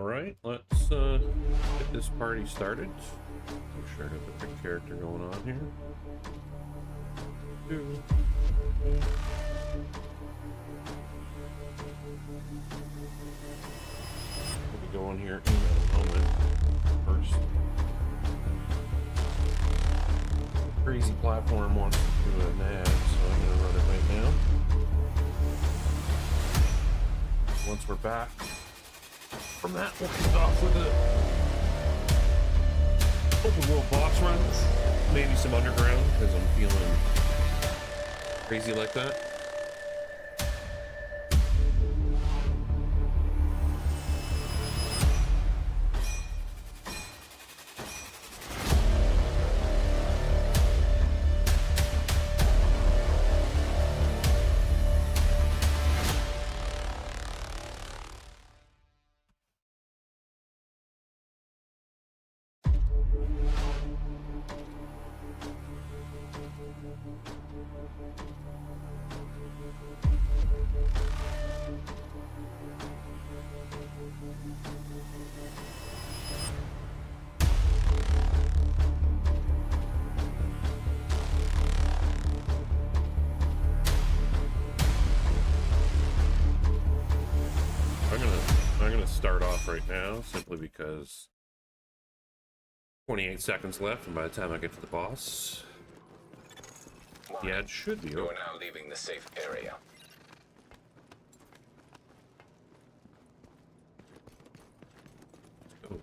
Alright, let's get this party started. Make sure I got the big character going on here. We'll be going here in a moment. First, crazy platform wants to do an ad, so I'm going to run it right now. Once we're back from that, we'll kick off with the open world boss runs, maybe some underground, because I'm feeling crazy like that. I'm gonna start off right now simply because 28 seconds left, and by the time I get to the boss, the ad should be over. You are now leaving the safe area. Oh.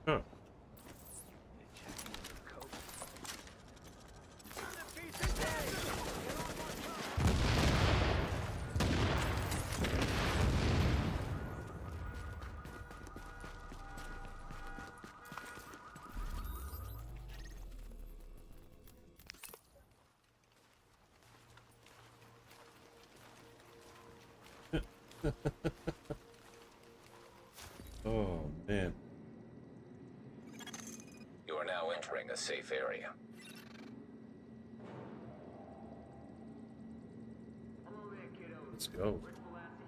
Huh. Oh, man. You are now entering a safe area. Hello there, kiddos. Let's go.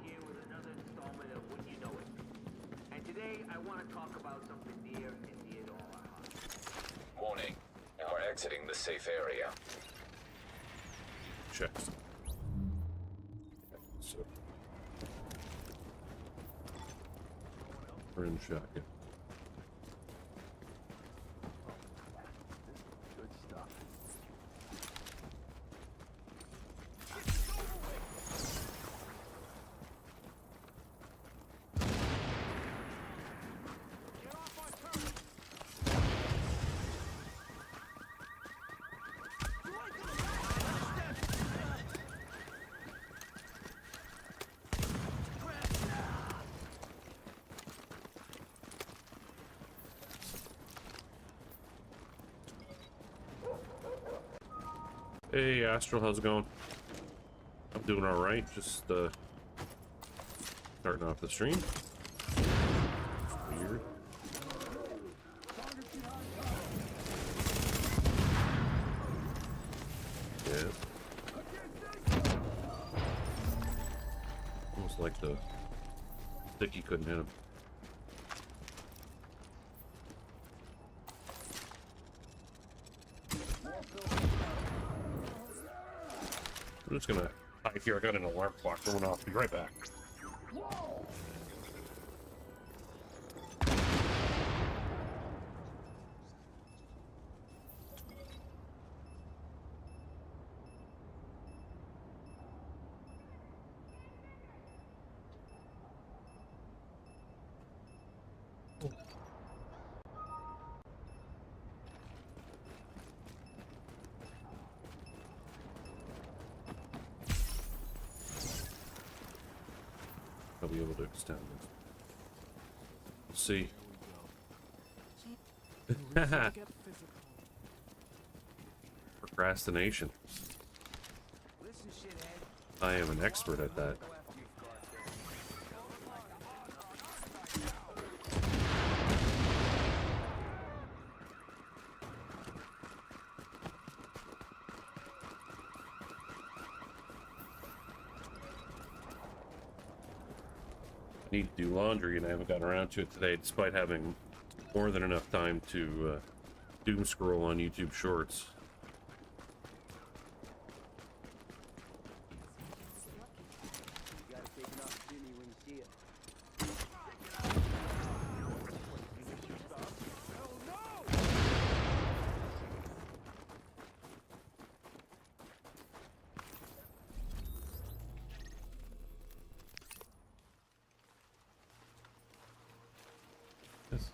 Here with another installment of Wouldn't You Know It. And today I want to talk about something near and dear to all our hearts. Warning, you are exiting the safe area. Check. So, friend shotgun. Good stuff. Hey, Astral, how's it going? I'm doing all right. Just starting off the stream. Weird. Yeah. Almost like the sticky couldn't hit him. I'm just gonna hide here. I got an alarm clock going off. Be right back. I'll be able to extend this. We'll see. Procrastination. Listen, shithead. I am an expert at that. I need to do laundry and I haven't gotten around to it today despite having more than enough time to doom scroll on YouTube Shorts. You gotta take an opportunity when you see it. Yes.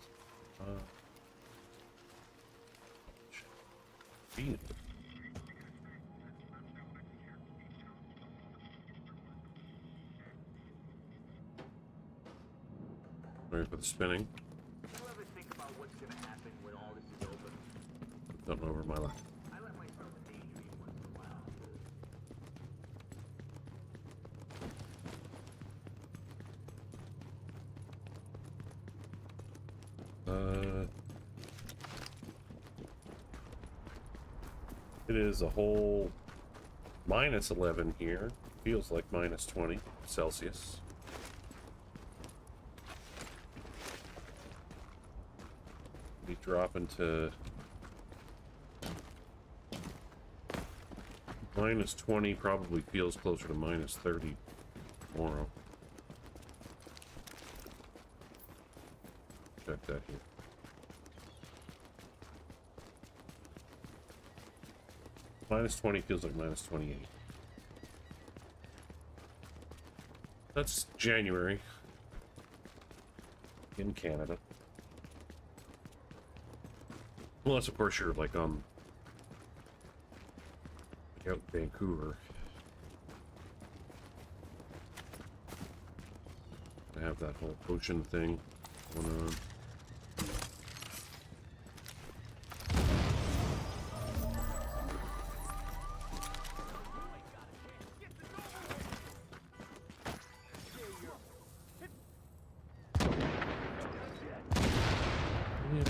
Feed. Sorry for the spinning. Do you ever think about what's gonna happen when all this is over? Don't know over my life. I let myself daydream once in a while. It is a whole minus 11 here. Feels like minus 20 Celsius. Be dropping to minus 20, probably feels closer to minus 30 tomorrow. Check that here. Minus 20 feels like minus 28. That's January in Canada. Unless, of course, you're like out in Vancouver. I have that whole ocean thing going on.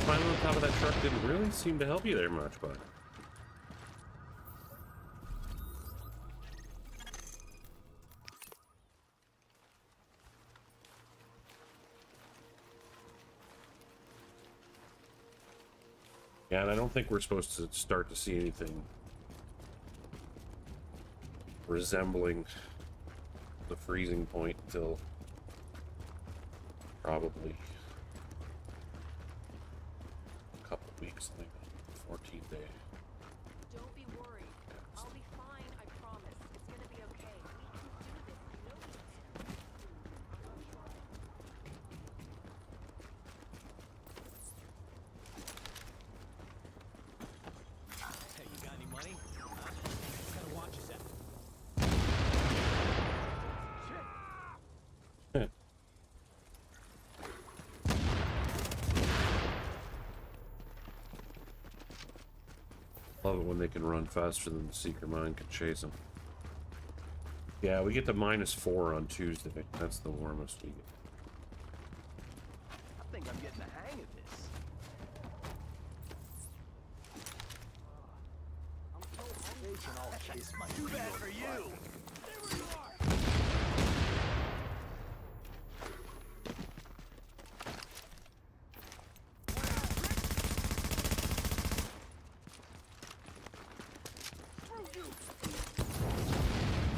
Climbing on top of that truck didn't really seem to help you there much, but yeah, and I don't think we're supposed to start to see anything resembling the freezing point until probably weeks, like 14th day. Don't be worried. I'll be fine, I promise. It's gonna be okay. We can do this. Hey, you got any money? Gotta watch yourself. Love it when they can run faster than the Seeker Mine can chase them. Yeah, we get to -4 on Tuesday. That's the warmest we get. I think I'm getting the hang of this. Too bad for you.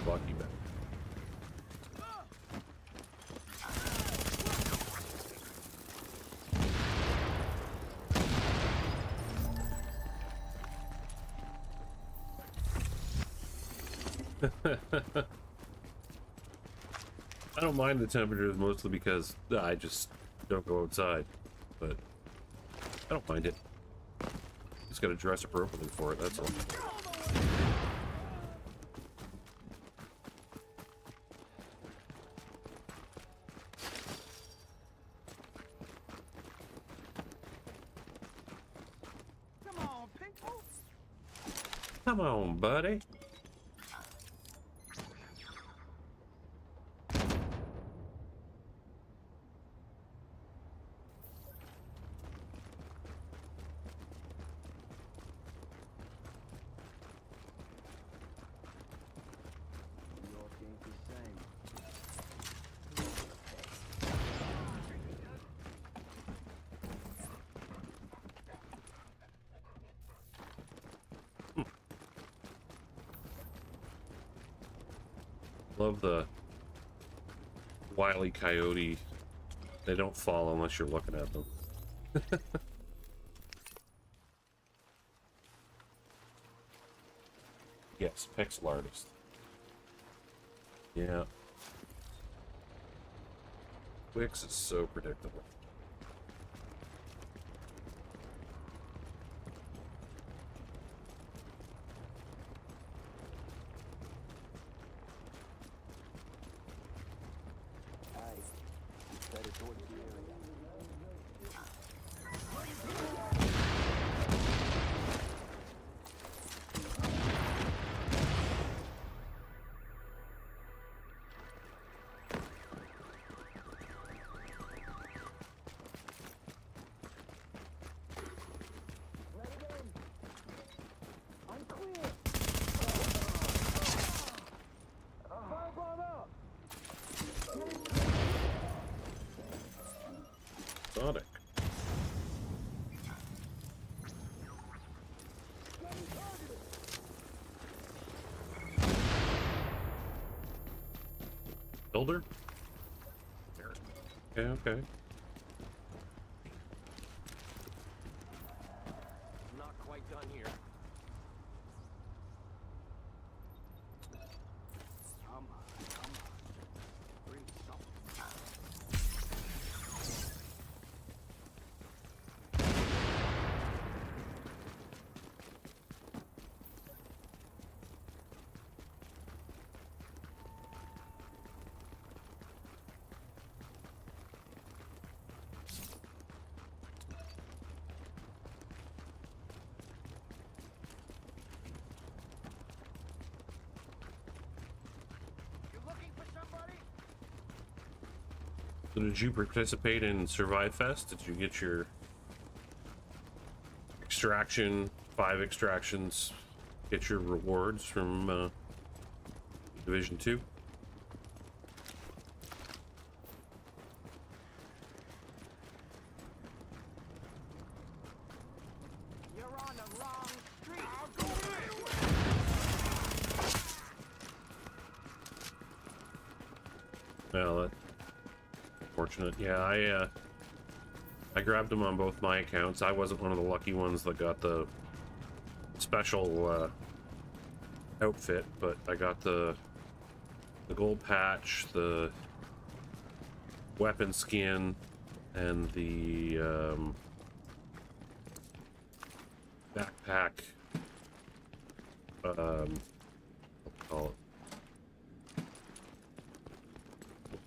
Lucky back. I don't mind the temperatures mostly because I just don't go outside. but I don't mind it. Just got to dress appropriately for it, that's all. Come on, buddy. Love the Wile E. Coyote. They don't fall unless you're looking at them. Yes, pixel artist. Yeah. Wix is so predictable. Sonic. Builder? There. Okay, okay. Not quite done here. Come on, come on. Bring something. So did you participate in Survive Fest? Did you get your extraction, 5 extractions, get your rewards from Division 2? You're on the wrong street. Well, that's fortunate. Yeah, I grabbed them on both my accounts. I wasn't one of the lucky ones that got the special outfit, but I got the gold patch, the weapon skin, and the backpack. What call it?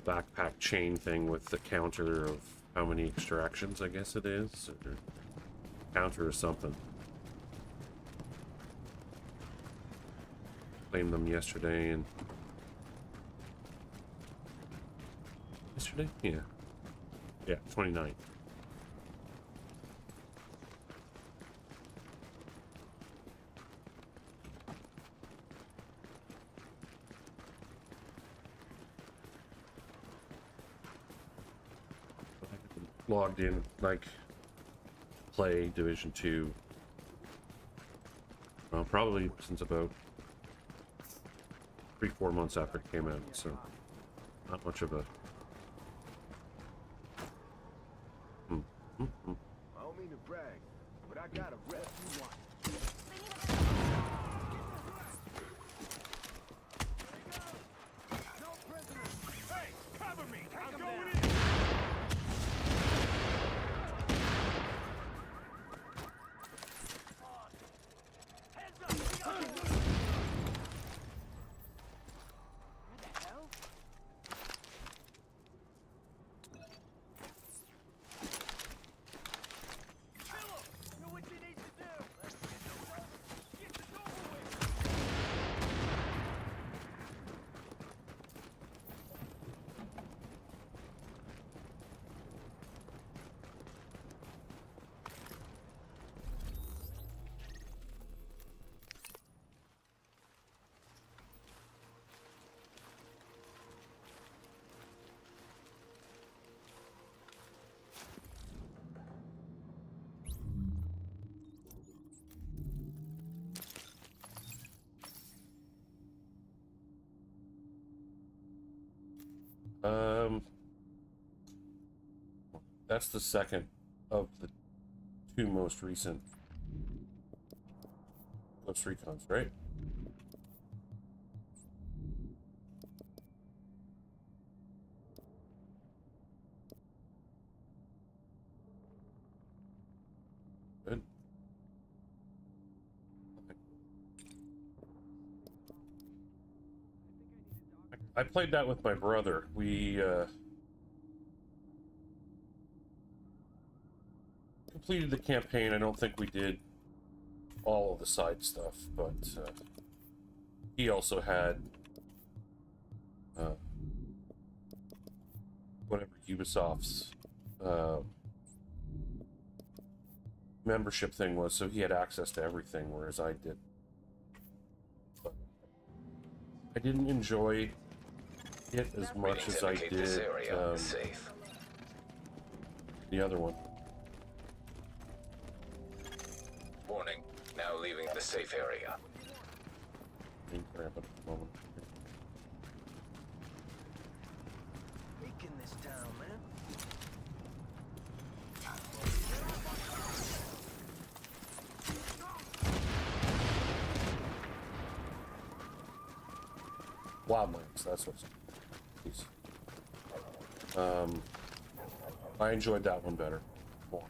Backpack chain thing with the counter of how many extractions, I guess it is, or counter or something. Claimed them yesterday, and yesterday, yeah, 29th. Logged in, like, play Division 2 probably since about 3-4 months after it came out, so not much of a I don't mean to brag, but I got a rep you want. No prisoners! Hey, cover me! I'm going in! That's the second of the two most recent Ghost Recons, right? Good. I played that with my brother. We completed the campaign. I don't think we did all of the side stuff, but he also had whatever Ubisoft's membership thing was, so he had access to everything, whereas I did. But I didn't enjoy it as much as I Readings indicate this did area is safe. the other one. Warning, now leaving the safe area. Being crap at the moment. Taking this town, man. Wildlands, that's what's. Jeez. I enjoyed that one better. More.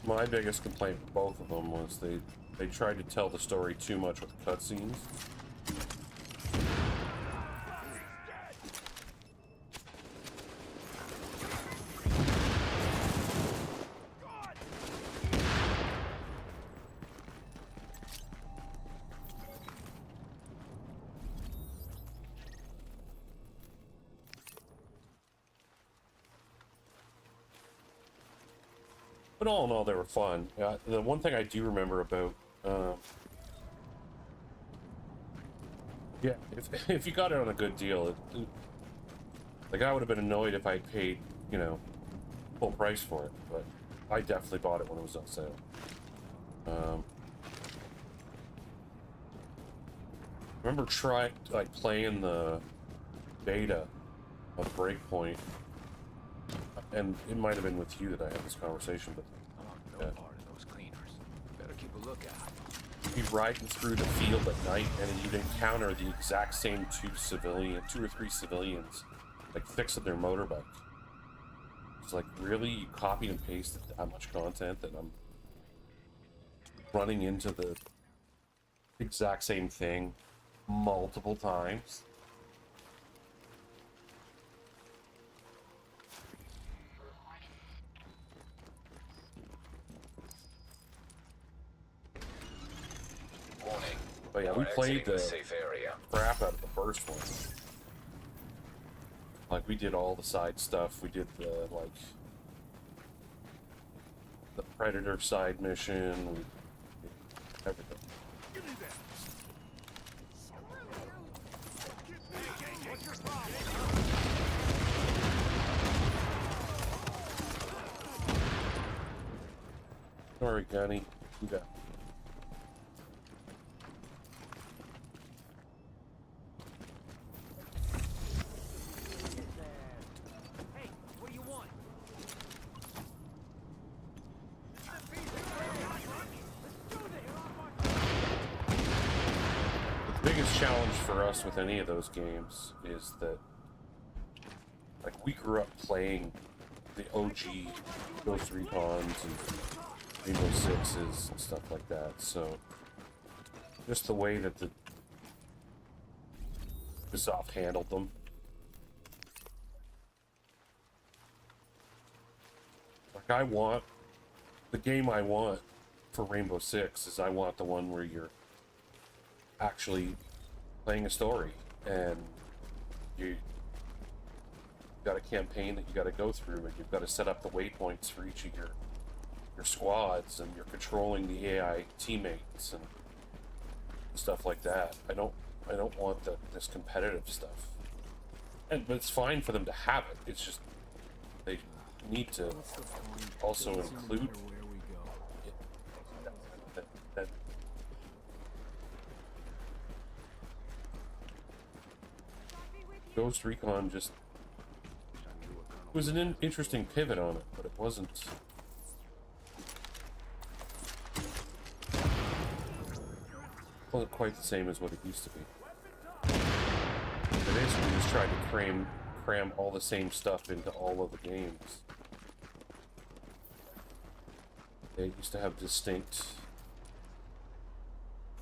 My biggest complaint with both of them was they tried to tell the story too much with cutscenes. But all in all, they were fun. The one thing I do remember about, yeah, if you got it on a good deal, like I would have been annoyed if I paid, you know, full price for it. But I definitely bought it when it was on sale. Remember playing the beta of Breakpoint. And it might have been with you that I had this conversation, but I want no part of those cleaners. Better keep a lookout. you'd be riding through the field at night, and you'd encounter the exact same two or three civilians, like fixing their motorbike. It's like, really, you copied and pasted that much content that I'm running into the exact same thing multiple times. Warning. But yeah, you we are played exiting the safe area. crap out of the first one. Like, we did all the side stuff. We did the, like, the Predator side mission. We did everything. Sorry, Gunny. You got. Hey, what do you want? The biggest challenge for us with any of those games is that, like, we grew up playing the OG Ghost Recons and Rainbow Sixes and stuff like that, so just the way that the Ubisoft handled them. Like, I want the game I want for Rainbow Six is I want the one where you're actually playing a story and you got a campaign that you got to go through, and you've got to set up the waypoints for each of your squads, and you're controlling the AI teammates and stuff like that. I don't want this competitive stuff. But it's fine for them to have it. It's just they need to also include that Ghost Recon just it was an interesting pivot on it, but it wasn't quite the same as what it used to be. They basically just tried to cram all the same stuff into all of the games. They used to have distinct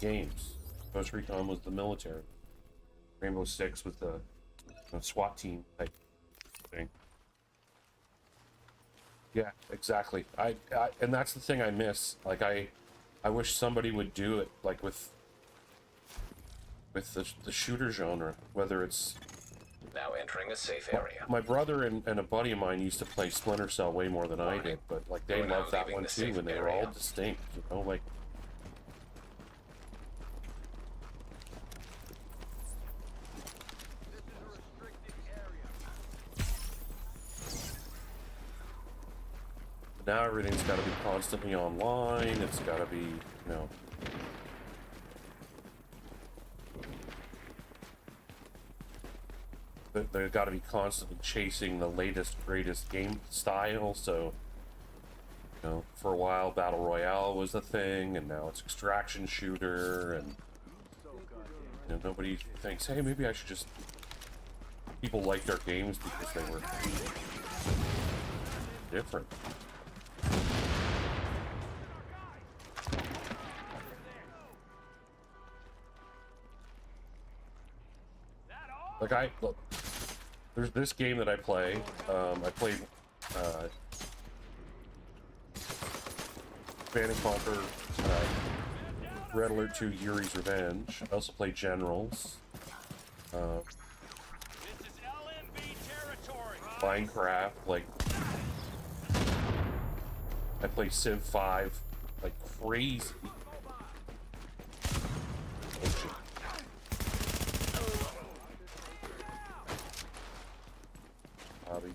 games. Ghost Recon was the military. Rainbow Six was the SWAT team type thing. Yeah, exactly. And that's the thing I miss. Like I wish somebody would do it like with the shooter genre, whether it's Now entering a safe area. my brother and a buddy of mine used to play Splinter Cell way more than I did, but like they We're now loved that leaving one the too, safe and they were all area. distinct, you know, like now everything's got to be constantly online. It's got to be, you know, they've got to be constantly chasing the latest, greatest game style. So, you know, for a while, Battle Royale was a thing, and now it's extraction shooter, and you know, nobody thinks, hey, maybe I should just. People liked our games because they were different. Like look, there's this game that I play. I played Command and Conquer, Red Alert 2, Yuri's Revenge. I also play Generals. Minecraft, like I play Civ 5 like crazy. Oh, shit. Hobby.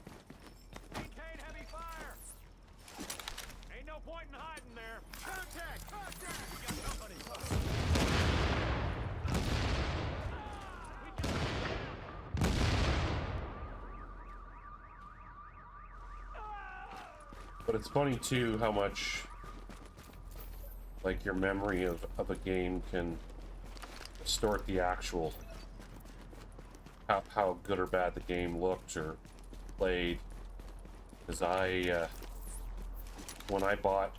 Maintain heavy fire! Ain't no point in hiding there. Contact! Contact! We got company. But it's funny too how much like your memory of a game can distort the actual how good or bad the game looked or played. Because when I bought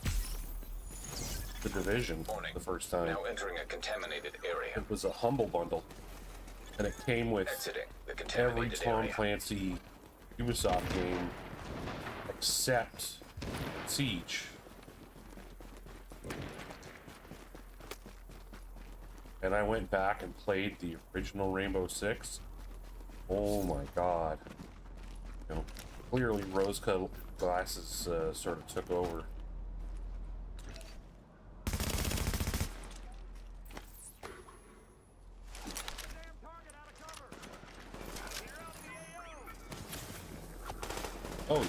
the Division the first time, Now entering a contaminated area. it was a humble bundle, and it came with Exiting the every contaminated Tom area. Clancy Ubisoft game except Siege. And I went back and played the original Rainbow Six. Oh my god. You know, clearly rose-colored glasses sort of took over. Oh yeah.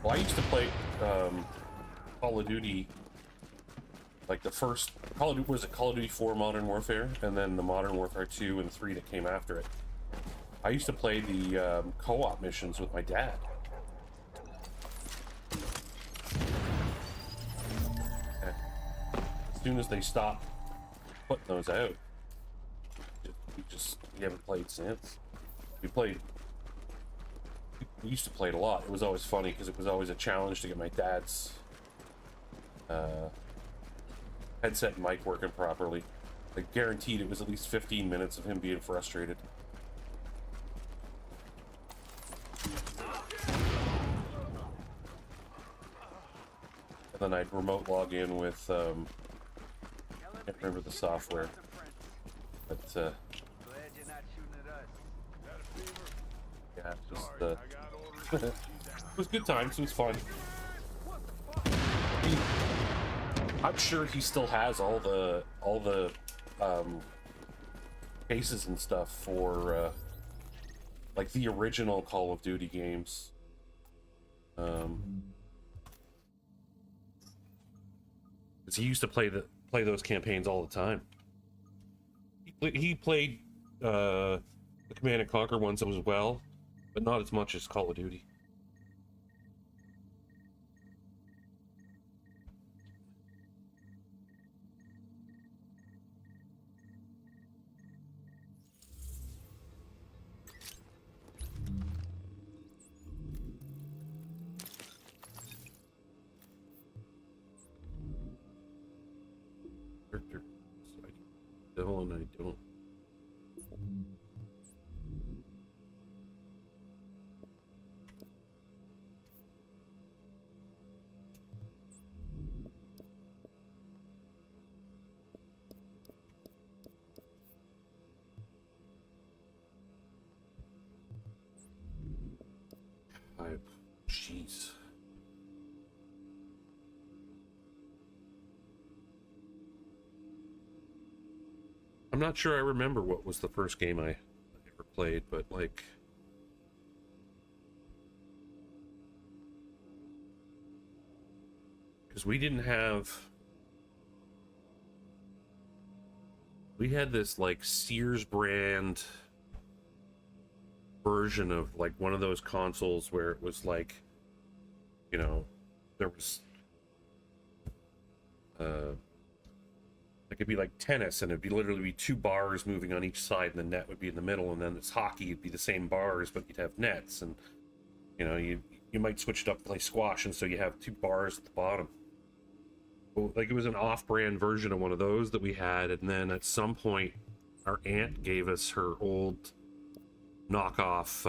Well, I used to play Call of Duty, like the first Call of Duty, was it Call of Duty 4 Modern Warfare, and then the Modern Warfare 2 and 3 that came after it. I used to play the co-op missions with my dad. And as soon as they stopped putting those out, we haven't played since. We used to play it a lot. It was always funny because it was always a challenge to get my dad's headset and mic working properly. Like, guaranteed it was at least 15 minutes of him being frustrated. And then I'd remote log in with, I can't remember the software, but, Glad you're not shooting at us. yeah, just, it was good times, it was fun. I'm sure he still has all the cases and stuff for like the original Call of Duty games. Because he used to play those campaigns all the time. He played the Command and Conquer ones as well, but not as much as Call of Duty. Character. Devil and I don't. Jeez. I'm not sure I remember what was the first game I ever played, but like... Because we didn't have... We had this like Sears brand version of like one of those consoles where it was like, you know, there was like it'd be like tennis, and it'd be literally be two bars moving on each side, and the net would be in the middle, and then it's hockey, it'd be the same bars, but you'd have nets, and you know, you might switch it up to play squash, and so you have two bars at the bottom. Well, like it was an off-brand version of one of those that we had, and then at some point our aunt gave us her old knockoff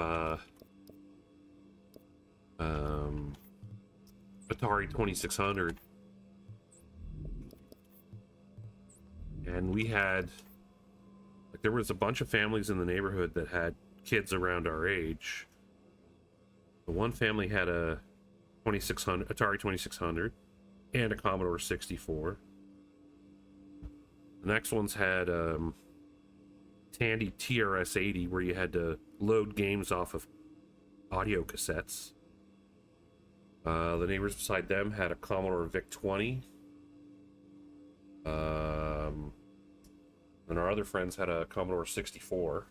Atari 2600, and we had like there was a bunch of families in the neighborhood that had kids around our age. The one family had a Atari 2600 and a Commodore 64. The next ones had Tandy TRS-80, where you had to load games off of audio cassettes. The neighbors beside them had a Commodore VIC-20. And our other friends had a Commodore 64.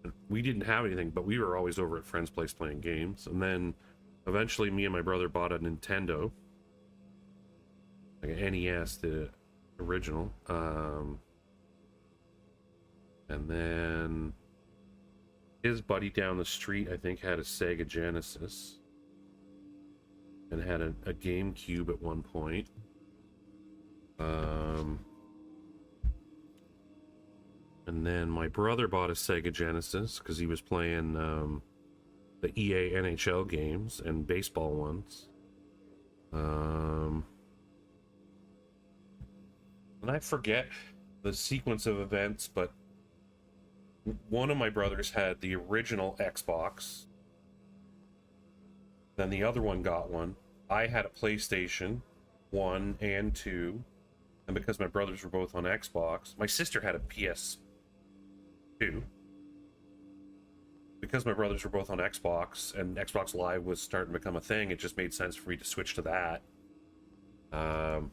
And we didn't have anything, but we were always over at friends' place playing games. And then eventually me and my brother bought a Nintendo, like an NES, the original. And then his buddy down the street, I think, had a Sega Genesis and had a GameCube at one point. And then my brother bought a Sega Genesis because he was playing the EA NHL games and baseball ones. And I forget the sequence of events, but one of my brothers had the original Xbox. Then the other one got one. I had a PlayStation 1 and 2. And because my brothers were both on Xbox, my sister had a PS2. Because my brothers were both on Xbox and Xbox Live was starting to become a thing, it just made sense for me to switch to that. So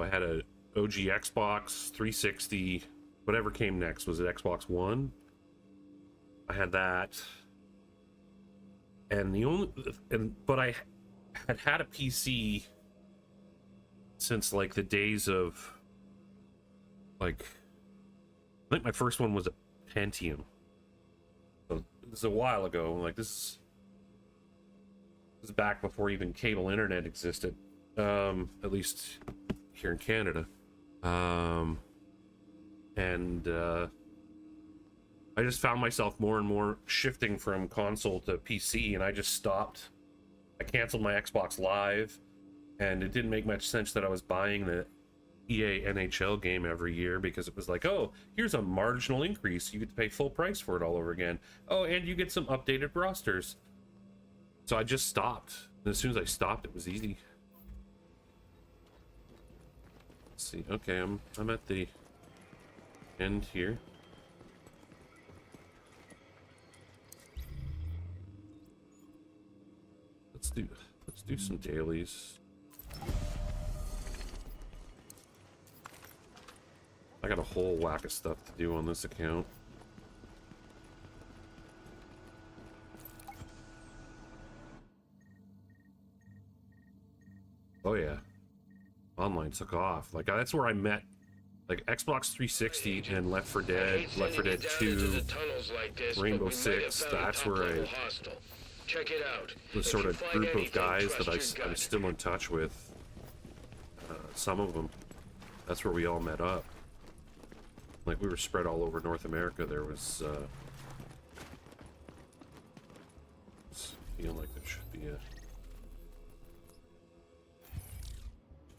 I had a OG Xbox 360, whatever came next. Was it Xbox One? I had that. And but I had a PC since like the days of like, I think my first one was a Pentium. So this is a while ago. Like this is back before even cable internet existed, at least here in Canada. I just found myself more and more shifting from console to PC, and I just stopped. I canceled my Xbox Live, and it didn't make much sense that I was buying the EA NHL game every year, because it was like, oh, here's a marginal increase. You get to pay full price for it all over again. Oh, and you get some updated rosters. So I just stopped. And as soon as I stopped, it was easy. Let's see. Okay, I'm at the end here. Let's do some dailies. I got a whole whack of stuff to do on this account. Oh yeah, online took off. Like that's where I met, like Xbox 360 and Left 4 Dead, Left 4 Dead 2, Rainbow Six. That's where I, Check it out. the sort of group of guys that I'm still in touch with. Some of them. That's where we all met up. Like we were spread all over North America. There was. Feel like there should be a.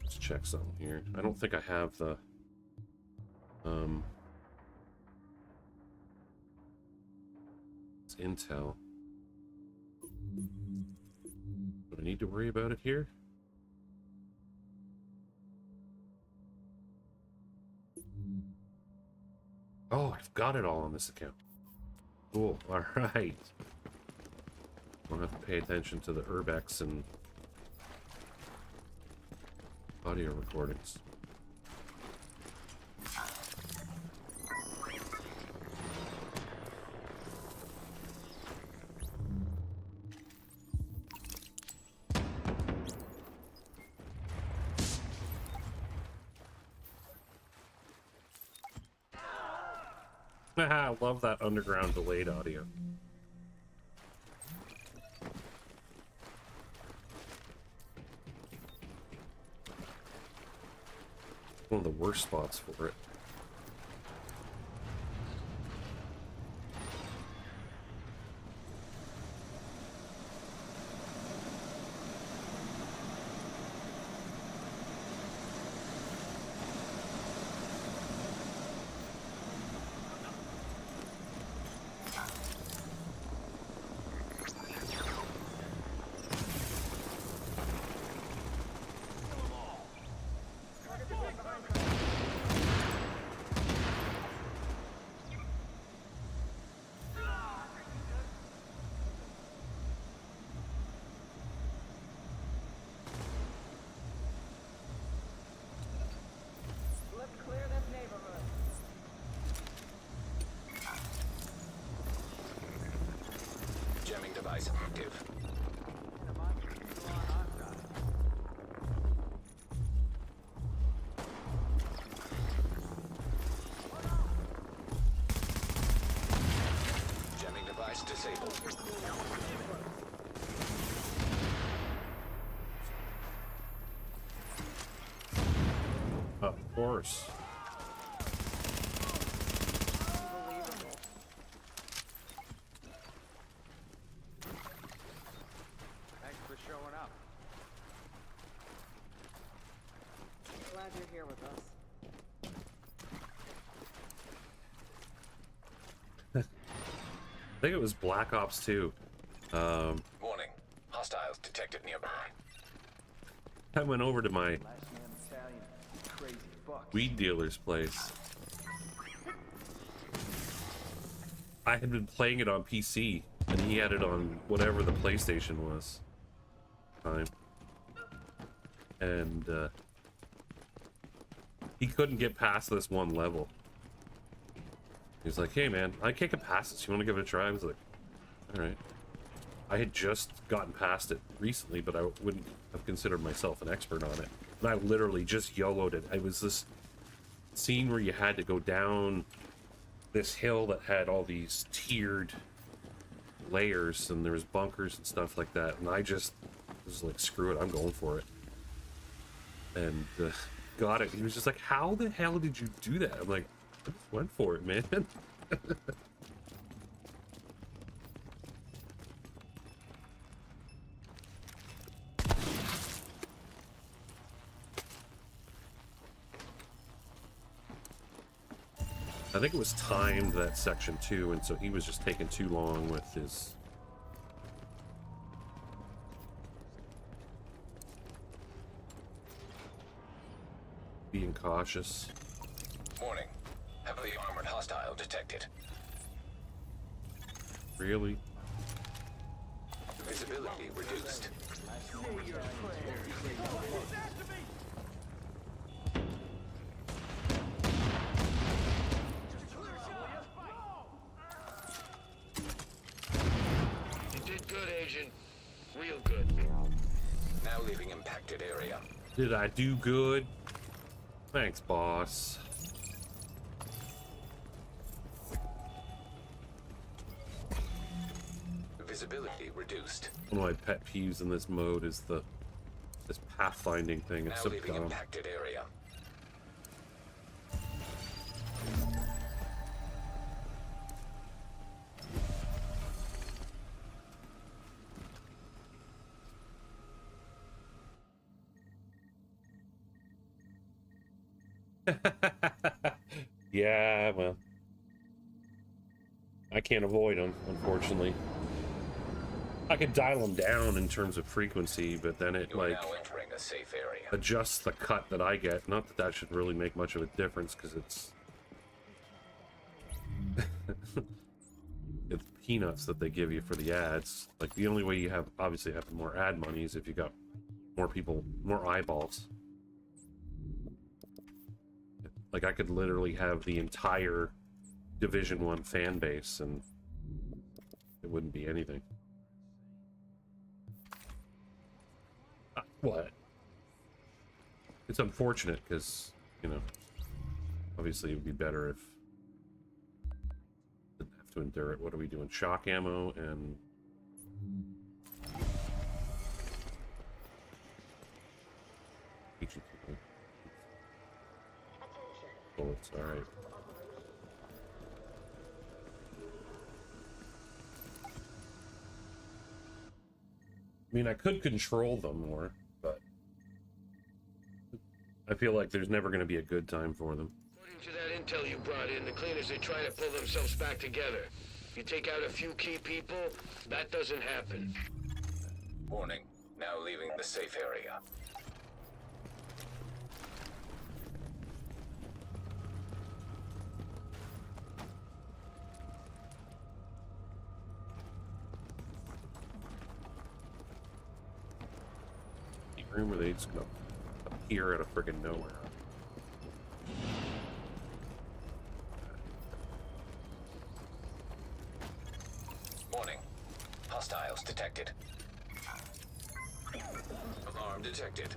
Let's check something here. I don't think I have the. It's Intel. Do I need to worry about it here? Oh, I've got it all on this account. Cool. All right. I'll have to pay attention to the Urbex and audio recordings. I love that underground delayed audio. One of the worst spots for it. Jamming device active. Jamming device disabled. Of course. Thanks for showing up. Glad you're here with us. I think it was Black Ops 2. Warning. Hostiles detected nearby. I went over to my Last man Italian. Crazy fuck. weed dealer's place. I had been playing it on PC, and he had it on whatever the PlayStation was. Time. And he couldn't get past this one level. He was like, "Hey man, I can't get past this. You want to give it a try?" I was like, "All right." I had just gotten past it recently, but I wouldn't have considered myself an expert on it. And I literally just YOLO'd it. It was this scene where you had to go down this hill that had all these tiered layers, and there was bunkers and stuff like that. And I just was like, screw it, I'm going for it. And got it. He was just like, how the hell did you do that? I'm like, I just went for it, man. I think it was timed, that section 2, and so he was just taking too long with his... being cautious. Warning. Heavily armored hostile detected. Really? Visibility reduced. impacted area. Did I do good? Thanks, boss. Visibility reduced. One of my pet peeves in this mode is this pathfinding thing. It's Now so leaving dumb. impacted area. Yeah, well, I can't avoid them, unfortunately. I could dial them down in terms of frequency, but then it, You are like, now entering a safe area. adjusts the cut that I get. Not that that should really make much of a difference, because it's... it's peanuts that they give you for the ads. Like, the only way you have, obviously, have more ad money is if you got more people, more eyeballs. Like, I could literally have the entire Division 1 fan base, and it wouldn't be anything. What? It's unfortunate, because, you know, obviously it would be better if I didn't have to endure it. What are we doing? Shock ammo and... bullets, alright. I mean, I could control them more, but I feel like there's never going to be a good time for them. According to that intel you brought in, the cleaners are trying to pull themselves back together. You take out a few key people, that doesn't happen. Warning. Now leaving the safe area. Room where they just gonna appear out of friggin' nowhere. Warning. Hostiles detected. Alarm detected.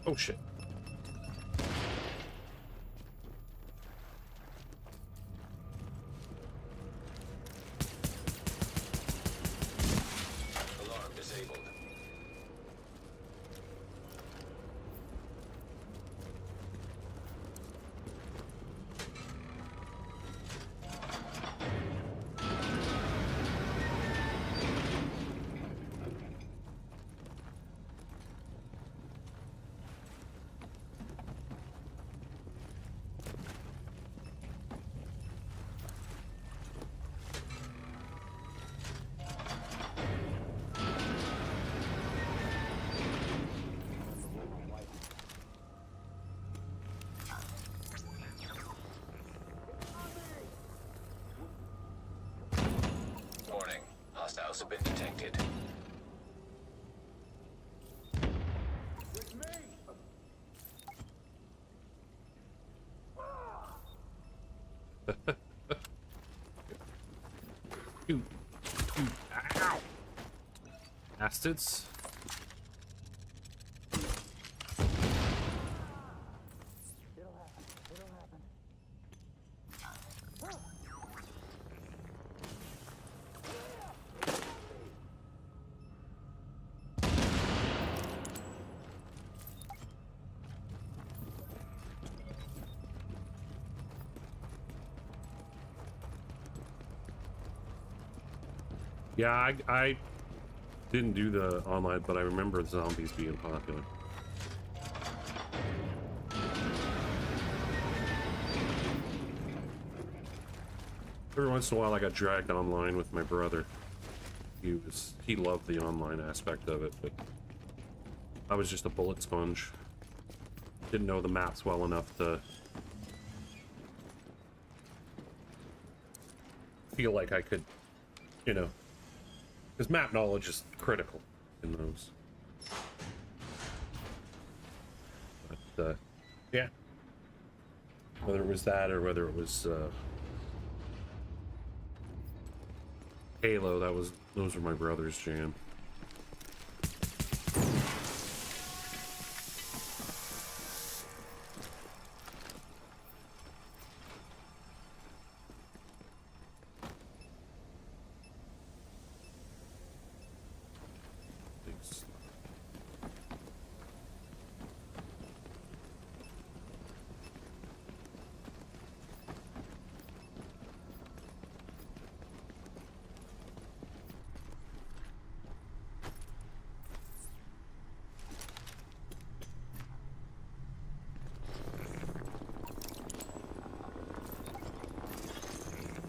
Oh shit. Alarm disabled. Warning. Hostiles have been detected. Shoot. Shoot. Ow! Bastards. Yeah, I didn't do the online, but I remember zombies being popular. Every once in a while I got dragged online with my brother. He loved the online aspect of it, but I was just a bullet sponge. Didn't know the maps well enough to feel like I could, you know, because map knowledge is critical in those. Yeah. Whether it was that or whether it was Halo, those were my brother's jam. Thanks.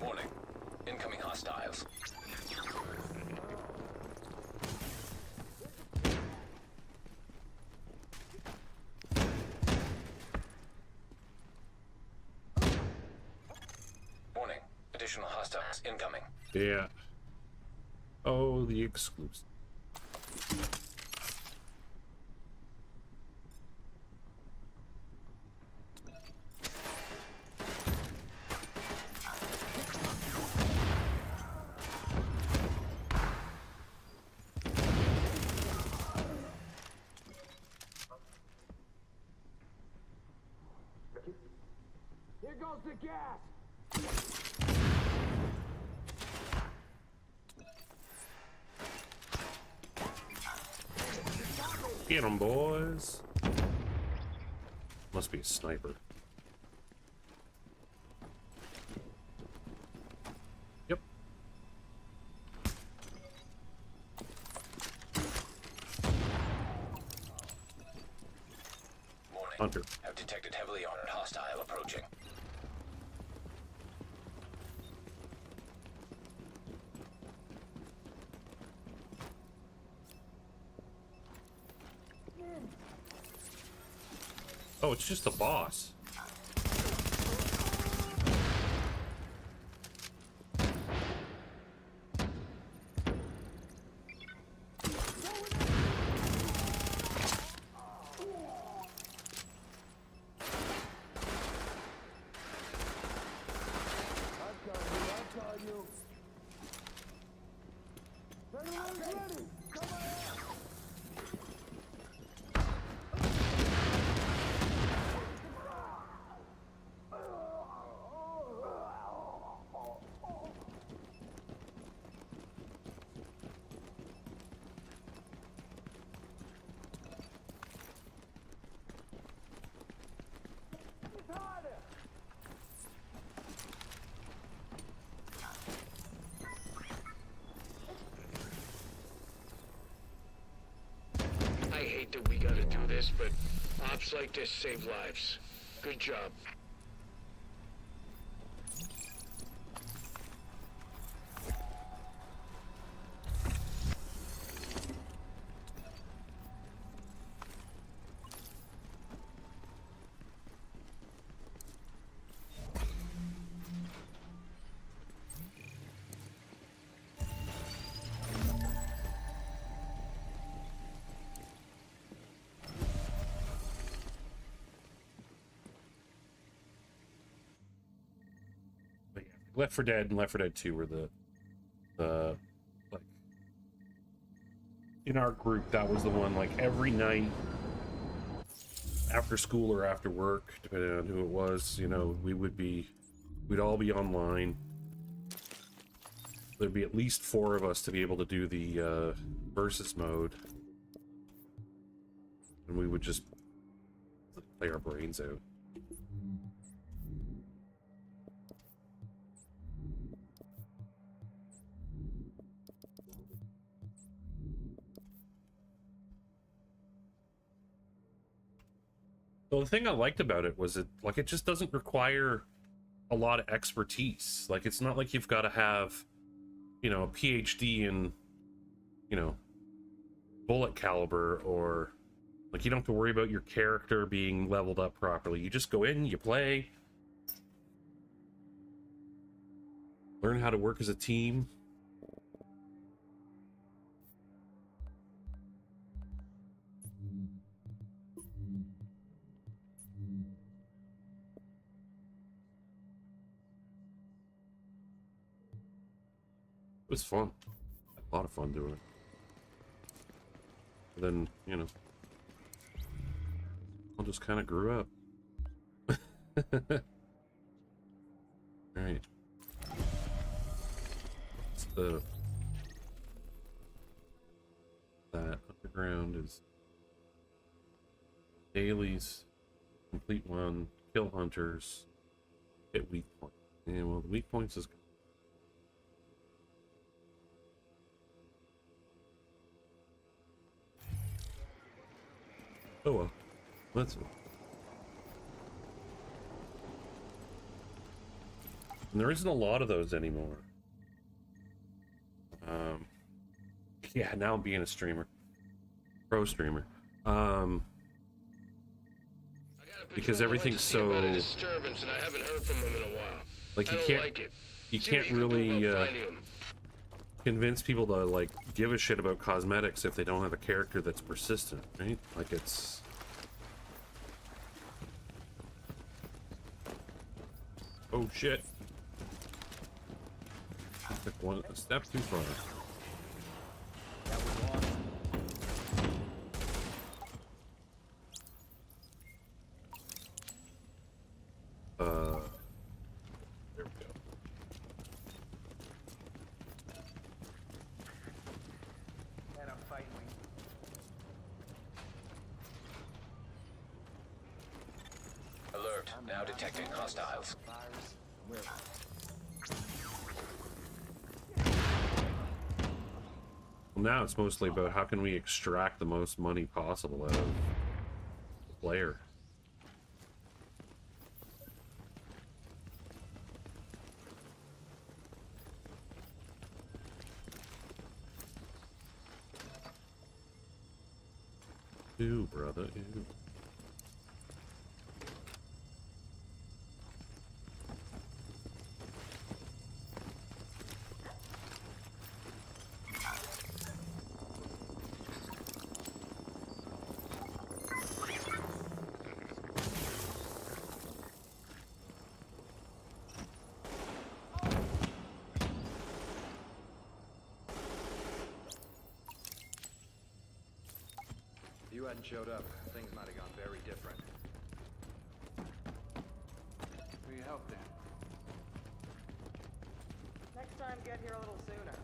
Warning. Incoming hostiles. Warning. Additional hostiles incoming. Yeah. Oh, the exclusive. Here goes the gas! Get 'em, boys. Must be a sniper. Yep. Warning. Hunter. Have detected heavily armored hostile approaching. Oh, it's just the boss. I hate that we gotta do this, but ops like this save lives. Good job. But yeah, Left 4 Dead and Left 4 Dead 2 were the like in our group, that was the one, like every night after school or after work, depending on who it was, you know, we'd all be online. There'd be at least 4 of us to be able to do the versus mode, and we would just play our brains out. So the thing I liked about it was it just doesn't require a lot of expertise. Like, it's not like you've got to have, you know, a PhD in, you know, bullet caliber, or like you don't have to worry about your character being leveled up properly. You just go in, you play, learn how to work as a team. was fun. A lot of fun doing it. But then, you know, I just kind of grew up. Alright. What's that underground is dailies, complete one, kill hunters, hit weak point. Yeah, well, the weak points is. Oh well, that's it. And there isn't a lot of those anymore. Yeah, now I'm being a streamer, pro streamer. Because everything's so disturbance, and I haven't heard from him in a while. like I don't like it. you See what can't you can do really about finding him. convince people to like give a shit about cosmetics if they don't have a character that's persistent, right? Like it's. Oh shit. Took one a step too far. There we go. Let him fight me. Alert. Now detecting hostiles. Well, now it's mostly about how can we extract the most money possible out of the player. Ew, brother, ew. If you hadn't showed up, things might have gone very different. For your help, then. Next time, get here a little sooner.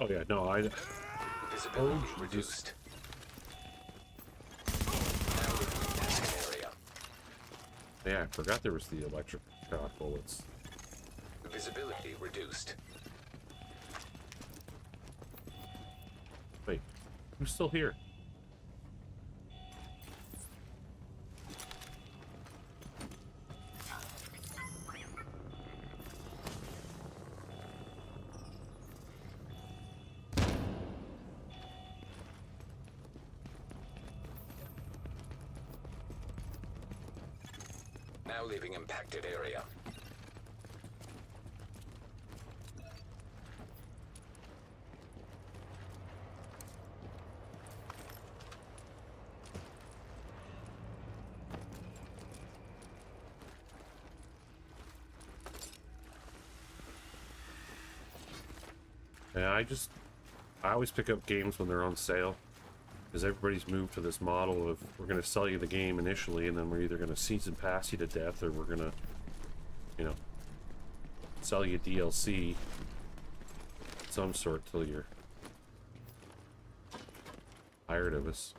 Oh yeah, no, I. Visibility reduced. Now within the tasking area. Yeah, I forgot there was the electric shock bullets. Visibility reduced. Wait, who's still here? Now leaving impacted area. Yeah, I always pick up games when they're on sale. Because everybody's moved to this model of we're going to sell you the game initially, and then we're either going to season pass you to death, or we're going to, you know, sell you DLC of some sort till you're tired of us.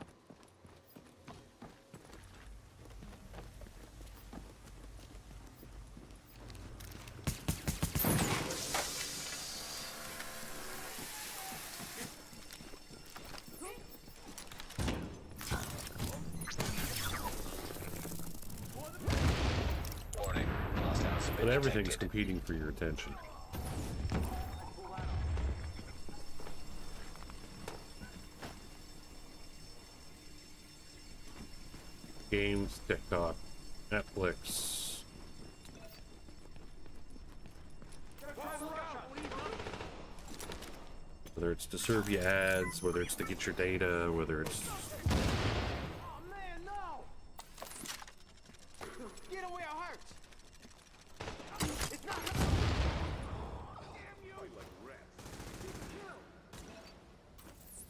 everything's detected. competing for your attention. Games, TikTok, Netflix. Whether it's to serve you ads, whether it's to get your data, whether it's... Oh man, no! Get away, it hurts! It's not. Damn you!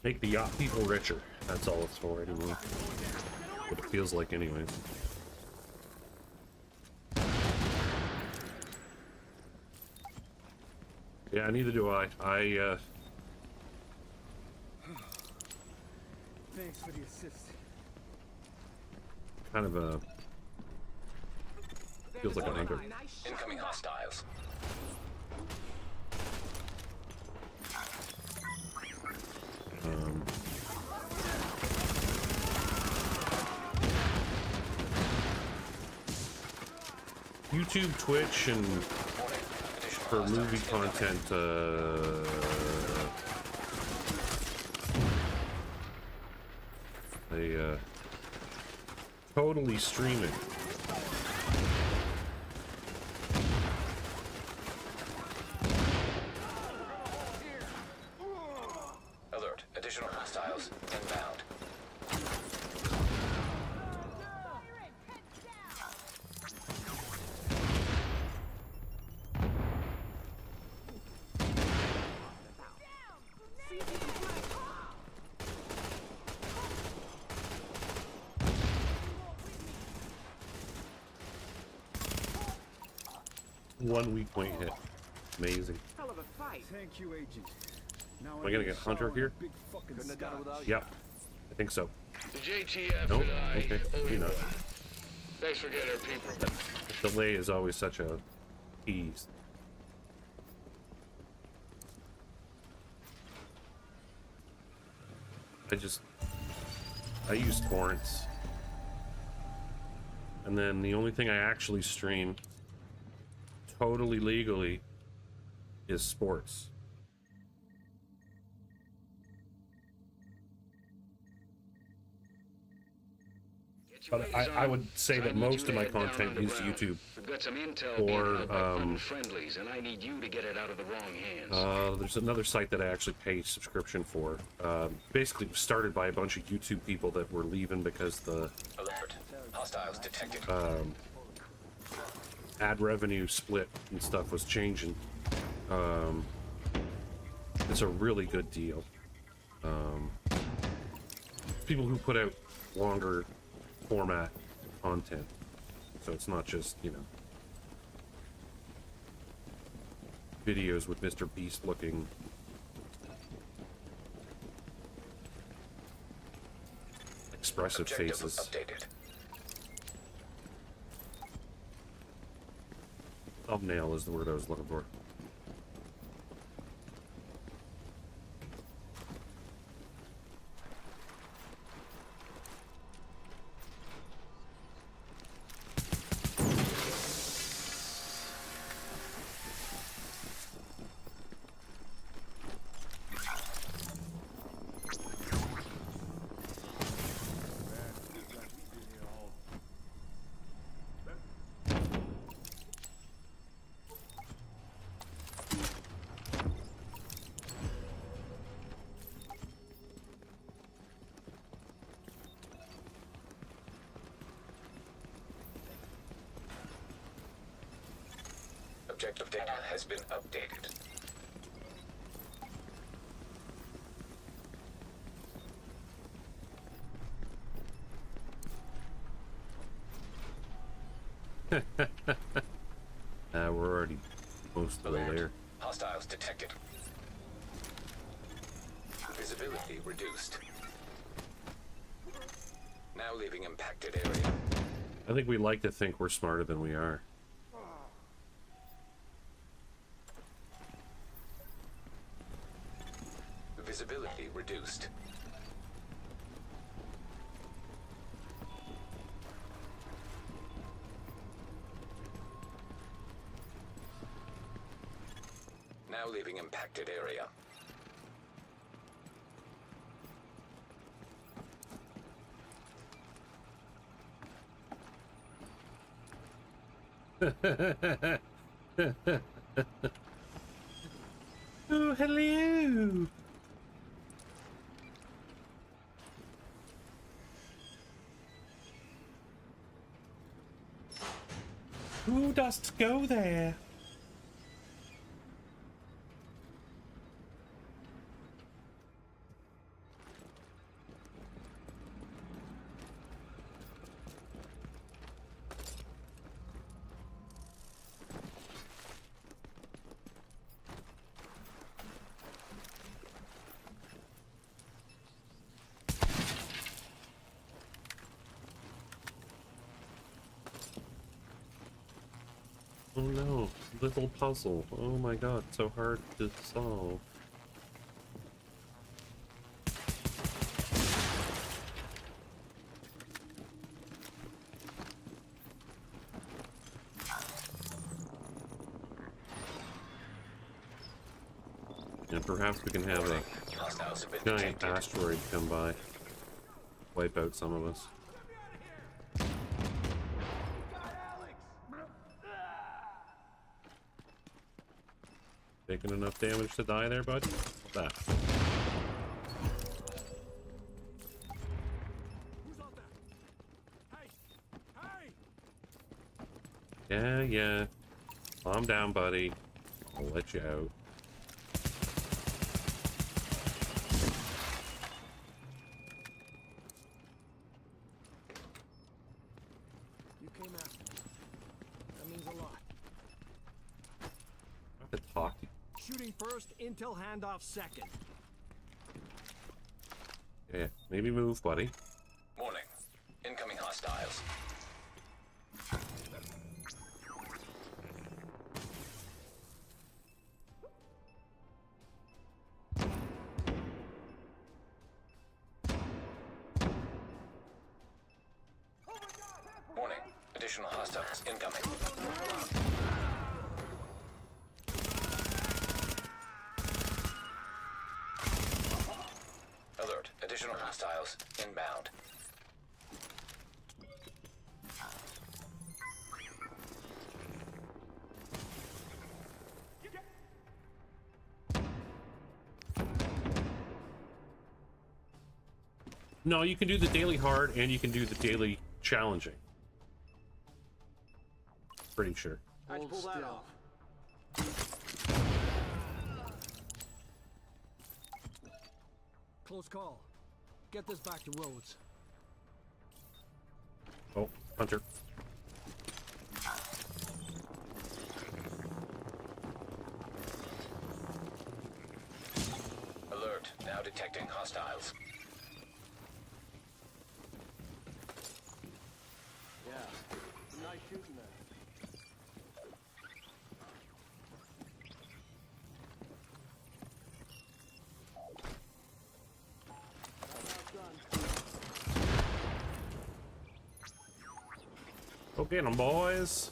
Make the yacht people richer. That's all it's for anymore. What it feels like anyways. Yeah, neither do I. Thanks for the assist. Kind of feels like an anger. Incoming hostiles. YouTube, Twitch, and for movie content, they totally stream it. Alert. Additional hostiles inbound. One weak point hit. Amazing. Hell of a fight. Thank you, Agent. Now Am I gonna get Hunter here? Big fucking scotch. Yep. I think so. The JTF Nope. and I Okay. owe You you know. one. Thanks for getting our people. Delay is always such a tease. I use torrents. And then the only thing I actually stream totally legally is sports. But I would say that most of my content is YouTube. We've got some intel Or, being held by fun friendlies, and I need you to get it out of the wrong hands. There's another site that I actually pay subscription for. Basically, it was started by a bunch of YouTube people that were leaving because the Alert. Hostiles detected. ad revenue split and stuff was changing. It's a really good deal. People who put out longer format content, so it's not just, you know, videos with Mr. Beast looking expressive Objective faces. updated. Thumbnail is the word I was looking for. Objective data has been updated. We're already most of the way Alert. there. Hostiles detected. Visibility reduced. Now leaving impacted area. I think we like to think we're smarter than we are. Visibility reduced. leaving impacted area. Oh, hello. Who dost go there? Oh no, little puzzle. Oh my god, so hard to solve. And perhaps we can have a Hostiles have been giant detected. asteroid come by, wipe out some of us. Taking enough damage to die there, bud? That. Who's out there? Hey! Hey! Yeah. Calm down, buddy. I'll let you out. You came after me. That means a lot. I have to talk to you. Shooting first, intel handoff second. Yeah, maybe move, buddy. Warning. Incoming hostiles. Warning. Additional hostiles incoming. Alert. Additional hostiles inbound. No, you can do the daily hard and you can do the daily challenging. Pretty sure. How'd you pull that off? Close call. Get this back to Rhodes. Oh, Hunter. Alert. Now detecting hostiles. Yeah. Nice shooting there. Go get 'em, boys.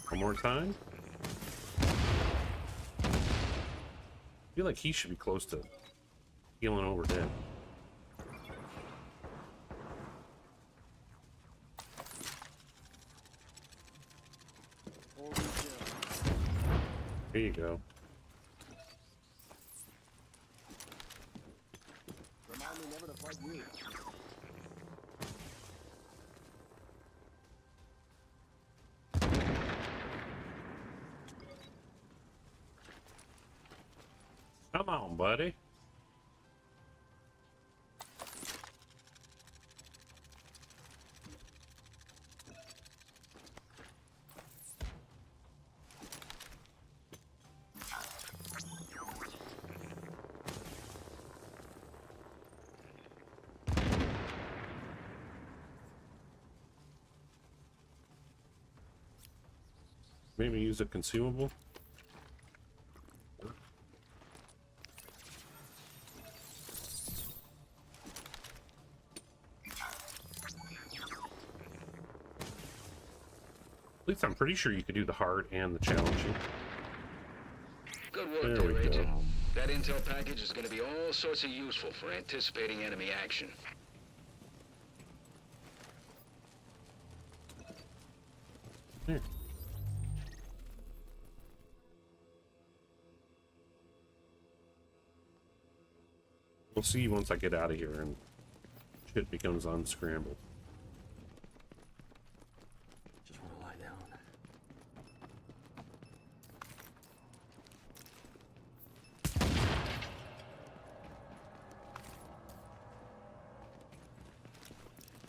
One more time. I feel like he should be close to healing over dead. There you go. Remind me never to fight you. Come on, buddy. Maybe use a consumable. At least I'm pretty sure you could do the hard and the challenging. Good work There there, we Agent. go. That intel package is going to be all sorts of useful for anticipating enemy action. Here. We'll see once I get out of here and shit becomes unscrambled. Just want to lie down.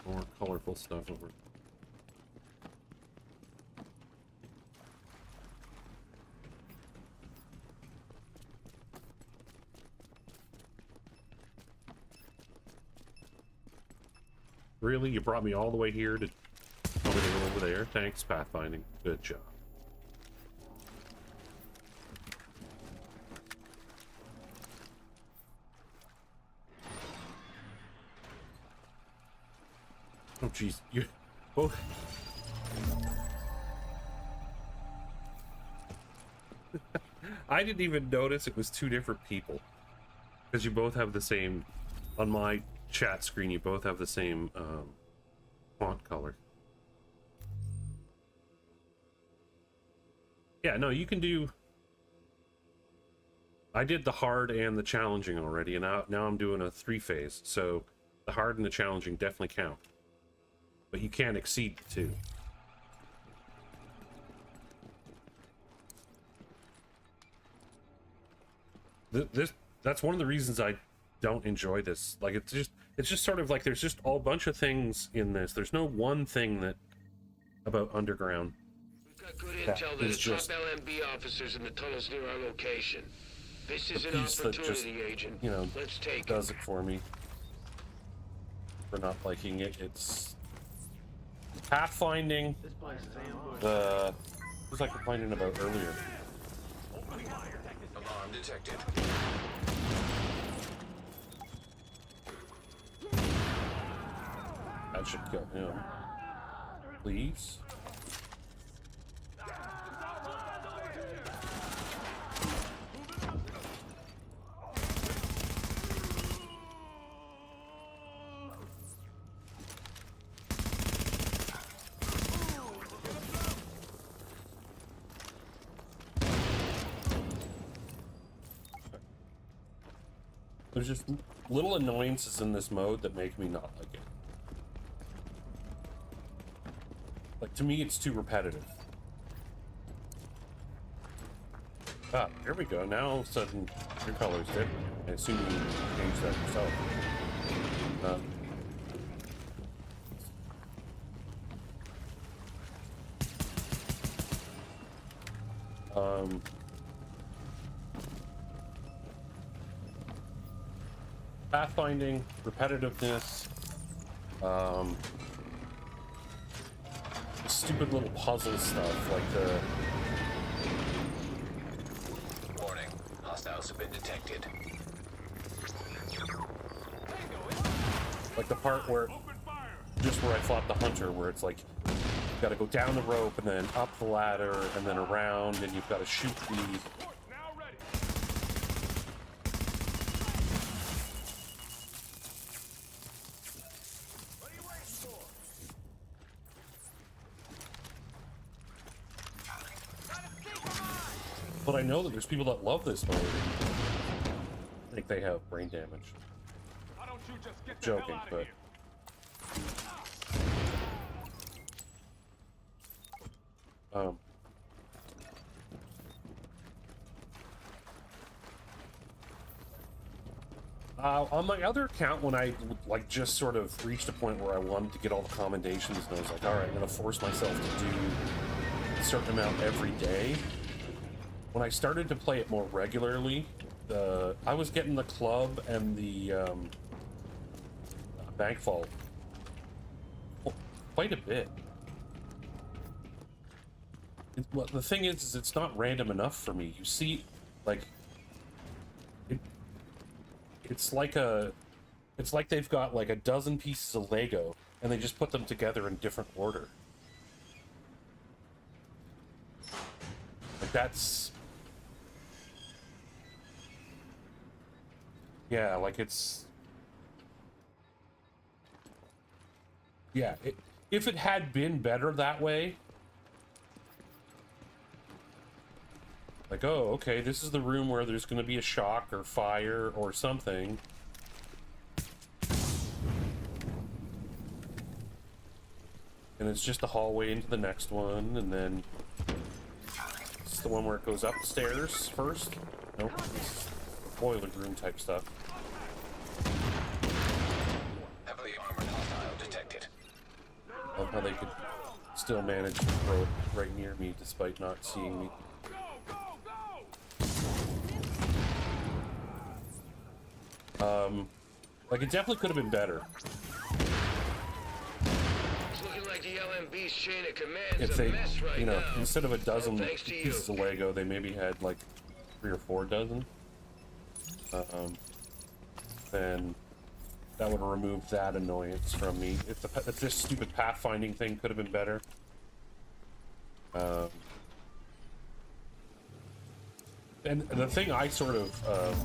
More colorful stuff over. Really? You brought me all the way here to tell me to go over there? Thanks, pathfinding. Good job. Oh, jeez. You both... I didn't even notice it was two different people. Because you both have the same... On my chat screen, you both have the same font color. Yeah, no, you can do... I did the hard and the challenging already, and now I'm doing a 3-phase, so the hard and the challenging definitely count. But you can't exceed the 2. That's one of the reasons I don't enjoy this. Like, it's just sort of like there's just a bunch of things in this. There's no one thing that about Underground. We've got good intel that the top LMB officers in the tunnels near our location. This is an opportunity, Agent. You know, let's take does it for me. For not liking it. It's pathfinding. The what was I complaining about earlier? Alarm detected. That should kill him. Please. There's just little annoyances in this mode that make me not like it. Like, to me, it's too repetitive. Ah, here we go. Now, all of a sudden, your color's different. I assume you changed that yourself. Pathfinding, repetitiveness, stupid little puzzle stuff, like the... Warning. Hostiles have been detected. Like the part where... Just where I fought the hunter, where it's like... You gotta go down the rope, and then up the ladder, and then around, and you've gotta shoot the... But I know that there's people that love this mode. I think they have brain damage. Why don't you just get the Joking, hell out of but... here? On my other account, when I like just sort of reached a point where I wanted to get all the commendations, and I was like, all right, I'm gonna force myself to do a certain amount every day. When I started to play it more regularly, I was getting the club and the bank vault quite a bit. Well, the thing is it's not random enough for me. You see, like, it's like they've got like a dozen pieces of Lego and they just put them together in different order. Like that's, yeah, like it's, yeah. If it had been better that way, like, oh, okay, this is the room where there's going to be a shock or fire or something. And it's just the hallway into the next one, and then it's the one where it goes upstairs first. Nope, it's boiler room type stuff. Heavily armored hostile detected. I love how they could still manage to throw it right near me despite not seeing me. Like, it definitely could have been better. It's looking like the LMB's chain of command If is they, a mess right you know, now. instead of a dozen Thanks to you. pieces of Lego, they maybe had like 3 or 4 dozen. Then that would have removed that annoyance from me. If this stupid pathfinding thing could have been better. And the thing I sort of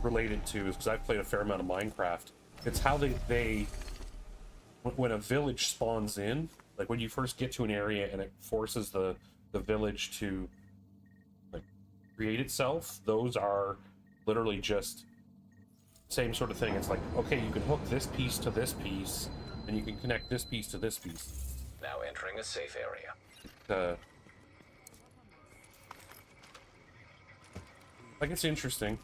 related to is because I've played a fair amount of Minecraft. It's how they when a village spawns in, like when you first get to an area and it forces the village to like create itself. Those are literally just same sort of thing. It's like, okay, you can hook this piece to this piece, and you can connect this piece to this piece. Now entering a safe area. Like, it's interesting.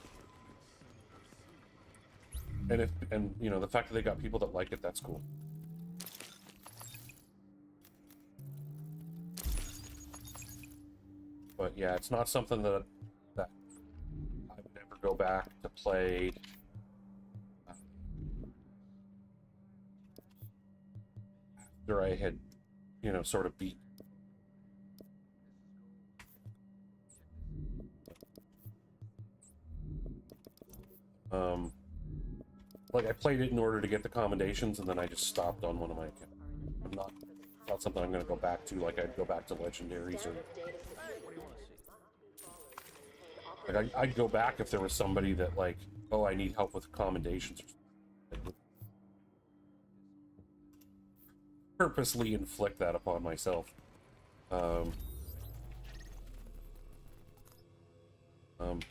And you know, the fact that they got people that like it, that's cool. But yeah, it's not something that I would ever go back to play. After I had, you know, sort of beat. Like, I played it in order to get the commendations, and then I just stopped on one of my accounts. It's not something I'm going to go back to, like I'd go back to Legendaries or... Like, I'd go back if there was somebody that, like, oh, I need help with commendations. Purposely inflict that upon myself.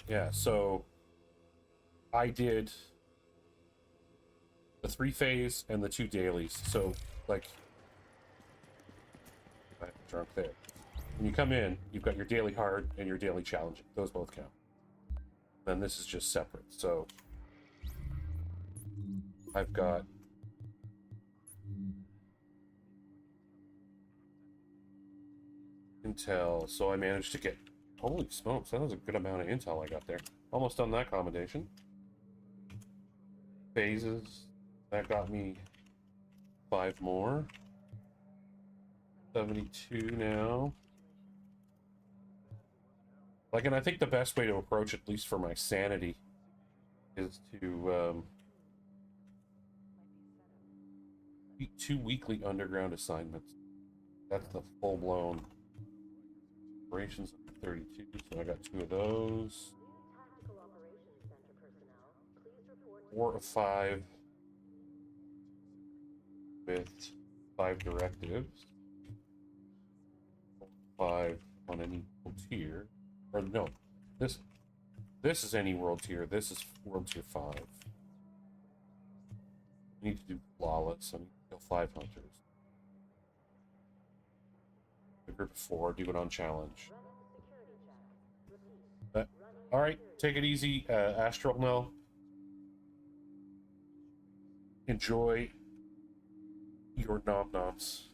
Yeah, so I did the 3-phase and the 2 dailies. So, like, I'm drunk there. When you come in, you've got your daily hard and your daily challenge. Those both count. Then this is just separate. So I've got intel. So I managed to get, holy smokes, that was a good amount of intel I got there. Almost done that commendation. Phases, that got me 5 more. 72 now. Like, and I think the best way to approach it, at least for my sanity, is to do 2 weekly underground assignments. That's the full-blown operations 32, so I got 2 of those. 4 of 5 with 5 directives. 5 on any world tier. Or no, this is any world tier. This is world tier 5. I need to do flawless. I need to kill 5 hunters. A group of 4, do it on challenge. Alright, take it easy, Astral. No. Enjoy your nom-noms.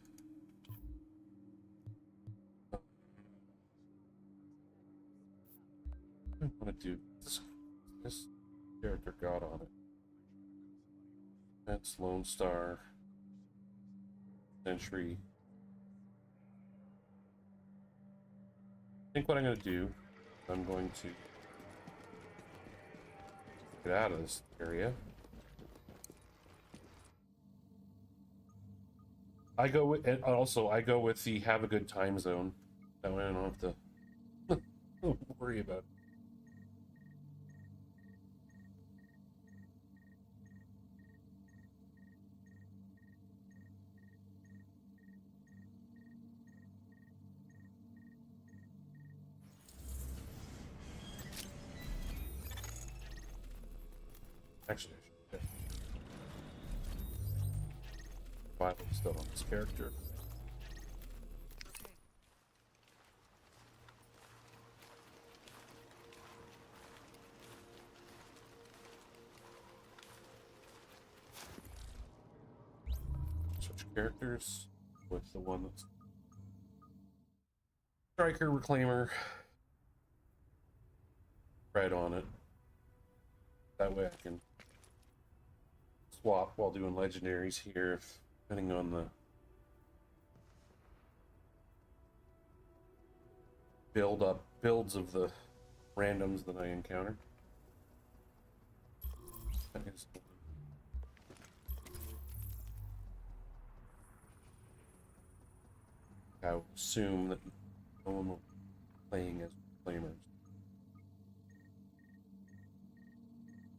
I want to do this character got on it. That's Lone Star, Sentry, think what I'm going to do, I'm going to get out of this area. I go with, and also I go with the have a good time zone. That way I don't have to worry about it. Actually, I should Bible still on this character. Switch characters with the one that's Striker Reclaimer right on it. That way I can swap while doing legendaries here, depending on the builds of the randoms that I encounter. That is, I would assume that no one will be playing as reclaimers.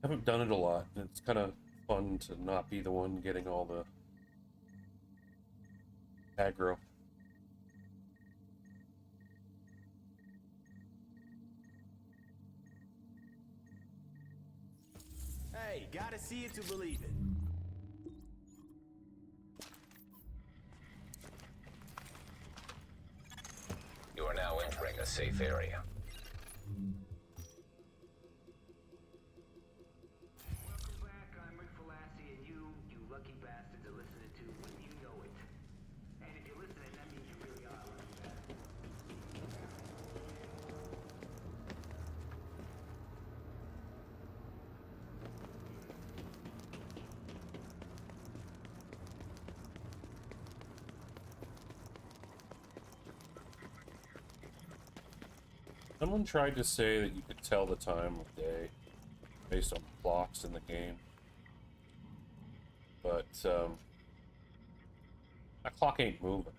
I haven't done it a lot, and it's kind of fun to not be the one getting all the aggro. Hey, gotta see it to believe it. You are now entering a safe area. Welcome back, I'm Rick Falassi, and you lucky bastards are listening to When You Know It. And if you're listening, that means you really are lucky bastards. Someone tried to say that you could tell the time of day based on clocks in the game, but that clock ain't moving.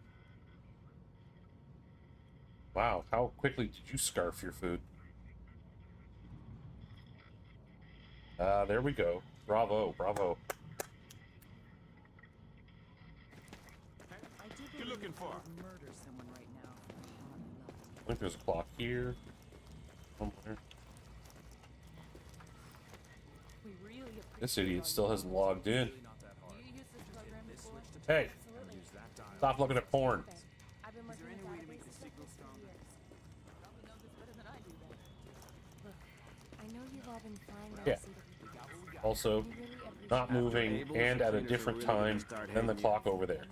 Wow, how quickly did you scarf your food? There we go. Bravo, bravo. You looking for? Murder someone right now. I think there's a clock here somewhere. We really appreciate This idiot still hasn't logged in. you use this program before? Hey, Absolutely. stop looking at porn. I've been working with databases like this for years. Probably know this better than I do then. Look, I know you've all been flying Yeah. CWPs. Also, We really appreciate not moving and at a different time than the clock over there.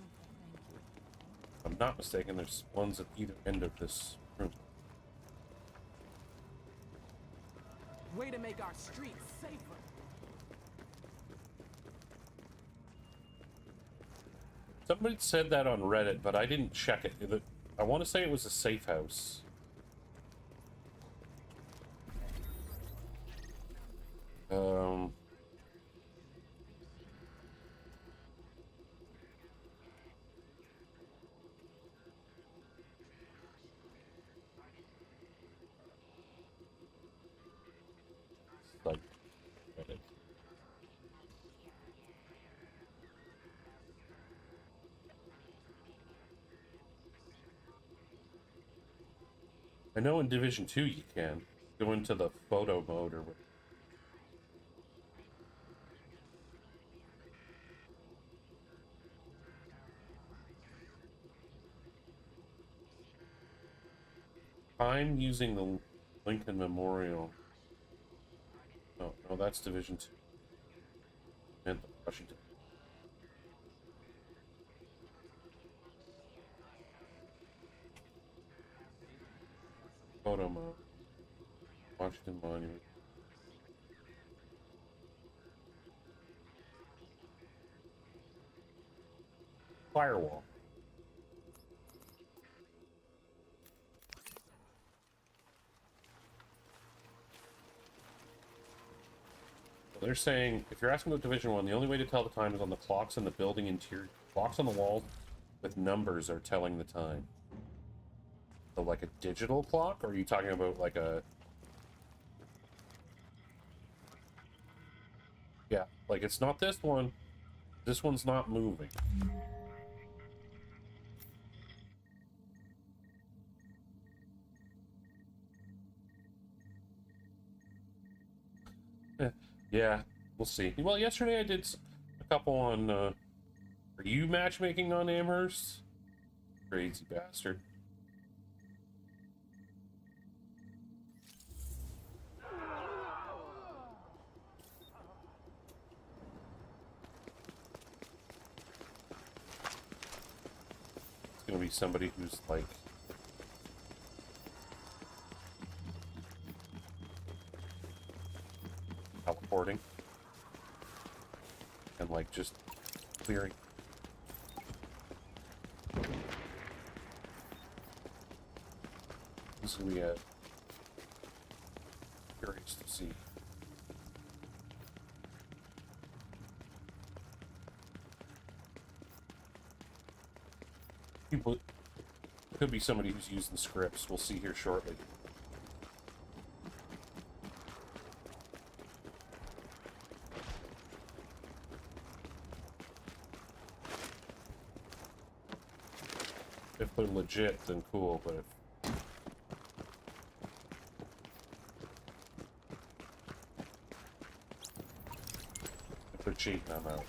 If I'm not mistaken, there's ones at either end of this room. Way to make our streets safer. Somebody said that on Reddit, but I didn't check it. I want to say it was a safe house. Like Reddit. I know in Division 2 you can go into the photo mode or whatever. I'm using the Lincoln Memorial. Oh, no, that's Division 2. And Washington. Photo mode. Washington Monument. Firewall. they're saying if you're asking about Division 1, the only way to tell the time is on the clocks in the building interior. Clocks on the wall with numbers are telling the time. So like a digital clock, or are you talking about like a... Yeah, like it's not this one. This one's not moving. Yeah, we'll see. Well, yesterday I did a couple on, are you matchmaking on Amherst? Crazy bastard. It's gonna be somebody who's like... teleporting and like just clearing. This is gonna be curious to see. People, could be somebody who's using scripts. We'll see here shortly. If they're legit, then cool, but if they're cheating, I'm out.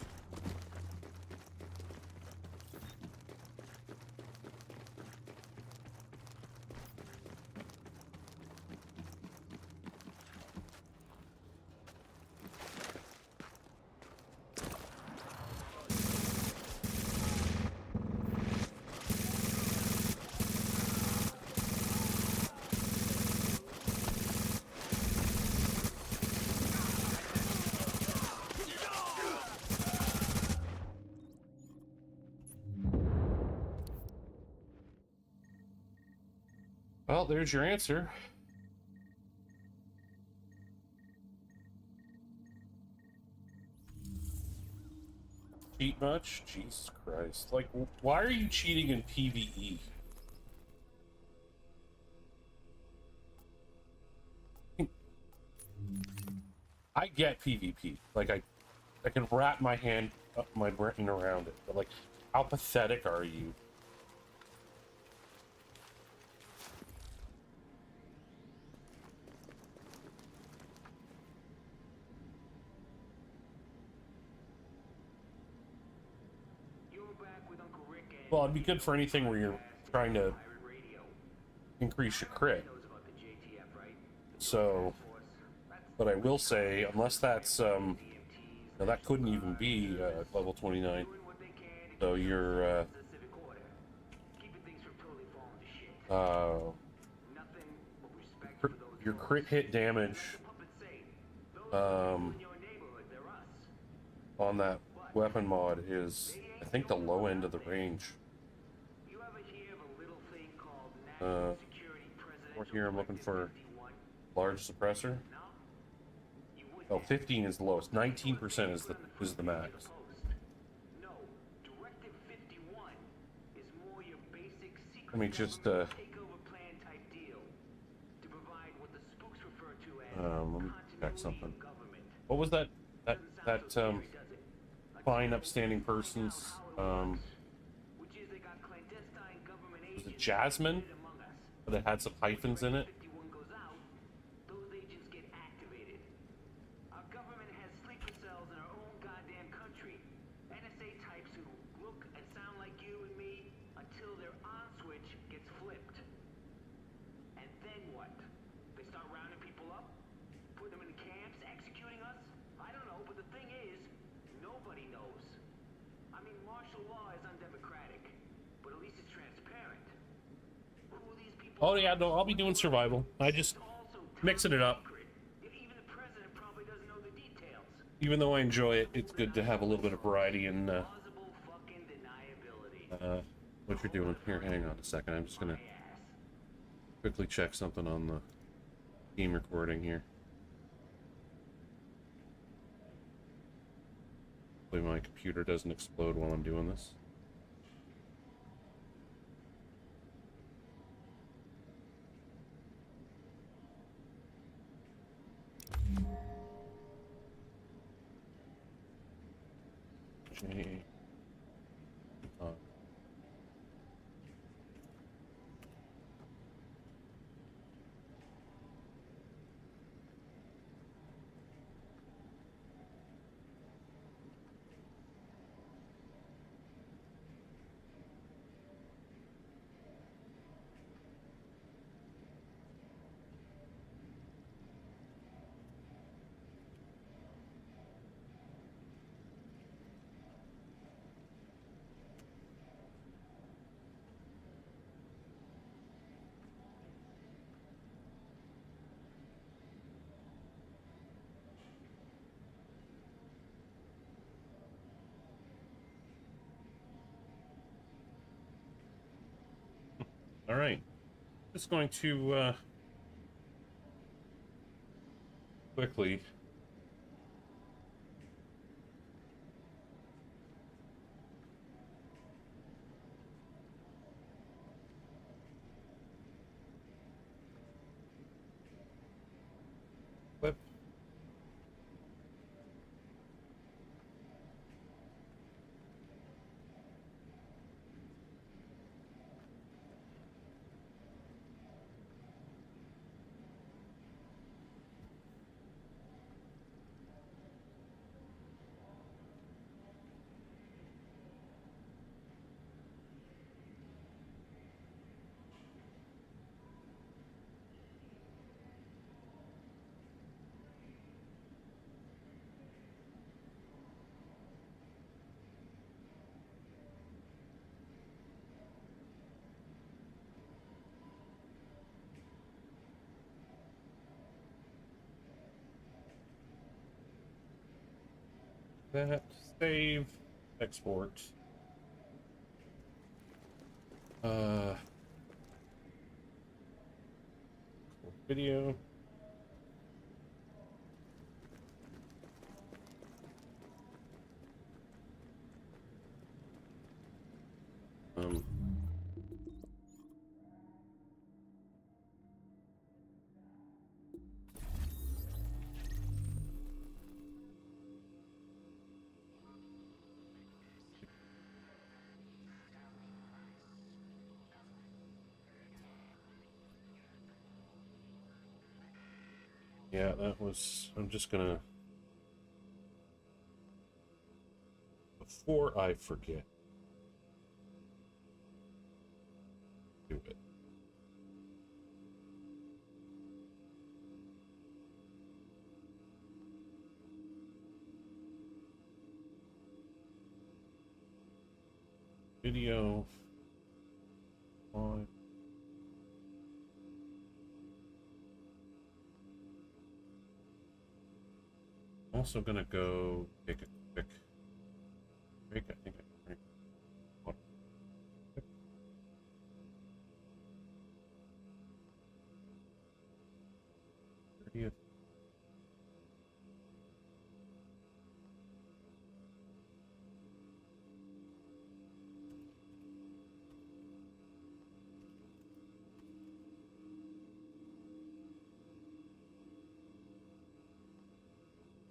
Well, there's your answer. Cheat much? Jesus Christ. Like, why are you cheating in PvE? I get PvP. Like, I can wrap my hand up my brain around it. But, like, how pathetic are you? Well, it'd be good for anything where you're trying to increase your crit. So, but I will say, unless that's, now that couldn't even be level 29. So your crit hit damage on that weapon mod is, I think, the low end of the range. Over here I'm looking for large suppressor. Oh, 15 is the lowest. 19% is the max. Let me just let me check something. What was that fine upstanding person's was it Jasmine? That had some hyphens in it. Oh yeah, no, I'll be doing survival. I just mixing it up. Even though I enjoy it, it's good to have a little bit of variety in what you're doing. Here, hang on a second. I'm just gonna quickly check something on the game recording here. Hopefully my computer doesn't explode while I'm doing this. J. All right, just going to quickly clip. That, save, export. Video. Yeah, that was, I'm just gonna, before I forget, do it. Video on. I'm also gonna go take a quick break. I think I can drink water. 30th.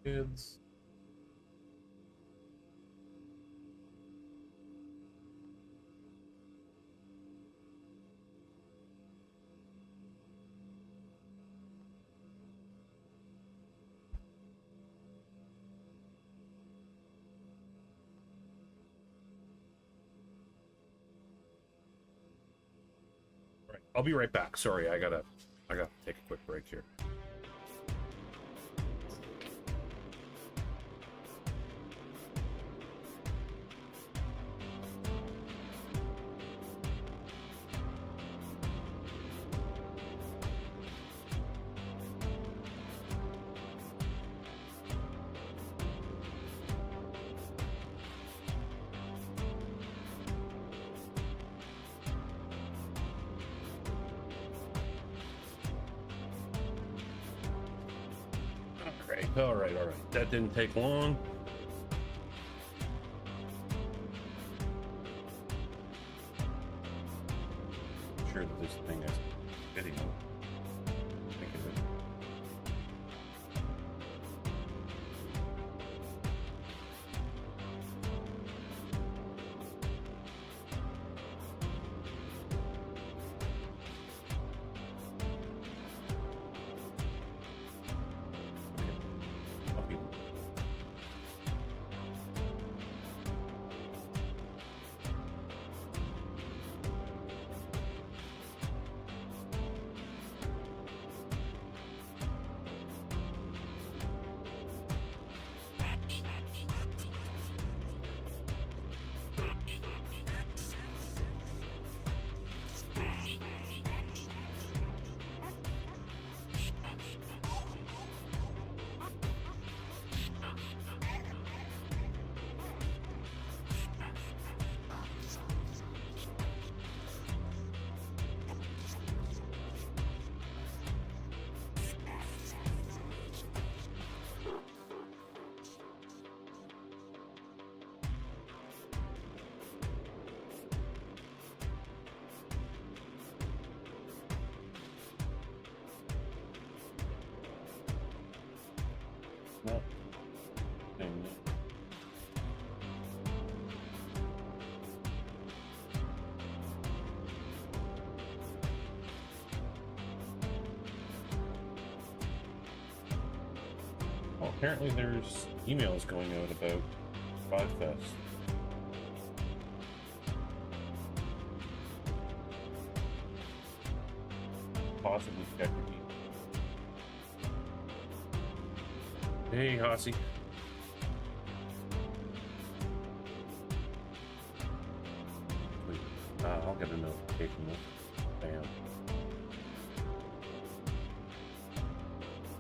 Kids. All right, I'll be right back. Sorry, I gotta take a quick break here. All right. That didn't take long. not thing. Oh, apparently there's emails going out about Podfest. Possibly check your email. Hey, Hossie. Wait, I'll get a notification. Bam.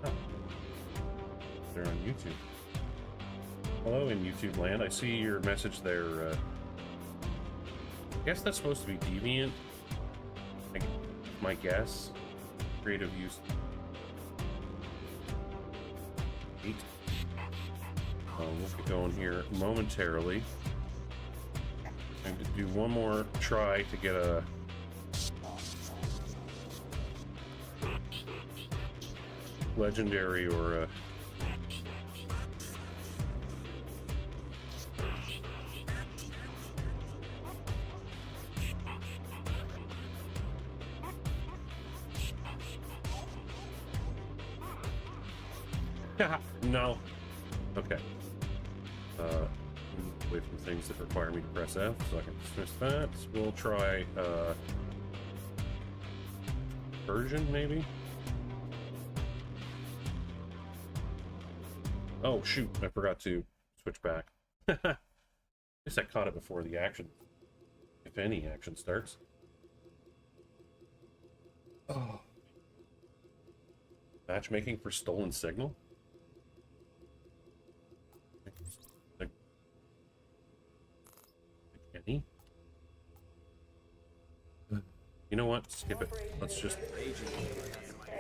Oh. They're on YouTube. Hello in YouTube land. I see your message there. I guess that's supposed to be deviant. My guess. Creative use. 8. We'll get going here momentarily. I'm going to do one more try to get a legendary or a no. Okay. Away from things that require me to press F, so I can dismiss that. We'll try version, maybe. Oh shoot! I forgot to switch back. Guess I caught it before the action, if any action starts. Oh. Matchmaking for stolen signal. Any? You know what? Skip it. Let's just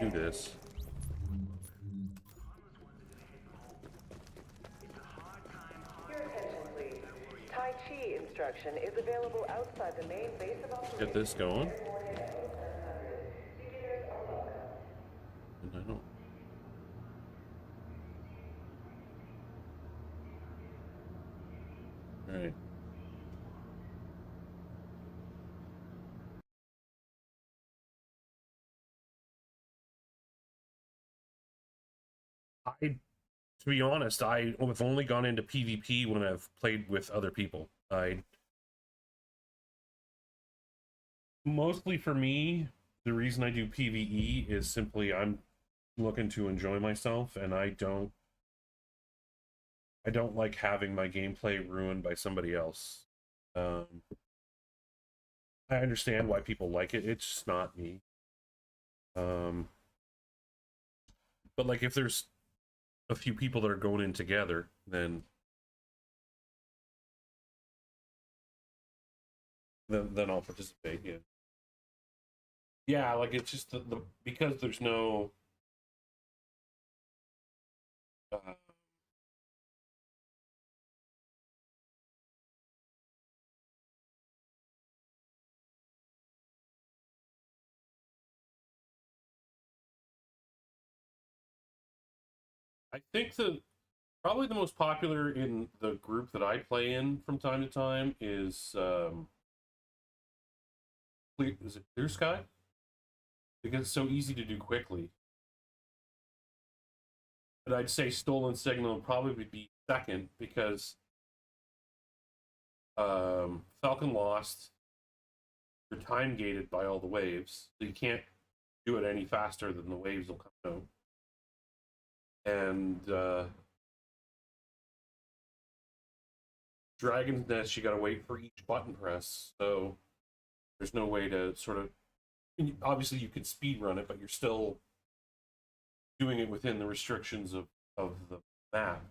do this. Your attention, please. Tai Chi instruction is available outside the main base of operations. Get this going. No. All right. To be honest, I have only gone into PvP when I've played with other people. Mostly for me, the reason I do PvE is simply I'm looking to enjoy myself, and I don't like having my gameplay ruined by somebody else. I understand why people like it. It's just not me. But like if there's a few people that are going in together, then I'll participate. Yeah, like it's just the because there's no I think probably the most popular in the group that I play in from time to time is it Clear Sky? Because it's so easy to do quickly. But I'd say Stolen Signal would probably be second because Falcon Lost, you're time gated by all the waves, so you can't do it any faster than the waves will come out. And Dragon's Nest, you gotta wait for each button press, so there's no way to sort of, obviously you could speed run it, but you're still doing it within the restrictions of the map.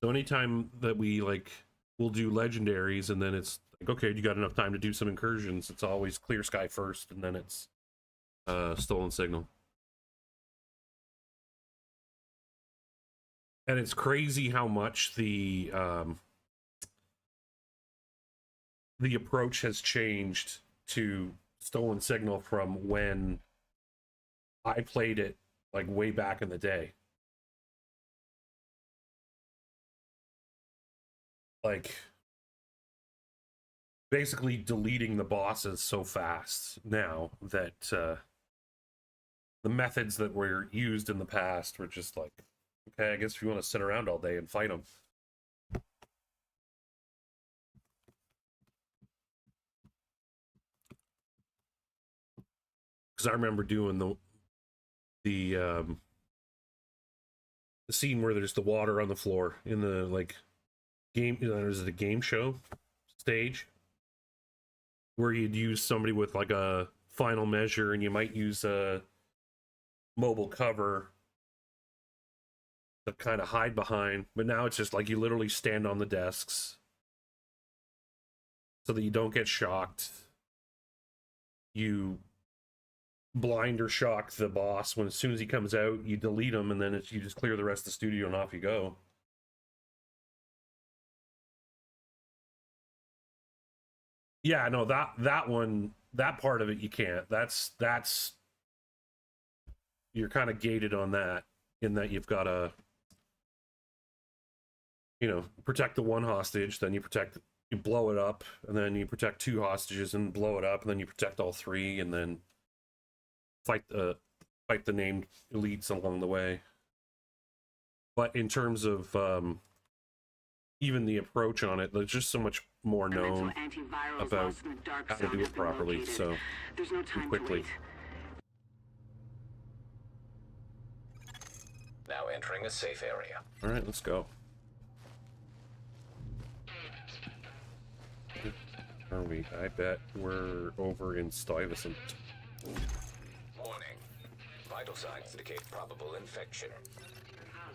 So anytime that we'll do legendaries, and then it's like, okay, you got enough time to do some incursions, it's always Clear Sky first, and then it's Stolen Signal. And it's crazy how much the approach has changed to Stolen Signal from when I played it like way back in the day. Like basically deleting the bosses so fast now that the methods that were used in the past were just like, okay, I guess if you want to sit around all day and fight them. Because I remember doing the scene where there's the water on the floor in the like game. Is it a game show stage where you'd use somebody with like a final measure, and you might use a mobile cover to kind of hide behind. But now it's just like you literally stand on the desks so that you don't get shocked. You blind or shock the boss when as soon as he comes out, you delete him, and then you just clear the rest of the studio and off you go. Yeah, no, that one, that part of it you can't. That's you're kind of gated on that, in that you've got to, you know, protect the one hostage, then you blow it up, and then you protect two hostages and blow it up, and then you protect all three, and then fight the named elites along the way. But in terms of even the approach on it, there's just so much more known about how to do it properly. So There's no time quickly. to wait. Now entering a safe area. All right, let's go. Are we? I bet we're over in Stuyvesant. Warning. Vital signs indicate probable infection.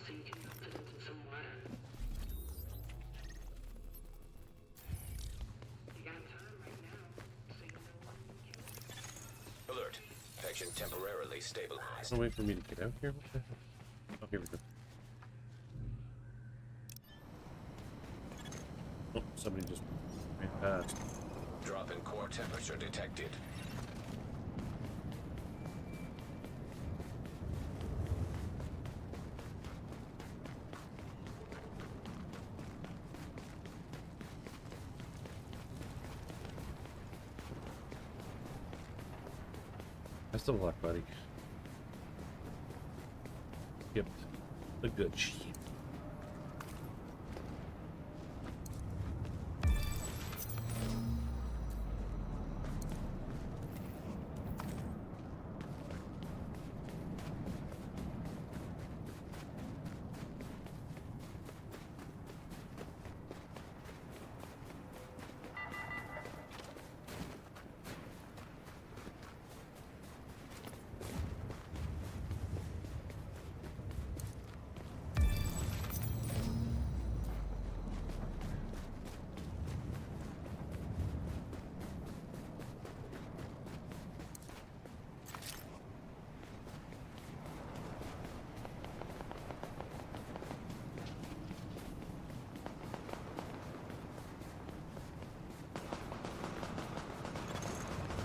So you can put it in some water. You got time right now, so you know. Alert. Infection temporarily stabilized. No wait for me to get out here. What the hell? Oh, here we go. Oh, somebody just ran past. Drop in core temperature detected. Best of luck, buddy. Yep, the good shit.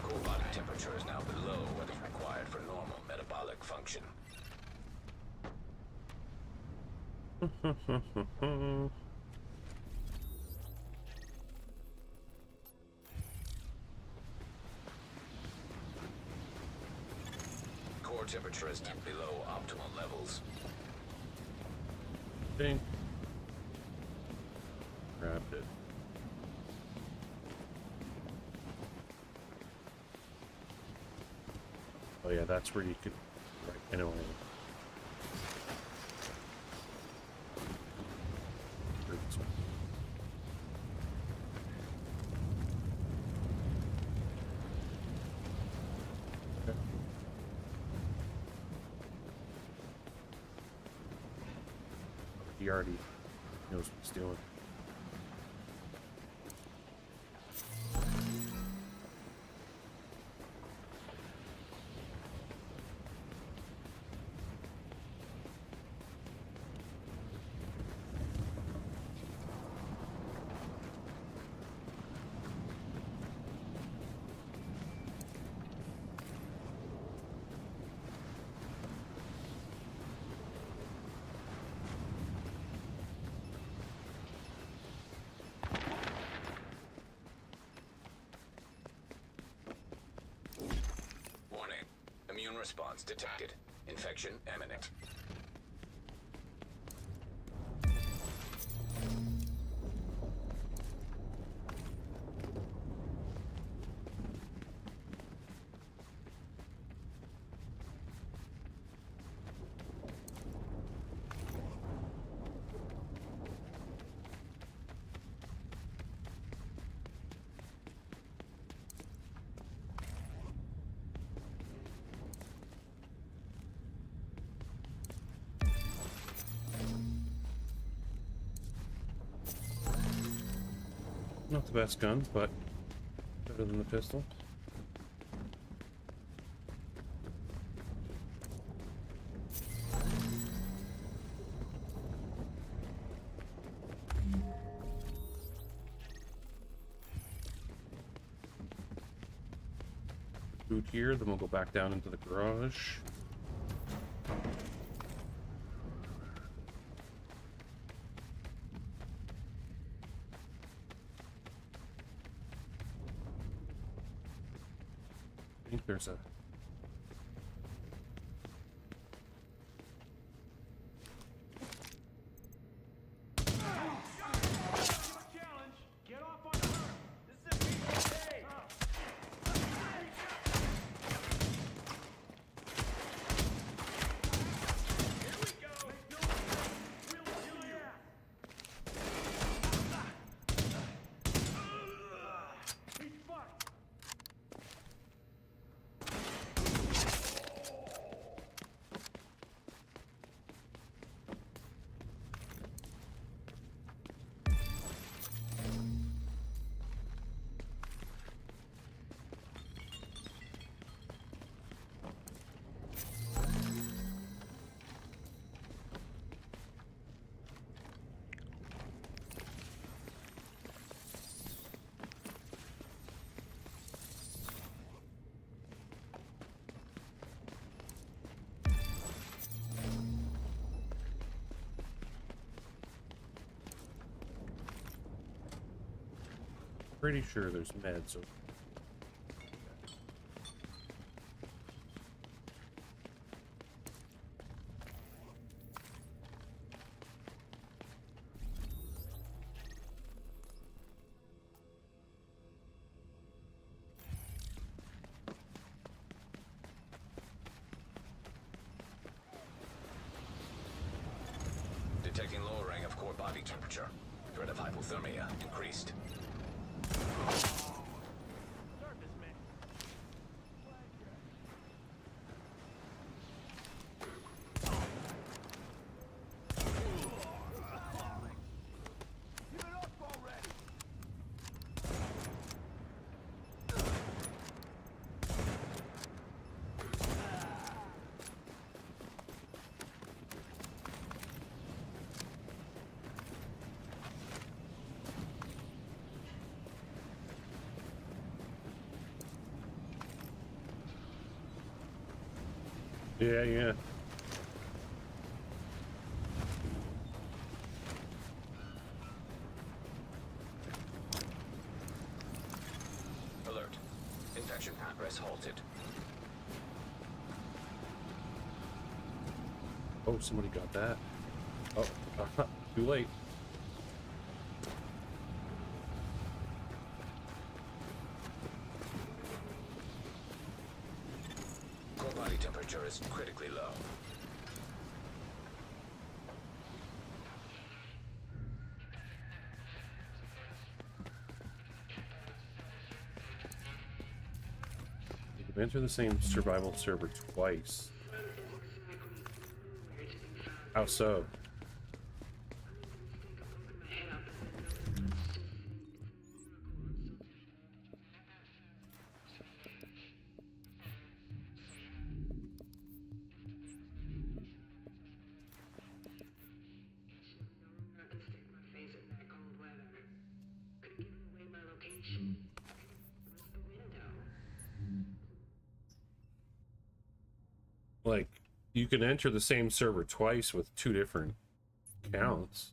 Core body temperature is now below what is required for normal metabolic function. Core temperature is dipped below optimal levels. Ding. Grabbed it. Oh yeah, that's where you could. Right, anyway. This one. Okay. He already knows what he's doing. Immune response detected. Infection imminent. Not the best gun, but better than the pistol. Food here, then we'll go back down into the garage. I think there's a Challenge. Get off on the hurt. This is a piece of day. Here we go. Make no mistake. We'll kill you. He's fucked. pretty sure there's meds over. Detecting lowering of core body temperature. Threat of hypothermia increased. Start this man. Give it up already! Yeah. Alert. Infection progress halted. Oh, somebody got that. Oh, too late. Core body temperature is critically low. You can enter the same survival server twice. How so? Like, you can enter the same server twice with two different accounts.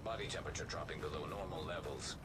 Body temperature dropping below normal levels.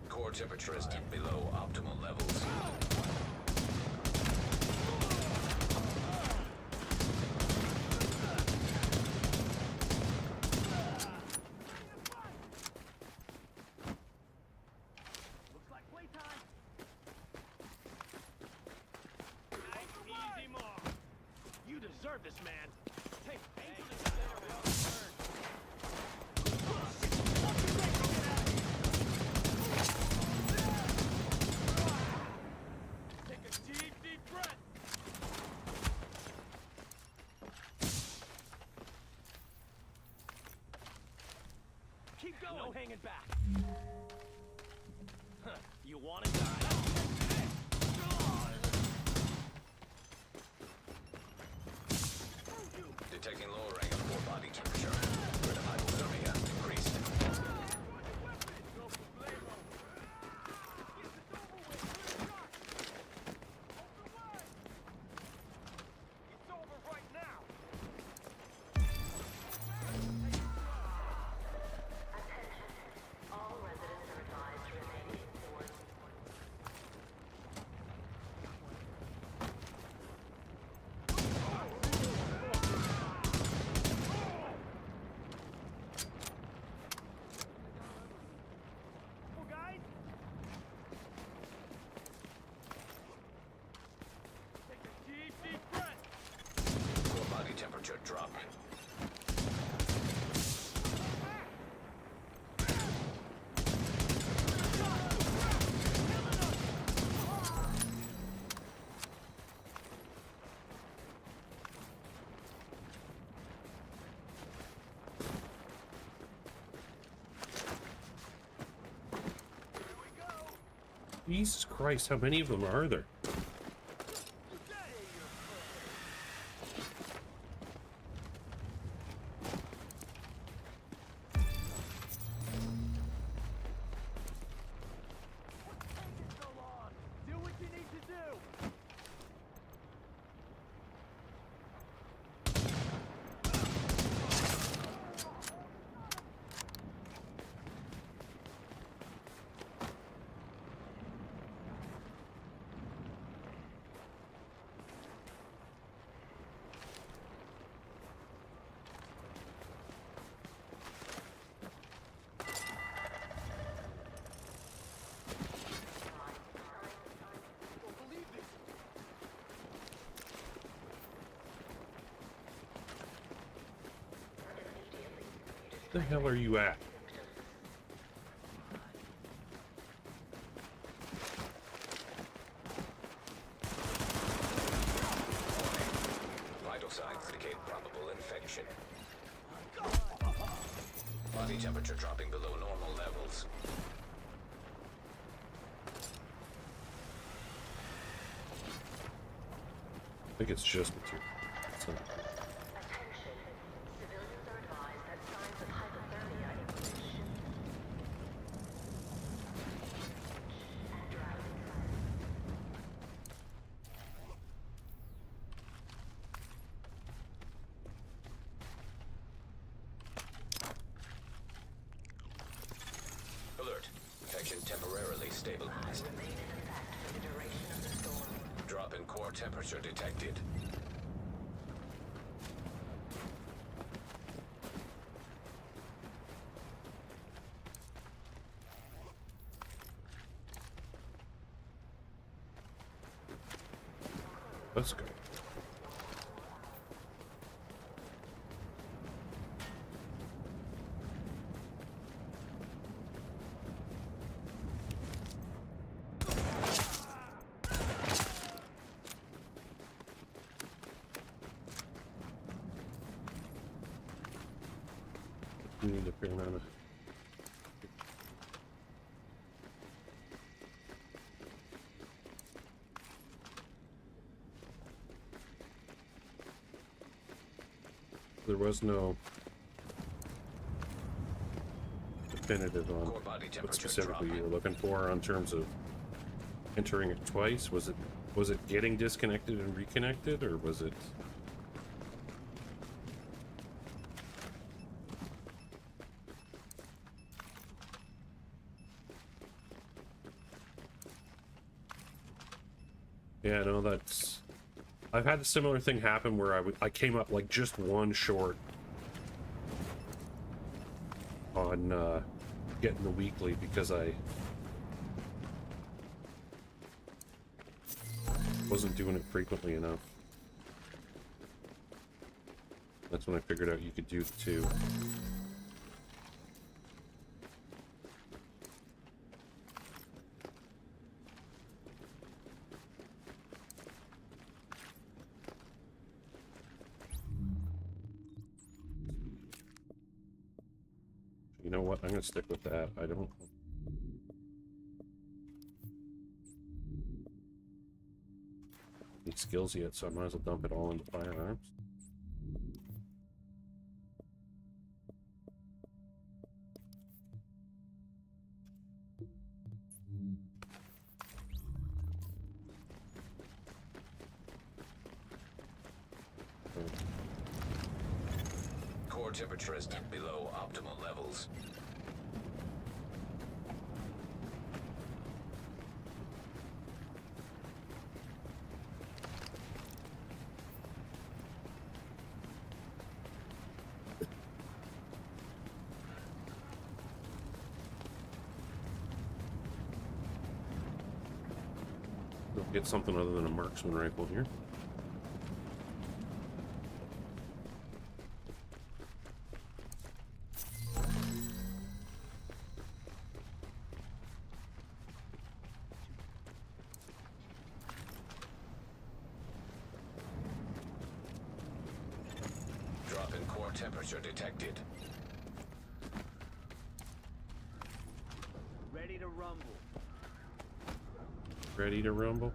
Core temperature is dipped below optimal levels. Looks like playtime. Nice, easy more. You deserve this, man. Take aim for the center. We all turn. Take a deep, deep breath. Keep going. No hanging back. Huh. You want to die? Detecting lowering of core body temperature. Rid of hypothermia increased. It's over right now. All residents are advised to remain indoors. Well, guys, take a deep, deep breath. Core body temperature dropped. Jesus Christ, how many of them are there? So long. Do what you need to do. Don't believe this. The hell are you at? Vital signs indicate probable infection. Body temperature dropping below normal levels. I think it's just the two. So, Attention. Civilians are advised that signs of hypothermia include stabilized. Drop in core temperature detected. Let's go. We need a fair amount of... There was no definitive on Core body what temperature specifically you dropping. were looking for in terms of entering it twice. Was it getting disconnected and reconnected, or was it... Yeah, no, that's... I've had a similar thing happen where I came up like just one short on getting the weekly because I wasn't doing it frequently enough. That's when I figured out you could do the two. You know what? I'm gonna stick with that. I don't need skills yet, so I might as well dump it all into firearms. Core temperature is below optimal levels. Don't get something other than a marksman rifle here. Drop in core temperature detected. Ready to rumble. Ready to rumble?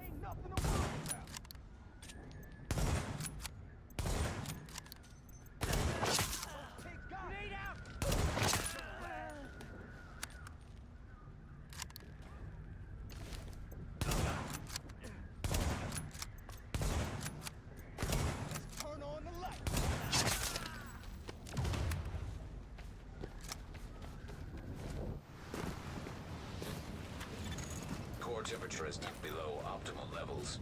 Ain't nothing to worry about. Grenade out! Turn on the light. Core temperature is below optimal levels.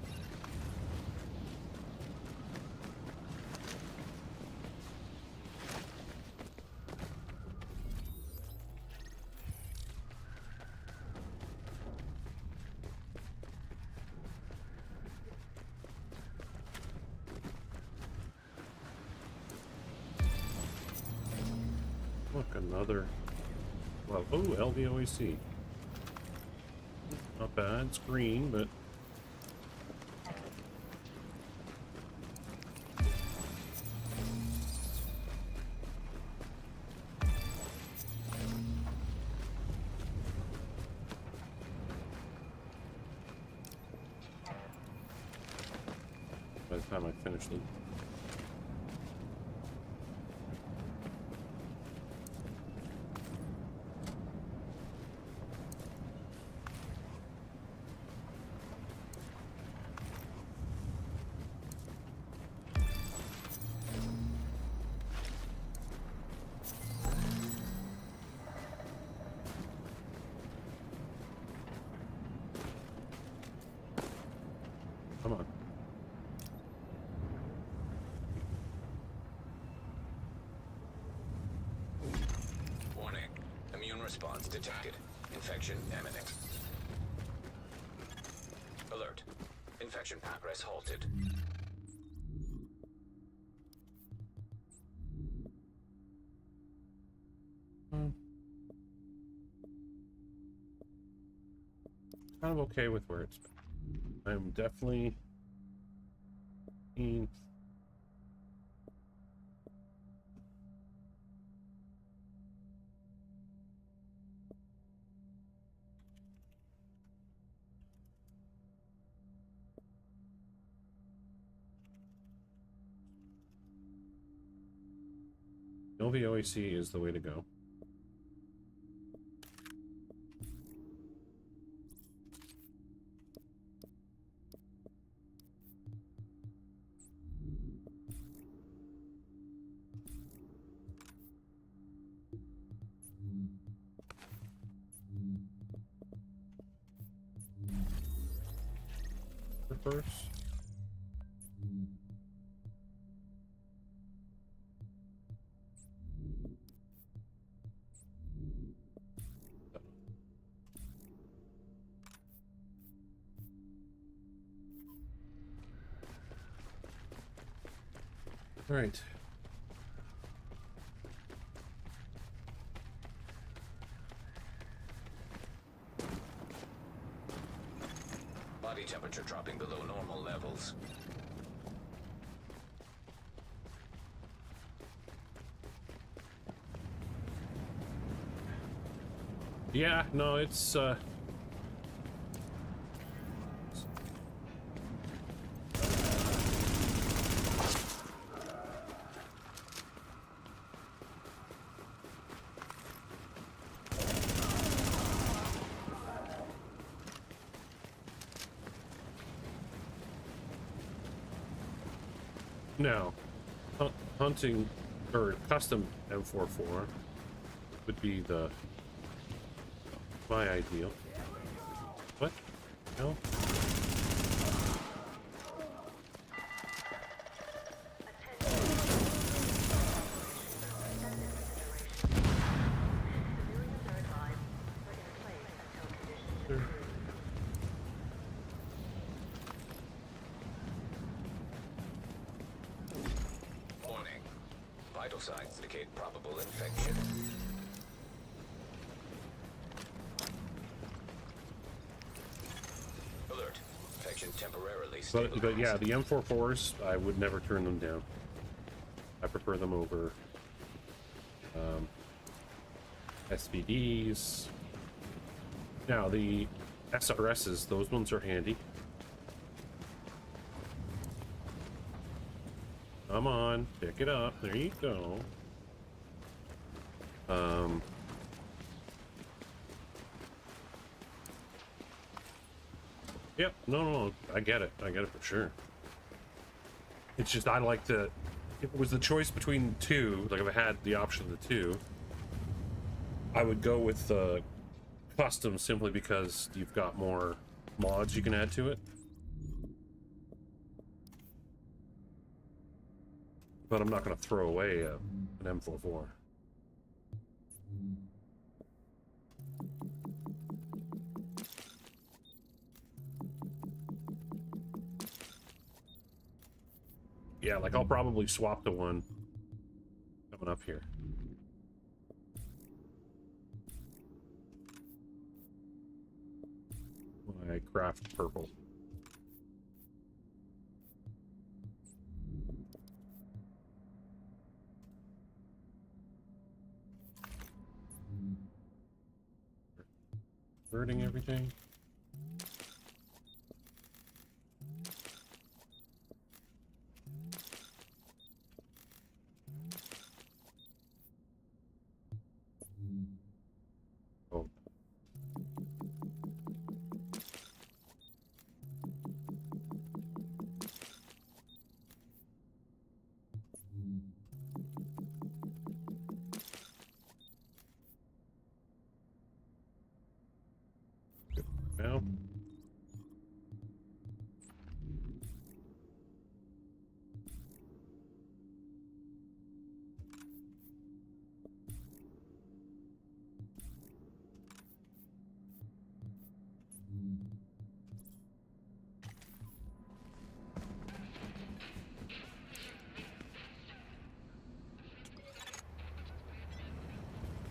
Look, another... Well, oh, LVOAC. Not bad, it's green, but... By the time I finish them. response detected. Infection imminent. Alert. Infection progress halted. Kind of okay with where it's been. I'm definitely keen. LVOAC is the way to go. First. All right. Body temperature dropping below normal levels. Yeah, no, it's no. Hunting or custom M44 would be my ideal. What? No. Warning. Vital signs indicate probable infection. Alert. Infection temporarily stabilized. But yeah, the M44s, I would never turn them down. I prefer them over SVDs. Now the SRSs, those ones are handy. Come on, pick it up. There you go. Yep, no, I get it. I get it for sure. It's just I like to. If it was the choice between the two, like if I had the option of the two, I would go with the custom simply because you've got more mods you can add to it. But I'm not going to throw away an M44. Yeah, like I'll probably swap to one coming up here. When I craft purple. Converting everything. Oh.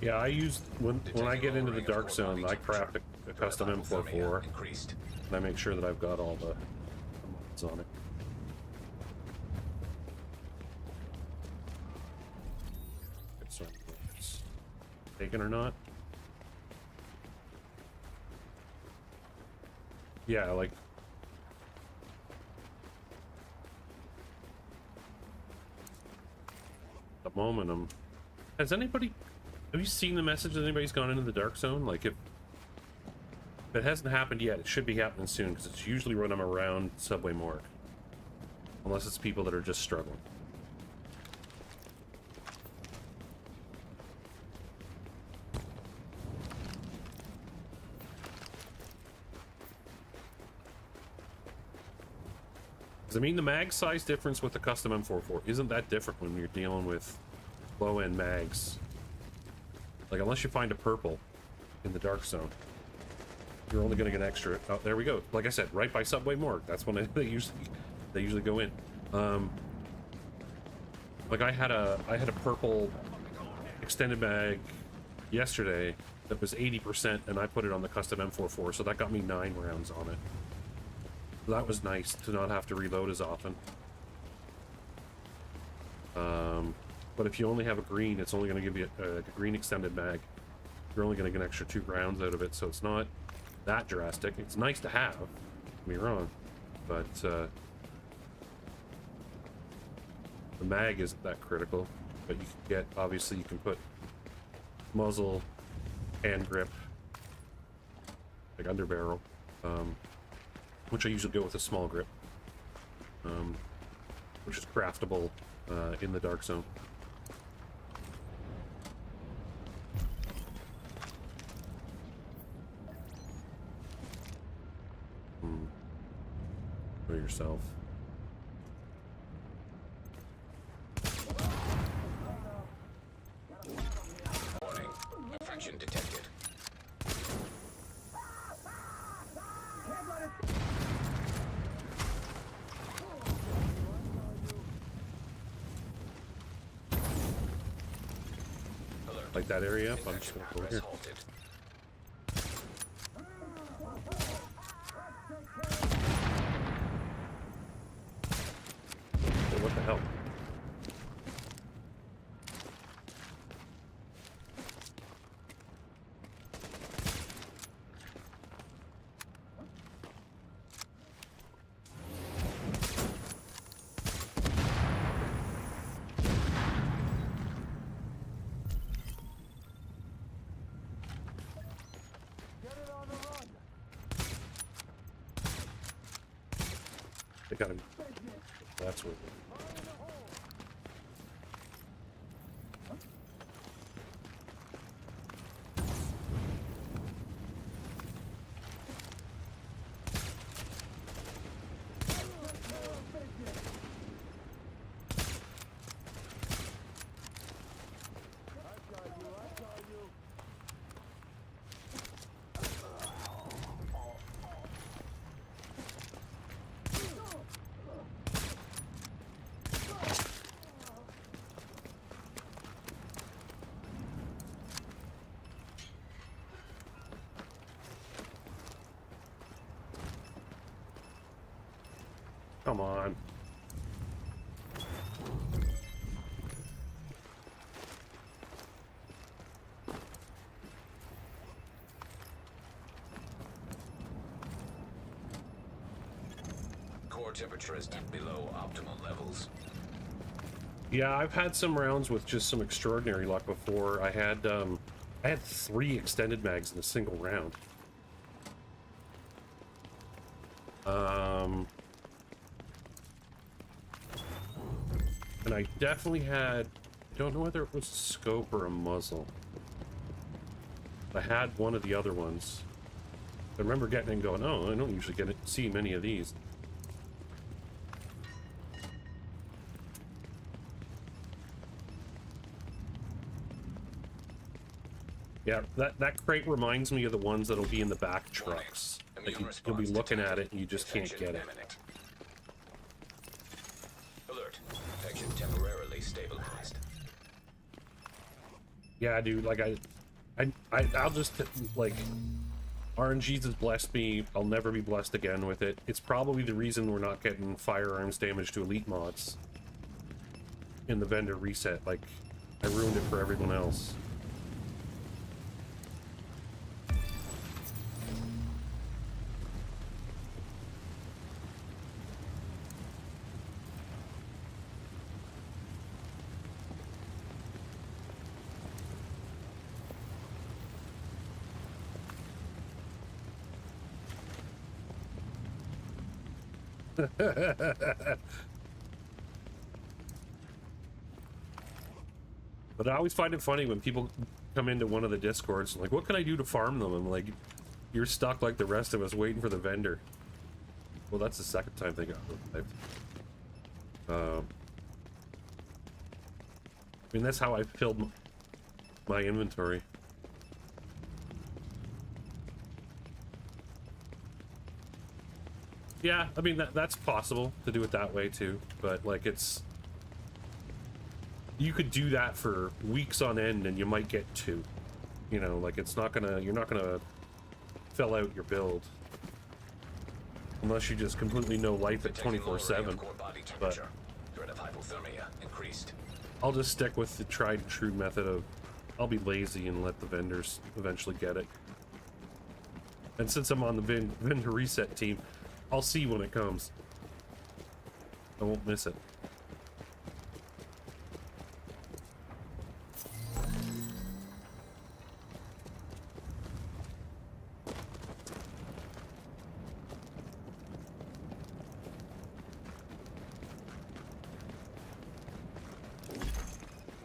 Yeah, I used when I get into the dark zone, I craft a custom M44, Increased. and I make sure that I've got all the mods on it. So it's taken or not? Yeah, like the moment has anybody, have you seen the message that anybody's gone into the dark zone? Like if it hasn't happened yet, it should be happening soon, because it's usually when I'm around Subway Morgue. Unless it's people that are just struggling. I mean, the mag size difference with the custom M44 isn't that different when you're dealing with low-end mags. Like, unless you find a purple in the dark zone, you're only going to get extra. Oh, there we go. Like I said, right by Subway Morgue. That's when they usually go in. Like I had a purple extended mag yesterday that was 80%, and I put it on the custom M44, so that got me 9 rounds on it. That was nice to not have to reload as often. But if you only have a green, it's only going to give you a green extended mag. You're only going to get an extra 2 rounds out of it, so it's not that drastic. It's nice to have, don't get me wrong, but the mag isn't that critical. But you can get, obviously you can put muzzle, hand grip, like underbarrel, which I usually go with a small grip, which is craftable in the dark zone. For yourself. Warning. Infection detected. Like that area up, I'm just gonna go here. Halted. Oh, what the hell? They got him. That's what. Come on. Core temperature is dipped below optimal levels. Yeah, I've had some rounds with just some extraordinary luck before. I had 3 extended mags in a single round. And I definitely had, I don't know whether it was a scope or a muzzle. I had one of the other ones. I remember getting it and going, oh, I don't usually see many of these. Yeah, that crate reminds me of the ones that'll be in the back trucks. That you'll be looking at it and you just can't get it. Alert. Infection temporarily stabilized. Yeah, dude, like I'll just, like, RNG's has blessed me. I'll never be blessed again with it. It's probably the reason we're not getting firearms damage to elite mods in the vendor reset. Like, I ruined it for everyone else. But I always find it funny when people come into one of the discords like, what can I do to farm them? I'm like, you're stuck like the rest of us waiting for the vendor. Well, that's the second time they got revived. I mean, that's how I filled my inventory. Yeah, I mean, that's possible to do it that way too, but like you could do that for weeks on end and you might get two. You know, like you're not gonna fill out your build. Unless you just completely know life at 24/7. But threat of hypothermia increased. I'll just stick with the tried and true method of I'll be lazy and let the vendors eventually get it. And since I'm on the vendor reset team, I'll see when it comes. I won't miss it.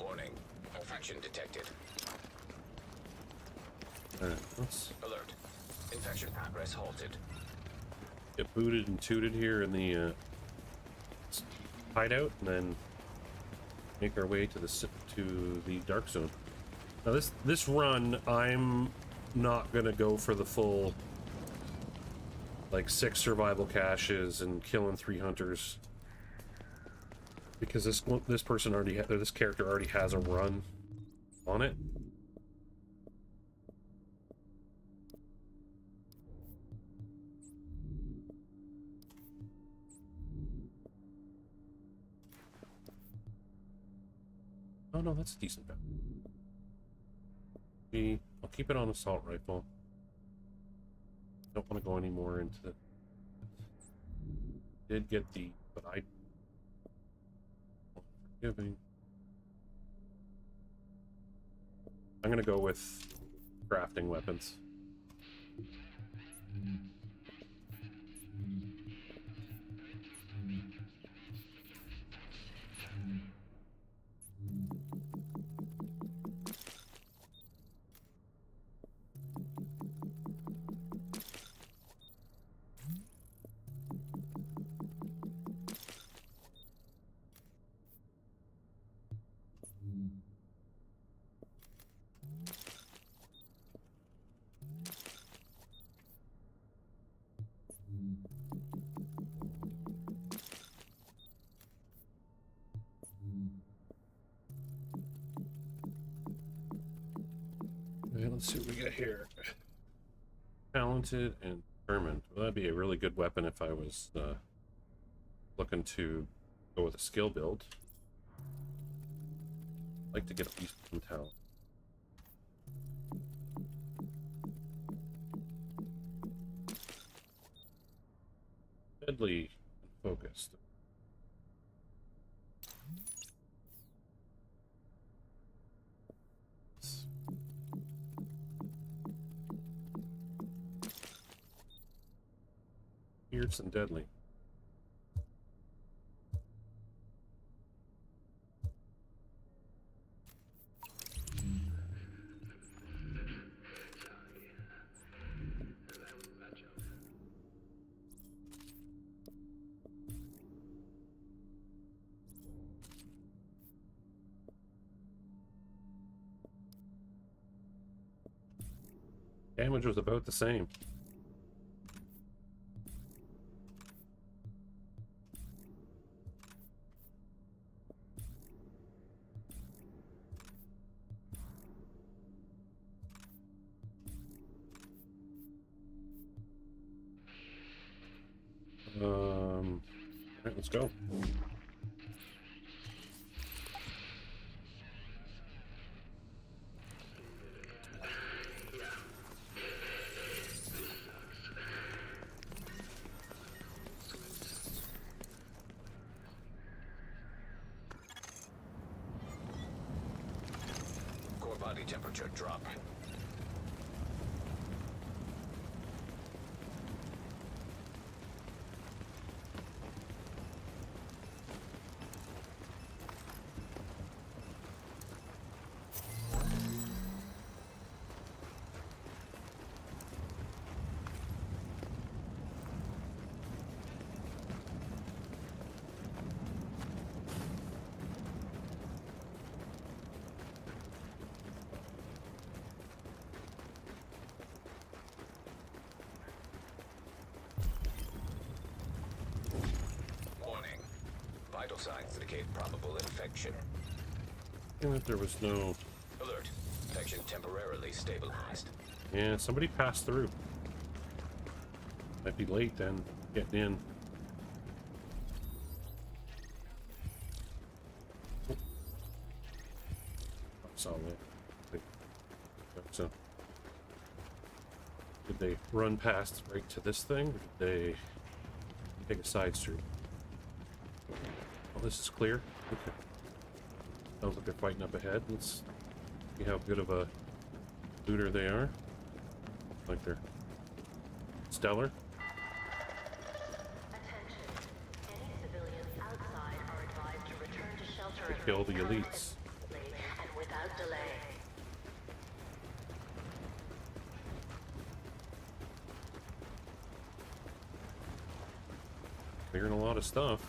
Warning. Infection detected. Alright, let's Alert. Infection progress halted. get booted and tooted here in the hideout, and then make our way to the dark zone. Now this run, I'm not gonna go for the full like 6 survival caches and killing 3 hunters, because this character already has a run on it. Oh no, that's a decent bet. I'll keep it on assault rifle. Don't want to go any more into the... Did get the... but I... Forgiving. I'm gonna go with crafting weapons. Okay, let's see what we got here. Talented and determined. Well, that'd be a really good weapon if I was looking to go with a skill build. I'd like to get at least some talent. Deadly and focused. Fierce and deadly. Damage was about the same. Alright, let's go. Core body temperature drop. Warning. Vital signs indicate probable infection. And if there was no... Alert. Infection temporarily stabilized. Yeah, somebody passed through. Might be late then, getting in. Oh. I saw that. So, did they run past right to this thing, or did they take a side street? Oh, this is clear. Okay. Sounds like they're fighting up ahead. Let's see how good of a looter they are. Like they're stellar. Attention. Any civilians outside are advised to return to shelter They kill the elites. and without delay. Clearing a lot of stuff.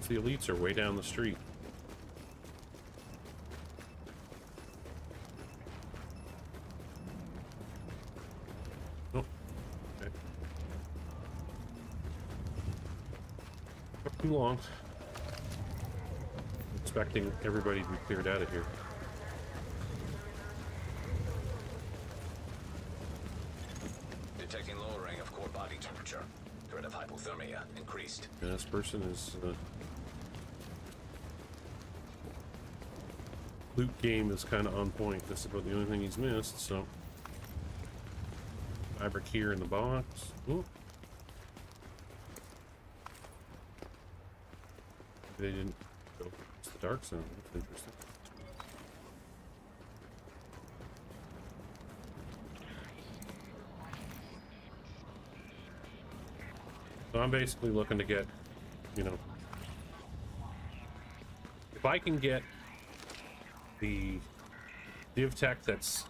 The elites are way down the street. Oh, okay. Not too long. Expecting everybody to be cleared out of here. Detecting lowering of core body temperature. Threat of hypothermia increased. And this person is loot game is kind of on point. This is about the only thing he's missed, so fabric here in the box. Ooh. They didn't go to the dark zone. That's interesting. So I'm basically looking to get, you know, if I can get the div tech that's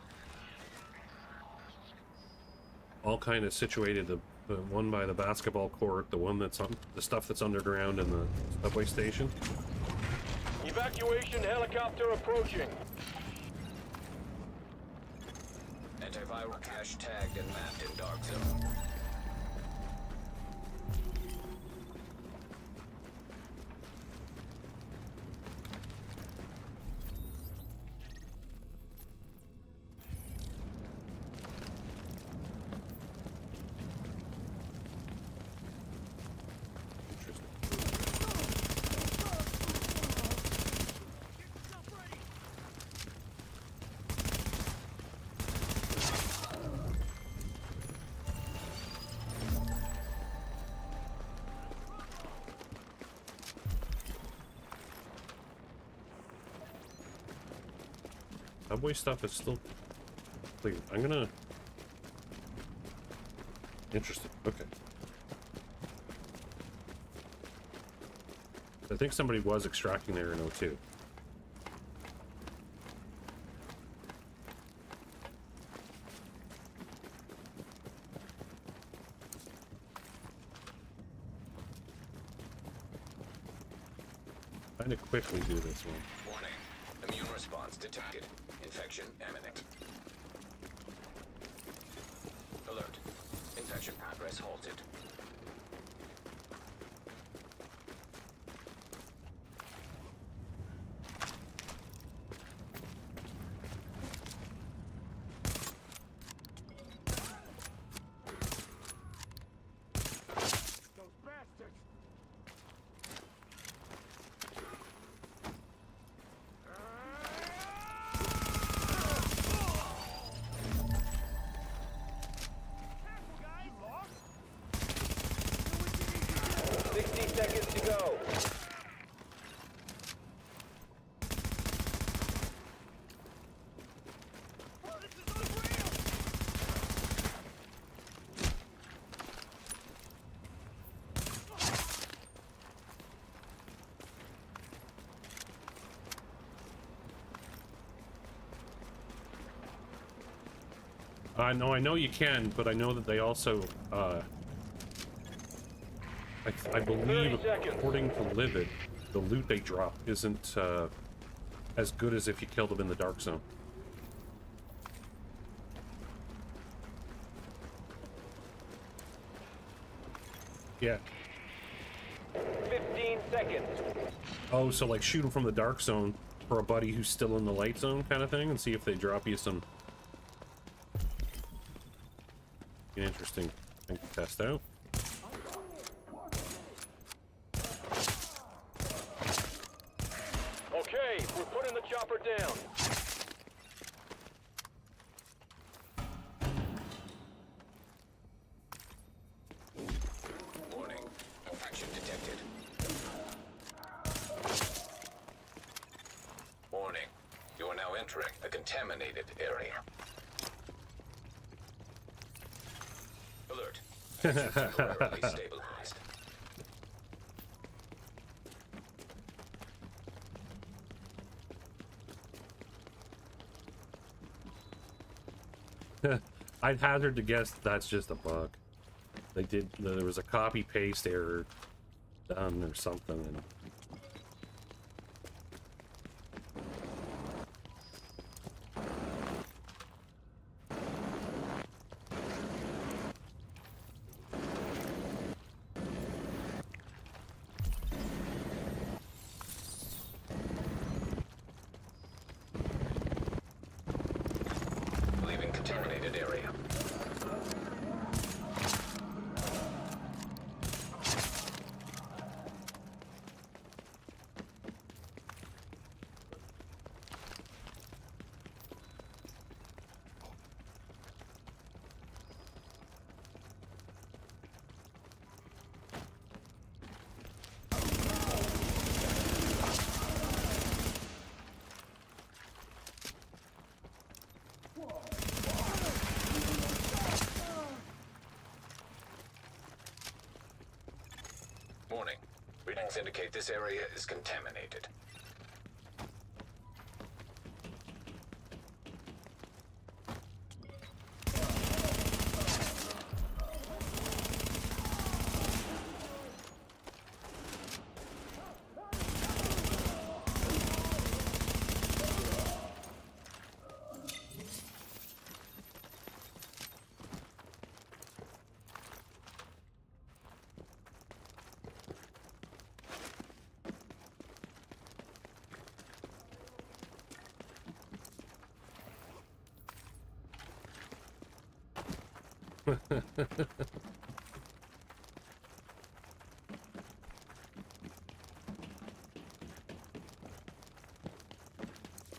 all kind of situated, the one by the basketball court, the one that's on the stuff that's underground in the subway station. Evacuation helicopter approaching. Antiviral cache tagged and mapped in dark zone. Subway stuff is still clear. I'm gonna... Interesting. Okay. I think somebody was extracting there in O2. Trying to quickly do this one. Warning. Immune response detected. Infection imminent. Alert. Infection progress halted. seconds to go. I know you can, but I know that they also, I believe, according to Livid, the loot they drop isn't, as good as if you killed them in the Dark Zone. Yeah. 15 seconds. Oh, so like shoot them from the Dark Zone for a buddy who's still in the Light Zone kind of thing, and see if they drop you some... An interesting thing to test out. Okay, we're putting the chopper down. Warning. Infection detected. Warning. You are now entering a contaminated area. Alert. Temporarily stabilized. I'd hazard to guess that's just a bug. There was a copy paste error done or something, and Leaving contaminated area. Warning. Readings indicate this area is contaminated.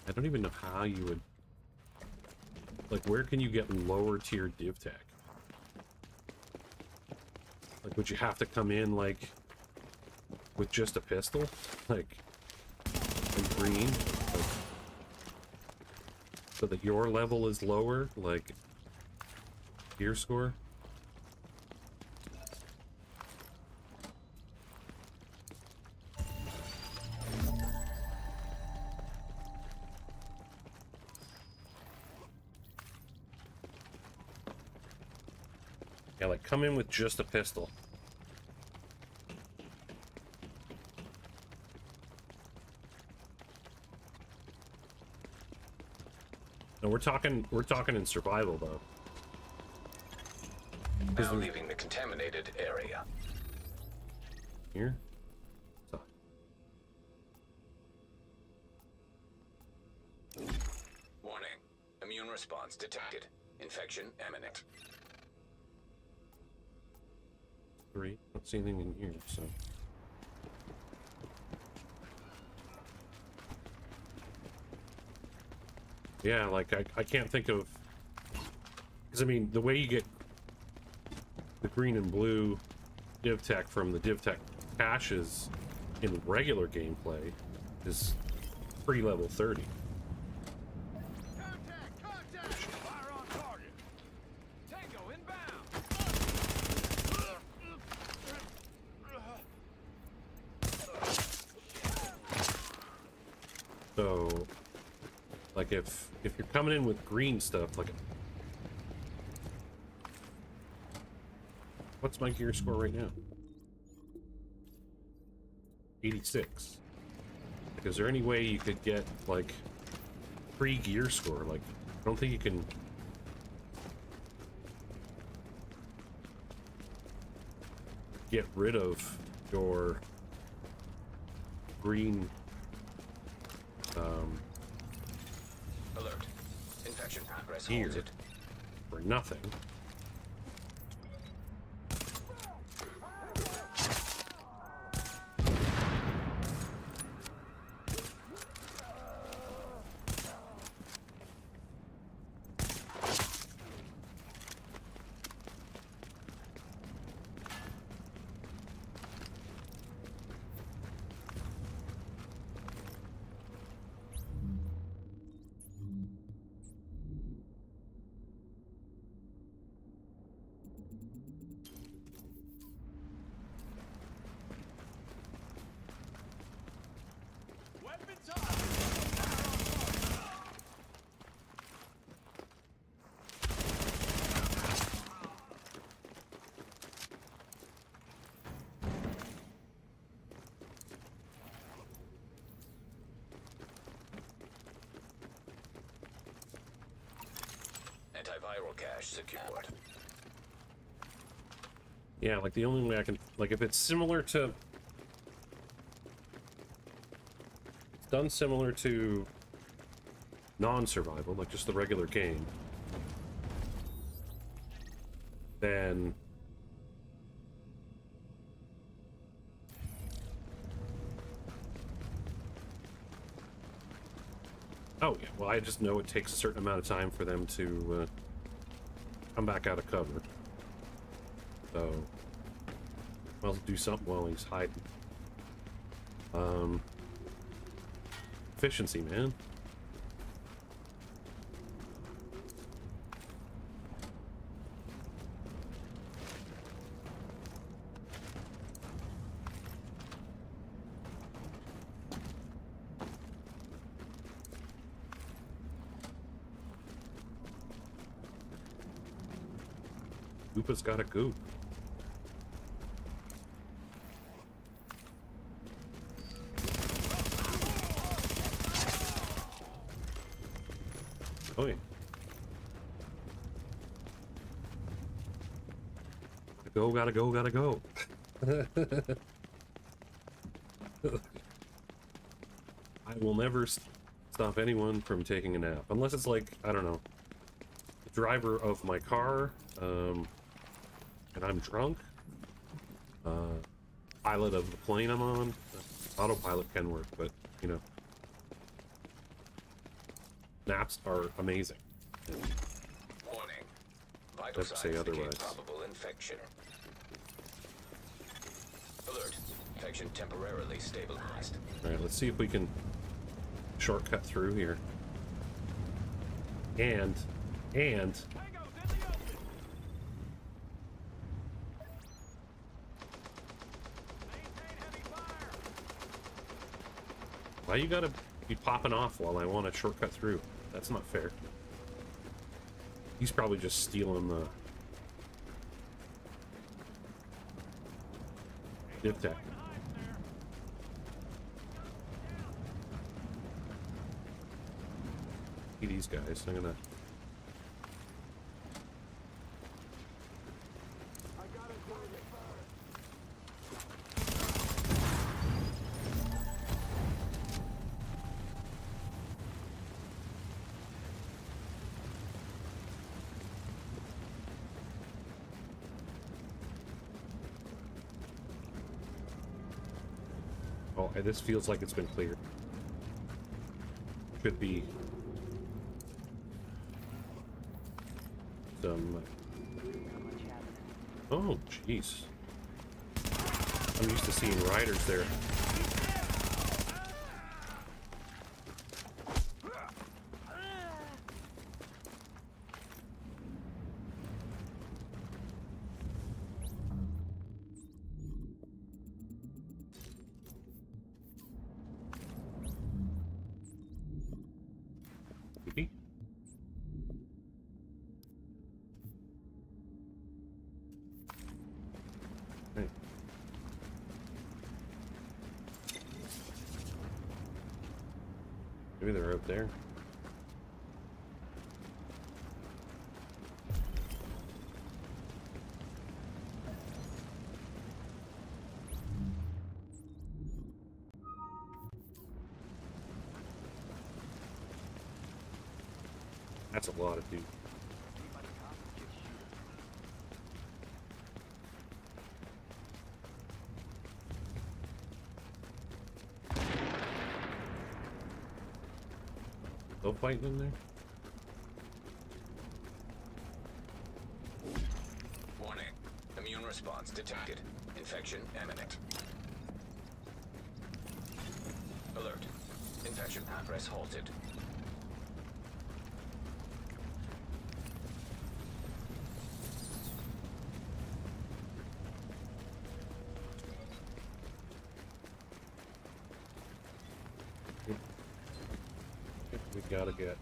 I don't even know how you would... Like, where can you get lower tier div tech? Like, would you have to come in, like, with just a pistol? Like, and green? Like, so that your level is lower? Like, gear score? Yeah, like, come in with just a pistol. No, we're talking in survival, though. Now leaving the contaminated area. Here? So. Warning. Immune response detected. Infection imminent. 3. Don't see anything in here, so. Yeah, like, I can't think of... Because, I mean, the way you get the green and blue div tech from the div tech caches in regular gameplay is pre-level 30. Contact! Fire on target! Tango inbound! So, like if you're coming in with green stuff, like, what's my gear score right now? 86. Like, is there any way you could get like pre-gear score? Like, I don't think you can. Get rid of your green Alert. Infection progress gear halted. for nothing. Weapons up! Antiviral cache secured. Yeah, like the only way I can, like, if it's similar to, it's done similar to non-survival, like just the regular game, then oh yeah, well I just know it takes a certain amount of time for them to come back out of cover. So, well, do something while he's hiding. Efficiency, man. Goopa's got a goop. Oh yeah. Gotta go. I will never stop anyone from taking a nap. Unless it's like, I don't know, the driver of my car, and I'm drunk. Pilot of the plane I'm on. Autopilot can work, but, you know. Naps are amazing. Warning. Vital Have to say signs indicate otherwise. probable infection. Alert. Infection temporarily stabilized. Alright, let's see if we can shortcut through here. And Tango's in the open! Maintain heavy fire! why you gotta be popping off while I want to shortcut through? That's not fair. He's probably just stealing the div tech. See these guys. I'm gonna. Oh, this feels like it's been cleared. Could be some. Oh, jeez. I'm used to seeing riders there. Maybe. Hey. Maybe they're out there. That's a lot of dudes. Still fighting in there? Warning. Immune response detected. Infection imminent. Alert. Infection progress halted. We gotta get.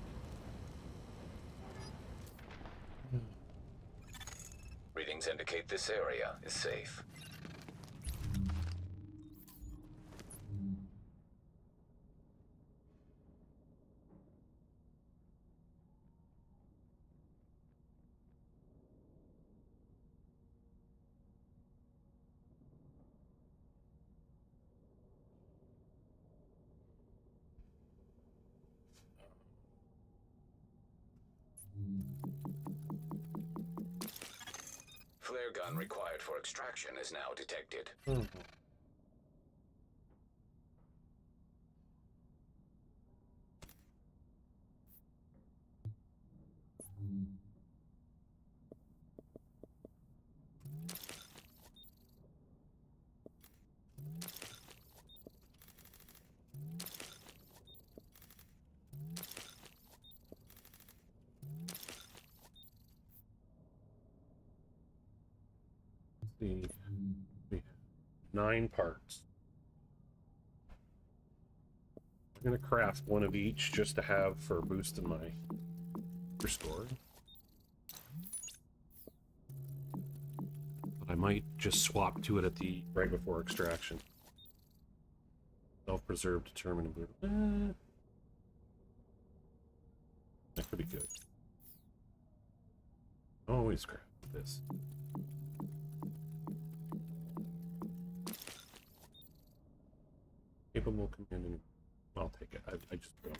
Readings indicate this area is safe. Flare gun required for extraction is now detected. We have 9 parts. I'm gonna craft one of each just to have for boosting my score. But I might just swap to it at the right before extraction. Self-preserve, determine, that could be good. Always craft this. Capable commanding. I'll take it. I just don't.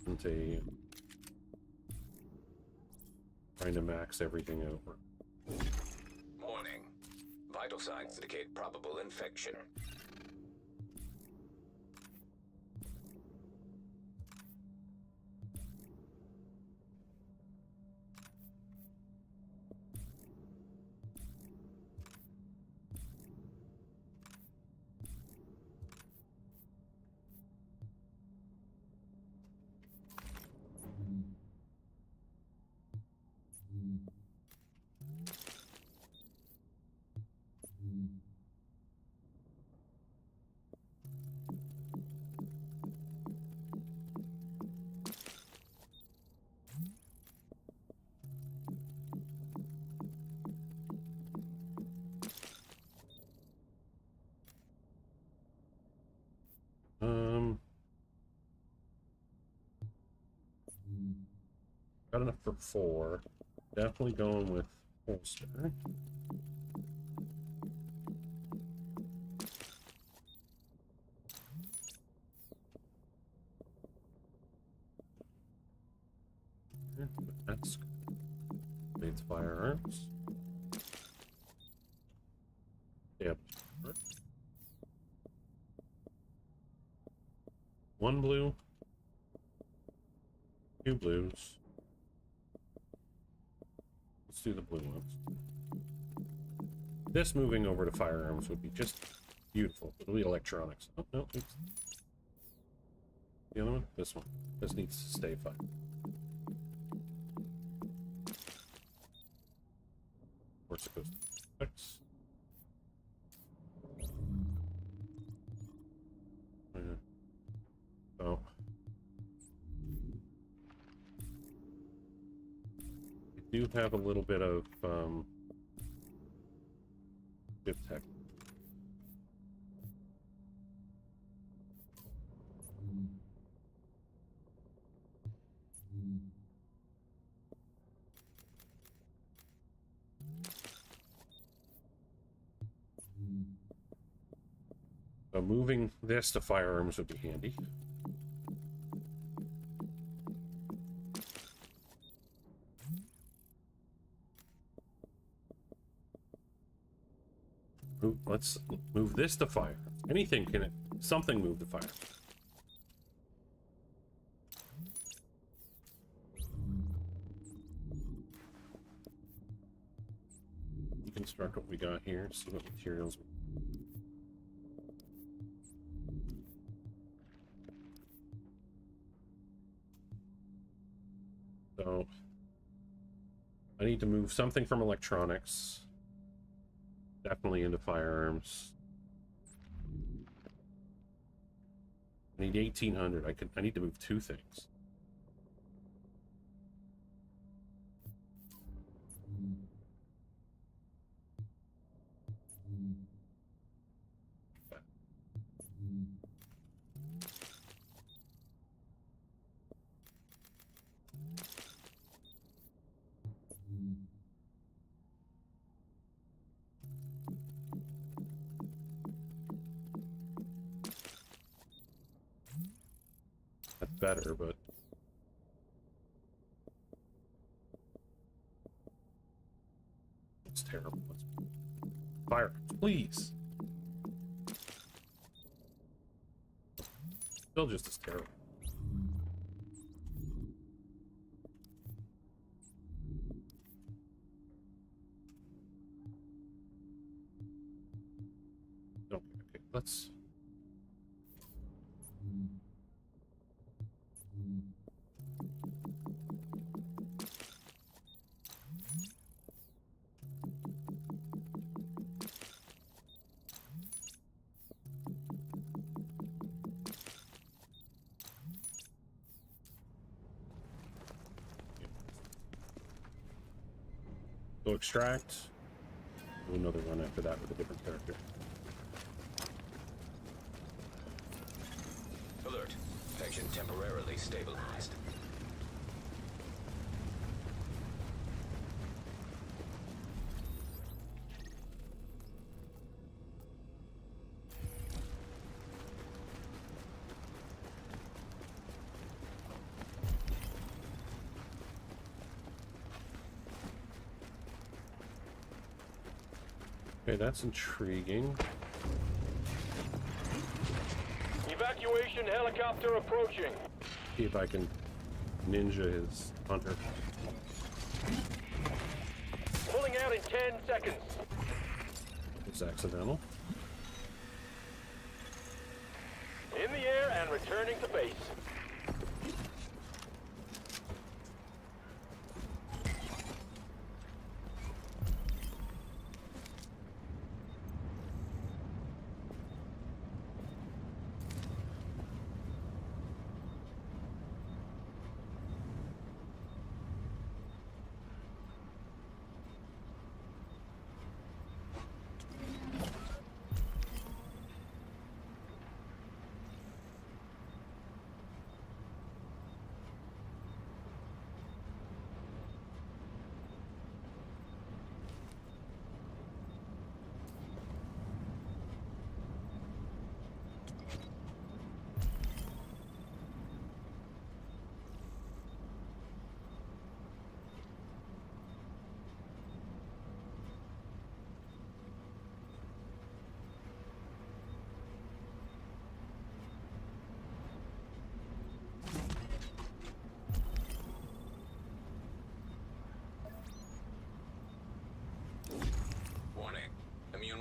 Isn't a trying to max everything over. Warning. Vital signs indicate probable infection. Got enough for 4. Definitely going with holster. That's Blades firearms. Yep. 1 blue. 2 blues. Let's do the blue ones. This moving over to firearms would be just beautiful. It'll be electronics. Oh, no. Oops. The other one? This one. This needs to stay fire. Of course it goes to 6. So I do have a little bit of good tech. So moving this to firearms would be handy. Let's move this to fire. Anything can something move to fire. Deconstruct what we got here, see what materials. So I need to move something from electronics. Definitely into firearms. I need 1800. I need to move 2 things. That's better, but it's terrible. Fire, please. Still just as terrible. Okay, let's. Go extract. Do another run after that with a different character. Alert. Section temporarily stabilized. Okay, that's intriguing. Evacuation helicopter approaching. See if I can ninja his hunter. Pulling out in 10 seconds. It's accidental. In the air and returning to base.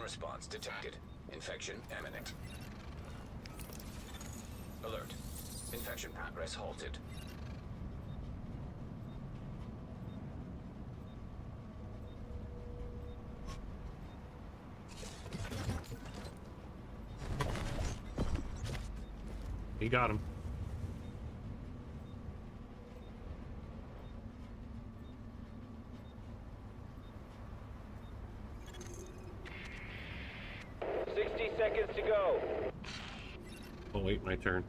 response detected. Infection imminent. Alert. Infection progress halted. He got him. Seconds to go. Oh wait, my turn.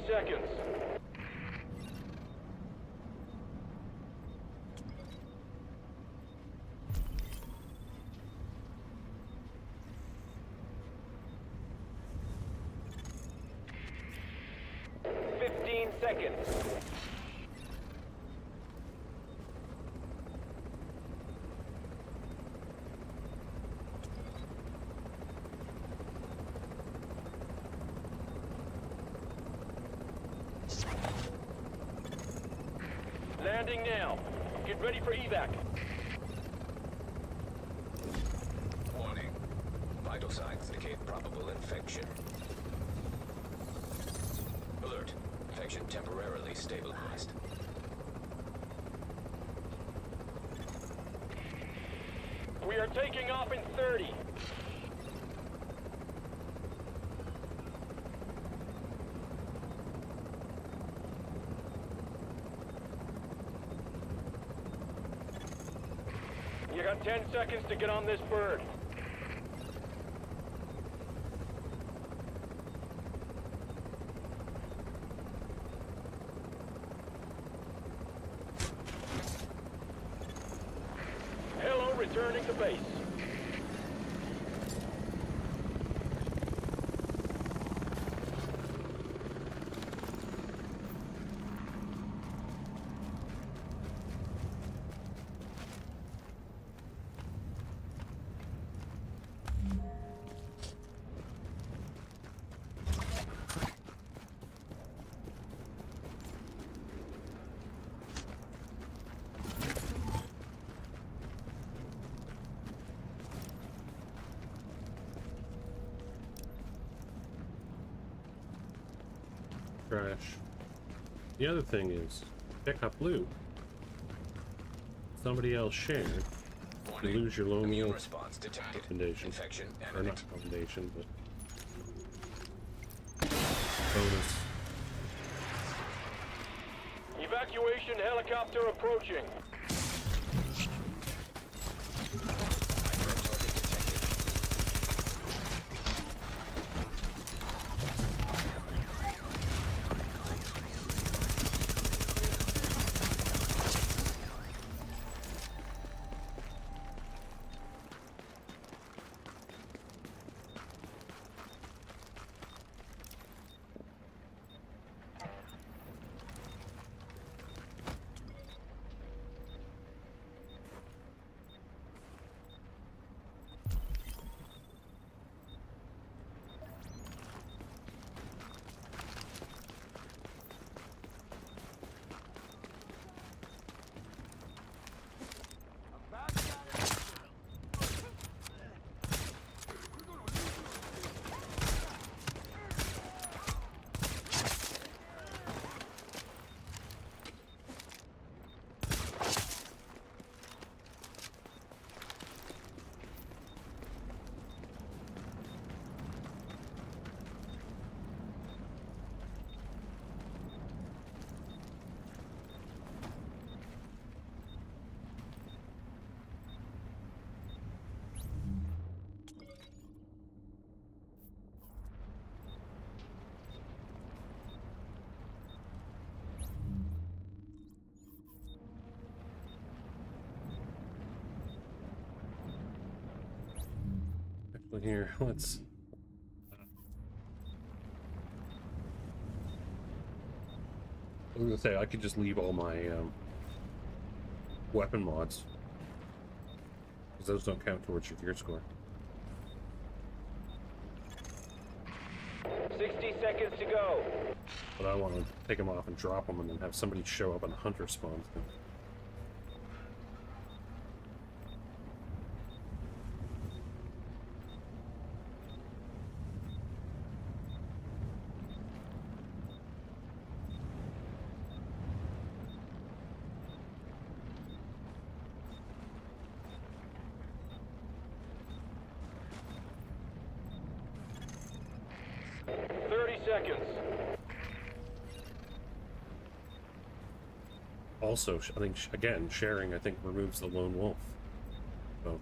Seconds. Seconds. Landing now. Get ready for evac. Warning. Vital signs indicate probable infection. Alert. Infection temporarily stabilized. We are taking off in 30. You got 10 seconds to get on this bird. Hello, returning to base. Trash. The other thing is, pick up loot. Somebody else shared. You lose your low meal response detected. recommendation. Infection Or not recommendation, but bonus. Evacuation helicopter approaching. Here, let's I was gonna say, I could just leave all my weapon mods, because those don't count towards your gear score. 60 seconds to go. But I want to take them off and drop them and then have somebody show up and hunter spawns them. Also, I think, again, sharing, I think, removes the lone wolf. So.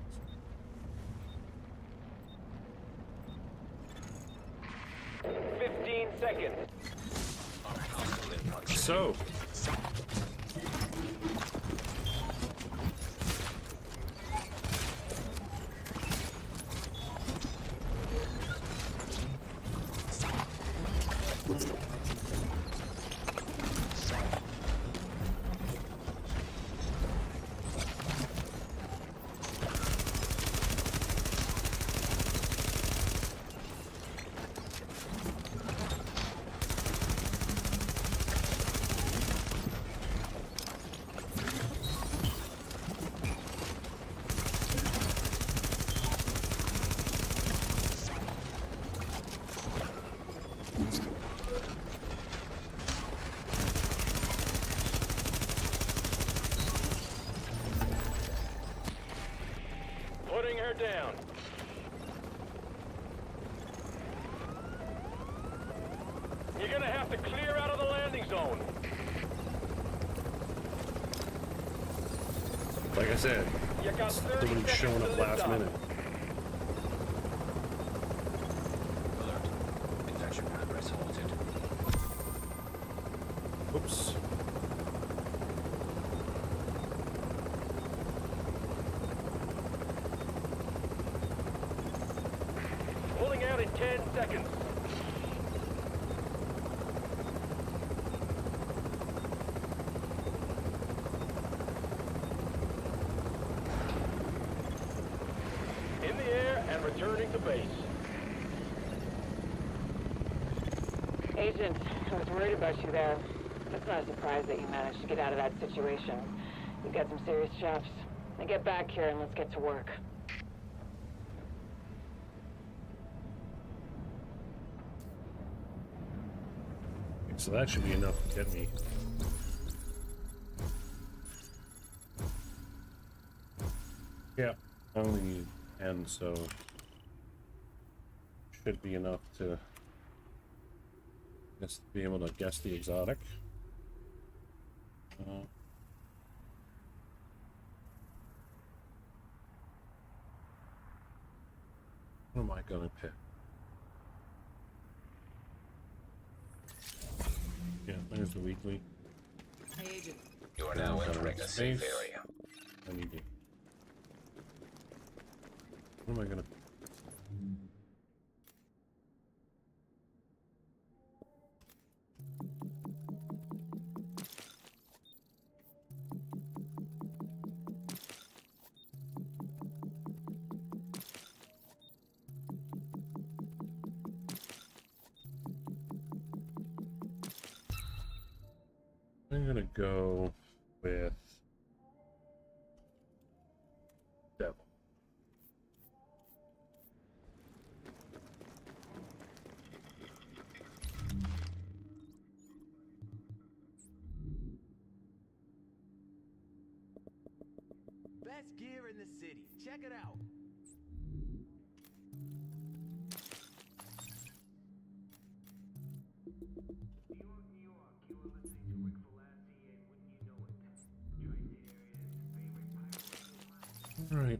So. Putting her down. You're gonna have to clear out of the landing zone. Like I said, somebody's showing up last minute. Alert. Infection progress halted. Oops. Pulling out in 10 seconds. In the air and returning to base. Agent, I was worried about you there. It's not a surprise that you managed to get out of that situation. You've got some serious chops. Now get back here and let's get to work. So that should be enough to get me. Yeah, I only need 10, so should be enough to just be able to guess the exotic. What am I gonna pick? Yeah, there's the weekly. Hey, Agent. You are now entering a safe area. I need to. What am I gonna? I'm gonna go with devil. Best gear in the city. Check it out. All right,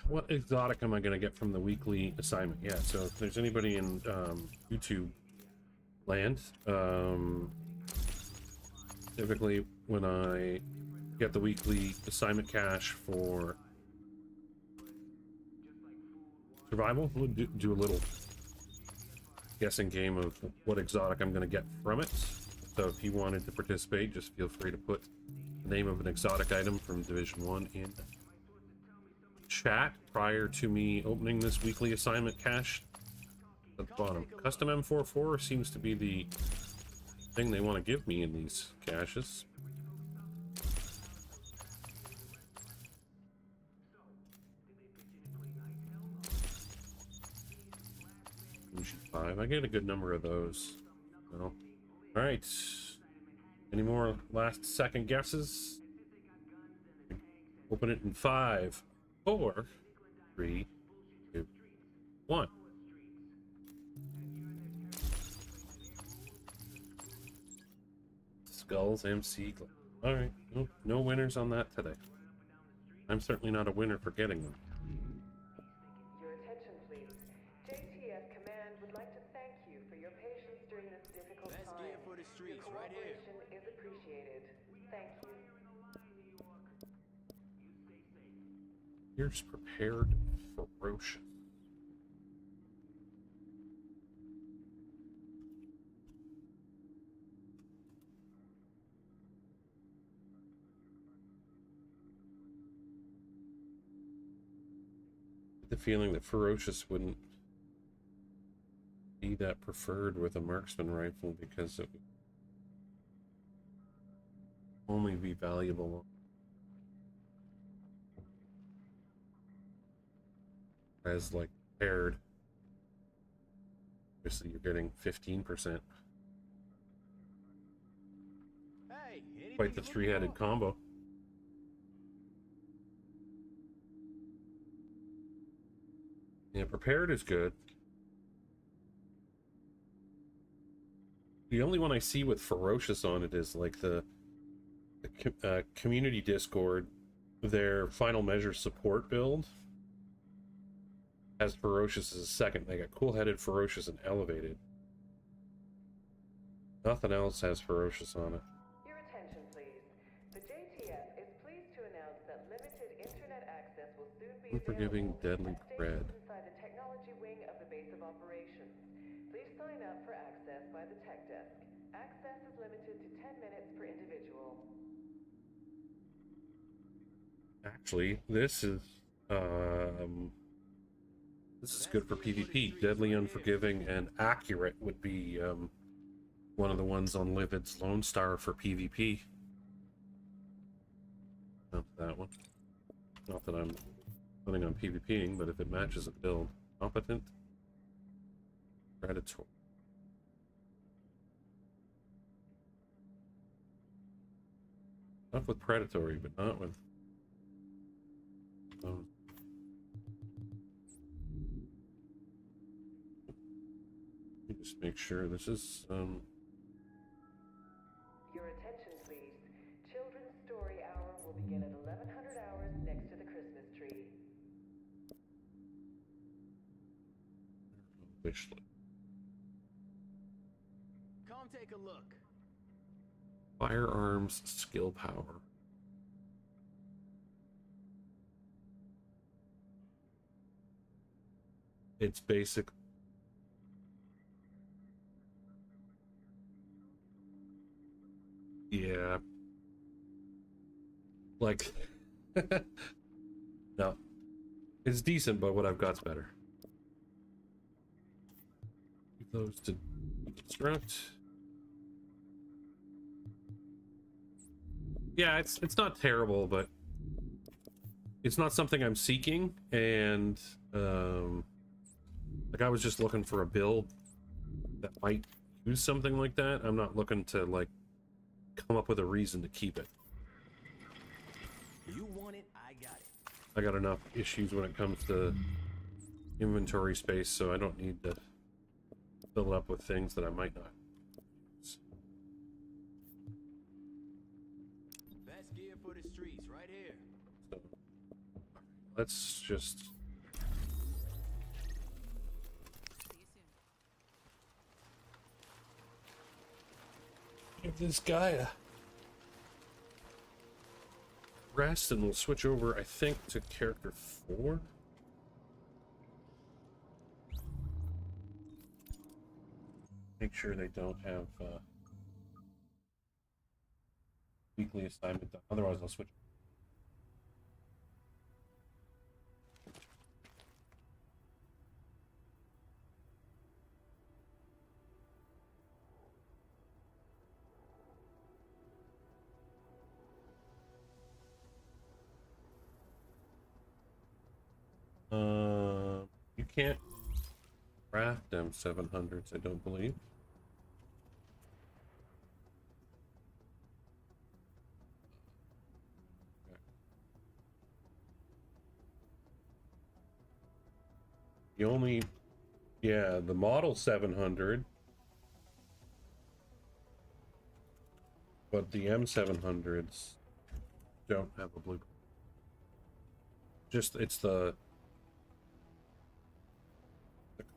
what exotic am I gonna get from the weekly assignment? Yeah, so if there's anybody in YouTube land, typically when I get the weekly assignment cache for survival, we'll do a little guessing game of what exotic I'm gonna get from it. So if you wanted to participate, just feel free to put the name of an exotic item from Division 1 in chat prior to me opening this weekly assignment cache at the bottom. Custom M44 seems to be the thing they want to give me in these caches. I get a good number of those. Well, all right. Any more last second guesses? Open it in 5, 4, 3, 2, 1. Skulls MC. All right. No winners on that today. I'm certainly not a winner for getting them. Your attention, please. JTF Command would like to thank you for your patience during this difficult Best time. gear for the streets, Your right here. cooperation is appreciated. Thank you. Here's prepared ferocious. The feeling that ferocious wouldn't be that preferred with a marksman rifle because it would only be valuable as like paired. Obviously you're getting 15%. Hey, Quite the three-headed combo. Yeah, prepared is good. The only one I see with ferocious on it is like the community Discord. Their final measure support build has ferocious as a second. They got cool-headed, ferocious, and elevated. Nothing else has ferocious on it. Your attention, please. The JTF is pleased to announce that limited internet access will soon be Unforgiving, deadly at bread. stations inside the technology wing of the base of operations. Please sign up for access by the tech desk. Access is limited to 10 minutes per individual. Actually, this is good for PvP. Deadly, unforgiving, and accurate would be one of the ones on Livid's Lone Star for PvP. Not that one. Not that I'm planning on PvPing, but if it matches a build. Competent. Predatory. Not with predatory, but not with... Let me just make sure this is... Your attention, please. Children's Story Hour will begin at 1100 hours next to the Christmas tree. Wish list. Come take a look. Firearms skill power. It's basic. Yeah. Like, no. It's decent, but what I've got's better. Keep those to construct. Yeah, it's not terrible, but it's not something I'm seeking, and like I was just looking for a build that might use something like that. I'm not looking to like come up with a reason to keep it. You want it, I got it. I got enough issues when it comes to inventory space, so I don't need to fill it up with things that I might not. Best gear for the streets, right here. So, let's just... give this guy a rest, and we'll switch over, I think, to character 4. Make sure they don't have weekly assignment done. Otherwise, I'll switch. You can't craft them 700s, I don't believe. The only, yeah, the model 700, but the M700s don't have a blueprint. Just, it's the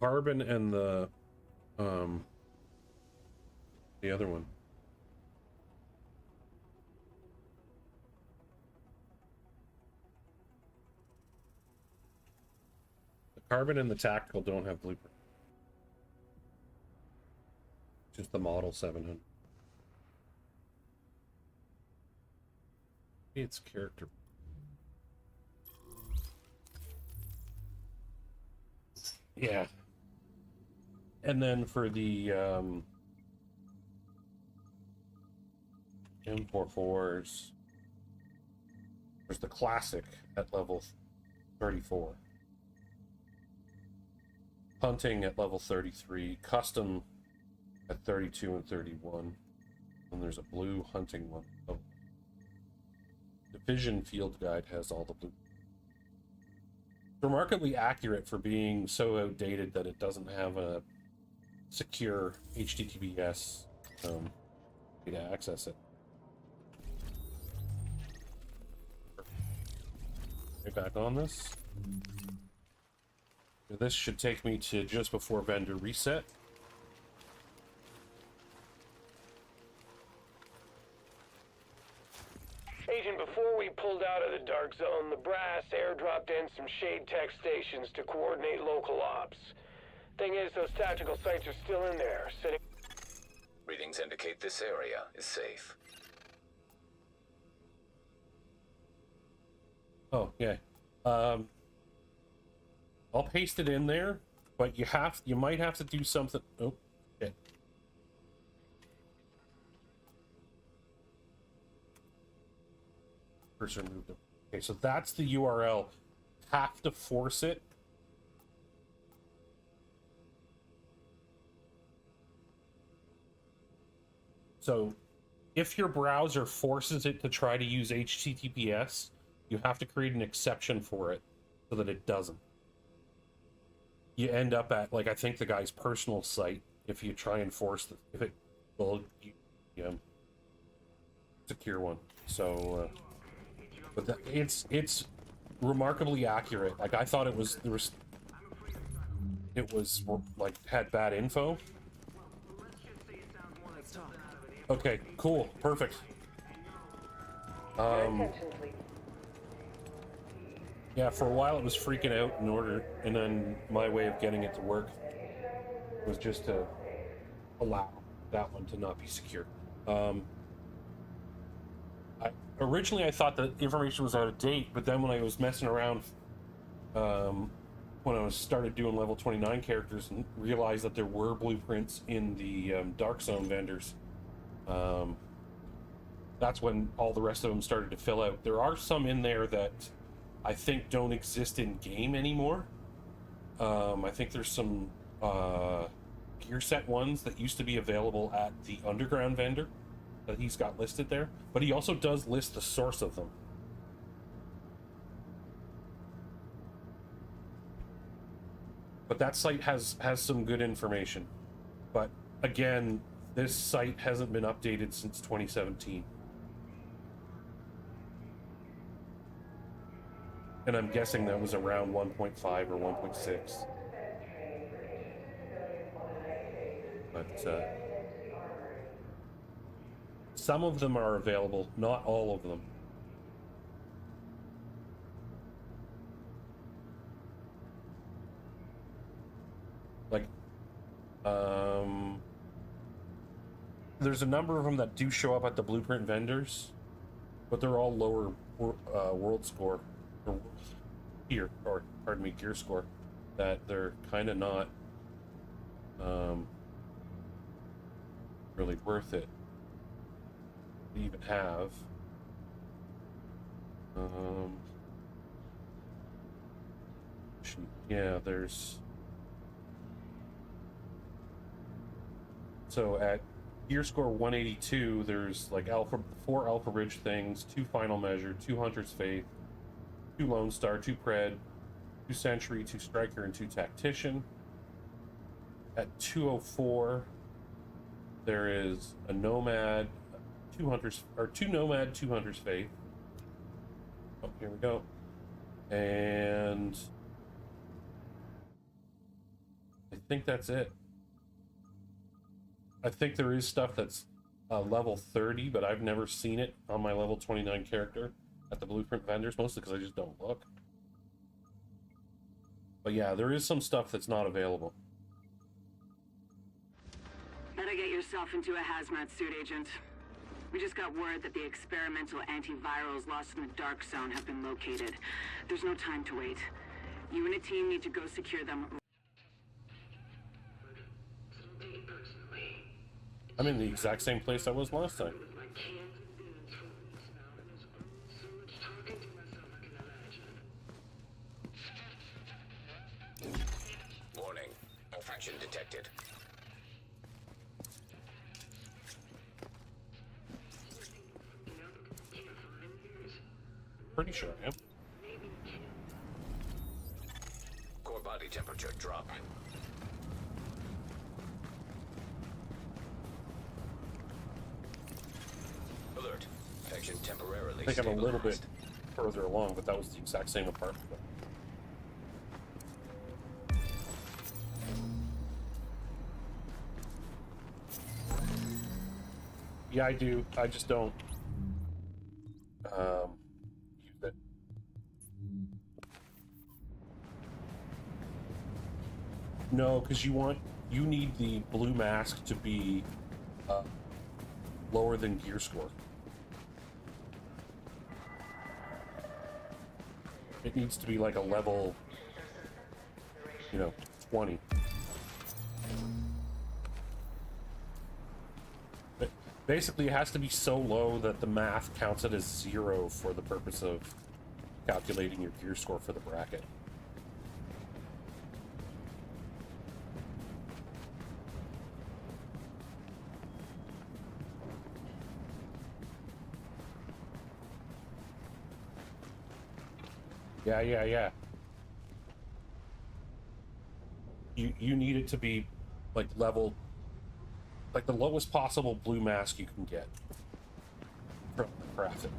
carbon and the other one. The carbon and the tactical don't have blueprint. Just the model 700. It's character. Yeah. And then for the M44s, there's the classic at level 34. Hunting at level 33, custom at 32 and 31. And there's a blue hunting one. Oh. Division field guide has all the blue. Remarkably accurate for being so outdated that it doesn't have a secure HTTPS way to access it. Get back on this. This should take me to just before vendor reset. Agent, before we pulled out of the dark zone, the brass airdropped in some shade tech stations to coordinate local ops. Thing is, those tactical sites are still in there, sitting... Readings indicate this area is safe. Oh, yeah. I'll paste it in there, but you might have to do something. Oh, okay. Cursor moved it. Okay, so that's the URL. Have to force it. So if your browser forces it to try to use HTTPS, you have to create an exception for it so that it doesn't. You end up at, like, I think the guy's personal site if you try and force the, if it will, secure one. So, but it's remarkably accurate. Like, I thought it was, it was like had bad info. Okay, cool, perfect. Yeah, for a while it was freaking out in order, and then my way of getting it to work was just to allow that one to not be secure. Originally I thought the information was out of date, but then when I was messing around, when I started doing level 29 characters and realized that there were blueprints in the Dark Zone vendors, that's when all the rest of them started to fill out. There are some in there that I think don't exist in game anymore. I think there's some gear set ones that used to be available at the underground vendor that he's got listed there, but he also does list the source of them. But that site has some good information. But again, this site hasn't been updated since 2017. And I'm guessing that was around 1.5 or 1.6. But some of them are available, not all of them. Like, there's a number of them that do show up at the blueprint vendors, but they're all lower world score, or gear, or pardon me, gear score, that they're kind of not really worth it to even have. Yeah, there's, so at gear score 182, there's like 4 Alpha Ridge things, 2 Final Measure, 2 Hunter's Faith, 2 Lone Star, 2 Pred, 2 Sentry, 2 Striker, and 2 Tactician. At 204, there is a Nomad, 2 Nomad, 2 Hunter's Faith. Oh, here we go. And I think that's it. I think there is stuff that's level 30, but I've never seen it on my level 29 character at the blueprint vendors, mostly because I just don't look. But yeah, there is some stuff that's not available. Better get yourself into a hazmat suit, Agent. We just got word that the experimental antivirals lost in the Dark Zone have been located. There's no time to wait. You and a team need to go secure them. I'm in the exact same place I was last time. Warning. Malfunction detected. Pretty sure I am. Core body temperature drop. Alert. Infection temporarily I think I'm a little bit stabilized. further along, but that was the exact same apartment. Yeah, I do. I just don't use it. No, because you need the blue mask to be lower than gear score. It needs to be like a level, 20. But basically, it has to be so low that the math counts it as 0 for the purpose of calculating your gear score for the bracket. Yeah. You need it to be like level, like the lowest possible blue mask you can get from the craft it.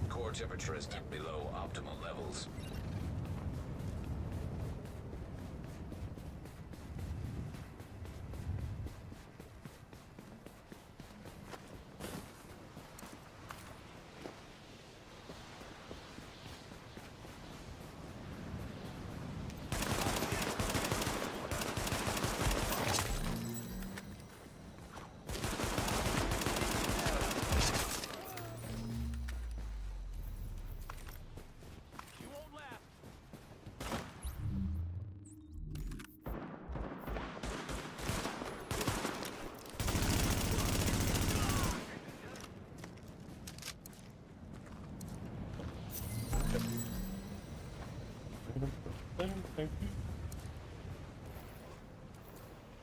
Core temperature is dipped below optimal levels.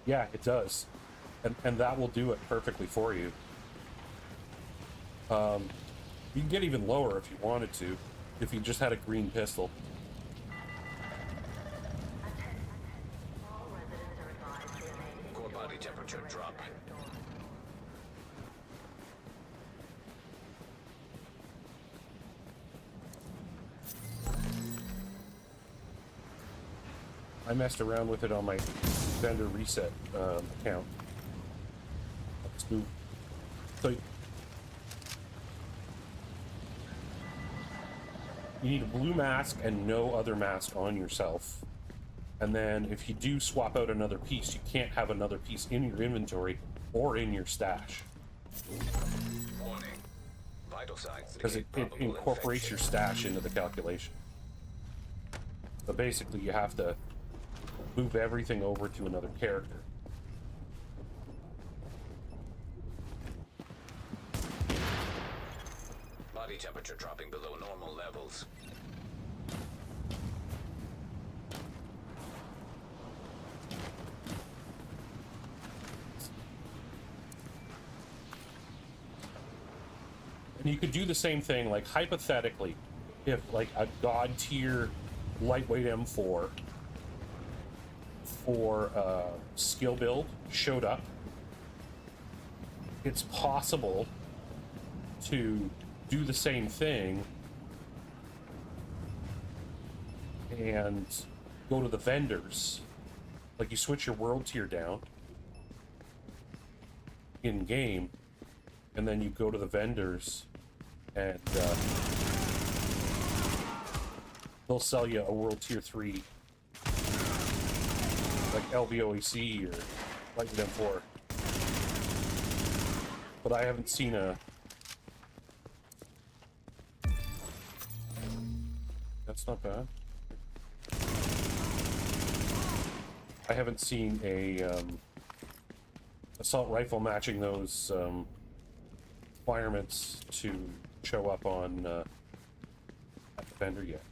Yeah, it does, and that will do it perfectly for you. You can get even lower if you wanted to, if you just had a green pistol. Core body temperature drop. I messed around with it on my vendor reset account. Let's move. So you need a blue mask and no other mask on yourself. And then if you do swap out another piece, you can't have another piece in your inventory or in your stash. Warning. vital signs because it incorporates your stash into the calculation. But basically, you have to move everything over to another character. Body temperature dropping below normal levels. And you could do the same thing, like hypothetically, if like a god tier lightweight M4 for skill build showed up, it's possible to do the same thing and go to the vendors. Like you switch your world tier down in game, and then you go to the vendors and they'll sell you a world tier 3 like LVOAC or like M4. But I haven't seen a... That's not bad. I haven't seen a assault rifle matching those requirements to show up on at the vendor yet.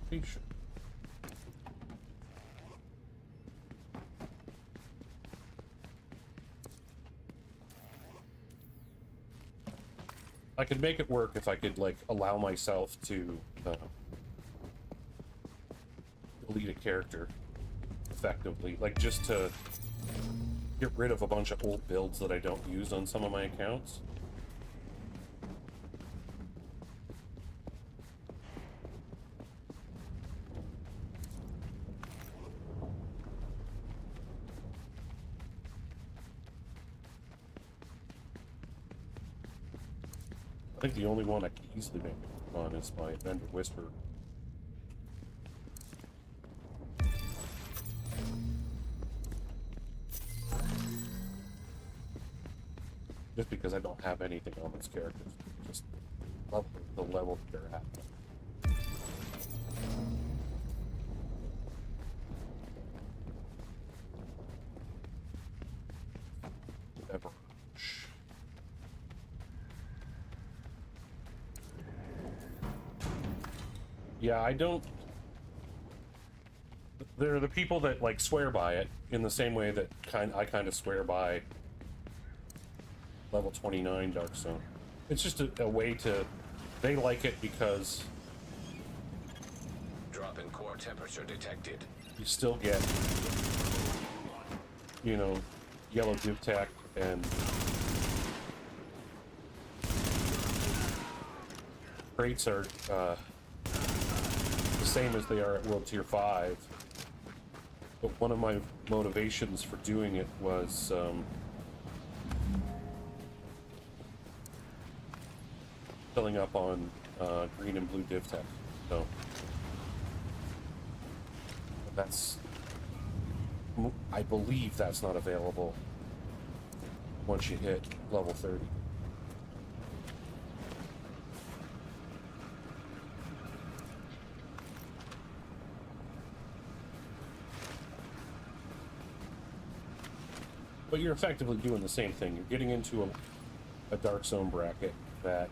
Pretty sure. I could make it work if I could, like, allow myself to delete a character effectively. Like, just to get rid of a bunch of old builds that I don't use on some of my accounts. I think the only one I can easily make it on is my vendor whisper. Just because I don't have anything on those characters. Just love the level that they're at. Whatever. Yeah, I don't... There are the people that, like, swear by it in the same way that I kind of swear by level 29 Dark Zone. It's just a way to... They like it because... Drop in core temperature detected. You still get, you know, yellow div tech and... Crates are, same as they are at World Tier 5, but one of my motivations for doing it was filling up on green and blue div tech. So that's, I believe that's not available once you hit level 30. But you're effectively doing the same thing. You're getting into a Dark Zone bracket that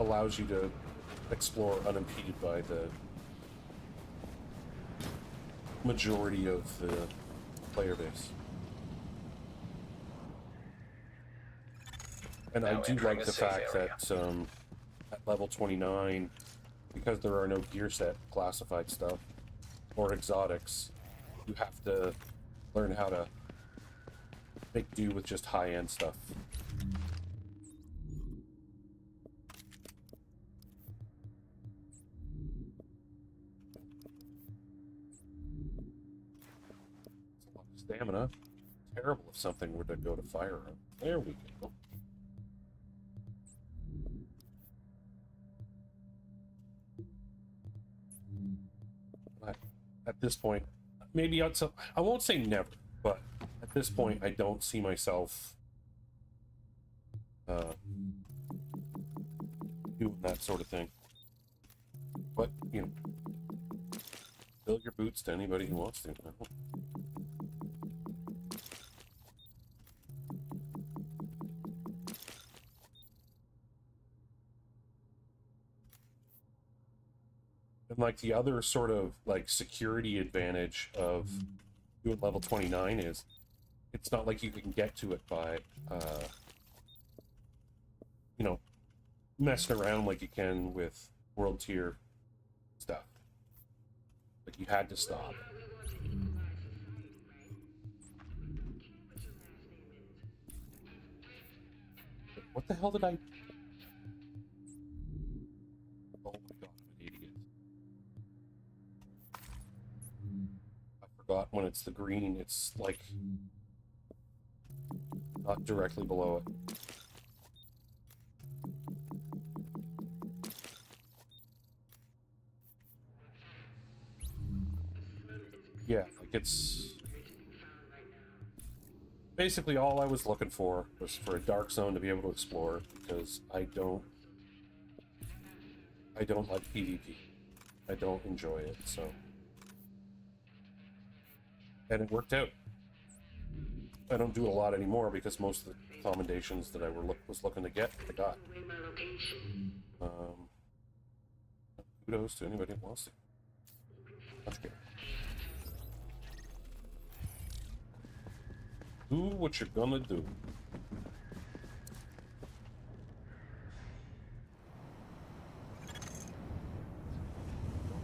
allows you to explore unimpeded by the majority of the player base. And I do like the fact that at level 29, because there are no gear set classified stuff or exotics, you have to learn how to make do with just high-end stuff. It's a lot of stamina. Terrible if something were to go to fire. There we go. at this point, maybe outside, I won't say never, but at this point, I don't see myself doing that sort of thing. But, you know, fill your boots to anybody who wants to. And like the other sort of like security advantage of doing level 29 is it's not like you can get to it by you know, messing around like you can with world tier stuff. Like you had to stop. What the hell did I... Oh my god, I'm an idiot. I forgot when it's the green, it's like not directly below it. Yeah, like it's basically all I was looking for was for a dark zone to be able to explore, because I don't like PvP. I don't enjoy it, so. And it worked out. I don't do a lot anymore because most of the commendations that I was looking to get, I got. Kudos to anybody who wants to. That's good. Do what you're gonna do.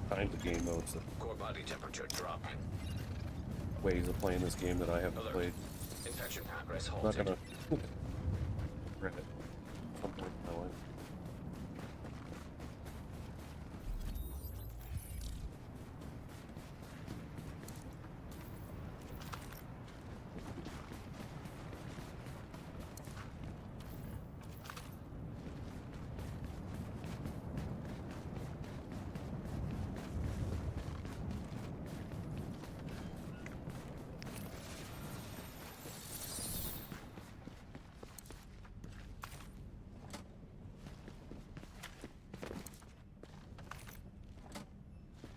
Kinds of game modes that Core body temperature drop. ways of playing this game that I haven't played. Infection progress I'm not halted. gonna regret it at some point in my life.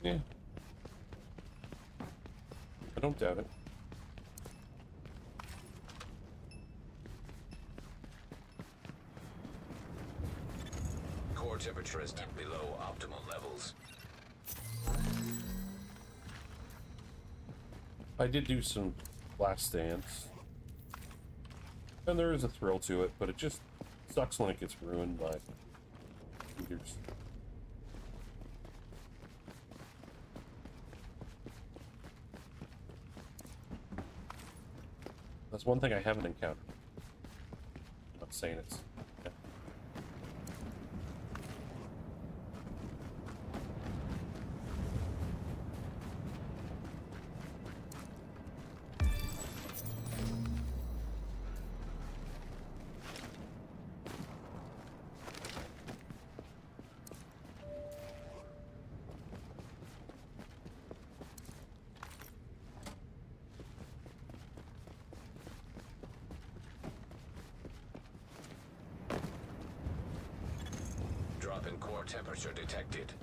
Yeah. I don't doubt it. Core temperature is dipped below optimal levels. I did do some Last Dance, and there is a thrill to it, but it just sucks when it gets ruined by cheaters. That's one thing I haven't encountered. I'm not saying it's... yeah. Drop in core temperature detected.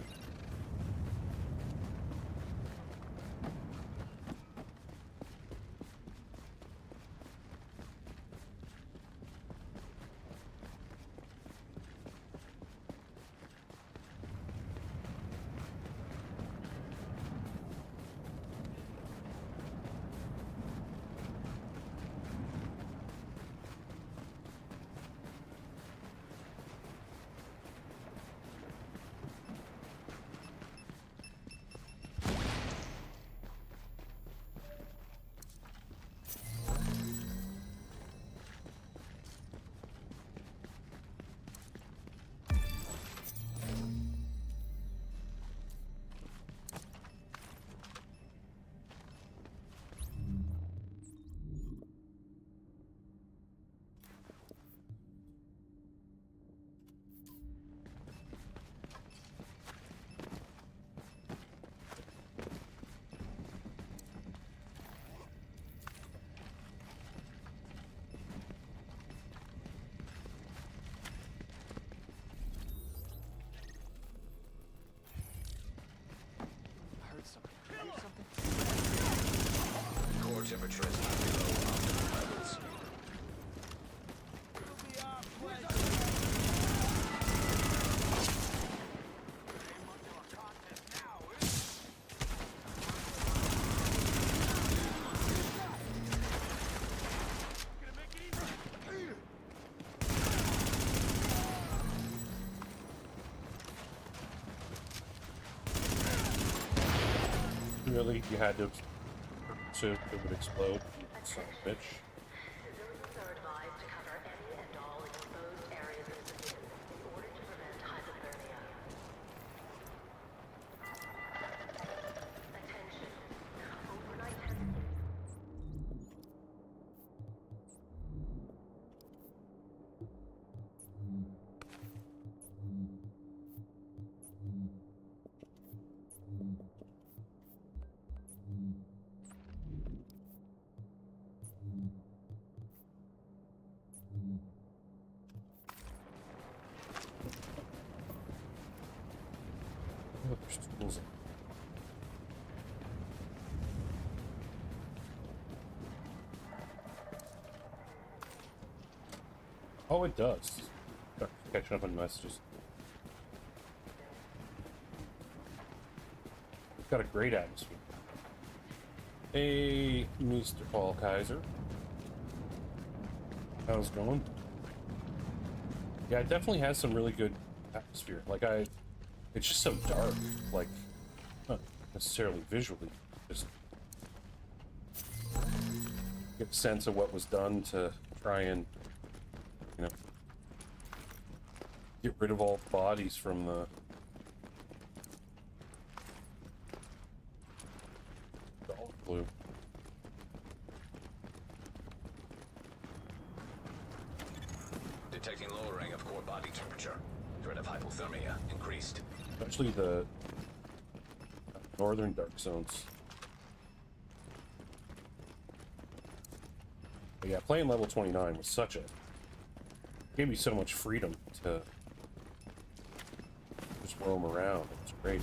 temperature is not below optimal levels. Really, you had to so it would explode. Son of a bitch. Civilians are advised to cover any and all exposed areas of the city in order to prevent hypothermia. Attention. Overnight temperatures. Oh, there's tools. Oh, it does. Catching up on messages. It's got a great atmosphere. Hey, Mr. Paul Kaiser. How's it going? Yeah, it definitely has some really good atmosphere. It's just so dark, like, not necessarily visually, just get a sense of what was done to try and, you know, get rid of all the bodies from the blue. Detecting lowering of core body temperature. Threat of hypothermia increased. Especially the northern dark zones. But yeah, playing level 29 was gave me so much freedom to just roam around. It was great.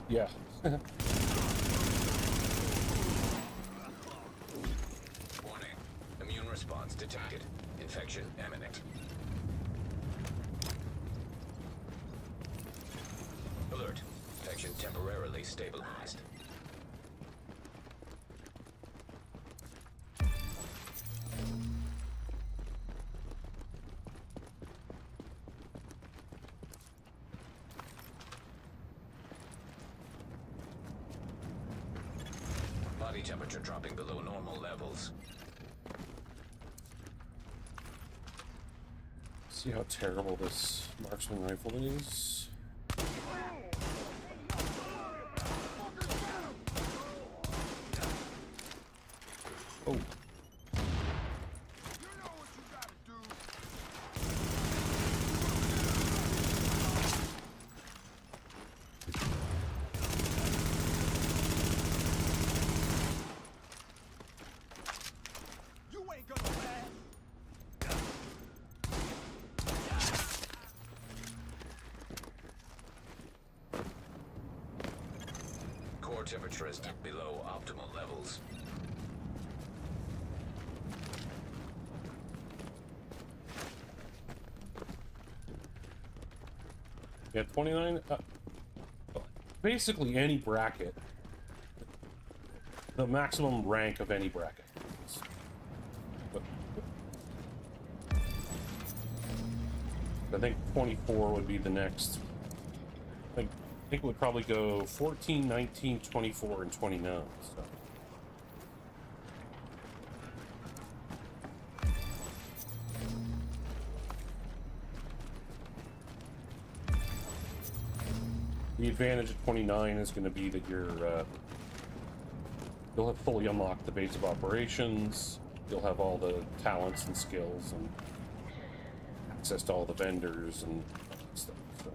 Yeah. Warning. Immune response detected. Infection imminent. Alert. Infection temporarily stabilized. Body temperature dropping below normal levels. See how terrible this marksman rifle is. Oh. Core temperature is below optimal levels. Yeah, 29. Basically, any bracket. The maximum rank of any bracket. I think 24 would be the next. I think it would probably go 14, 19, 24, and 29. So. The advantage of 29 is going to be that you'll have fully unlocked the base of operations. You'll have all the talents and skills and access to all the vendors and stuff. So.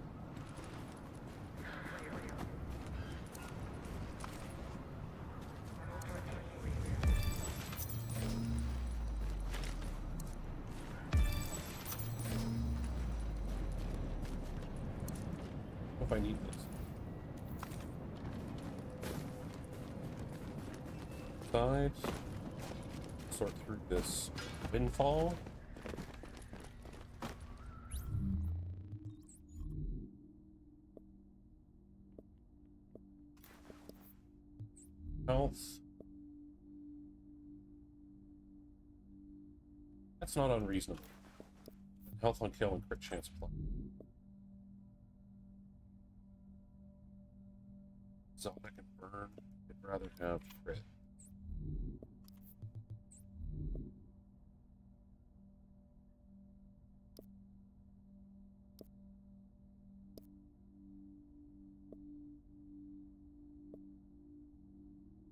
if I need this. Side. Sort through this windfall. Health. That's not unreasonable. Health on kill and crit chance plus. So I can burn. I'd rather have crit.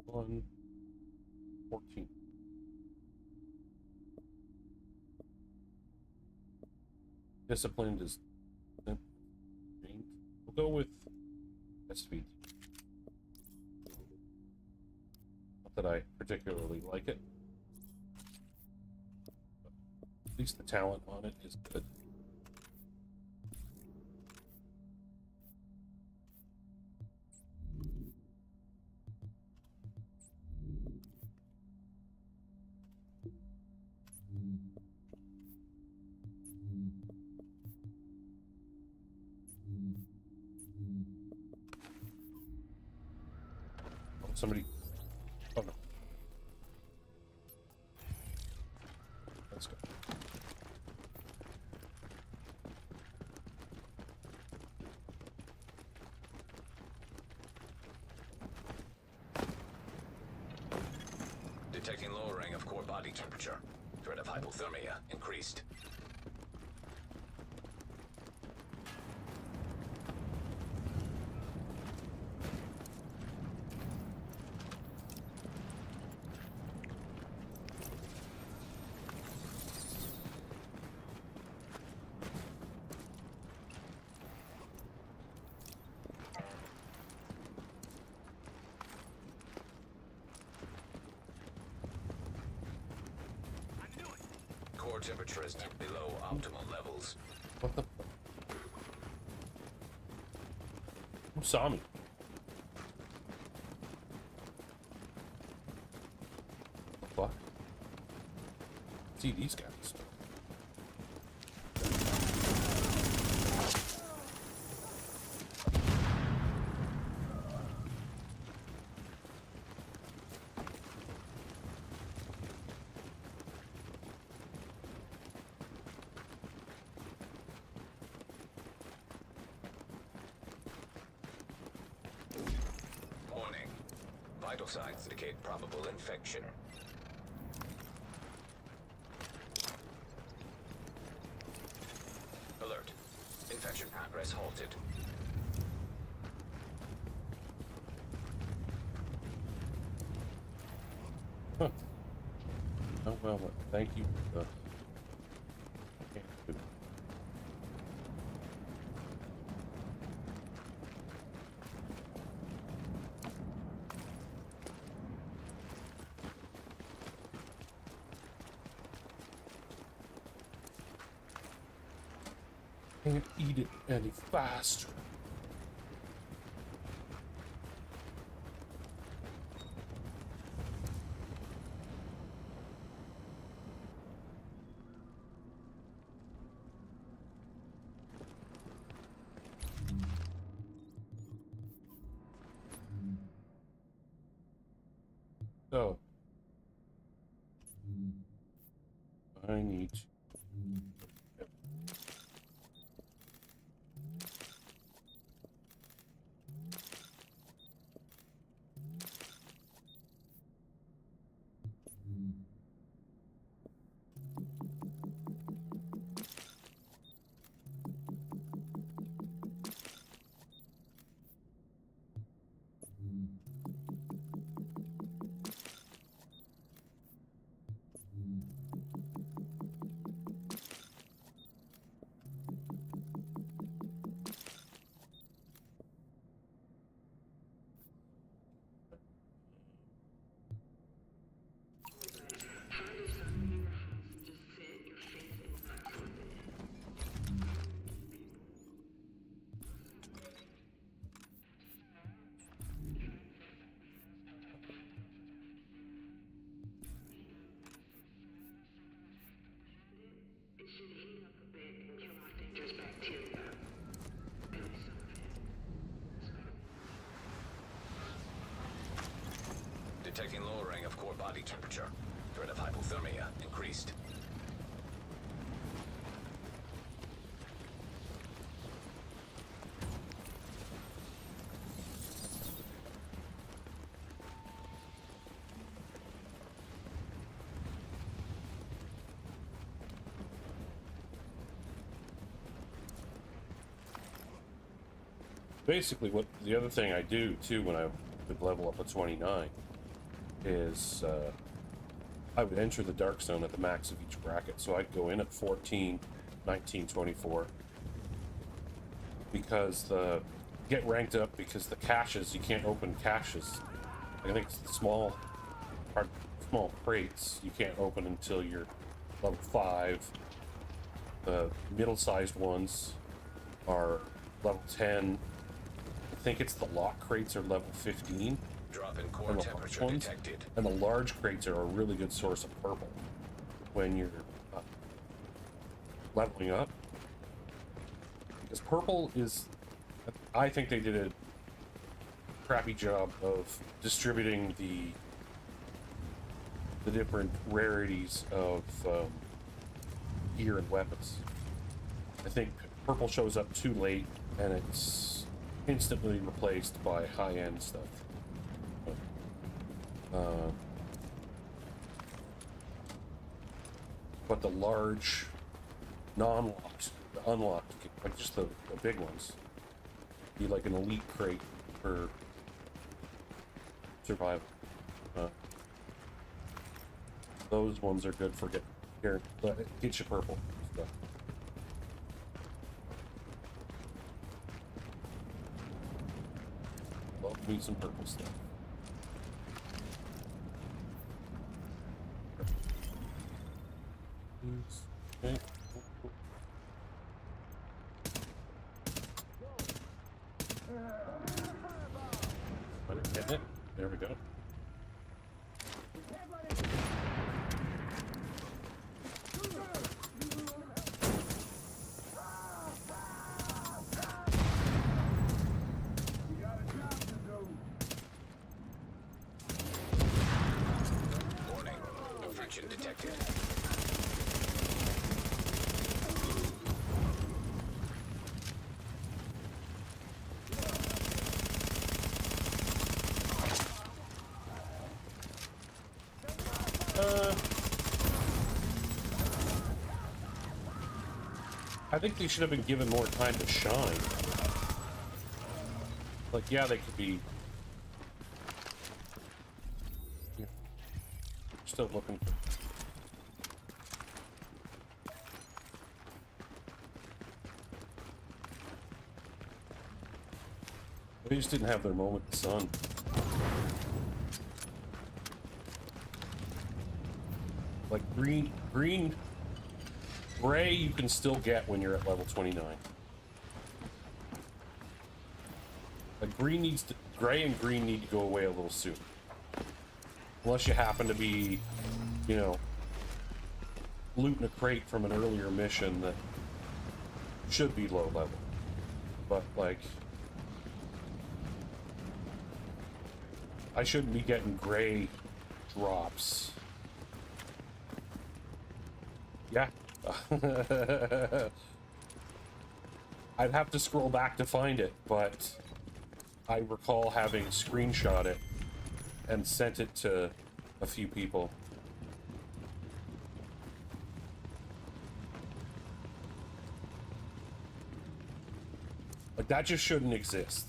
One 14. Disciplined is. We'll go with speed. Not that I particularly like it. But at least the talent on it is good. Somebody. Oh no. Let's go. Detecting lowering of core body temperature. Threat of hypothermia increased. Core temperature is below optimal levels. What the fuck? Who saw me? What the fuck? See these guys. Vital signs indicate probable infection. Alert. Infection progress halted. Huh. Oh well, thank you for the... Can't eat it any faster. So I need to... should heat up a bit and kill off dangerous bacteria. At least some of it. Detecting lowering of core body temperature. Threat of hypothermia increased. Basically, what the other thing I do too when I would level up to 29 is I would enter the dark zone at the max of each bracket. So I'd go in at 14, 19, 24 because get ranked up because the caches, you can't open caches. I think it's the small crates you can't open until you're level 5. The middle-sized ones are level 10. I think it's the lock crates are level 15. Drop in core temperature detected. And the large crates are a really good source of purple when you're leveling up. Because purple is, I think they did a crappy job of distributing the different rarities of gear and weapons. I think purple shows up too late and it's instantly replaced by high-end stuff. But the large non-locked, the unlocked, like just the big ones, be like an elite crate for survival. Those ones are good for get you purple stuff. Love me some purple stuff. Okay. Get it. There we go. Warning. Friction detected. I think they should have been given more time to shine. Like, yeah, they could be... Yeah. Still looking for... They just didn't have their moment in the sun. Like, gray you can still get when you're at level 29. Like gray and green need to go away a little soon. Unless you happen to be, you know, looting a crate from an earlier mission that should be low level. But like, I shouldn't be getting gray drops. Yeah. I'd have to scroll back to find it, but I recall having screenshot it and sent it to a few people. Like, that just shouldn't exist.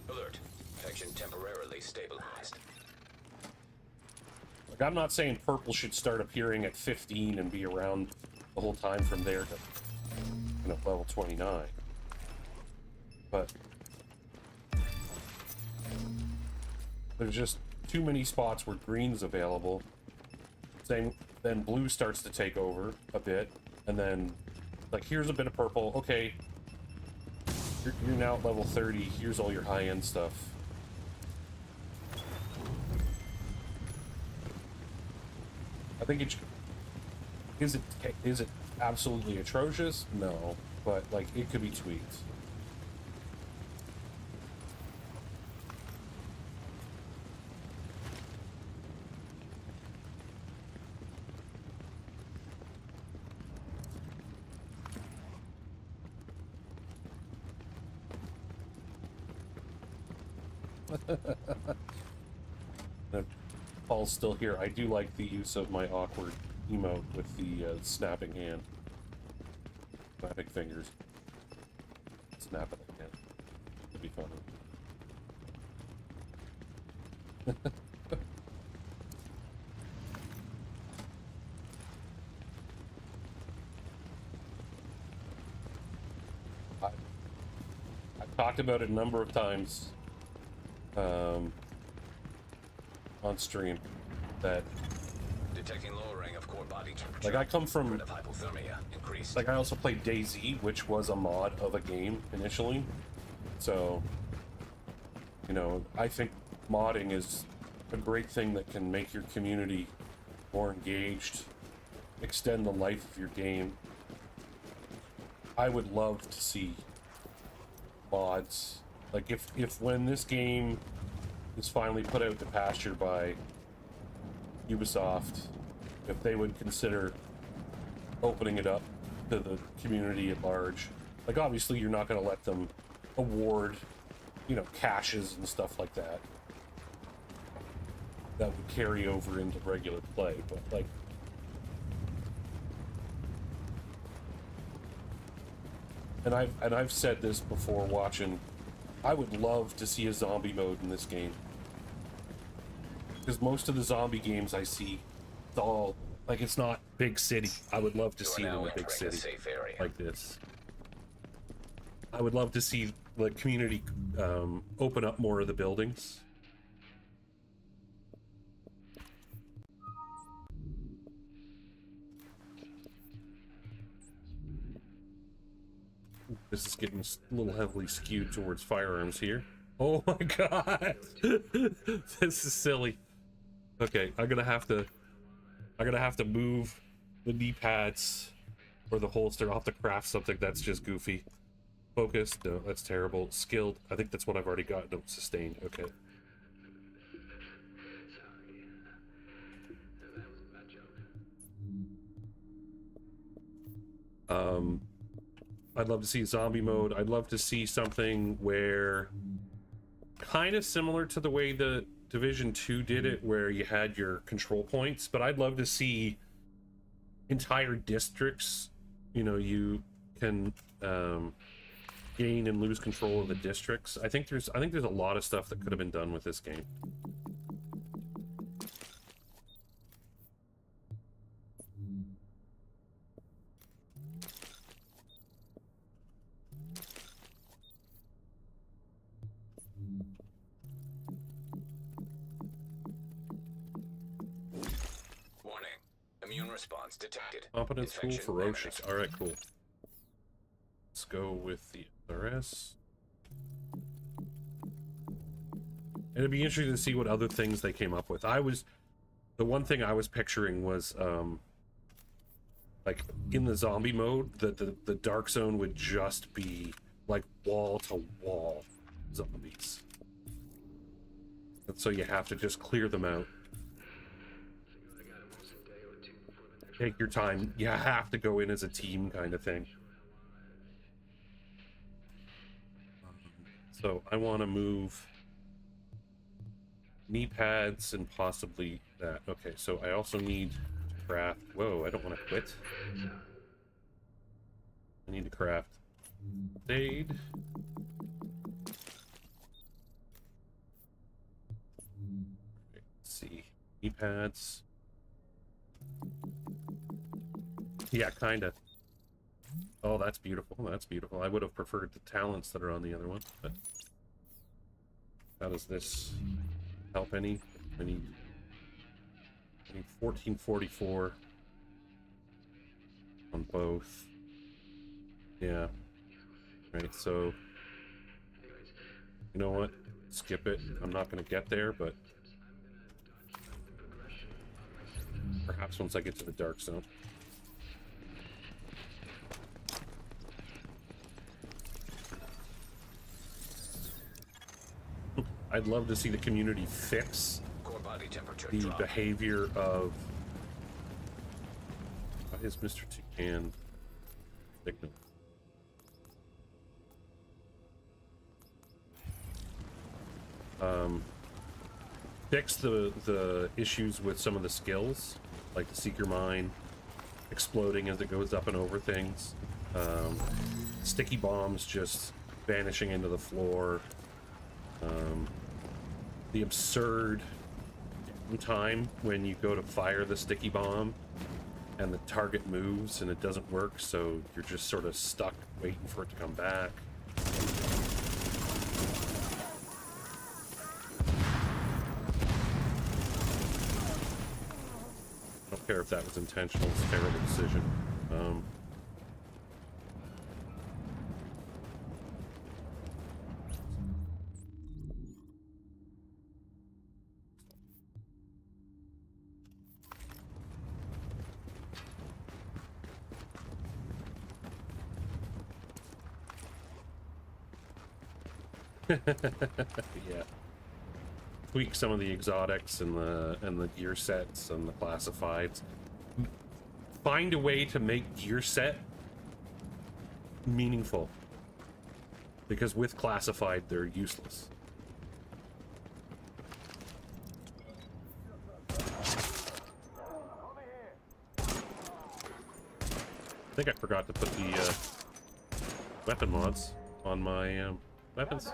Alert. Section temporarily stabilized. Like, I'm not saying purple should start appearing at 15 and be around the whole time from there to, you know, level 29. But there's just too many spots where green's available. Then blue starts to take over a bit, and then, like, here's a bit of purple. Okay, you're now at level 30. Here's all your high-end stuff. I think it is it absolutely atrocious? No, but like it could be tweaked. Paul's still here. I do like the use of my awkward emote with the snapping hand. Snapping fingers. Snap it again. It'd be funny. I've talked about it a number of times on stream that Detecting lowering of core body temperature. like I come from Rid of hypothermia. Increased. like I also played DayZ, which was a mod of a game initially. So, you know, I think modding is a great thing that can make your community more engaged, extend the life of your game. I would love to see mods. Like if when this game is finally put out to pasture by Ubisoft, if they would consider opening it up to the community at large. Like obviously you're not going to let them award, you know, caches and stuff like that that would carry over into regular play, but like and I've said this before watching, I would love to see a zombie mode in this game. Because most of the zombie games I see, it's all, like, it's not big city. I would love to see it in a big city like this. I would love to see the community open up more of the buildings. This is getting a little heavily skewed towards firearms here. Oh my god! This is silly. Okay, I'm gonna have to move the knee pads or the holster. I'll have to craft something that's just goofy. Focused? No, that's terrible. Skilled? I think that's what I've already got. No, sustained. Okay. I'd love to see zombie mode. I'd love to see something where, kind of similar to the way the Division 2 did it, where you had your control points, but I'd love to see entire districts, you know, you can gain and lose control of the districts. I think there's a lot of stuff that could have been done with this game. Response detected. Competence full, Infection ferocious. imminent. Alright, cool. Let's go with the SRS. And it'd be interesting to see what other things they came up with. The one thing I was picturing was, like, in the zombie mode, the dark zone would just be, like, wall-to-wall zombies. And so you have to just clear them out. Take your time. You have to go in as a team kind of thing. So I want to move knee pads and possibly that. Okay, so I also need to craft. Whoa, I don't want to quit. I need to craft Dade. Let's see. Knee pads. Yeah, kinda. Oh, that's beautiful. That's beautiful. I would have preferred the talents that are on the other one, but how does this help any? I need 1444 on both. Yeah. Right, so you know what? Skip it. I'm not gonna get there, but Perhaps once I get to the dark zone. I'd love to see the community fix Core body temperature the drop. behavior of... Why is Mr. Toucan signal? Fix the issues with some of the skills, like the Seeker Mine exploding as it goes up and over things, sticky bombs just vanishing into the floor, the absurd time when you go to fire the sticky bomb and the target moves and it doesn't work, so you're just sort of stuck waiting for it to come back. I don't care if that was intentional, it's a terrible decision. Yeah. Tweak some of the exotics and the gear sets and the classifieds. Find a way to make gear set meaningful. Because with classified, they're useless. I think I forgot to put the weapon mods on my weapons.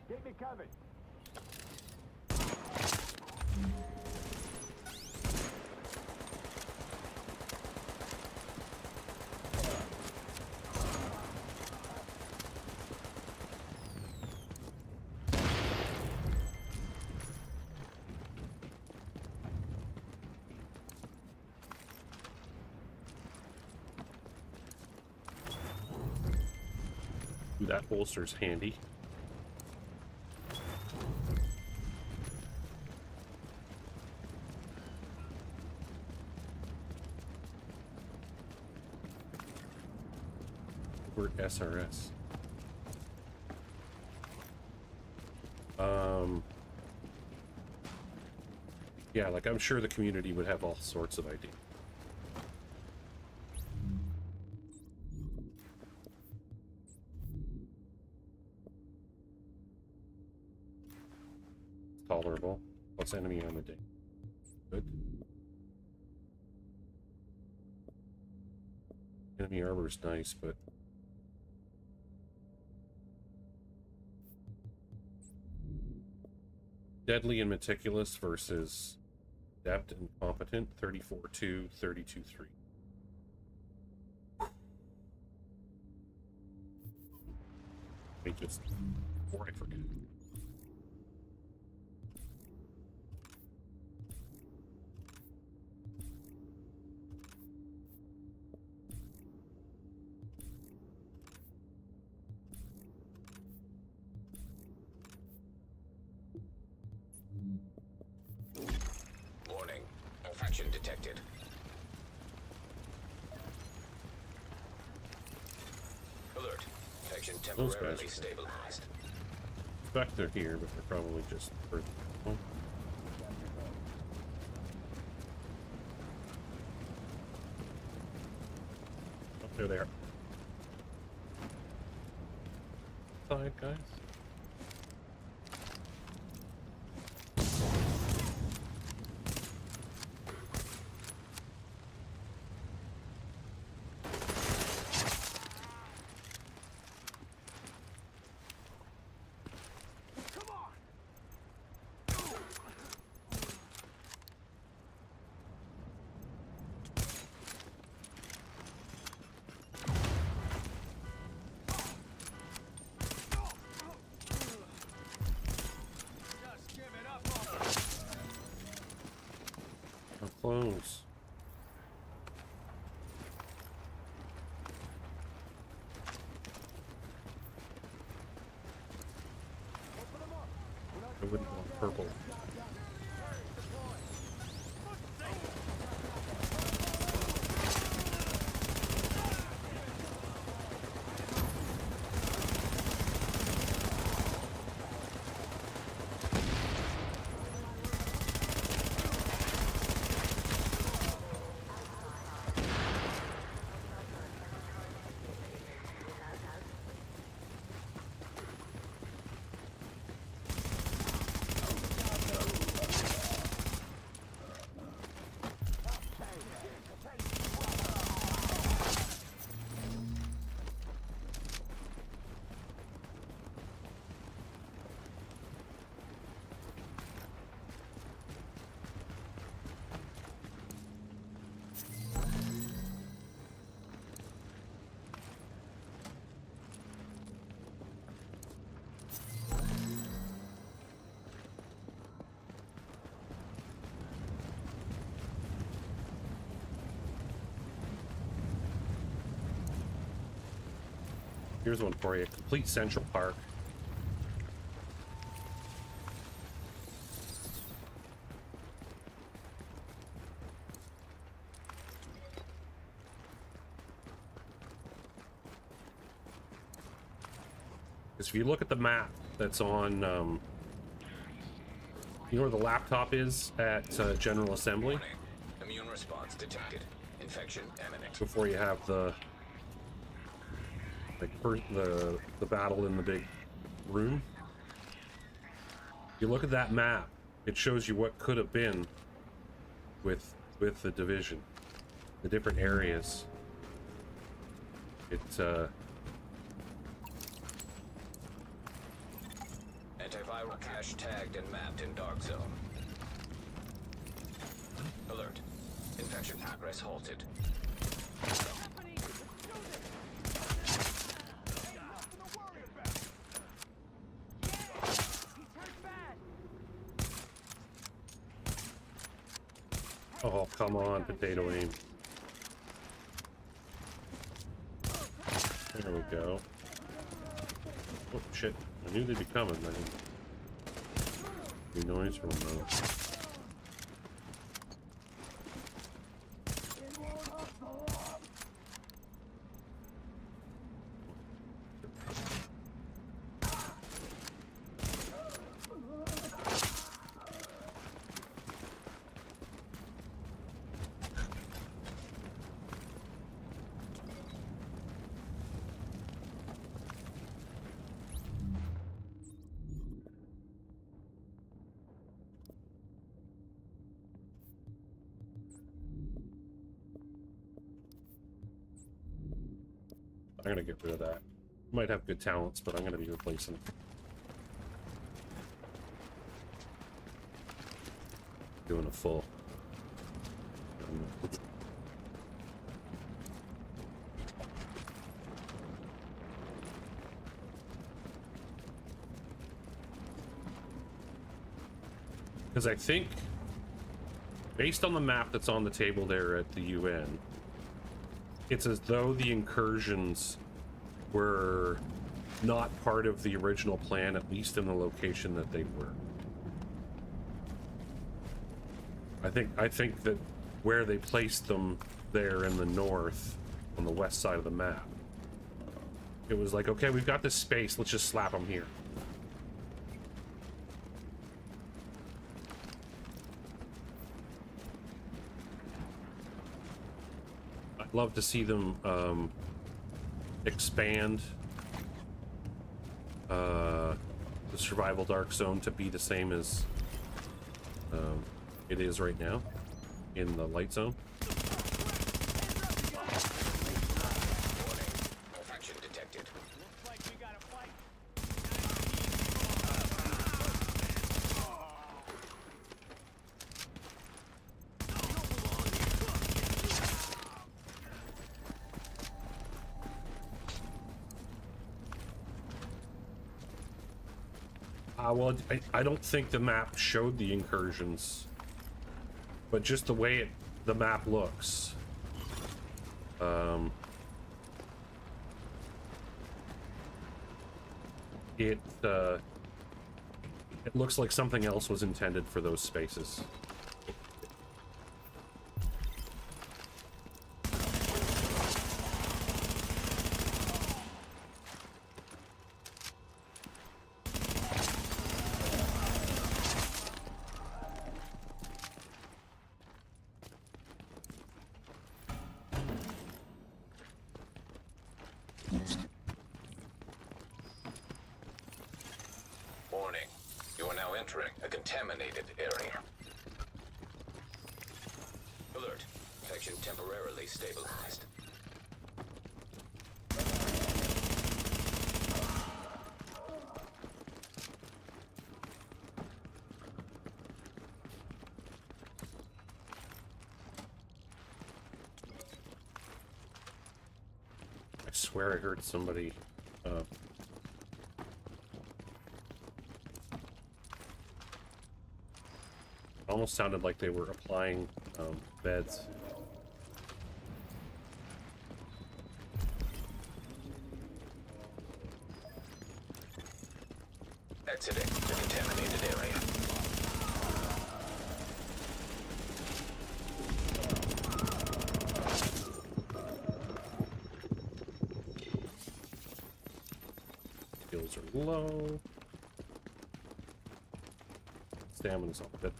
Keep me covered. Ooh, that holster's handy. We're SRS. Yeah, like I'm sure the community would have all sorts of ideas. Tolerable. Plus enemy armor day. Good. Enemy armor is nice, but deadly and meticulous versus adept and competent. 34-2, 32-3. Let me just before I forget. Warning. Infection detected. Alert. Infection Those temporarily guys. stabilized. In fact, they're here, but they're probably just further. Oh. Oh, there they are. Side guys. How close? I wouldn't want purple. Here's one for you. Complete Central Park. Because if you look at the map that's on, you know where the laptop is at General Assembly? Warning. Immune response detected. Infection imminent. Before you have the the battle in the big room. You look at that map, it shows you what could have been with the division, the different areas. It's Antiviral cache tagged and mapped in Dark Zone. Alert. Infection progress halted. oh, come on, potato aim. There we go. Oh shit! I knew they'd be coming. I didn't hear noise from them. I'm gonna get rid of that. Might have good talents, but I'm gonna be replacing. Doing a full. Because I think, based on the map that's on the table there at the UN, it's as though the incursions were not part of the original plan, at least in the location that they were. I think that where they placed them there in the north, on the west side of the map, it was like, okay, we've got this space, let's just slap them here. I'd love to see them expand the survival dark zone to be the same as it is right now in the light zone. Infection detected. Looks like we got a fight. Well, I don't think the map showed the incursions, but just the way the map looks. It looks like something else was intended for those spaces. Warning. You are now entering a contaminated area. Alert. Infection temporarily stabilized. I swear I heard somebody almost sounded like they were applying beds. low. Stamina's all good.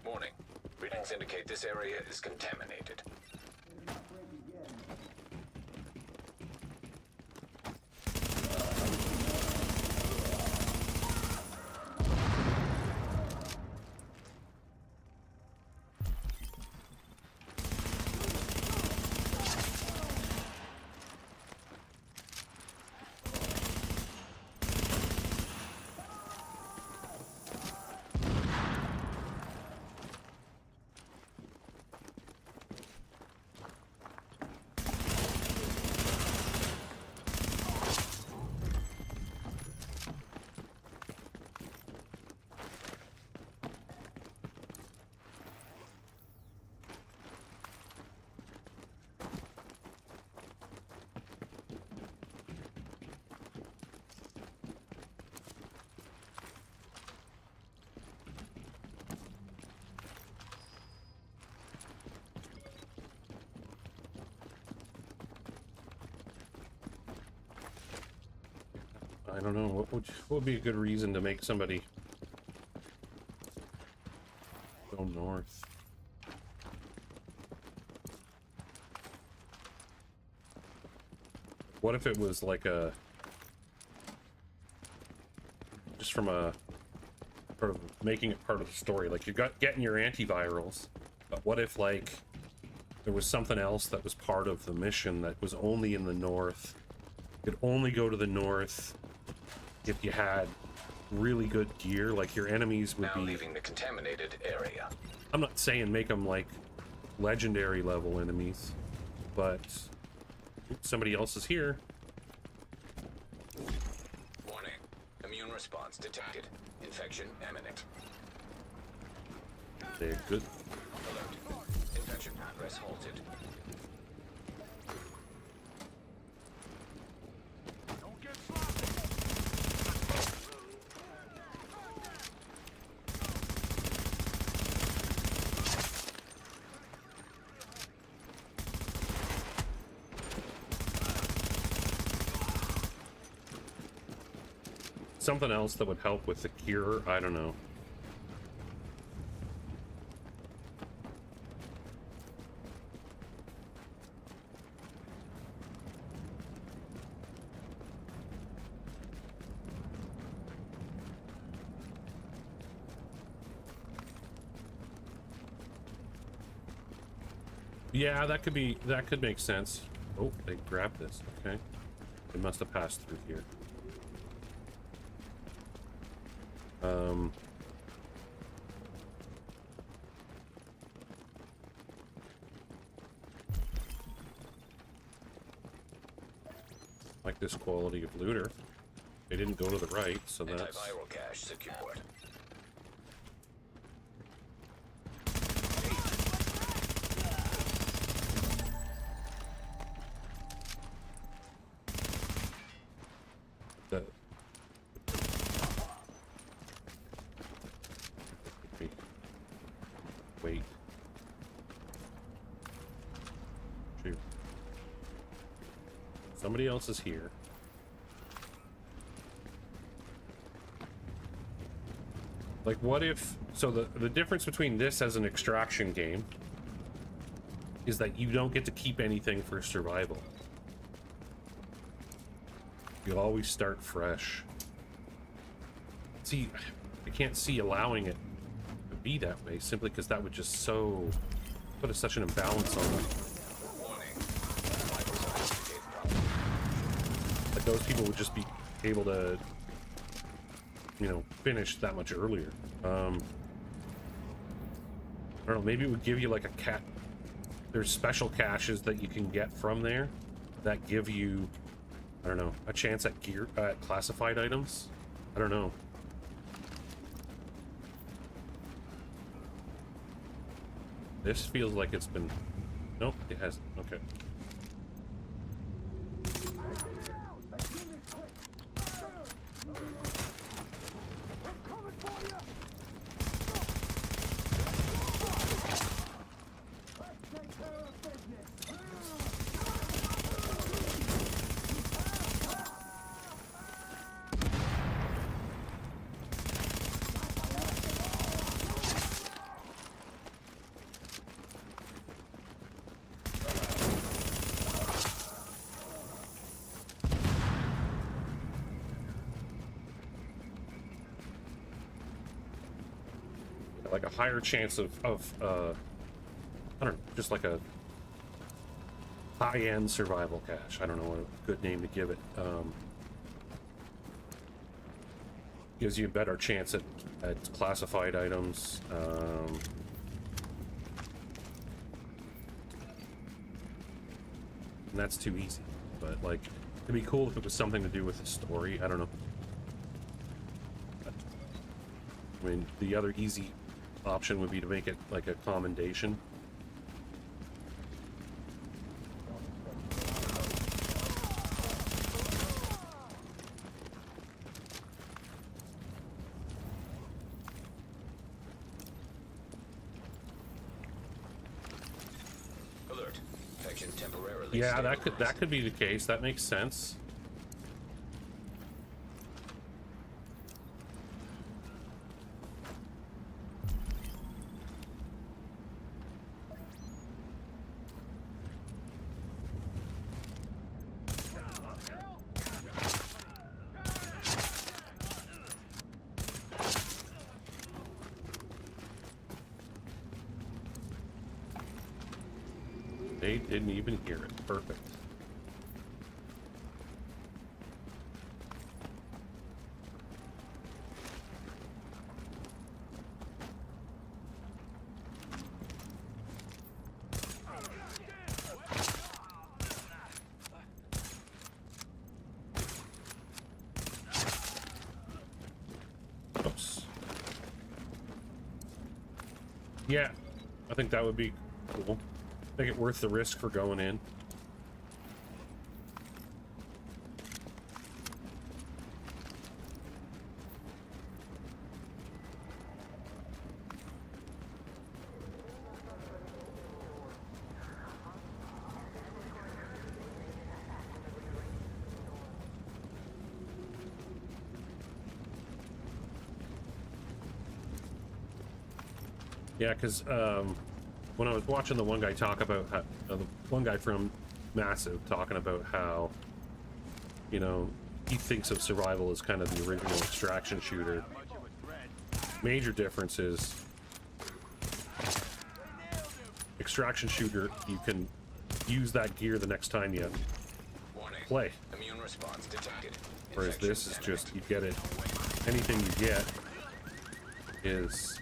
Warning. Readings indicate this area is contaminated. I don't know, what would be a good reason to make somebody go north? What if it was like a, just from a sort of making it part of the story, like you're getting your antivirals, but what if like there was something else that was part of the mission that was only in the north? You could only go to the north if you had really good gear, like your enemies would Now be... leaving the contaminated area. I'm not saying make them like legendary level enemies, but oops, somebody else is here. Warning. Immune response detected. Infection imminent. They're good. Alert. Infection progress halted. Don't get sloppy. Something else that would help with the cure, I don't know. Yeah, that could make sense. Oh, they grabbed this. Okay. They must have passed through here. Like this quality of looter. They didn't go to the right, so that's... Antiviral cache secured. The... Wait. Shoot. Somebody else is here. Like, what if... So the difference between this as an extraction game is that you don't get to keep anything for survival. You always start fresh. See, I can't see allowing it to be that way, simply because that would just so... put such an imbalance on it. Like, those people would just be able to, you know, finish that much earlier. I don't know, maybe it would give you like a cat. There's special caches that you can get from there that give you, I don't know, a chance at gear, classified items. I don't know. This feels like it's been, nope, it hasn't. Okay. like a higher chance of I don't know, just like a high-end survival cache. I don't know a good name to give it. Gives you a better chance at classified items. And that's too easy. But like, it'd be cool if it was something to do with the story. I don't know. I mean, the other easy option would be to make it like a commendation. Alert. Infection temporarily. Yeah, that could be the case. That makes sense. They didn't even hear it. Perfect. Oops. Yeah, I think that would be cool. Make it worth the risk for going in. Yeah, because when I was watching the one guy talk about how, the one guy from Massive talking about how, you know, he thinks of survival as kind of the original extraction shooter. Major difference is extraction shooter, you can use that gear the next time you play. Immune response detected. Whereas this is just, you get it, anything you get is,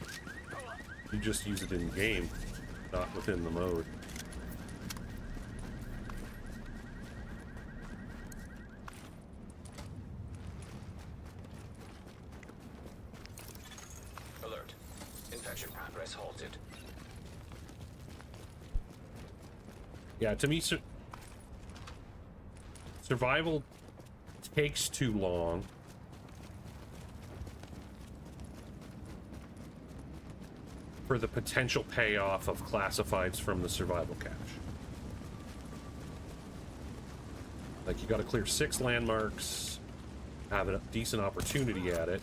you just use it in game, not within the mode. Alert. Infection progress halted. Yeah, to me, survival takes too long. For the potential payoff of classifieds from the survival cache. Like, you got to clear 6 landmarks, have a decent opportunity at it.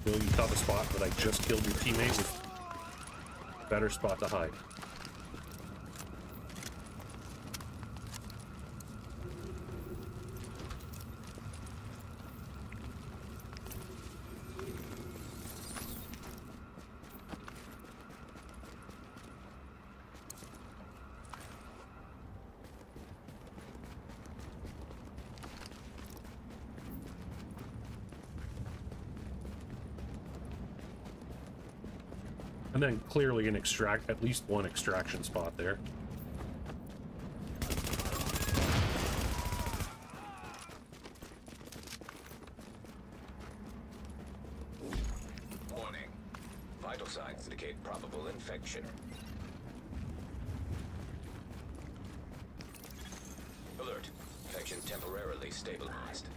You thought the spot that I just killed your teammate was a better spot to hide. And then clearly at least one extraction spot there. Warning. Vital signs indicate probable infection. Alert. Infection temporarily stabilized.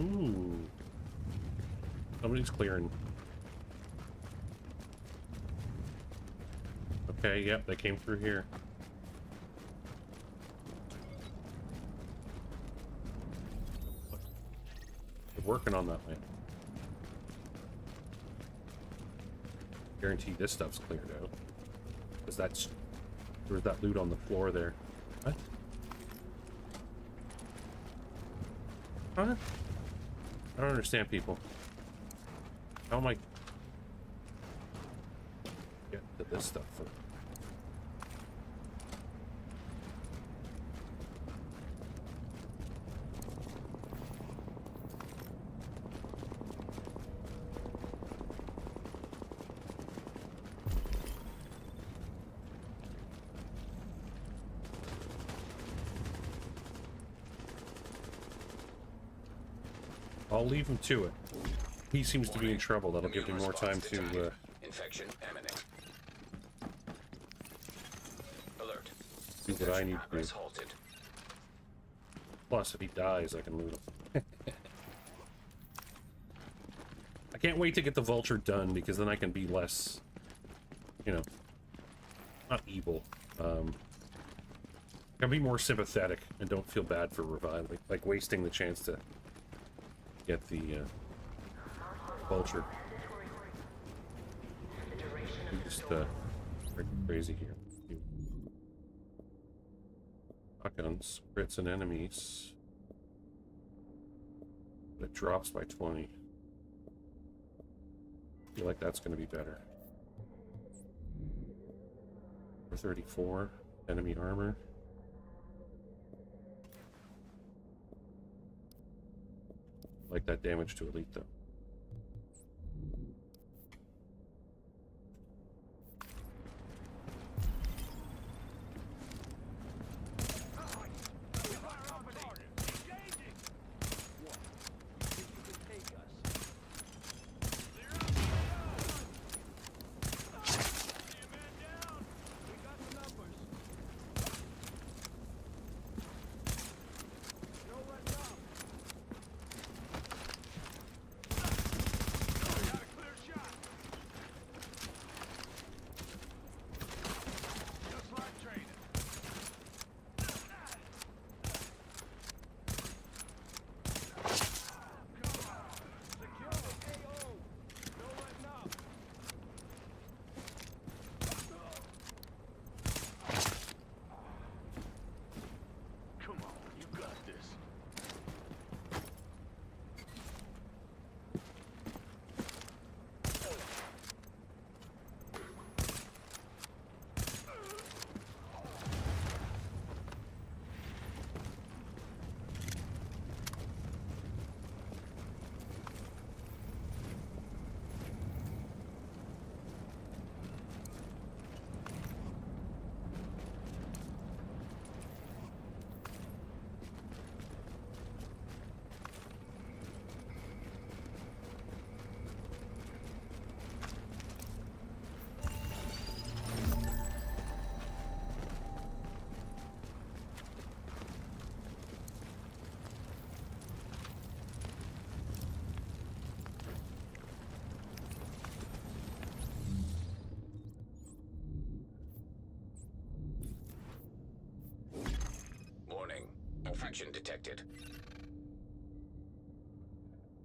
Ooh. Somebody's clearing. Okay, yep, they came through here. They're working on that way. Guarantee this stuff's cleared out. Because there was that loot on the floor there. What? Huh? I don't understand, people. How am I get to this stuff first? I'll leave him to it. He seems to be in trouble. That'll give him more time to infection imminent. Alert. do what I need to do. Progress halted. Plus, if he dies, I can loot him. I can't wait to get the vulture done, because then I can be less, you know, not evil. I can be more sympathetic and don't feel bad for reviving, like wasting the chance to get the vulture. I'm just crazy here. Shotguns, crits and enemies. But it drops by 20. I feel like that's going to be better. For 34, enemy armor. Like that damage to elite though. Infection detected.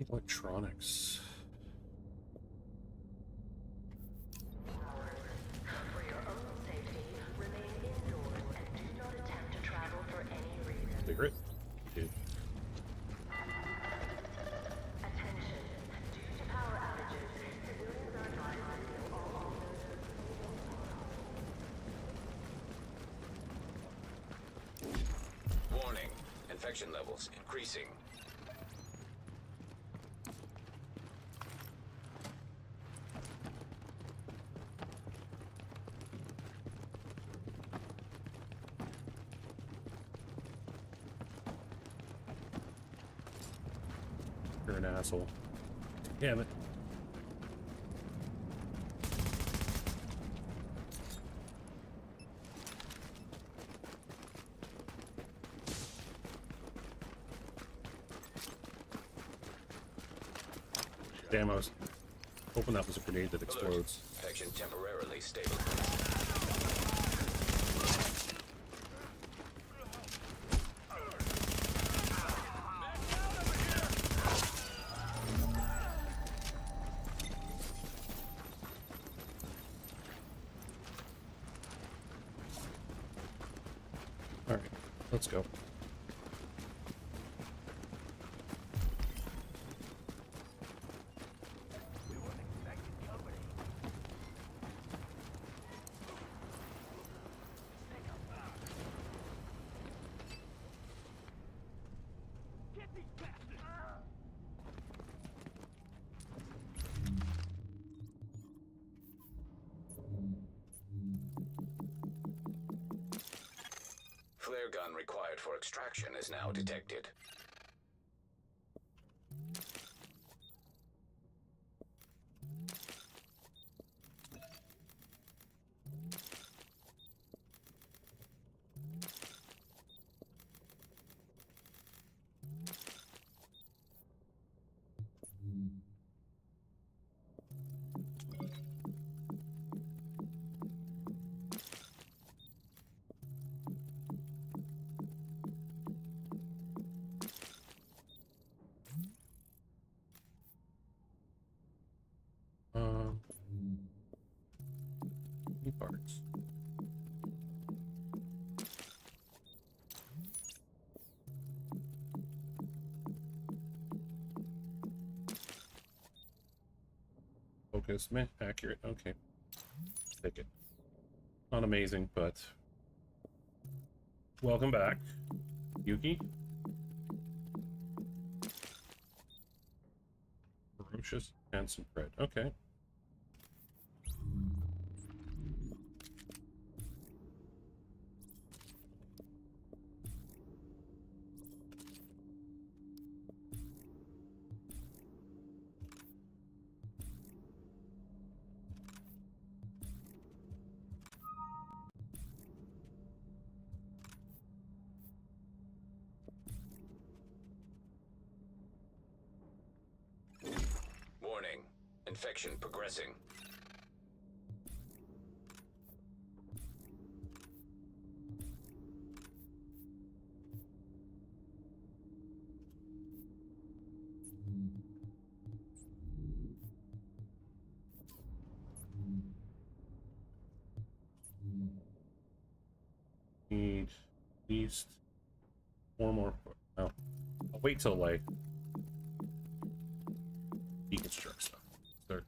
Electronics. For your own safety, remain indoors and do not attempt to travel for any reason. Cigarette? Dude. Attention. Due to power outages, civilians are advised to all Warning. Infection levels increasing. You're an asshole. Damn it. Damn, I was hoping that was a grenade that explodes. Infection temporarily stable. Alright, let's go. Flare gun required for extraction is now detected. Parts. Focus, meh, accurate, okay. Take it. Not amazing, but welcome back, Yuki. Ferocious and some bread. Okay. Warning. Infection progressing. Need at least 4 more. Oh, I'll wait till like deconstruct stuff. Start.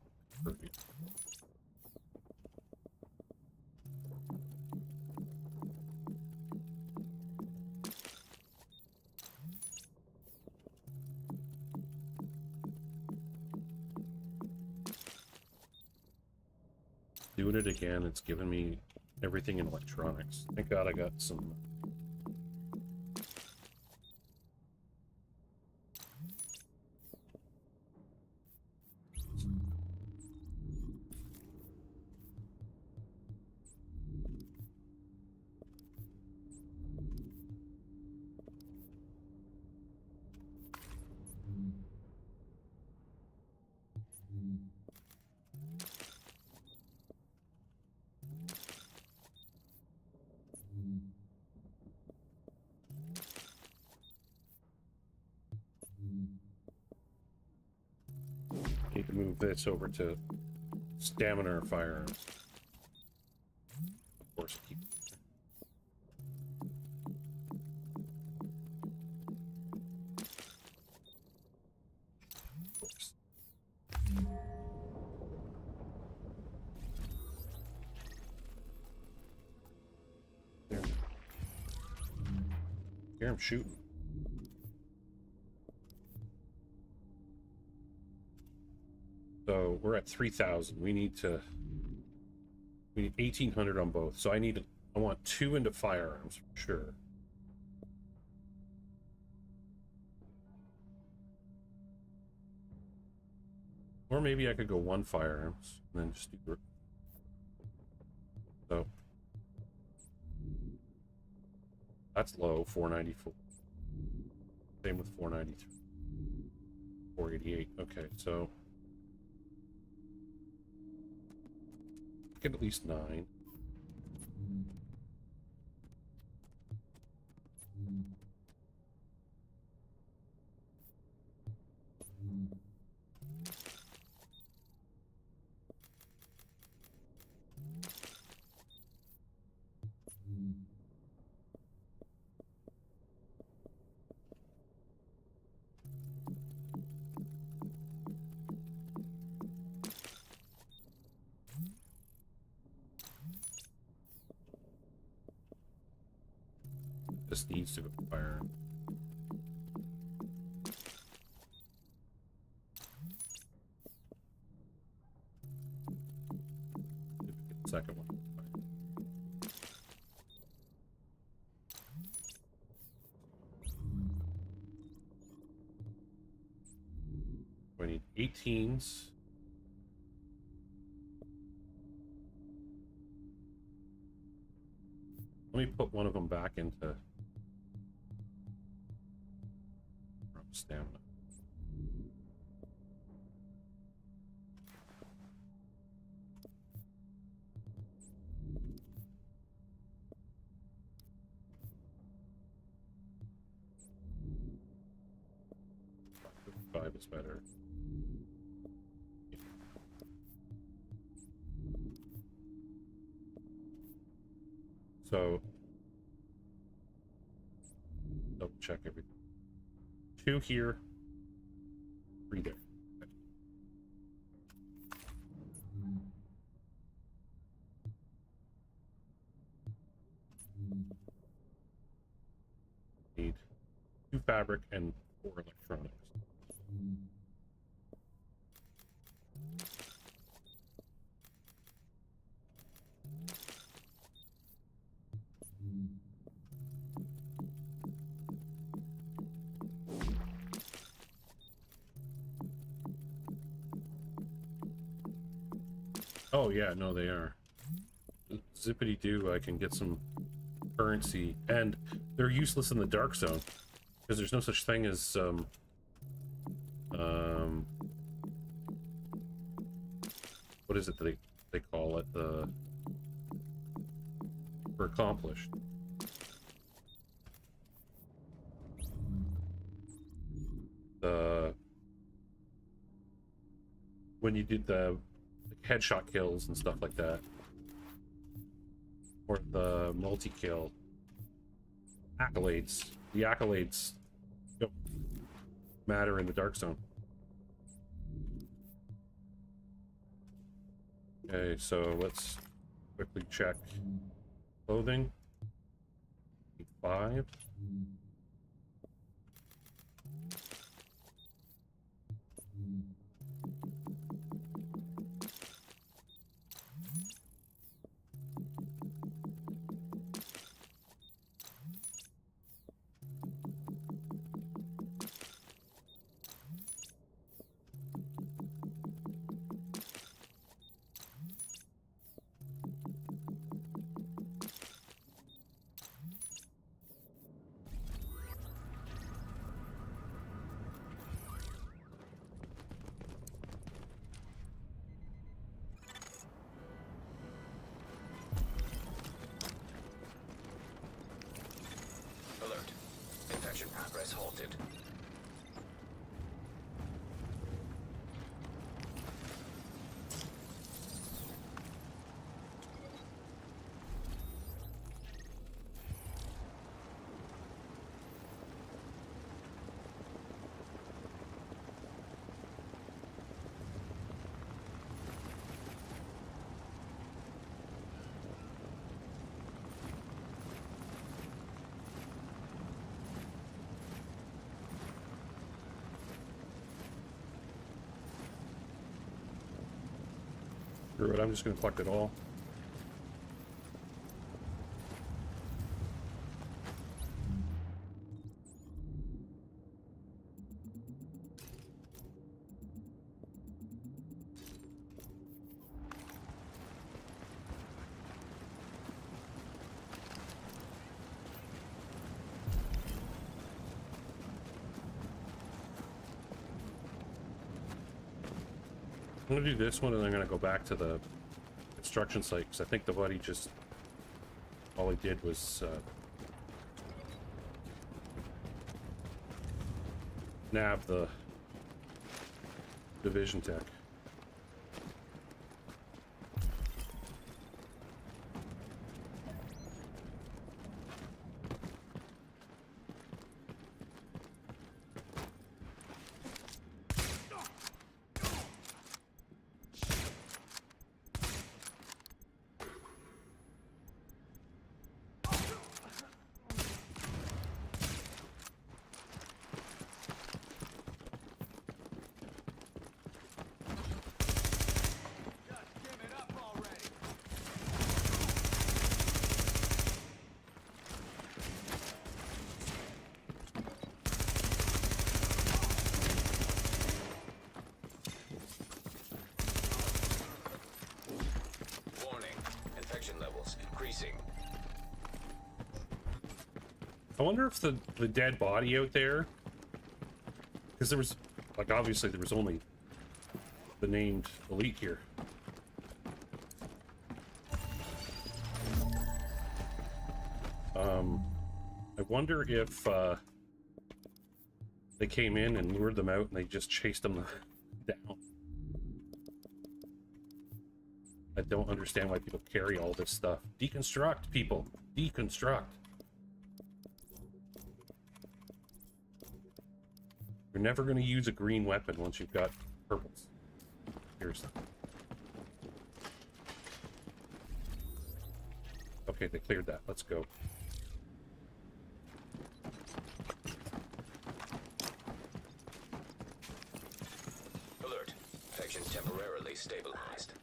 Doing it again, it's given me everything in electronics. Thank God I got some. Need to move this over to stamina firearms. Of course, keep. Of course. There. Hear him shooting. So we're at 3,000. We need 1,800 on both. So I want 2 into firearms for sure. Or maybe I could go 1 firearms and then just do. So that's low, 494. Same with 493. 488. Okay, so Get at least 9. This needs to go fire. Second one. We need 18s. Let me put one of them back into stamina. Five is better. So double check everything. 2 here, 3 there. Okay. Need 2 fabric and 4 electronics. Oh yeah, no, they are. Zippity doo, I can get some currency, and they're useless in the dark zone because there's no such thing as what is it that they call it, for accomplished. When you did the headshot kills and stuff like that, or the multi-kill accolades. The accolades don't matter in the dark zone. Okay, so let's quickly check clothing. 5. Alert. Infection progress halted. Screw it, I'm just going to collect it all. I'm gonna do this one, and I'm gonna go back to the construction site, because I think the buddy just, all he did was nab the division tech. Levels increasing. I wonder if the dead body out there, because there was, like, obviously there was only the named elite here. I wonder if they came in and lured them out and they just chased them down. I don't understand why people carry all this stuff. Deconstruct, people. Deconstruct. You're never going to use a green weapon once you've got purples. Seriously. Okay, they cleared that. Let's go. Alert. Infection temporarily stabilized.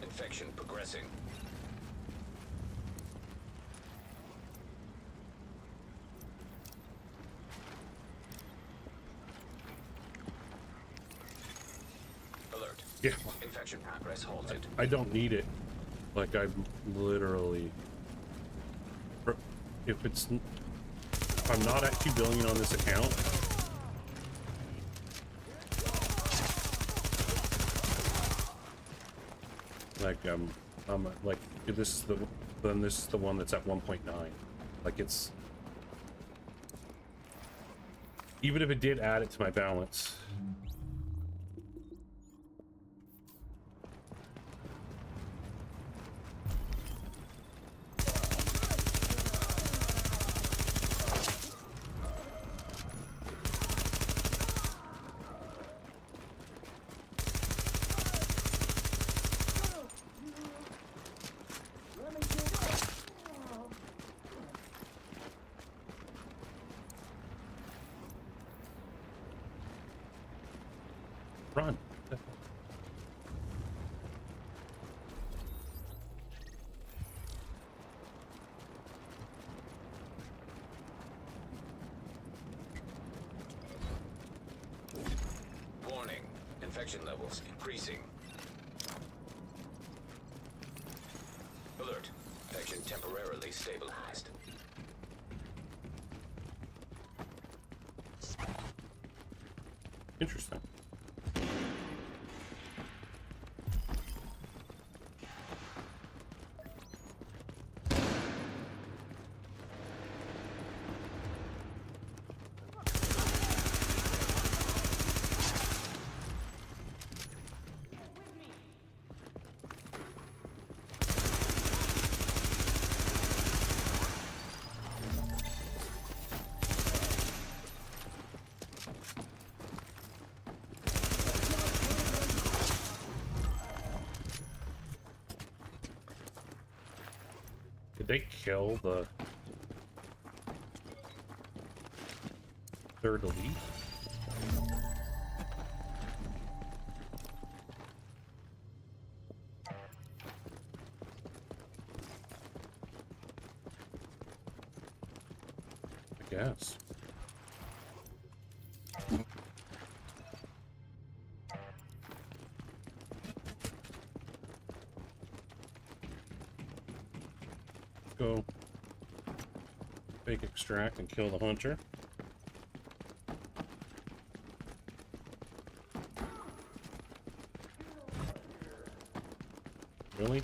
Infection progressing. Alert. Yeah. Infection progress halted. I don't need it. Like, I'm literally... If it's... If I'm not at 2 billion on this account... Like, I'm like, if this is the... Then this is the one that's at 1.9. Like, it's... Even if it did add it to my balance... Infection levels increasing. Alert. Infection temporarily stabilized. Interesting. Did they kill the third elite? I guess. Go fake extract and kill the hunter. Really?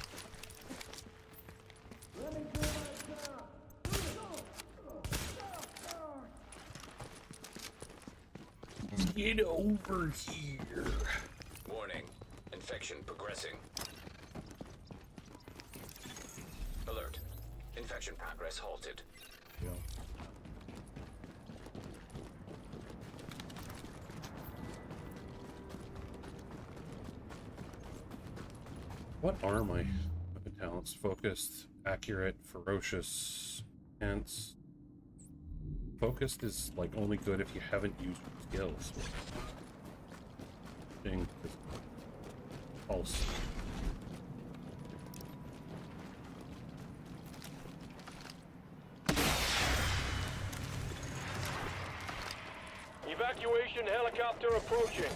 Get over here. Warning. Infection progressing. Alert. Infection progress halted. Yeah. What are my weapon talents? Focused, accurate, ferocious, intense. Focused is like only good if you haven't used skills. Thing. Pulse. Evacuation helicopter approaching.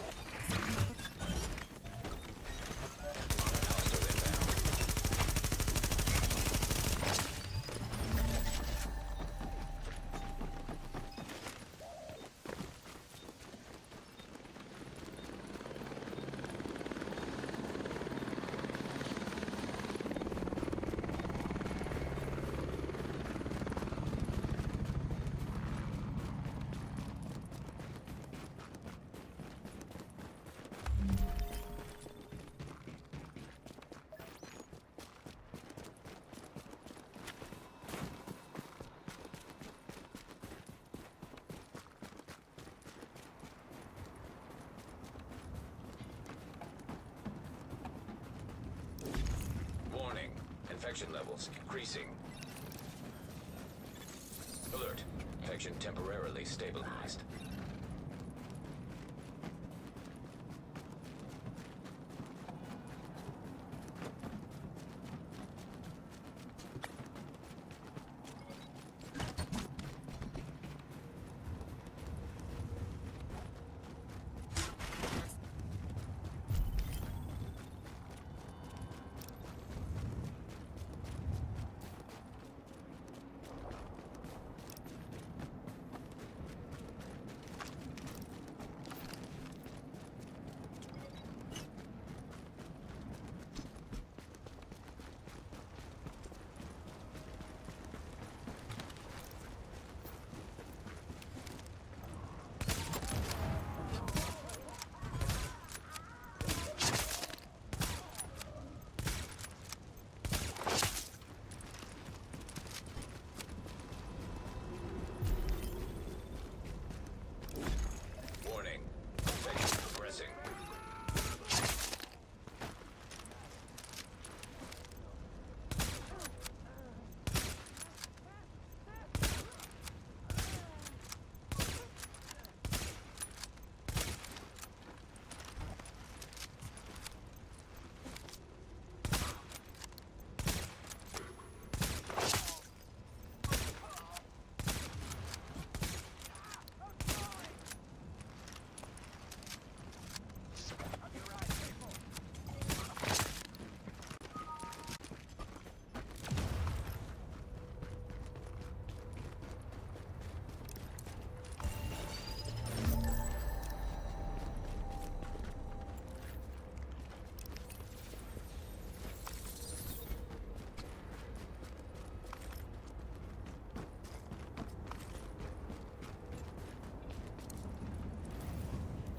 Warning. Infection levels increasing. Alert. Infection temporarily stabilized.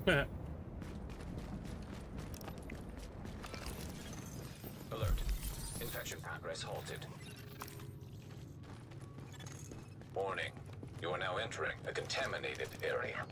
Alert. Infection progress halted. Warning. You are now entering a contaminated area.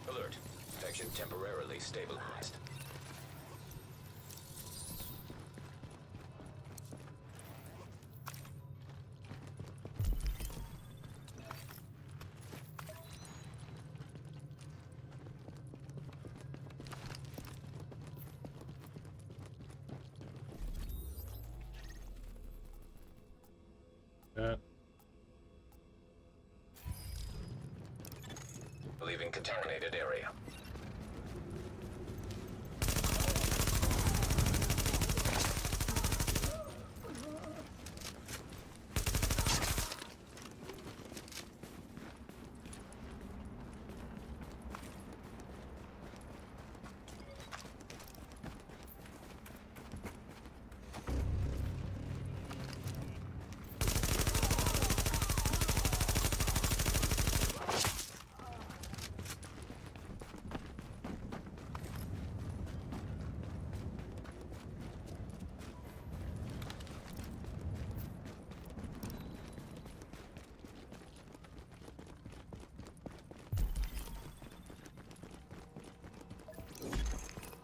Alert. Infection temporarily stabilized. Leaving contaminated area.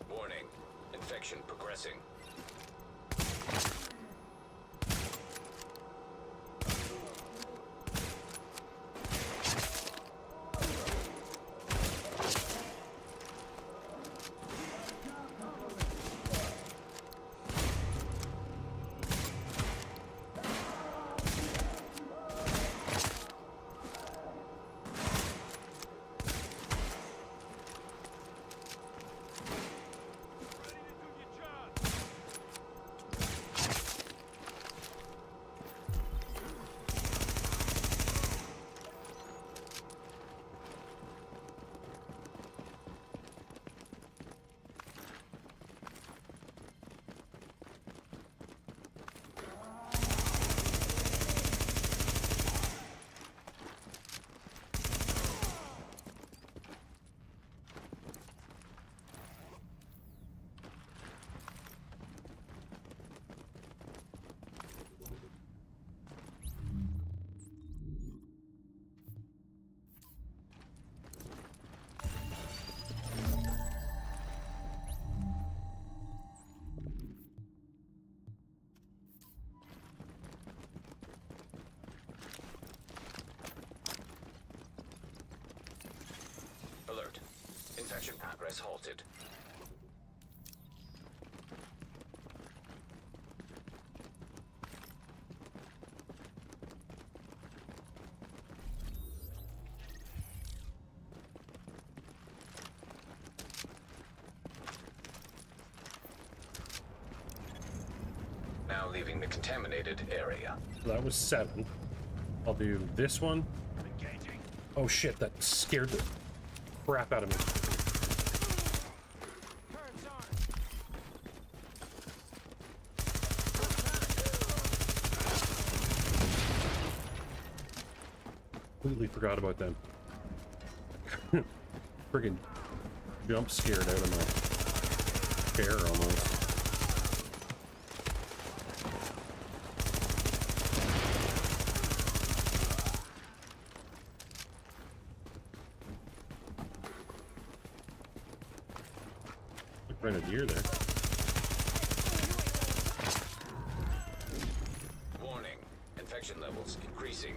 Warning. Infection progressing. Alert. Infection progress halted. Now leaving the contaminated area. That was 7. I'll do this one. Oh shit, that scared the crap out of me. Completely forgot about them. Friggin' jump scared out of my chair almost. Grenadier there. Warning. Infection levels increasing.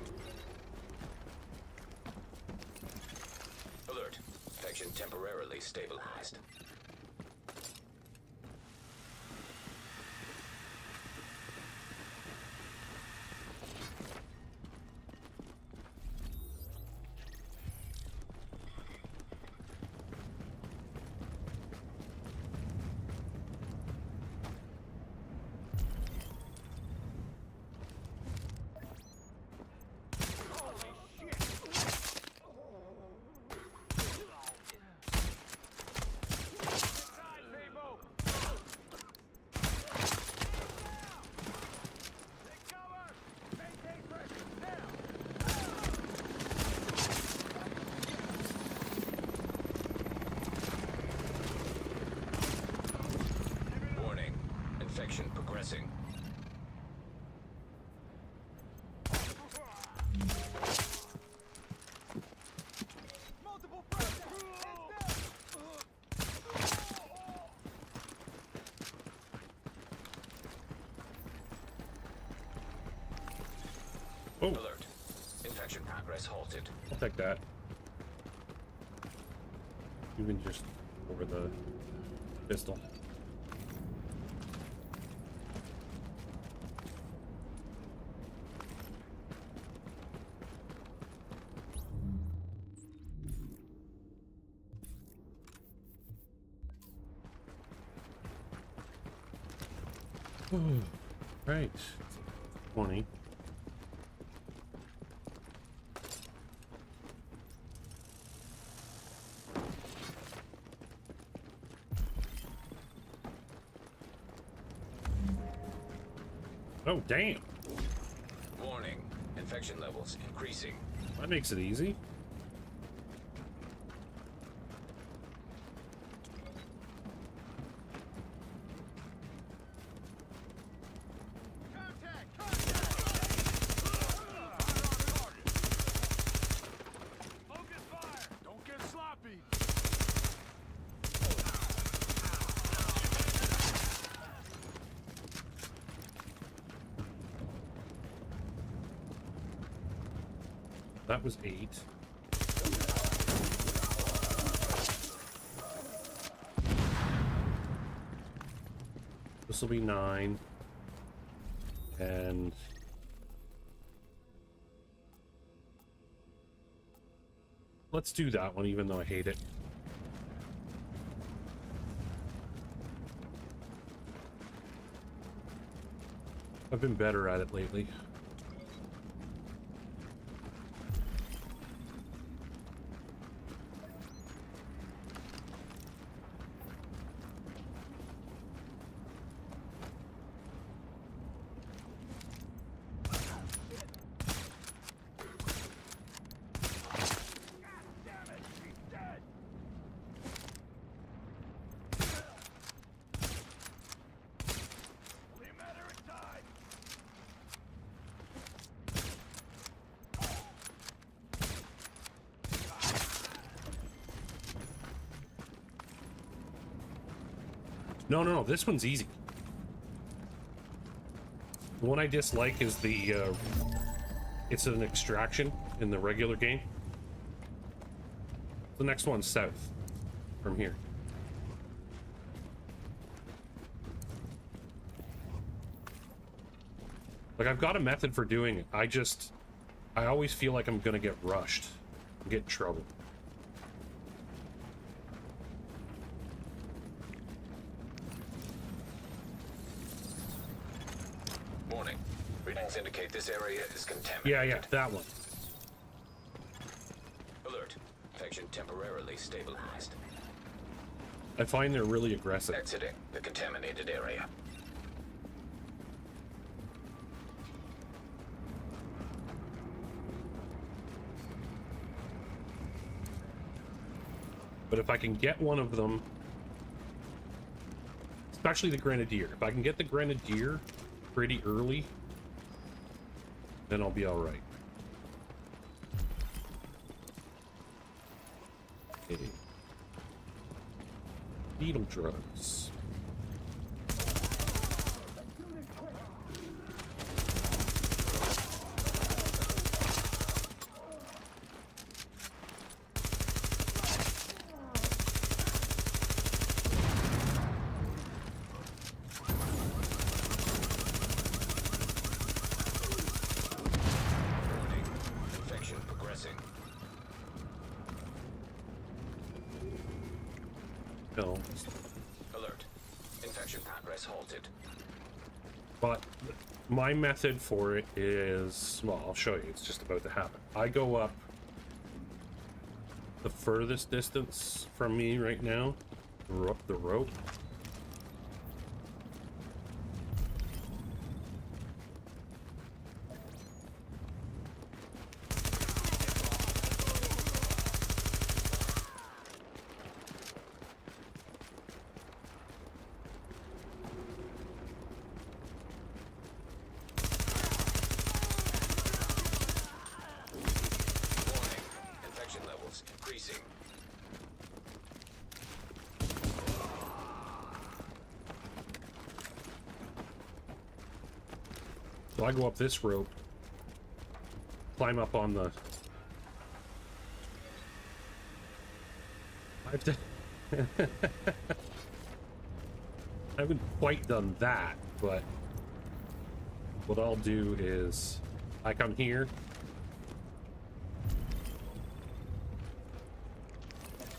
Alert. Infection temporarily stabilized. Infection progressing. Multiple fractures. Oh, Alert. Infection progress halted. I'll take that. Even just over the pistol. Right. 20. Oh, damn. Warning. Infection levels increasing. That makes it easy. That was 8. This will be 9. And let's do that one, even though I hate it. I've been better at it lately. No, this one's easy. The one I dislike is the, it's an extraction in the regular game. The next one's south from here. Like, I've got a method for doing it. I always feel like I'm gonna get rushed and get in trouble. Warning. Readings indicate this area is contaminated. Yeah, that one. Alert. Infection temporarily stabilized. I find they're really aggressive. Exiting the contaminated area. But if I can get one of them, especially the Grenadier, if I can get the Grenadier pretty early, then I'll be all right. Okay. Beetle drugs. Infection progressing. No. Alert. Infection progress halted. But my method for it is, well, I'll show you. It's just about to happen. I go up the furthest distance from me right now, the rope. Warning. Infection levels increasing. So I go up this rope, climb up on the... I haven't quite done that, but what I'll do is I come here,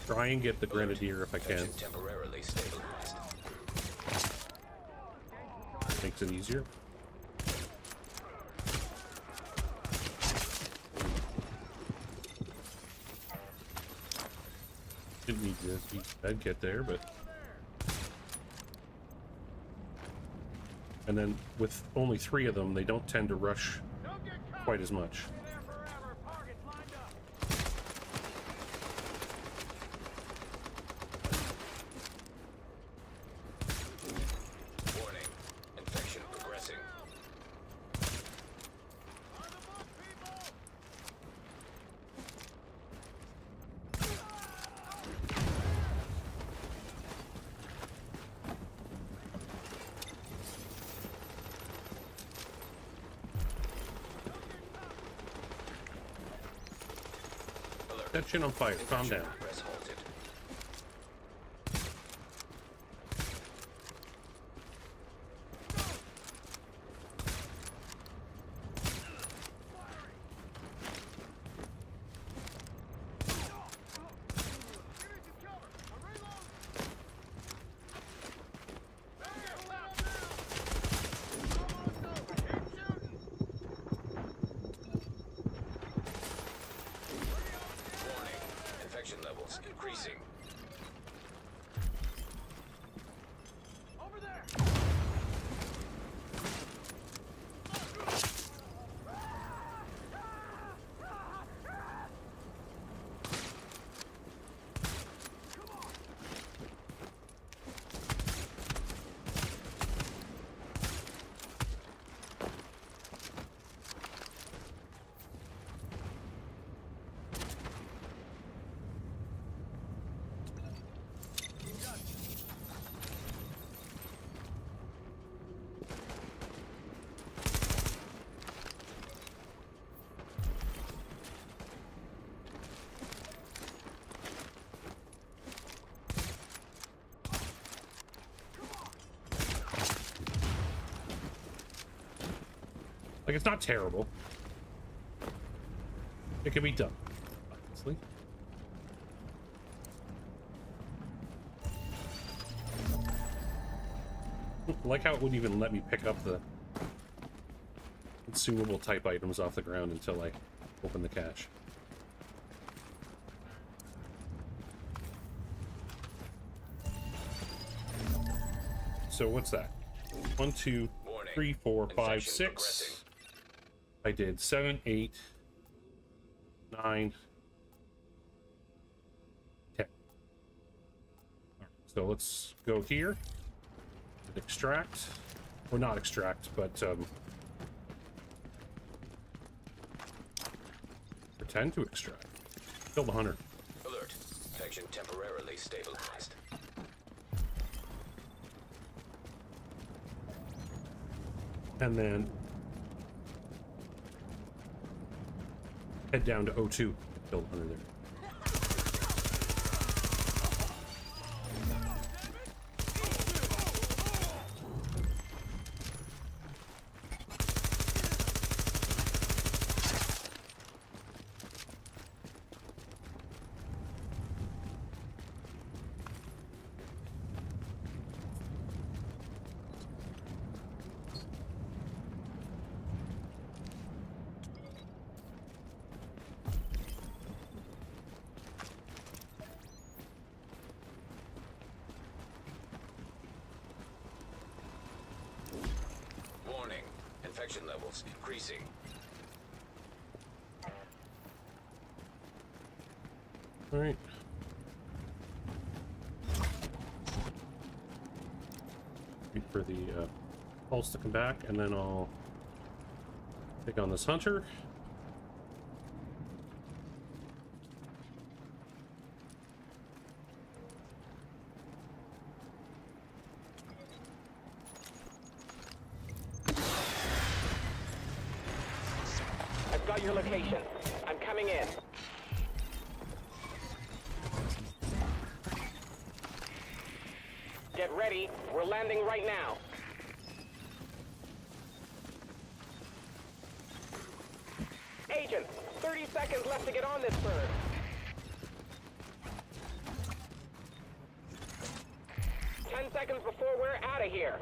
try and get the grenadier if I can. Infection temporarily stabilized. Makes it easier. Didn't need to get there, but... And then with only 3 of them, they don't tend to rush quite as much. Warning. Infection progressing. That shit on fire. Calm down. Progress halted. Warning. Infection levels increasing. Over there! Like, it's not terrible. It can be done, obviously. Like how it wouldn't even let me pick up the consumable type items off the ground until I open the cache. So what's that? 1, 2, 3, 4, 5, 6. I did 7, 8, 9, 10. So let's go here and extract, or not extract, but pretend to extract. Kill the hunter. Alert. Infection temporarily stabilized. And then head down to O2. Build under there. Warning. Infection levels increasing. All right. Wait for the pulse to come back, and then I'll take on this hunter. I've got your location. I'm coming in. Get ready. We're landing right now. Agent, 30 seconds left to get on this bird. 10 seconds before we're out of here.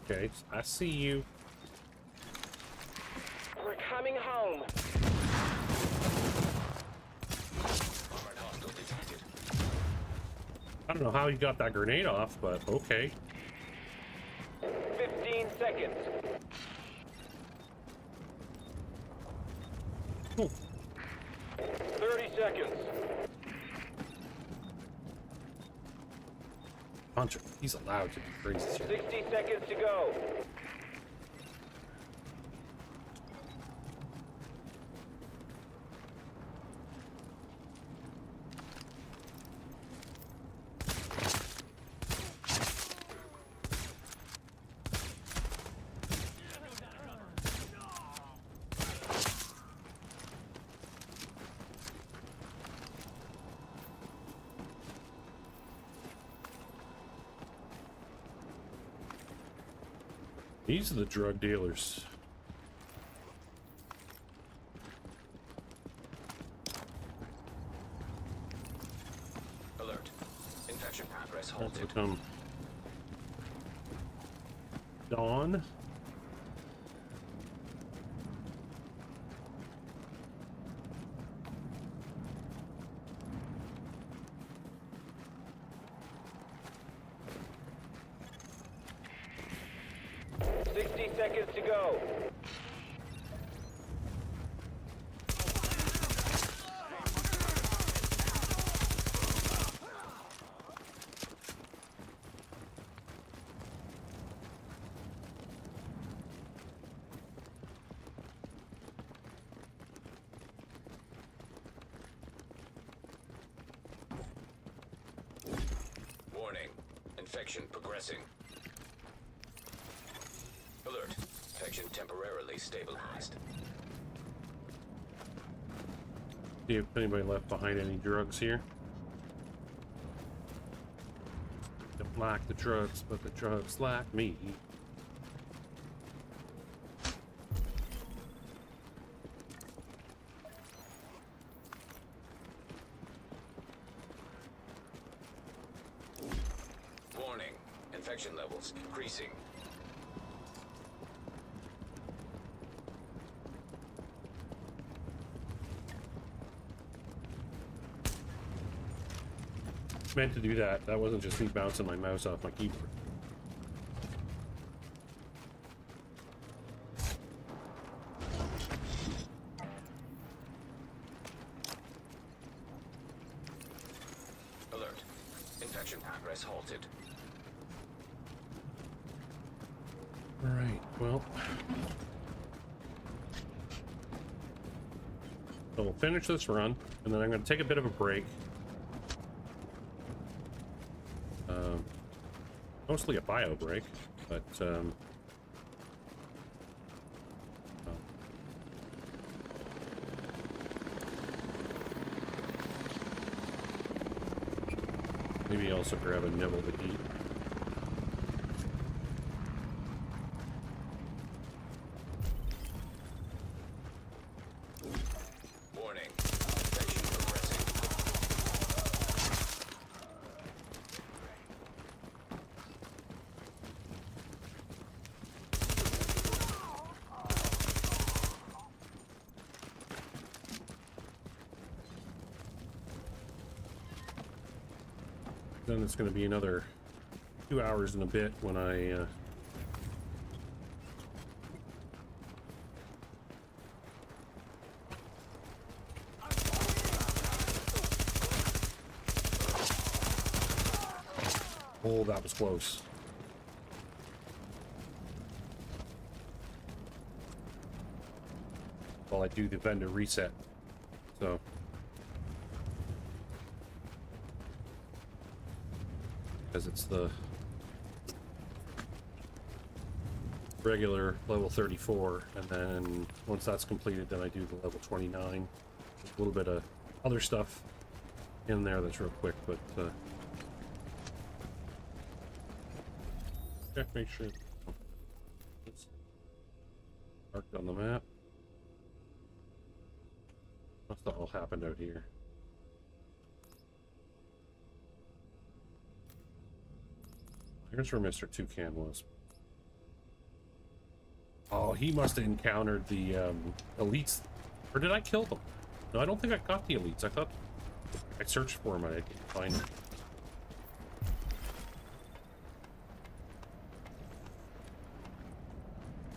Okay, I see you. We're coming home. Armored hostile detected. I don't know how you got that grenade off, but okay. 15 seconds. Cool. 30 seconds. Hunter, he's allowed to be crazy. 60 seconds to go. These are the drug dealers. Alert. Infection progress That's halted. become dawn. Seconds to go. Warning. Infection progressing. Alert. Infection temporarily stabilized. See if anybody left behind any drugs here. Don't like the drugs, but the drugs like me. Warning. Infection levels increasing. Meant to do that. That wasn't just me bouncing my mouse off my keyboard. Alert. Infection progress halted. All right. Well, so we'll finish this run, and then I'm going to take a bit of a break. Mostly a bio break, but Maybe also grab a nibble to eat. Warning. Infection progressing. Then it's going to be another 2 hours and a bit when I oh, that was close. While I do the vendor reset. So because it's the regular level 34, and then once that's completed, then I do the level 29. A little bit of other stuff in there that's real quick, but check, make sure it's marked on the map. Must have all happened out here. Here's where Mr. Toucan was. Oh, he must have encountered the elites. Or did I kill them? No, I don't think I got the elites. I thought I searched for them and I didn't find them.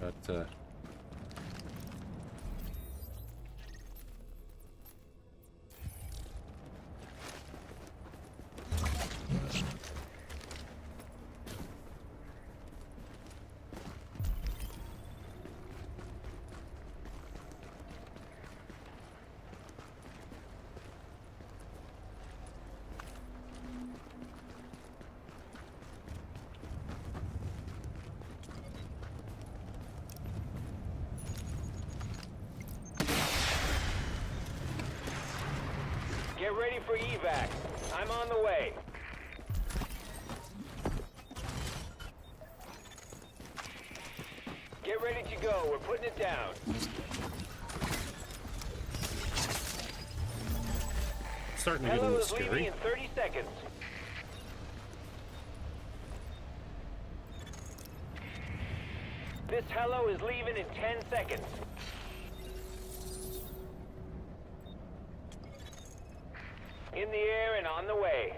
But, Get ready for evac. I'm on the way. Get ready to go. We're putting it down. starting to get a Hello little is leaving scary. in 30 seconds. This hello is leaving in 10 seconds. In the air and on the way.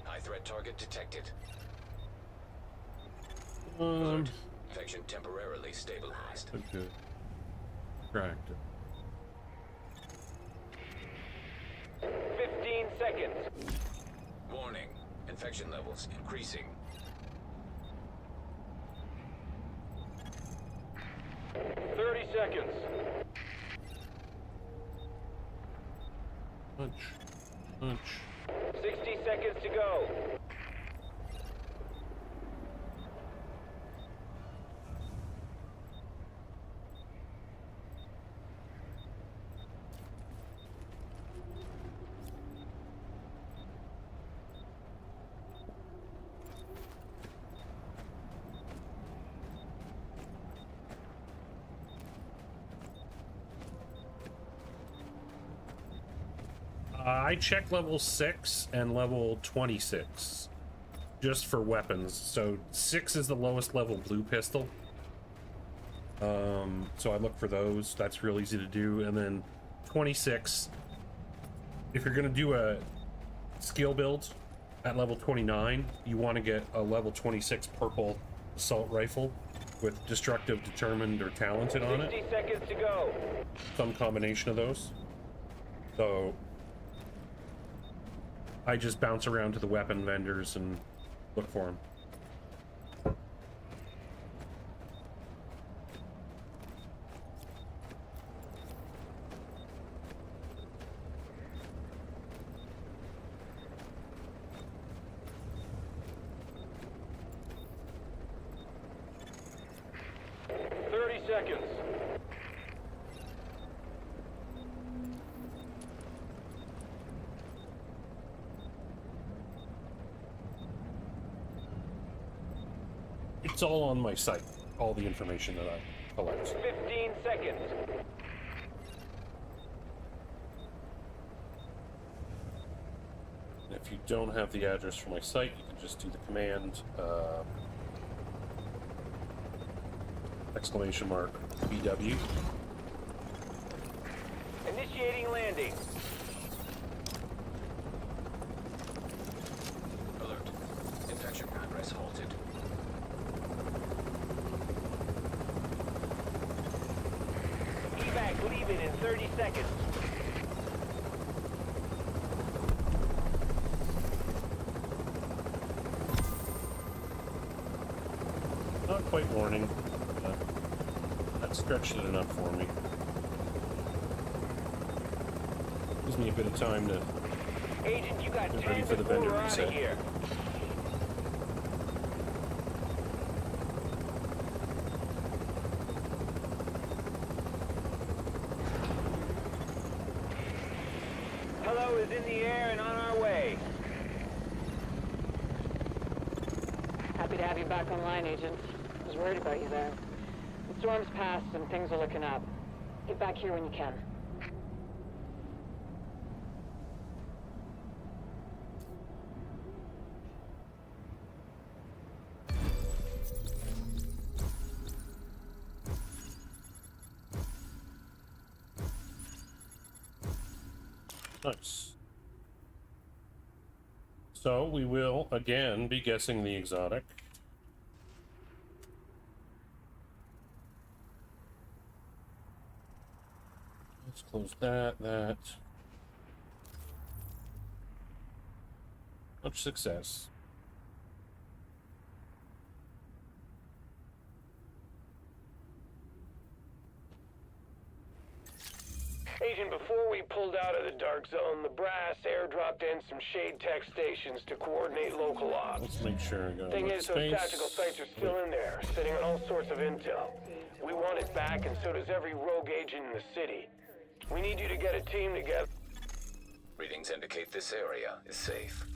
High threat target detected. Alert. Infection temporarily stabilized. Okay. Cracked it. 15 seconds. Warning. Infection levels increasing. 30 seconds. Punch. Punch. 60 seconds to go. I checked level 6 and level 26 just for weapons. So 6 is the lowest level blue pistol. So I look for those. That's real easy to do. And then 26, if you're going to do a skill build at level 29, you want to get a level 26 purple assault rifle with destructive, determined, or talented on it. 60 seconds to go. Some combination of those. So I just bounce around to the weapon vendors and look for them. Seconds. It's all on my site, all the information that I collect. 15 seconds. And if you don't have the address for my site, you can just do the command !BW. Initiating landing. Alert. Infection progress halted. Evac leaving in 30 seconds. Not quite warning. That stretched it enough for me. Gives me a bit of time to Agent, you got get ready 10 for the before vendor we're out of reset. here. Hello is in the air and on our way. Happy to have you back online, Agent. I was worried about you there. The storm's passed and things are looking up. Get back here when you can. Nice. So we will again be guessing the exotic. Let's close that. Much success. Agent, before we pulled out of the dark zone, the brass airdropped in some shade tech stations to coordinate local ops. Let's make sure I got Thing enough is, those space. tactical sites are still in there, sitting on all sorts of intel. We want it back, and so does every rogue agent in the city. We need you to get a team together. Readings indicate this area is safe.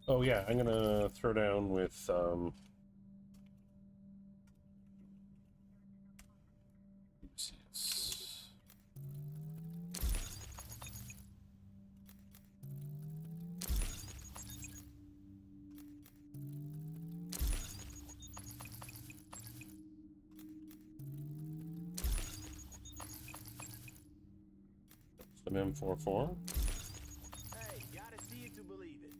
Oh yeah, I'm gonna throw down with some M44. Hey, gotta see it to believe it.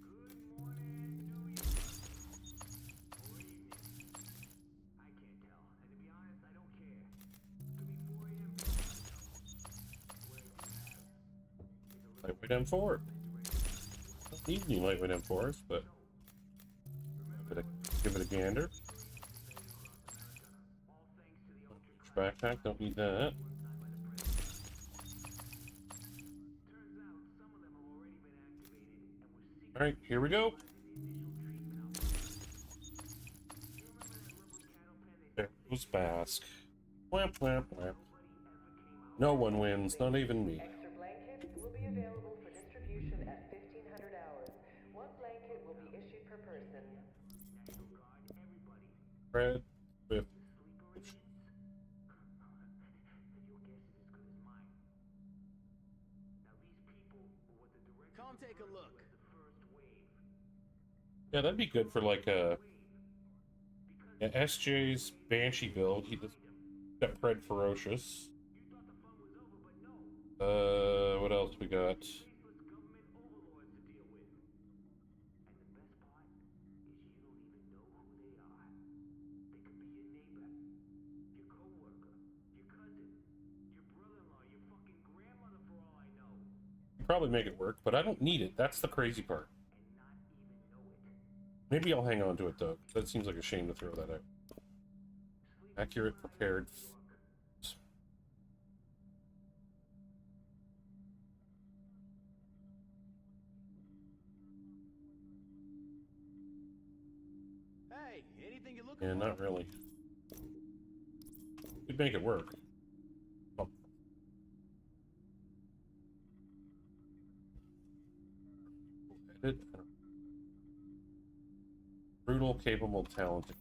Lightweight M4. Don't need any lightweight M4s, but give it a gander. Backpack, don't need that. Alright, here we go. There goes Basque. Whamp, whamp, whamp. No one wins, not even me. Extra blankets will be available for distribution at 1500 hours. One blanket will be issued per person. Red with Come take a look. yeah, that'd be good for like a SJ's Banshee build. He does got Pred Ferocious. What else we got? Probably make it work, but I don't need it. That's the crazy part. Maybe I'll hang on to it though. That seems like a shame to throw that out. Accurate, prepared. Hey, anything you're looking Yeah, not really. Could make it work. Oh. Brutal, capable, talented.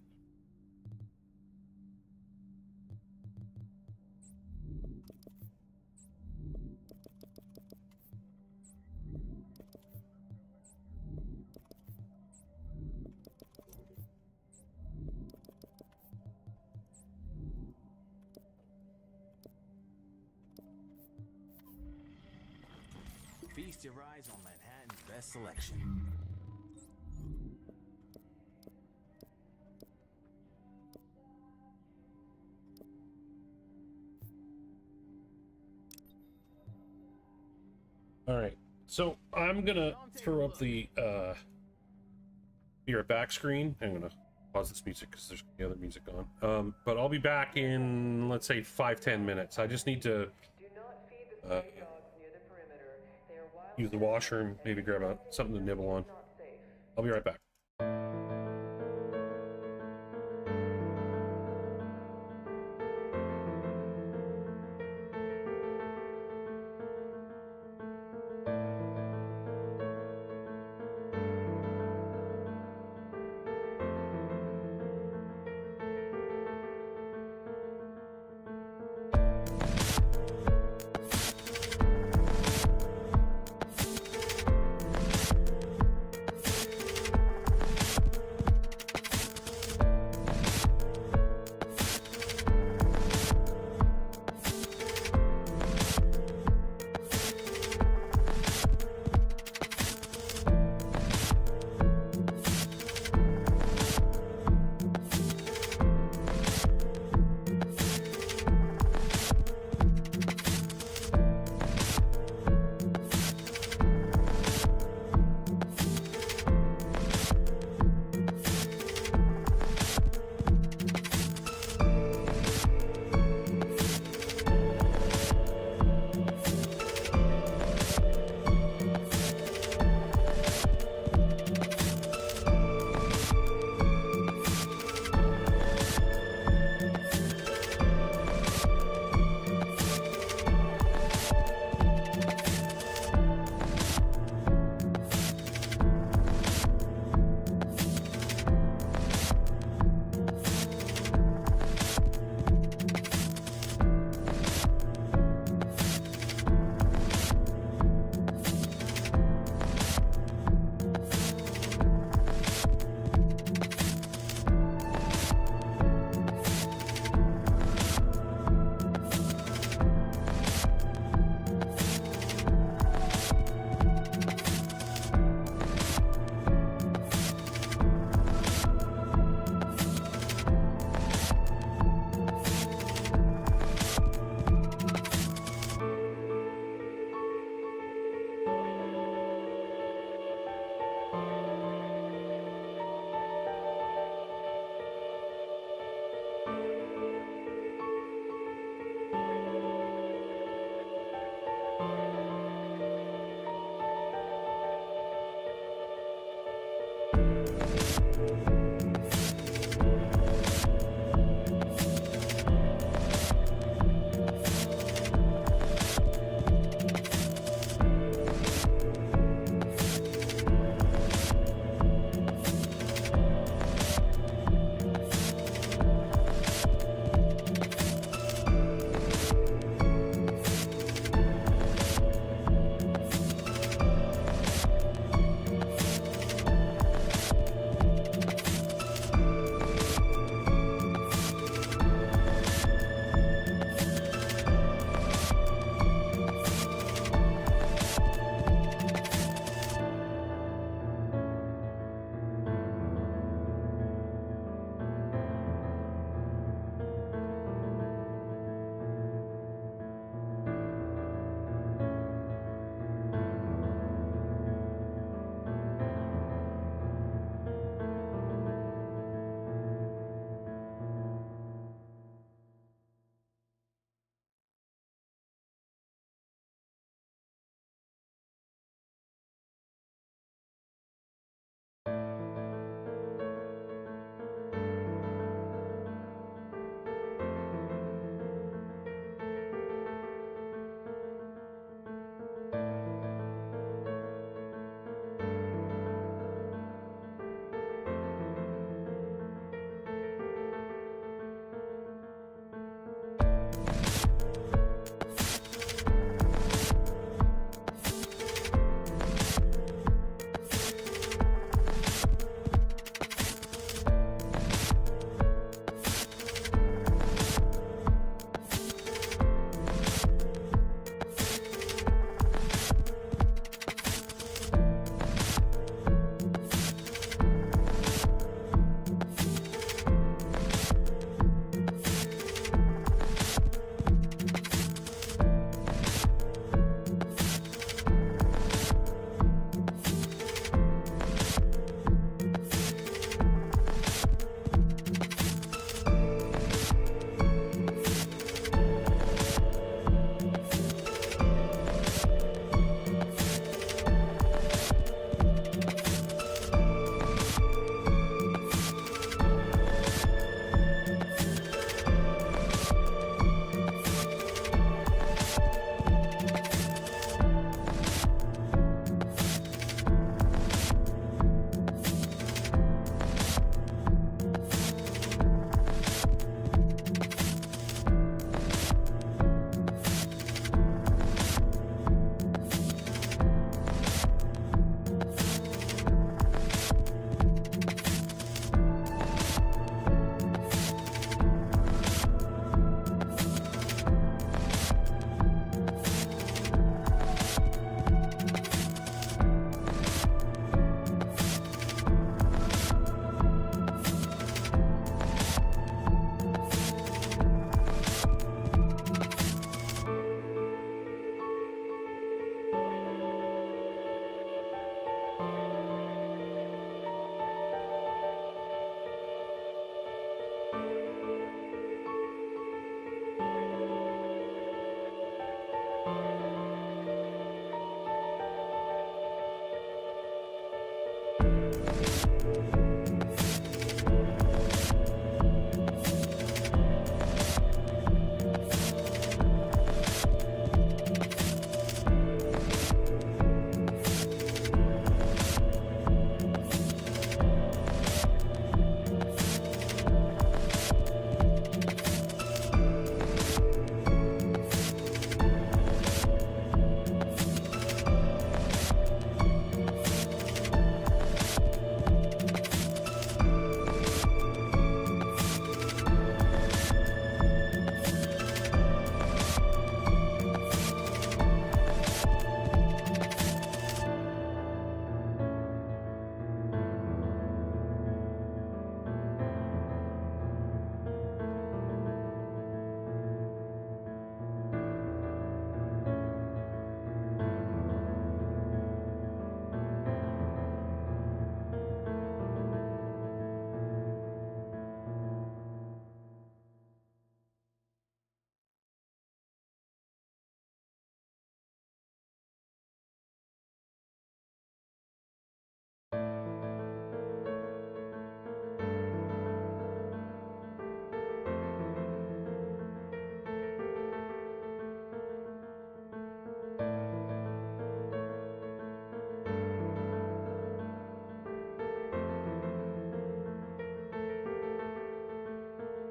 Feast your eyes on Manhattan's best selection. All right, so I'm gonna throw up the be right back screen. I'm gonna pause this music because there's the other music on. But I'll be back in, let's say, 5-10 minutes. I just need to use the washer and maybe grab something to nibble on. I'll be right back.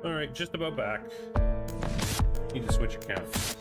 All right, just about back. Need to switch accounts.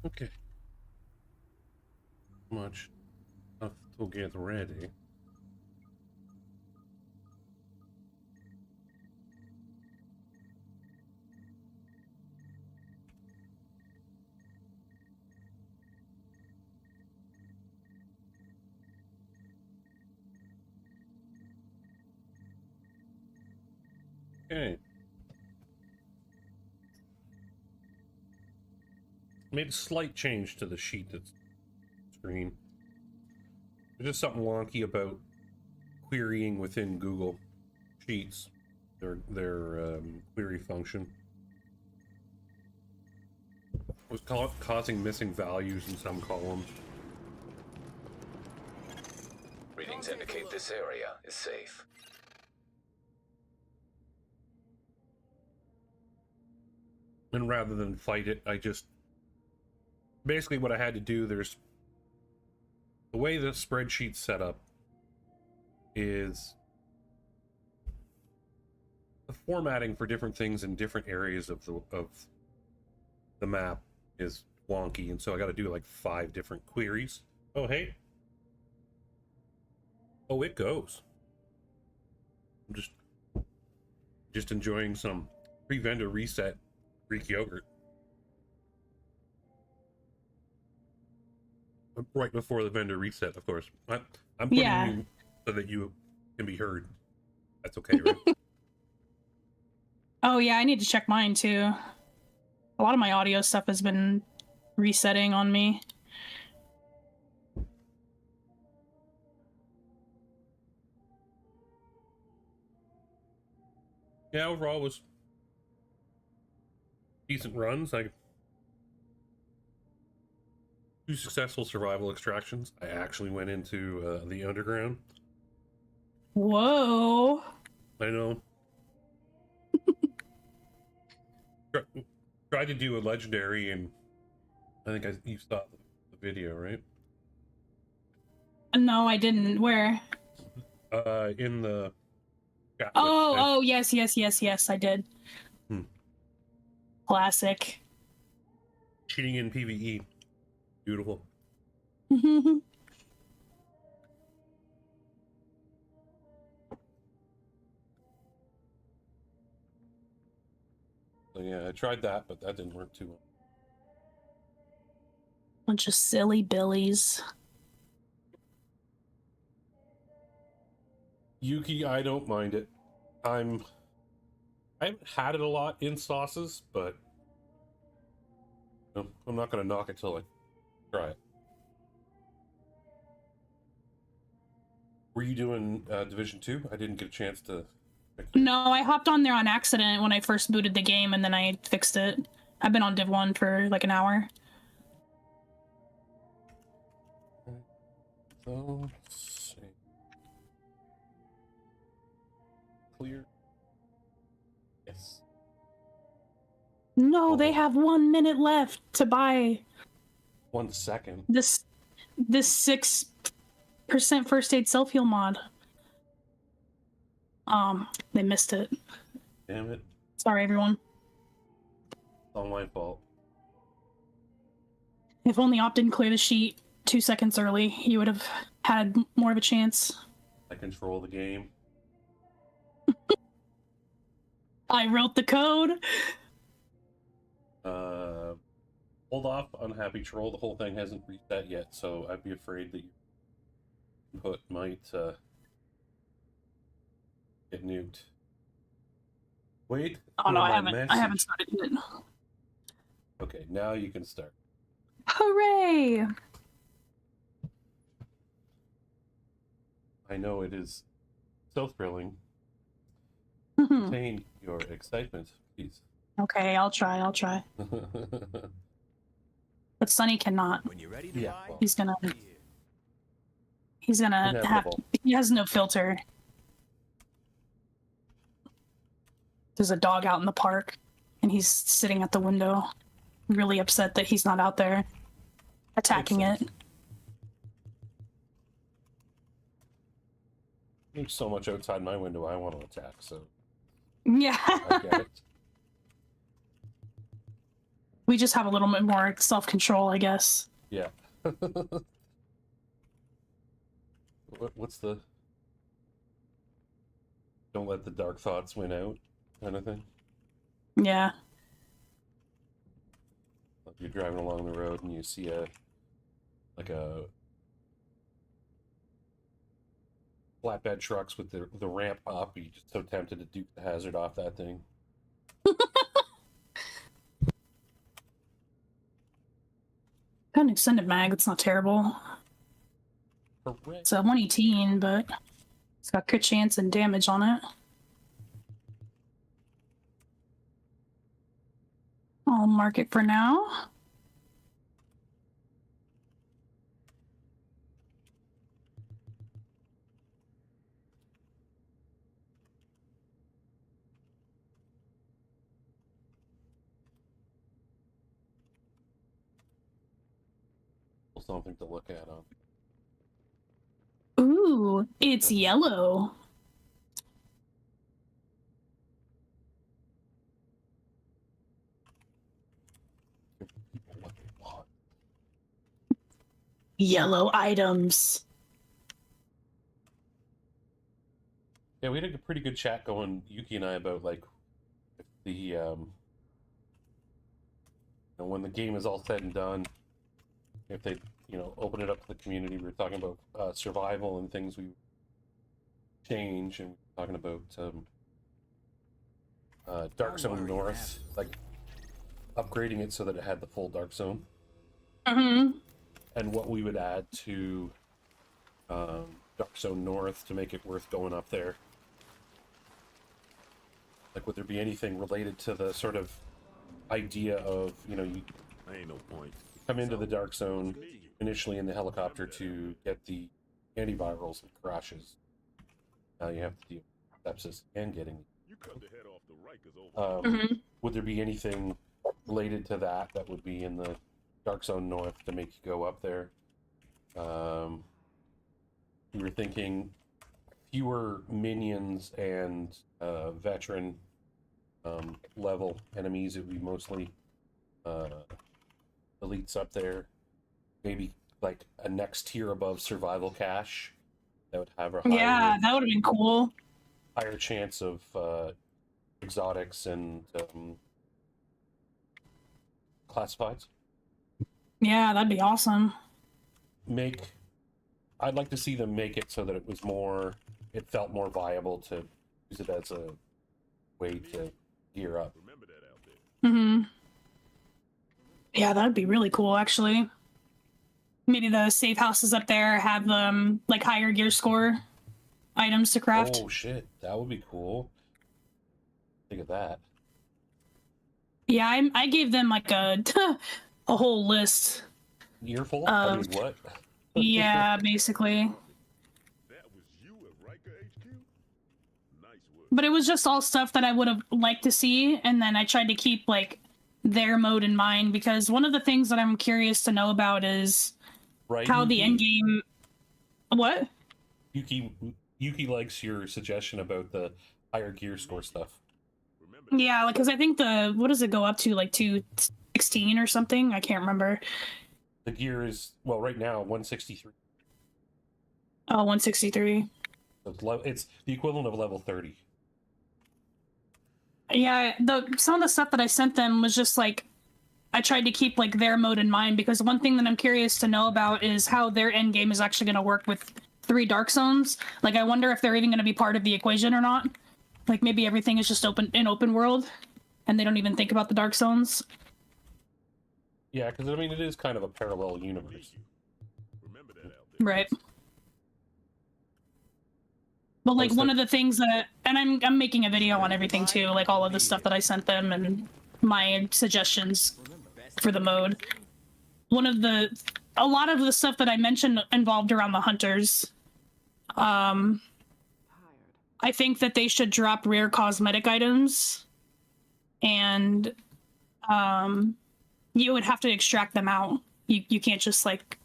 Okay. Much stuff to get ready. Okay. made a slight change to the sheet that's screen. There's just something wonky about querying within Google Sheets, their query function. It was causing missing values in some columns. Readings indicate this area is safe. And rather than fight it, I just... Basically what I had to do, there's... The way the spreadsheet's set up is... The formatting for different things in different areas of the map is wonky, and so I got to do like 5 different queries. Oh, hey. Oh, it goes. I'm just enjoying some pre-vendor reset Greek yogurt. Right before the vendor reset, of course. I'm putting you so that you can be heard. That's okay, right? Oh yeah, I need to check mine too. A lot of my audio stuff has been resetting on me. Yeah, overall it was decent runs. 2 successful survival extractions. I actually went into the underground. Whoa. I know. Tried to do a legendary, and I think you saw the video, right? No, I didn't. Where? In the... Oh, yes, I did. Classic. Cheating in PvE. Beautiful. So yeah, I tried that, but that didn't work too well. Bunch of silly billies. Yuki, I don't mind it. I haven't had it a lot in sauces, but I'm not going to knock it till I try it. Were you doing Division 2? I didn't get a chance to... No, I hopped on there on accident when I first booted the game, and then I fixed it. I've been on Div 1 for like an hour. So, let's see. Clear. Yes. No, they have 1 minute left to buy 1 second. this 6% first aid self-heal mod. They missed it. Damn it. Sorry, everyone. It's all my fault. If only Op didn't clear the sheet 2 seconds early, you would have had more of a chance. I control the game. I wrote the code. Hold off, unhappy troll. The whole thing hasn't reset yet, so I'd be afraid that your input might get nuked. Wait. Oh no, I haven't started yet. Okay, now you can start. Hooray! I know it is so thrilling. Contain your excitement, please. Okay, I'll try. But Sonny cannot. When you're ready to buy, well, He's gonna have... He has no filter. There's a dog out in the park, and he's sitting at the window, really upset that he's not out there attacking it. There's so much outside my window I want to attack, so... Yeah. I get it. We just have a little bit more self-control, I guess. Yeah. What's the... Don't let the dark thoughts win out kind of thing? Yeah. Like you're driving along the road and you see a flatbed trucks with the ramp up. You're just so tempted to duke the hazard off that thing. an extended mag. It's not terrible. Correct. It's a 118, but it's got crit chance and damage on it. I'll mark it for now. Something to look at on. Ooh, it's yellow. Yellow items. Yeah, we had a pretty good chat going, Yuki and I, about like the when the game is all said and done, if they open it up to the community. We were talking about survival and things we change, and we were talking about Dark Zone North, like upgrading it so that it had the full Dark Zone. Mm-hmm. And what we would add to Dark Zone North to make it worth going up there. Like, would there be anything related to the sort of idea of, you ain't no point. come into the Dark Zone initially in the helicopter to get the antivirals and crashes. Now you have to deal with sepsis and getting. You cut the head off the Rikers over. Would there be anything related to that that would be in the Dark Zone North to make you go up there? We were thinking fewer minions and veteran level enemies. It would be mostly elites up there. Maybe like a next tier above survival cache that would have a higher, that would have been cool. higher chance of exotics and classifieds. Yeah, that'd be awesome. I'd like to see them make it so that it felt more viable to use it as a way to gear up. Mm-hmm. Yeah, that'd be really cool, actually. Maybe the safe houses up there have like higher gear score items to craft. Oh shit, that would be cool. Think of that. Yeah, I gave them like a a whole list. Earful? I mean, what? Yeah, basically. But it was just all stuff that I would have liked to see, and then I tried to keep like their mode in mind, because one of the things that I'm curious to know about is how the end game. What? Yuki likes your suggestion about the higher gear score stuff. Yeah, like, because I think what does it go up to, like 216 or something? I can't remember. The gear is, well, right now 163. Oh, 163. It's the equivalent of level 30. Yeah, some of the stuff that I sent them was just like, I tried to keep like their mode in mind, because one thing that I'm curious to know about is how their end game is actually going to work with 3 Dark Zones. Like, I wonder if they're even going to be part of the equation or not. Like, maybe everything is just open world, and they don't even think about the Dark Zones. Yeah, because I mean, it is kind of a parallel universe. Right. But like one of the things that, and I'm making a video on everything too, like all of the stuff that I sent them and my suggestions for the mode. A lot of the stuff that I mentioned involved around the hunters. I think that they should drop rare cosmetic items, and you would have to extract them out. You can't just like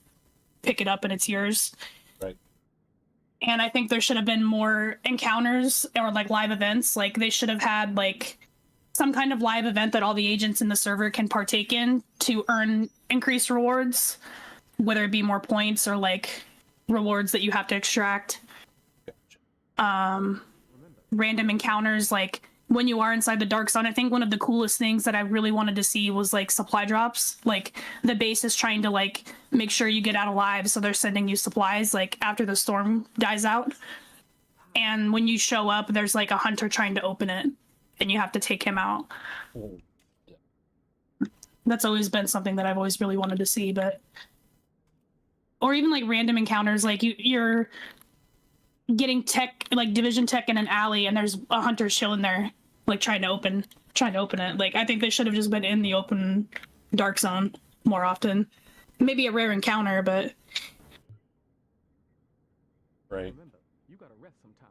pick it up and it's yours. Right. And I think there should have been more encounters or like live events. Like, they should have had like some kind of live event that all the agents in the server can partake in to earn increased rewards, whether it be more points or like rewards that you have to extract. Random encounters, like when you are inside the Dark Zone. I think one of the coolest things that I really wanted to see was like supply drops. Like, the base is trying to like make sure you get out alive, so they're sending you supplies like after the storm dies out. And when you show up, there's like a hunter trying to open it, and you have to take him out. That's always been something that I've always really wanted to see, but or even like random encounters, like you're getting tech, like division tech in an alley, and there's a hunter chilling there, like trying to open it. Like I think they should have just been in the open dark zone more often. Maybe a rare encounter, but right. Remember, you gotta rest sometime.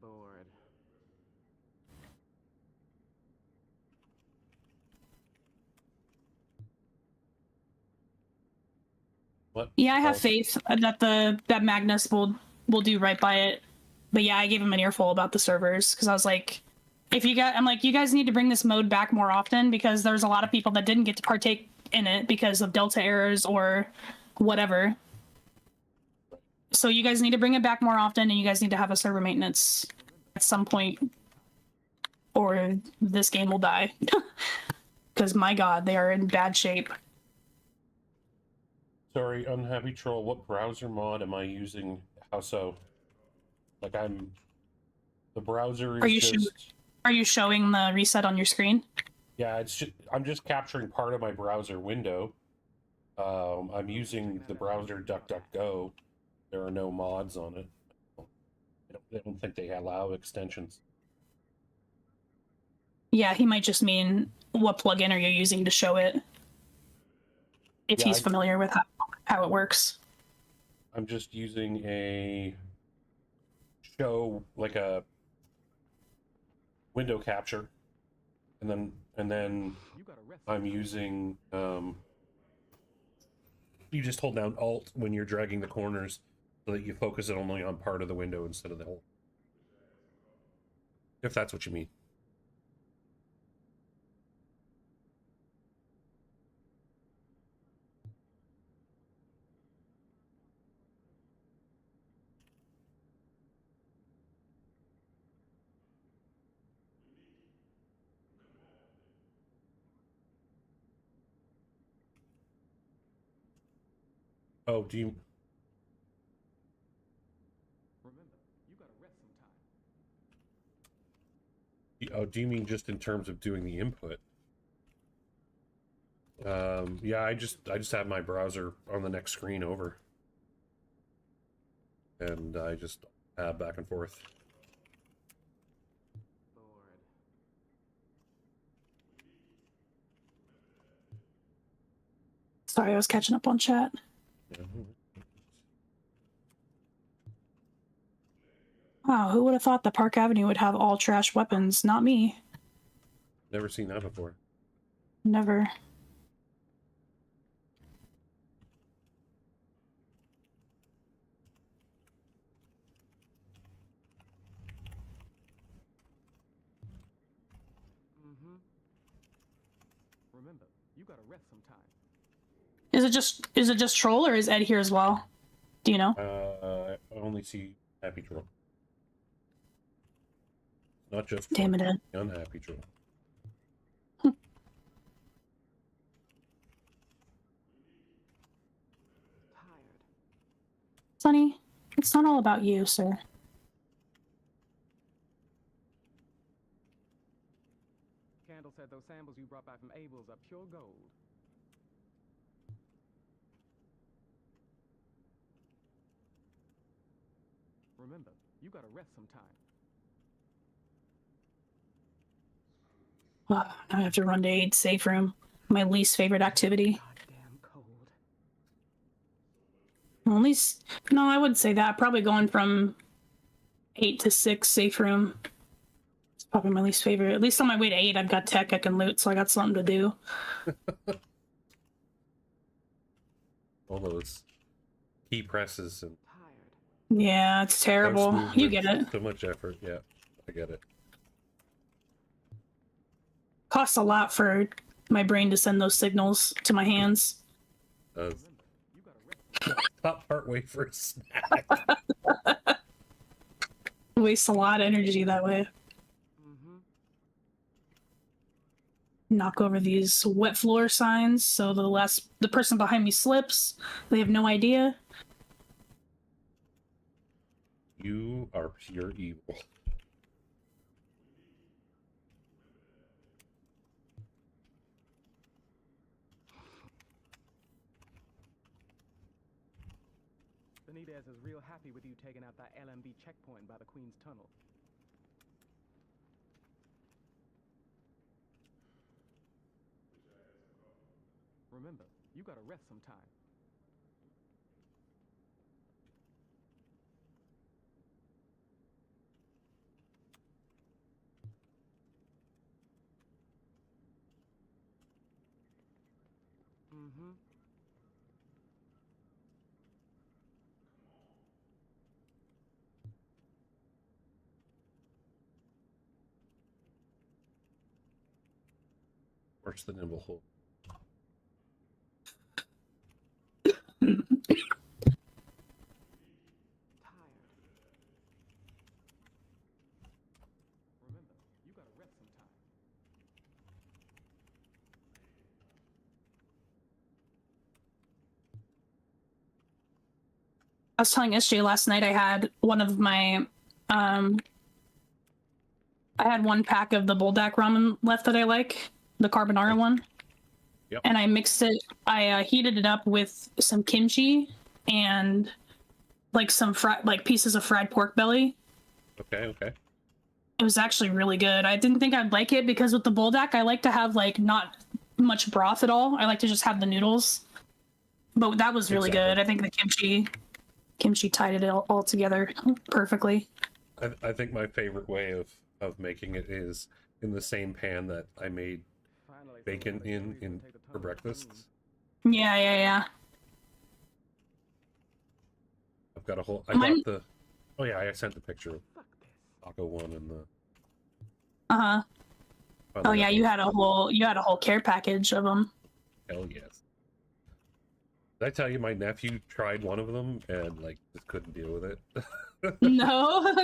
Bored. What? yeah, I have faith that Magnus will do right by it. But yeah, I gave him an earful about the servers because I was like, I'm like, you guys need to bring this mode back more often because there's a lot of people that didn't get to partake in it because of Delta errors or whatever. So you guys need to bring it back more often, and you guys need to have a server maintenance at some point, or this game will die. Because my god, they are in bad shape. Sorry, Unhappy Troll, what browser mod am I using? How so? Like the browser is Are you showing the reset on your screen? Yeah, I'm just capturing part of my browser window. I'm using the browser DuckDuckGo. There are no mods on it. I don't think they allow extensions. Yeah, he might just mean what plugin are you using to show it? If he's familiar with how it works. I'm just using a show, like a window capture, and then I'm using you just hold down Alt when you're dragging the corners so that you focus it only on part of the window instead of the whole. If that's what you mean. Oh, do you... Remember, you gotta rest sometime. Oh, do you mean just in terms of doing the input? Yeah, I just have my browser on the next screen over. And I just tab back and forth. Bored. Sorry, I was catching up on chat. Wow, who would have thought that Park Avenue would have all trash weapons? Not me. Never seen that before. Never. Remember, you gotta rest sometime. Is it just Troll, or is Ed here as well? Do you know? I only see Happy Troll. Not just Damn it, Ed. Unhappy Troll. Sonny, it's not all about you, sir. Candle said those samples you brought back from Abel's are pure gold. Remember, you gotta rest sometime. Now I have to run to Aid's safe room. My least favorite activity. Goddamn cold. Well, at least, no, I wouldn't say that. Probably going from 8 to 6 safe room. It's probably my least favorite. At least on my way to 8, I've got tech I can loot, so I got something to do. All those key presses and... Yeah, it's terrible. You get it. So much effort, yeah. I get it. Costs a lot for my brain to send those signals to my hands. Top part way for a snack. Waste a lot of energy that way. Knock over these wet floor signs so the person behind me slips. They have no idea. You are pure evil. Benitez is real happy with you taking out that LMB checkpoint by the Queen's Tunnel. Remember, you gotta rest sometime. Mm-hmm. Where's the nimble hole? Remember, you gotta rest sometime. I was telling SJ last night I had one of my I had one pack of the Buldak ramen left that I like, the carbonara one. Yep. And I mixed it, I heated it up with some kimchi and like some pieces of fried pork belly. Okay, okay. It was actually really good. I didn't think I'd like it because with the Buldak, I like to have like not much broth at all. I like to just have the noodles. But that was really good. I think the kimchi tied it all together perfectly. I think my favorite way of making it is in the same pan that I made bacon in for breakfast. Yeah. I've got a whole. I got the. Oh yeah, I sent the picture of taco one and the. Uh-huh. Oh yeah, you had a whole care package of them. Hell yes. Did I tell you my nephew tried one of them and like just couldn't deal with it? No.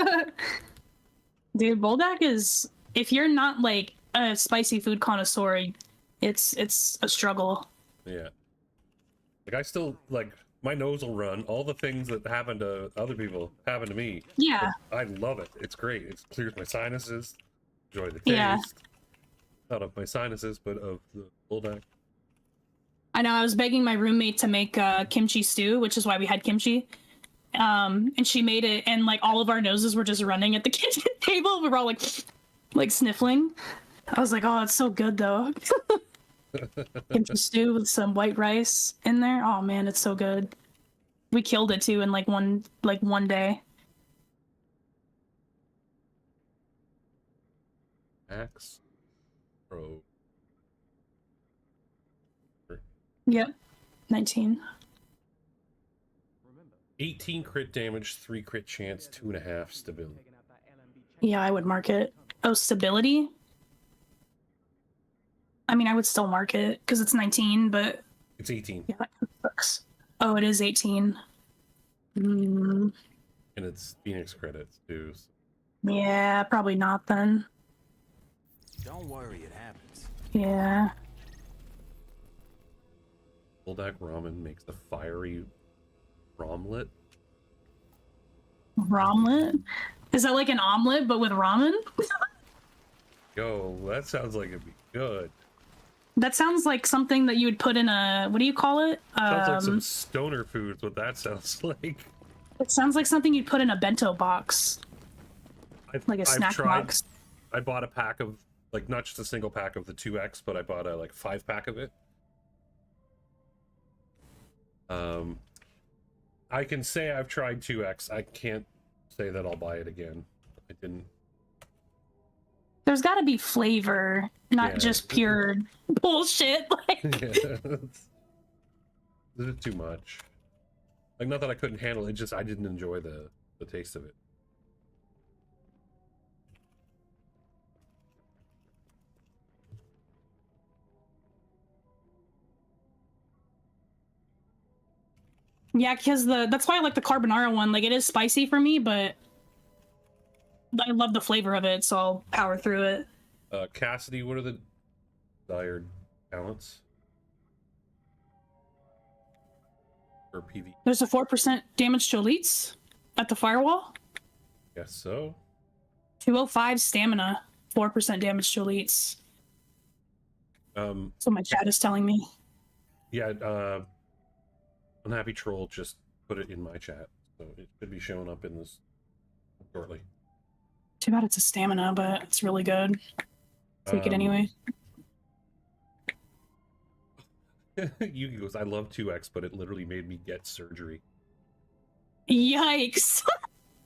Dude, Buldak is, if you're not like a spicy food connoisseur, it's a struggle. Yeah. Like I still like my nose will run. All the things that happen to other people happen to me. Yeah. But I love it. It's great. It clears my sinuses. Enjoy the taste. Yeah. Not of my sinuses, but of the Buldak. I know, I was begging my roommate to make kimchi stew, which is why we had kimchi. And she made it, and like all of our noses were just running at the kitchen table. We were all like sniffling. I was like, oh, it's so good though. Kimchi stew with some white rice in there. Oh man, it's so good. We killed it too in like one day. Max Pro. Yep. 19. 18 crit damage, 3 crit chance, 2.5 stability. Yeah, I would mark it. Oh, stability? I mean, I would still mark it because it's 19, but it's 18. Yeah, that sucks. Oh, it is 18. And it's Phoenix credits too. So. Yeah, probably not then. Don't worry, it happens. Yeah. Buldak ramen makes the fiery romlet. Romlet? Is that like an omelet but with ramen? Yo, that sounds like it'd be good. That sounds like something that you would put in a, what do you call it? Sounds like some stoner foods, what that sounds like. It sounds like something you'd put in a bento box. Like a snack box. I bought a pack of, like, not just a single pack of the 2X, but I bought a, like, 5-pack of it. I can say I've tried 2X. I can't say that I'll buy it again. I didn't. There's got to be flavor, not just pure bullshit. Like, this is too much. Like, not that I couldn't handle it, just I didn't enjoy the taste of it. yeah, because that's why I like the carbonara one. Like, it is spicy for me, but I love the flavor of it, so I'll power through it. Cassidy, what are the desired talents for PV? There's a 4% damage to elites at the firewall. Guess so. 205 stamina, 4% damage to elites. So my chat is telling me. Yeah, Unhappy Troll just put it in my chat. So it could be showing up in this shortly. Too bad it's a stamina, but it's really good. Take it anyway. Yugi goes, I love 2X, but it literally made me get surgery. Yikes!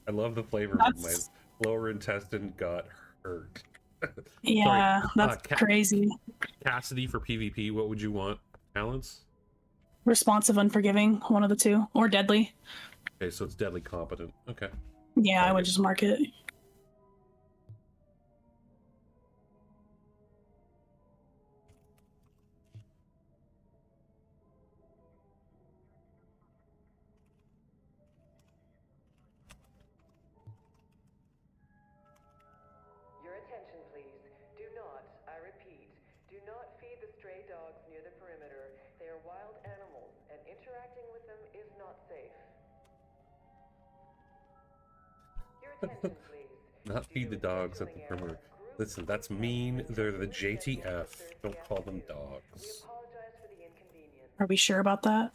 I love the flavor of my lower intestine got hurt. Yeah, Sorry, that's crazy. Cassidy for PvP, what would you want? Talents? Responsive, unforgiving, one of the two. Or deadly. Okay, so it's deadly competent. Okay. Yeah, I would just mark it. Your attention, please. Do not, I repeat, do not feed the stray dogs near the perimeter. They are wild animals, and interacting with them is not safe. Your attention, please. Not feed the dogs at the perimeter. Listen, that's mean. They're the JTF. Don't call them dogs. Are we sure about that?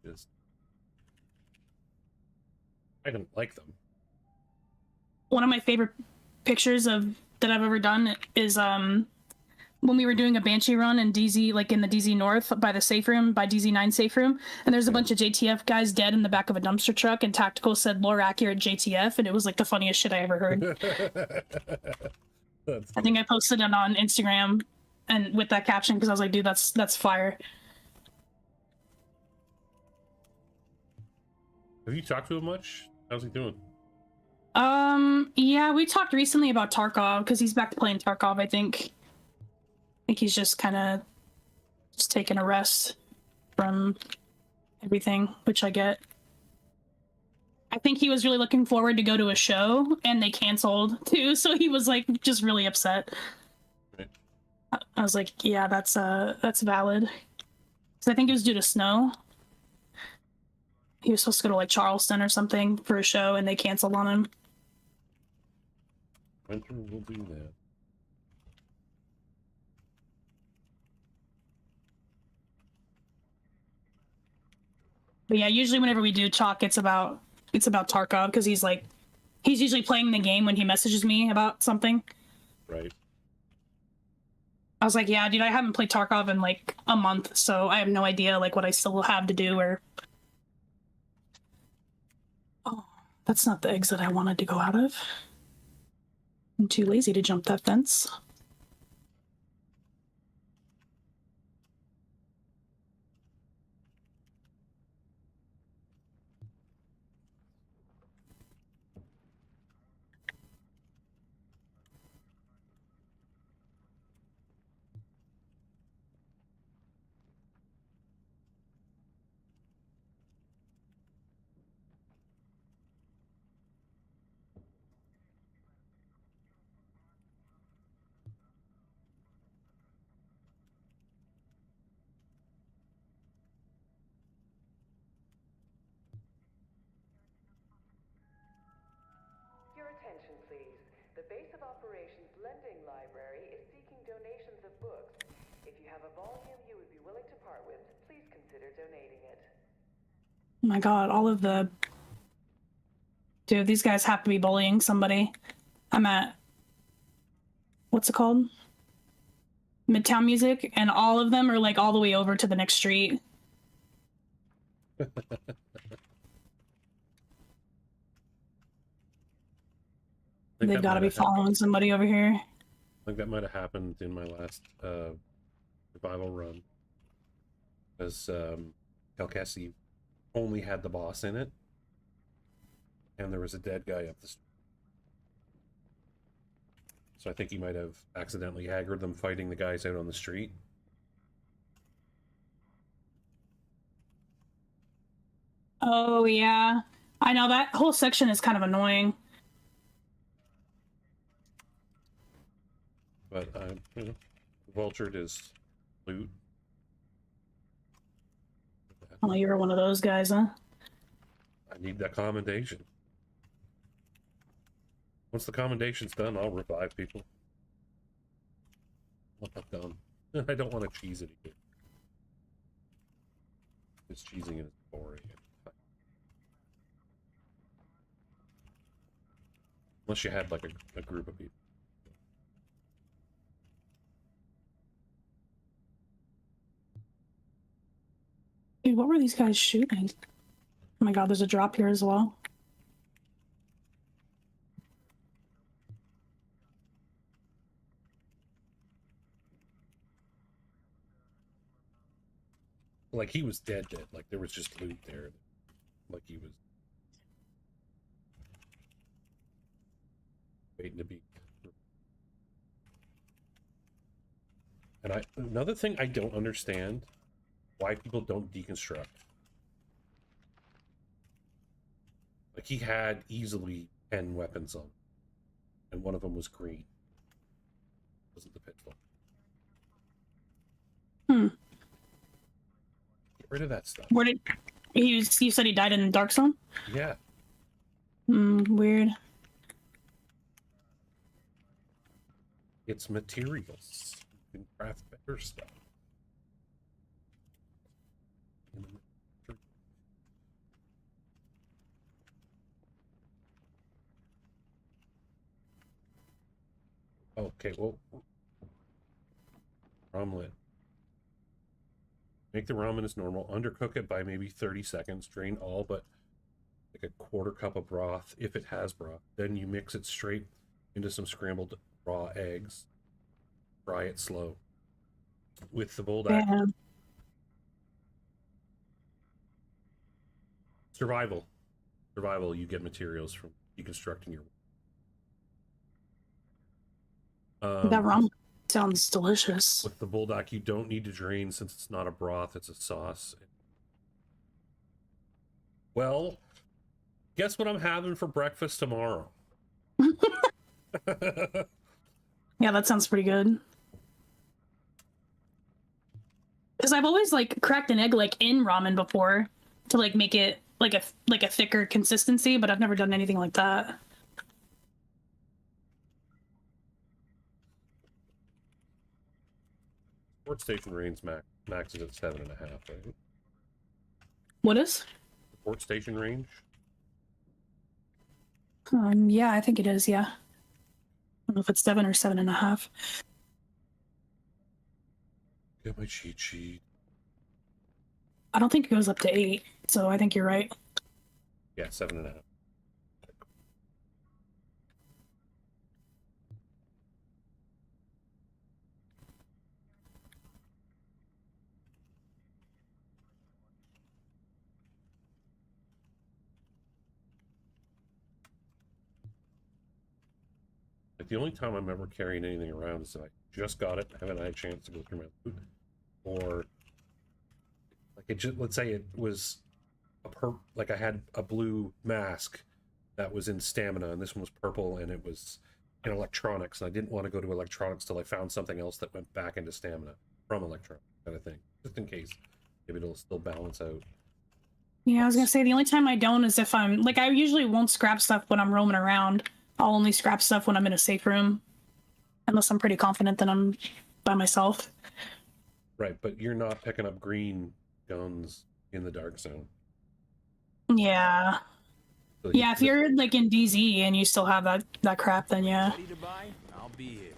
Just, I don't like them. One of my favorite pictures of that I've ever done is when we were doing a Banshee run in DayZ, like in the DayZ North by the safe room, by DayZ9 safe room, and there's a bunch of JTF guys dead in the back of a dumpster truck, and Tactical said lore accurate JTF, and it was like the funniest shit I ever heard. I think I posted it on Instagram and with that caption because I was like, dude, that's fire. Have you talked to him much? How's he doing? Yeah, we talked recently about Tarkov because he's back to playing Tarkov, I think. I think he's just kind of just taking a rest from everything, which I get. I think he was really looking forward to go to a show, and they canceled too, so he was like just really upset. Right. I was like, yeah, that's valid. So I think it was due to snow. He was supposed to go to like Charleston or something for a show, and they canceled on him. Winter will do that. But yeah, usually whenever we do talk, it's about Tarkov because he's usually playing the game when he messages me about something. Right. I was like, yeah, dude, I haven't played Tarkov in like a month, so I have no idea like what I still have to do or. Oh, that's not the exit I wanted to go out of. I'm too lazy to jump that fence. Your attention, please. The base of operations lending library is seeking donations of books. If you have a volume you would be willing to part with, please consider donating it. Oh my god, all of the... Dude, these guys have to be bullying somebody. I'm at... What's it called? Midtown Music, and all of them are like all the way over to the next street. They've got to be following somebody over here. I think that might have happened in my last revival run. Because Calcassi only had the boss in it. And there was a dead guy up the street. So I think he might have accidentally aggroed them fighting the guys out on the street. Oh, yeah. I know, that whole section is kind of annoying. But, you know, vultured his loot. Oh, you were one of those guys, huh? I need that commendation. Once the commendation's done, I'll revive people. I'm not done. I don't want to cheese it again. It's cheesing and it's boring. Unless you had like a group of people. Dude, what were these guys shooting? Oh my god, there's a drop here as well. Like he was dead. Like there was just loot there. Like he was waiting to be. And another thing I don't understand, why people don't deconstruct. Like he had easily 10 weapons on, and one of them was green. Wasn't the pitfall? Get rid of that stuff. Where did you said he died in Dark Zone? Yeah. Weird. It's materials. You can craft better stuff. Okay, well, omelet. Make the ramen as normal. Undercook it by maybe 30 seconds. Drain all but like a quarter cup of broth, if it has broth. Then you mix it straight into some scrambled raw eggs. Fry it slow. With the bold act. Survival. Survival, you get materials from deconstructing your... that ramen sounds delicious. With the bulldog, you don't need to drain since it's not a broth, it's a sauce. Well, guess what I'm having for breakfast tomorrow? Yeah, that sounds pretty good. Because I've always like cracked an egg like in ramen before to like make it like a thicker consistency, but I've never done anything like that. Port station range max is at 7.5, right? What is? The port station range? Yeah, I think it is, yeah. I don't know if it's 7 or 7.5. Get my cheat sheet. I don't think it goes up to 8, so I think you're right. Yeah, 7.5. Like the only time I'm ever carrying anything around is if I just got it, haven't had a chance to go through my loot, or like it just, let's say it was like I had a blue mask that was in stamina, and this one was purple, and it was in electronics, and I didn't want to go to electronics till I found something else that went back into stamina from electronics, kind of thing, just in case. Maybe it'll still balance out. Yeah, I was gonna say the only time I don't is if I'm like I usually won't scrap stuff when I'm roaming around. I'll only scrap stuff when I'm in a safe room, unless I'm pretty confident that I'm by myself. Right, but you're not picking up green guns in the Dark Zone. Yeah. So Yeah, if you're like in DayZ and you still have that crap, then yeah. Ready to buy? I'll be here.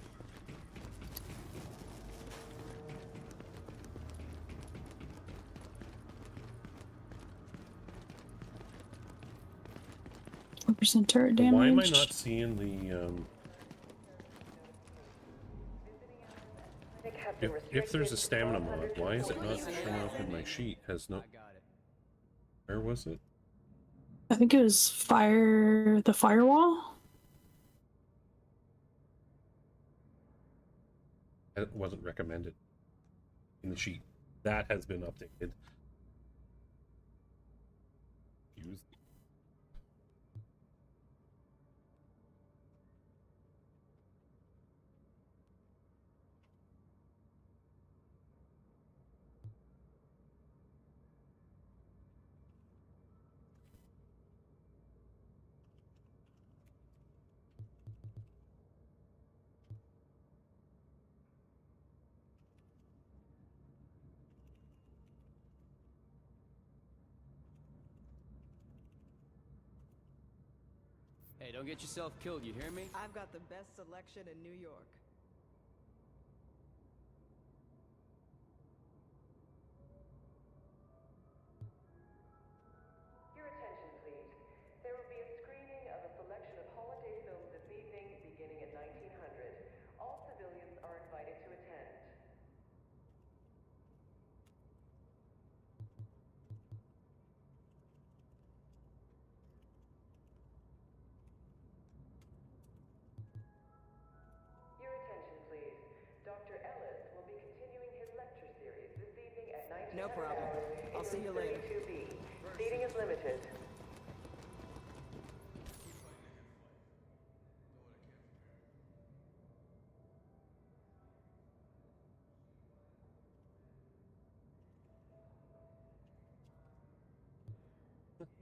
% turret damage. Why am I not seeing the if there's a stamina mod, why is it not showing up in my sheet? Has no... Where was it? I think it was the firewall. It wasn't recommended in the sheet. That has been updated. Use. Hey, don't get yourself killed, you hear me? I've got the best selection in New York. Your attention, please. There will be a screening of a selection of holiday films this evening, beginning at 1900. All civilians are invited to attend. Your attention, please. Dr. Ellis will be continuing his lecture series this evening at 1900 No problem. hours I'll see in you room later. 32B. Seating is limited.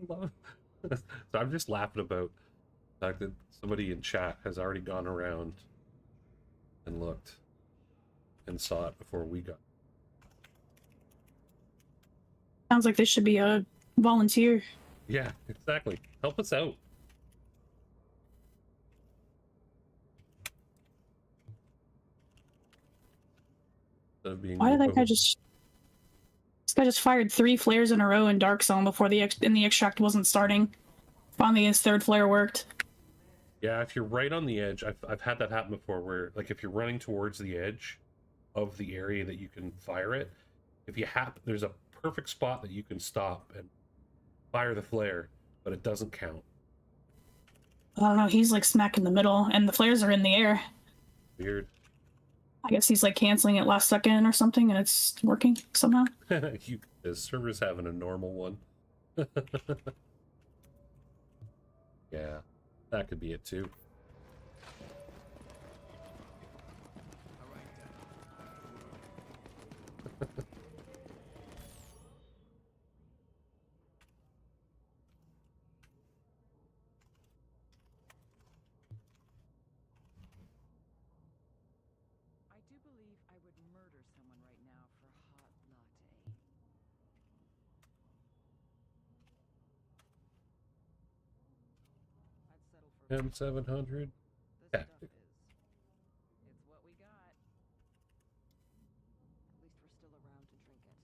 So I'm just laughing about the fact that somebody in chat has already gone around and looked and saw it before we got. Sounds like this should be a volunteer. Yeah, exactly. Help us out. Instead of being Why did that guy overlooked. just... This guy just fired 3 flares in a row in Dark Zone before the extract wasn't starting. Finally, his 3rd flare worked. Yeah, if you're right on the edge, I've had that happen before where, like, if you're running towards the edge of the area that you can fire it, if you there's a perfect spot that you can stop and fire the flare, but it doesn't count. I don't know, he's like smack in the middle, and the flares are in the air. Weird. I guess he's like canceling it last second or something, and it's working somehow. The server's having a normal one. Yeah, that could be it too. I do believe I would murder someone right now for a hot latte. I'd settle for M700 tactic. It's what we got. At least we're still around to drink it.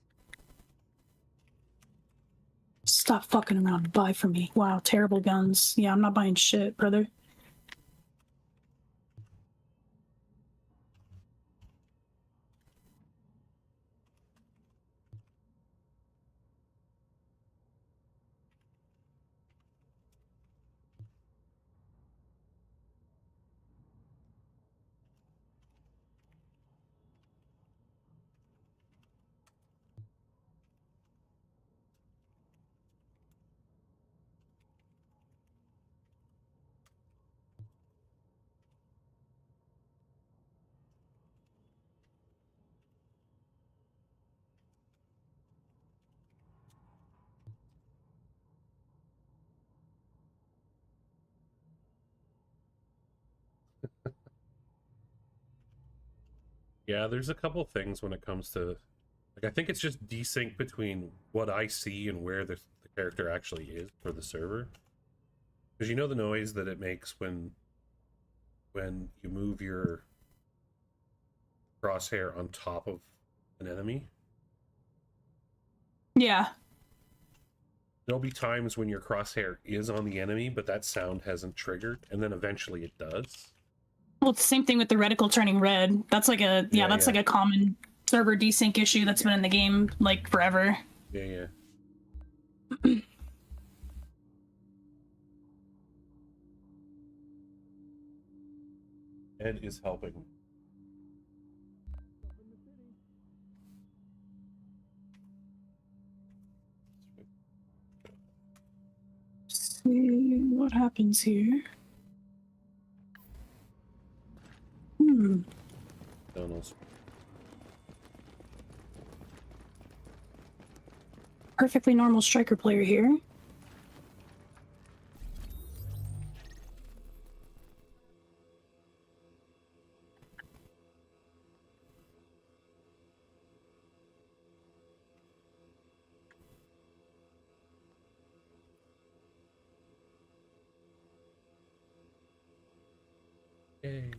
Stop fucking around and buy from me. Wow, terrible guns. Yeah, I'm not buying shit, brother. Yeah, there's a couple things when it comes to, like, I think it's just desync between what I see and where the character actually is for the server. Because you know the noise that it makes when you move your crosshair on top of an enemy? Yeah. There'll be times when your crosshair is on the enemy, but that sound hasn't triggered, and then eventually it does. Well, it's the same thing with the reticle turning red. That's like a like a common server desync issue that's been in the game like forever. Yeah. Ed is helping. See what happens here. Donald's. Perfectly normal striker player here. Yay.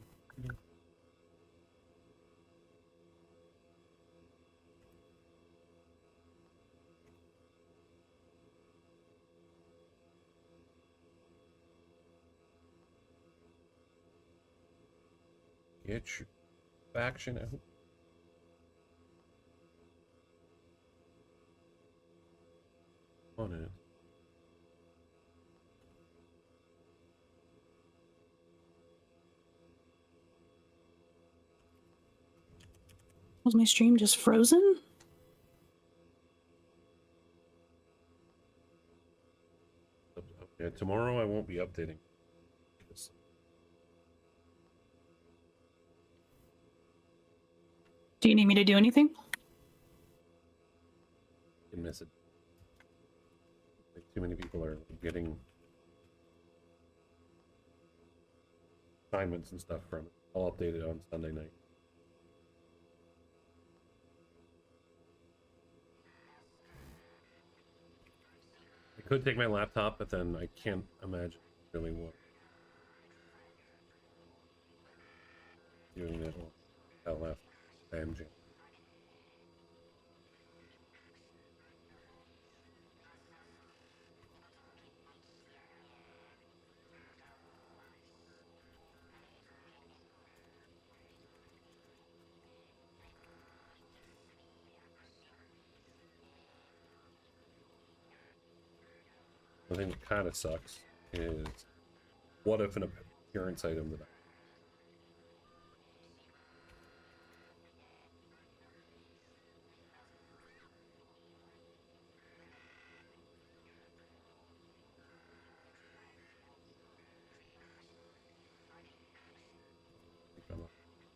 Get your faction out. On it. Was my stream just frozen? Yeah, tomorrow I won't be updating. Do you need me to do anything? You can miss it. Like, too many people are getting assignments and stuff from it. I'll update it on Sunday night. I could take my laptop, but then I can't imagine really what doing that left engine. The thing that kind of sucks is, what if an appearance item that I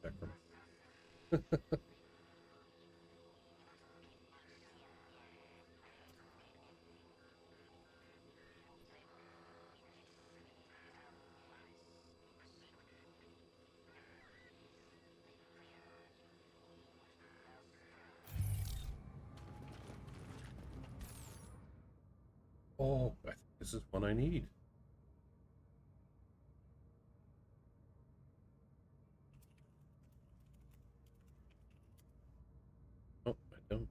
back from. Oh, I think this is one I need. Oh, I don't.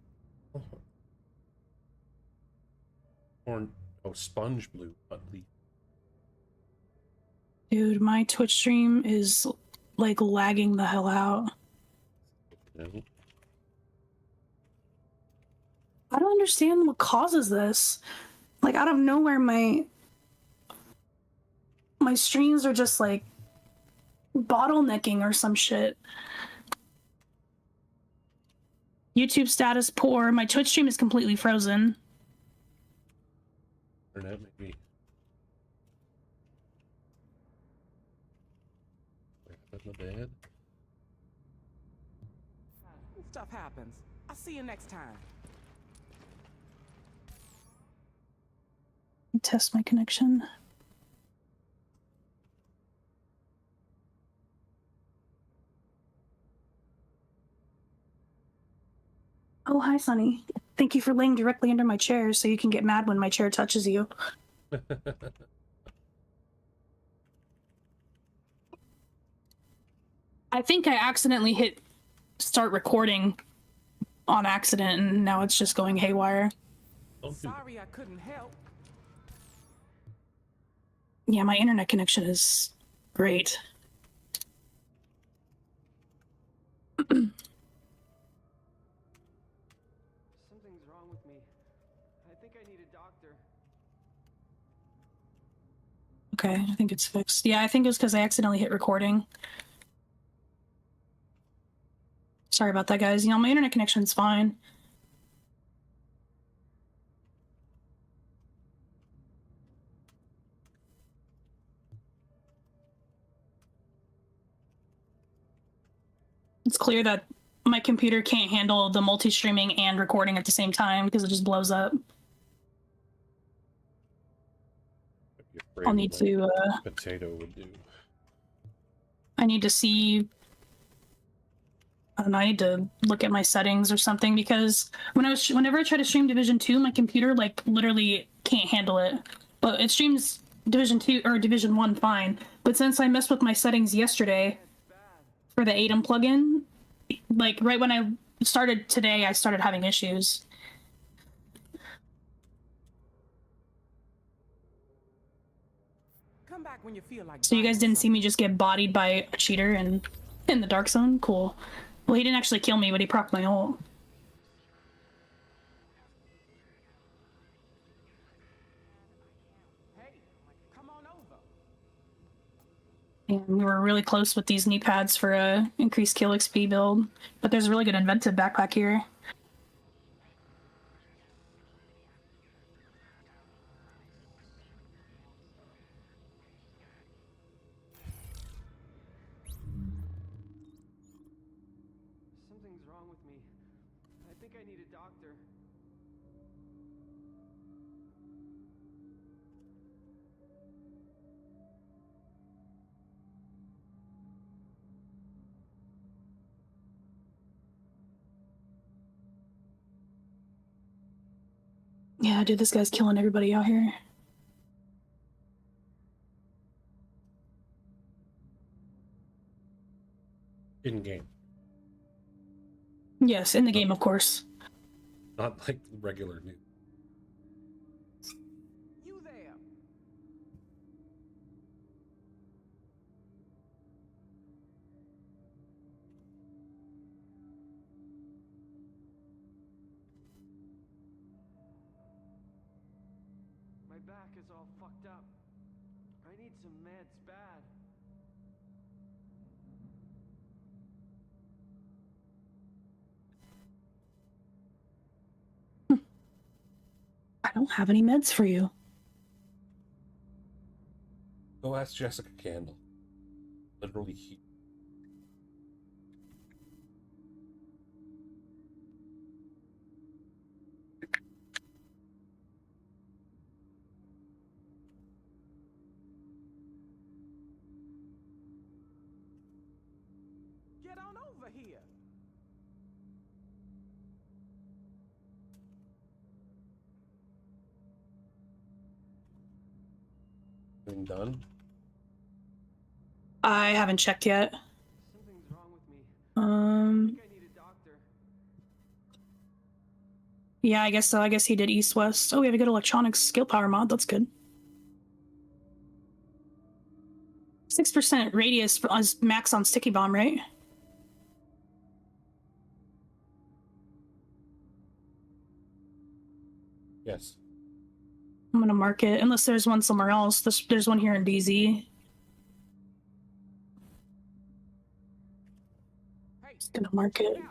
Oh. Sponge blue, not leaf. Dude, my Twitch stream is like lagging the hell out. No. I don't understand what causes this. Like, out of nowhere, my streams are just like bottlenecking or some shit. YouTube status poor. My Twitch stream is completely frozen. Internet maybe. Wait, in the bed. Stuff happens. I'll see you next time. Test my connection. Oh, hi, Sunny. Thank you for laying directly under my chair so you can get mad when my chair touches you. I think I accidentally hit start recording on accident and now it's just going haywire. Sorry I couldn't help. Yeah, my internet connection is great. Something's wrong with me. I think I need a doctor. Okay, I think it's fixed. Yeah, I think it was because I accidentally hit recording. Sorry about that, guys. You know, my internet connection's fine. It's clear that my computer can't handle the multi-streaming and recording at the same time because it just blows up. I'll need to, potato would do. I need to see, I don't know, I need to look at my settings or something because whenever I try to stream Division 2, my computer, like, literally can't handle it. But it streams Division 2 or Division 1 fine. But since I messed with my settings yesterday for the ADEM plugin, like right when I started today, I started having issues. Come back when you feel like So you guys didn't see me just get bodied by a cheater in the Dark Zone? Cool. Well, he didn't actually kill me, but he procced my ult. And we were really close with these knee pads for a increased kill XP build, but there's a really good inventive backpack here. Something's wrong with me. I think I need a doctor. Yeah, dude, this guy's killing everybody out here. In game. Yes, in the game, of course. Not like regular news. You there? My back is all fucked up. I need some meds bad. I don't have any meds for you. Go ask Jessica Candle. Literally, he. Get on over here. Been done. I haven't checked yet. Something's wrong with me. I think I need a doctor. Yeah, I guess so. I guess he did east-west. Oh, we have a good electronics skill power mod. That's good. 6% radius is max on sticky bomb, right? Yes. I'm gonna mark it, unless there's one somewhere else. There's one here in DayZ. Just gonna mark it.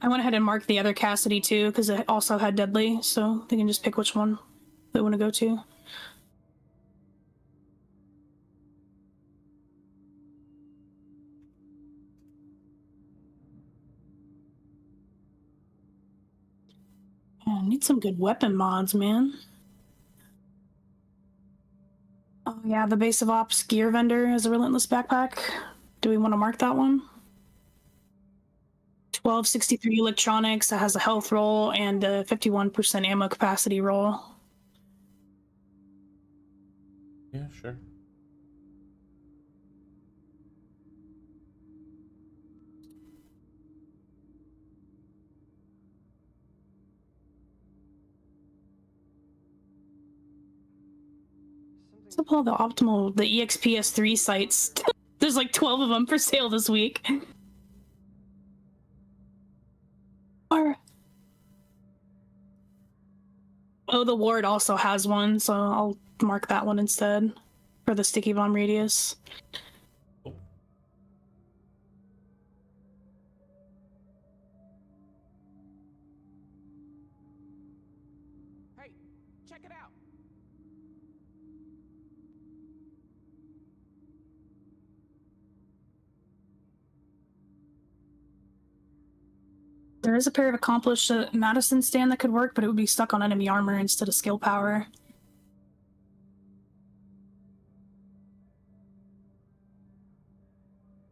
I went ahead and marked the other Cassidy too, because it also had Deadly, so they can just pick which one they want to go to. Yeah, I need some good weapon mods, man. Oh yeah, the base of ops gear vendor has a relentless backpack. Do we want to mark that one? 1263 electronics that has a health roll and a 51% ammo capacity roll. Yeah, sure. What's up with all the optimal, the EXPS3 sites? There's like 12 of them for sale this week. Or... Oh, the ward also has one, so I'll mark that one instead for the sticky bomb radius. Hey, check it out. There is a pair of accomplished Madison stand that could work, but it would be stuck on enemy armor instead of skill power.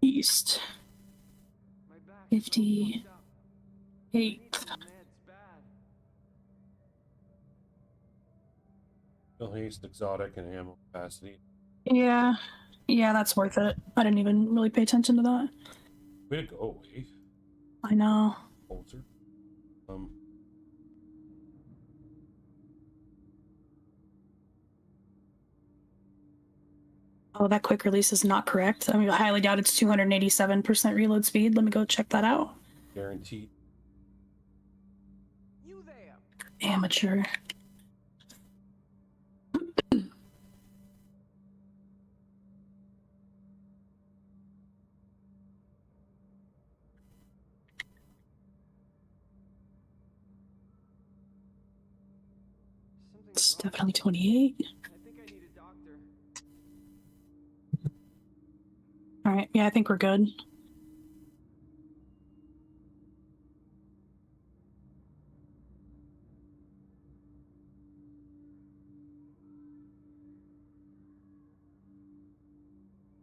East. 58th. Still haste, exotic, and ammo capacity. Yeah. Yeah, that's worth it. I didn't even really pay attention to that. Way to go, Wave. I know. Holzer. Oh, that quick release is not correct. I mean, I highly doubt it's 287% reload speed. Let me go check that out. Guaranteed. You there? Amateur. It's definitely 28. I think I need a doctor. Alright, yeah, I think we're good.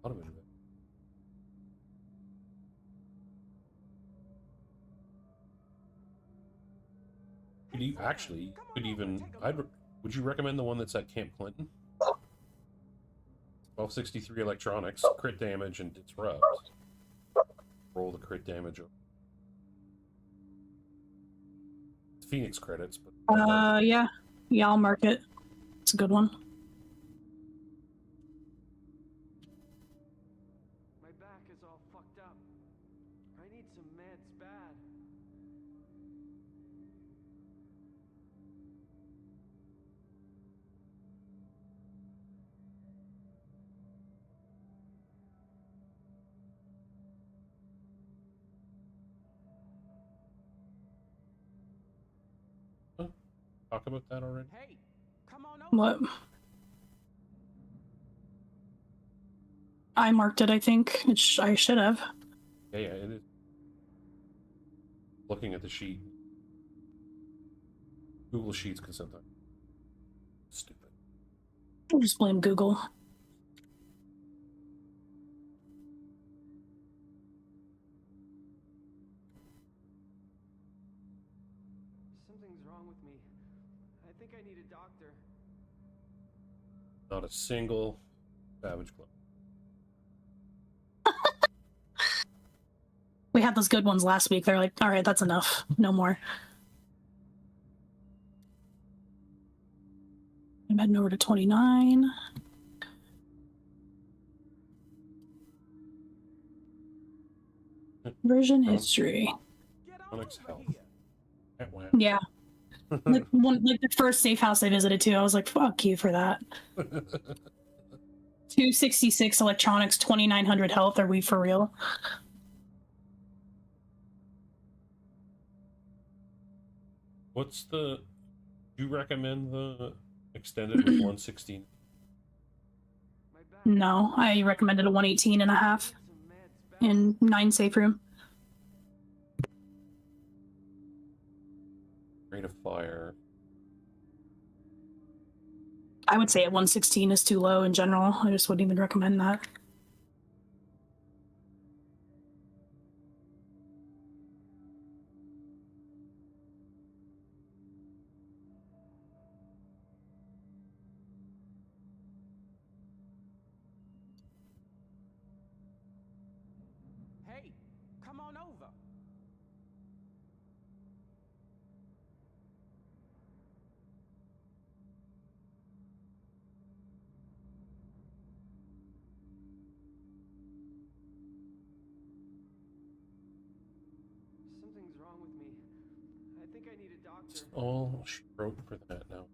A lot of it. Could you actually could even would you recommend the one that's at Camp Clinton? 1263 electronics, crit damage and disrupt. Roll the crit damage. It's Phoenix credits, but Yeah. Yeah, I'll mark it. It's a good one. My back is all fucked up. I need some meds bad. talk about that already. Hey, come on over. What? I marked it, I think. I should have. Yeah, it is. Looking at the sheet. Google Sheets can sometimes. Stupid. I'll just blame Google. Something's wrong with me. I think I need a doctor. Not a single Savage Club. We had those good ones last week. They're like, all right, that's enough. No more. I'm heading over to 29. Version history. Onyx Health. Wow. Yeah. like the first safe house I visited too, I was like, fuck you for that. 266 electronics, 2900 health. Are we for real? What's the... Do you recommend the extended with 116? No, I recommended a 118 and a half in 9 safe room. Rate of fire. I would say at 116 is too low in general. I just wouldn't even recommend that. Hey, come on over. Something's wrong with me. I think I need a doctor. All she wrote for that now.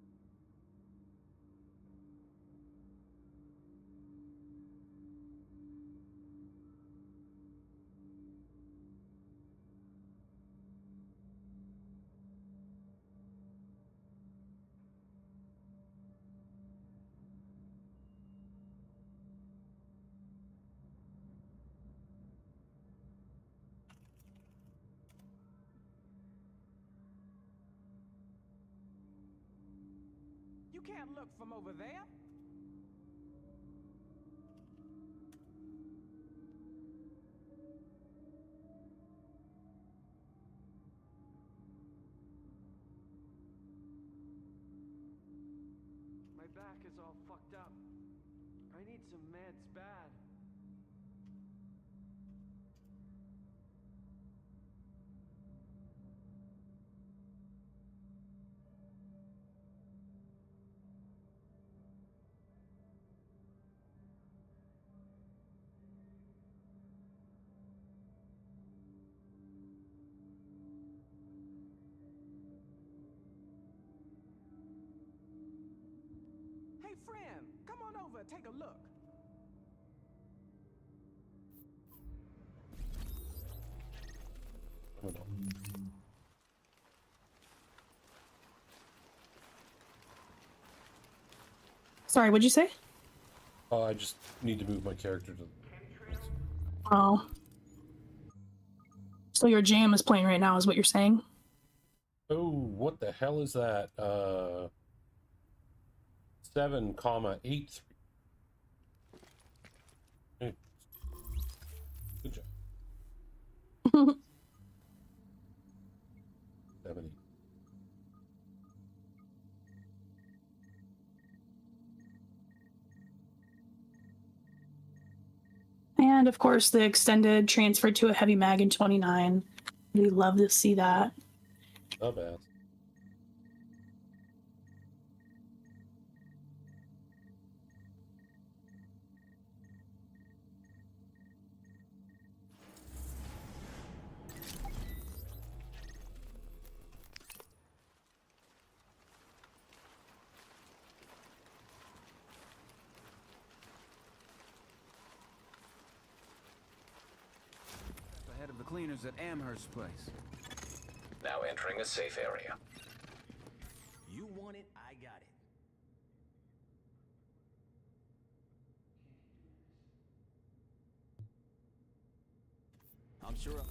You can't look from over there. My back is all fucked up. I need some meds bad. Hey, friend, come on over and take a look. Hold on. Sorry, what'd you say? Oh, I just need to move my character to. Oh. So your jam is playing right now, is what you're saying? Oh, what the hell is that? 7,83. Hey. Good job. 70. And of course, the extended transferred to a heavy mag in 29. We love to see that. Not bad. Ahead of the cleaners at Amherst's place. Now entering a safe area. You want it, I got it. I'm sure.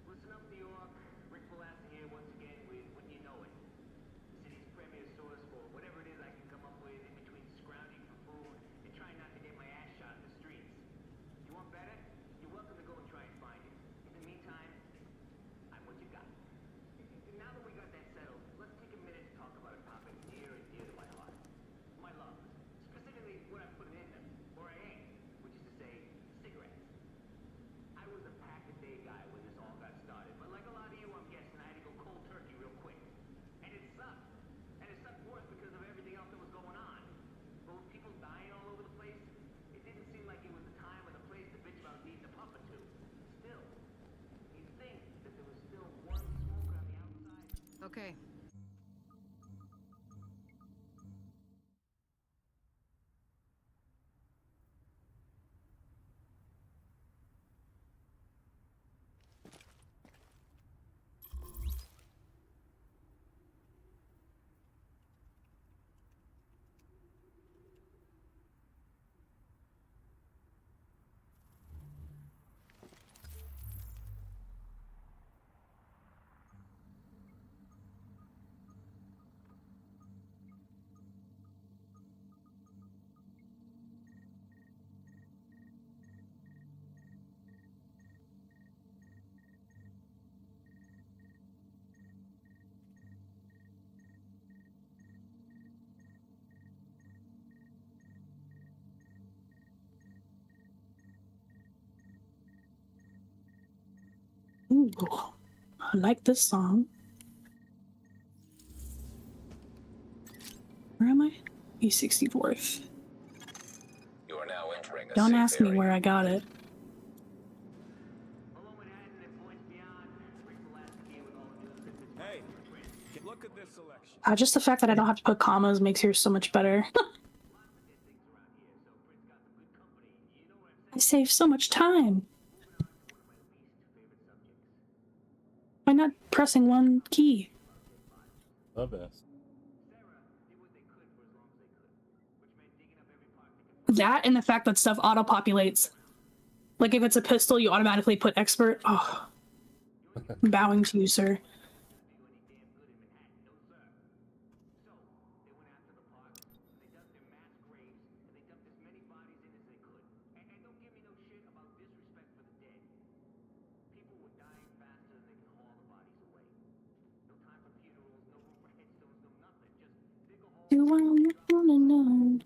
Listen up, New York. Rick Velasquez here once again with Wouldn't You Know It? The city's premier source for whatever it is I can come up with in between scrounging for food and trying not to get my ass shot in the streets. You want better? You're welcome to go and try and find it. In the meantime, I'm what you got. And now that we got that settled, let's take a minute to talk about a topic near and dear to my heart. My love. Specifically what I'm putting in them, or I ain't, which is to say, cigarettes. I was a pack-a-day guy when this all got started, but like a lot of you, I'm guessing I had to go cold turkey real quick. And it sucked. And it sucked worse because of everything else that was going on. But with people dying all over the place, it didn't seem like it was the time or the place to bitch about needing a pump or two. Still, you'd think that there was still one smoker on the outside. Okay. Ooh, I like this song. Where am I? E64th. You are now entering a Don't safe ask me area. where I got it. Hey, look at this selection. Just the fact that I don't have to put commas makes yours so much better. I save so much time. not pressing one key? The best. That and the fact that stuff auto-populates. Like if it's a pistol, you automatically put expert. Oh. I'm bowing to you, sir. Do I wanna know?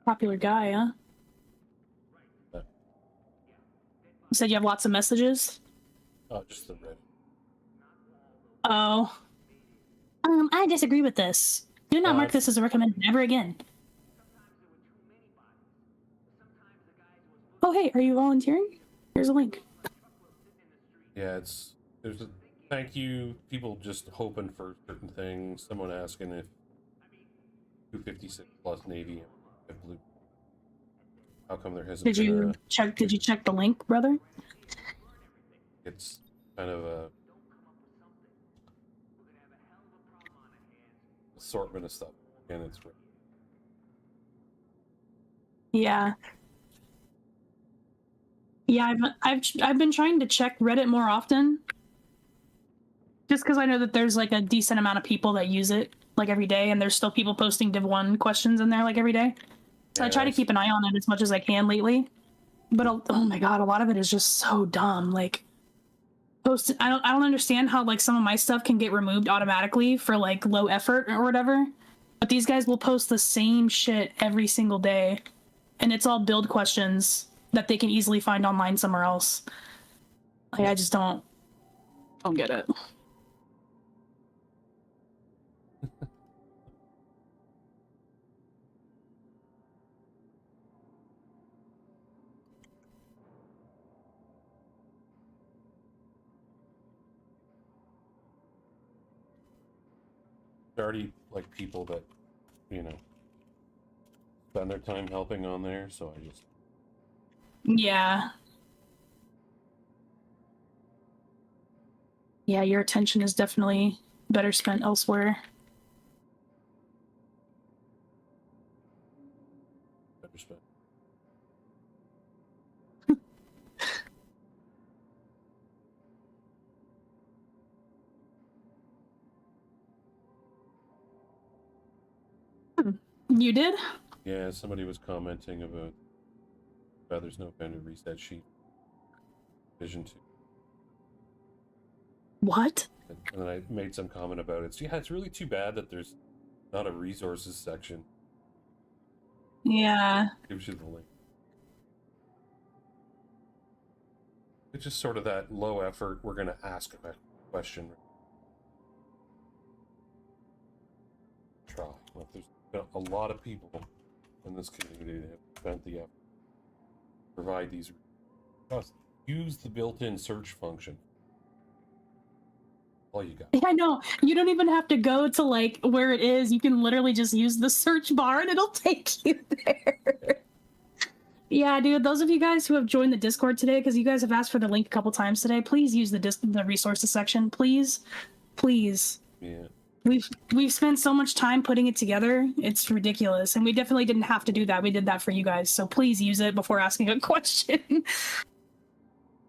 Popular guy, huh? You said you have lots of messages? Oh, just the red. Oh. I disagree with this. Do not mark this as a recommended ever again. Oh, hey, are you volunteering? Here's a link. Yeah, there's a thank you. People just hoping for certain things. Someone asking if 256 plus Navy and blue. How come there hasn't Did been you check? Did you check the link, brother? It's kind of a assortment of stuff, and it's Yeah. Yeah, I've been trying to check Reddit more often. Just because I know that there's like a decent amount of people that use it like every day, and there's still people posting Div 1 questions in there like every day. So I try to keep an eye on it as much as I can lately. But oh my god, a lot of it is just so dumb. Like I don't understand how like some of my stuff can get removed automatically for like low effort or whatever. But these guys will post the same shit every single day. And it's all build questions that they can easily find online somewhere else. Like I just don't get it. There are already like people that, you know, spend their time helping on there, so I just Yeah. Yeah, your attention is definitely better spent elsewhere. better spend. You did? Yeah, somebody was commenting about there's no vendor reset sheet. Vision 2. What? And then I made some comment about it. So yeah, it's really too bad that there's not a resources section. Yeah. Gives you the link. It's just sort of that low effort, we're going to ask a question. Try. Well, there's a lot of people in this community that have spent the effort to provide these. Just use the built-in search function. All you got. Yeah, I know. You don't even have to go to like where it is. You can literally just use the search bar and it'll take you there. Yeah, dude, those of you guys who have joined the Discord today, because you guys have asked for the link a couple times today, please use the resources section. Please. Please. Yeah. We've spent so much time putting it together. It's ridiculous. And we definitely didn't have to do that. We did that for you guys. So please use it before asking a question.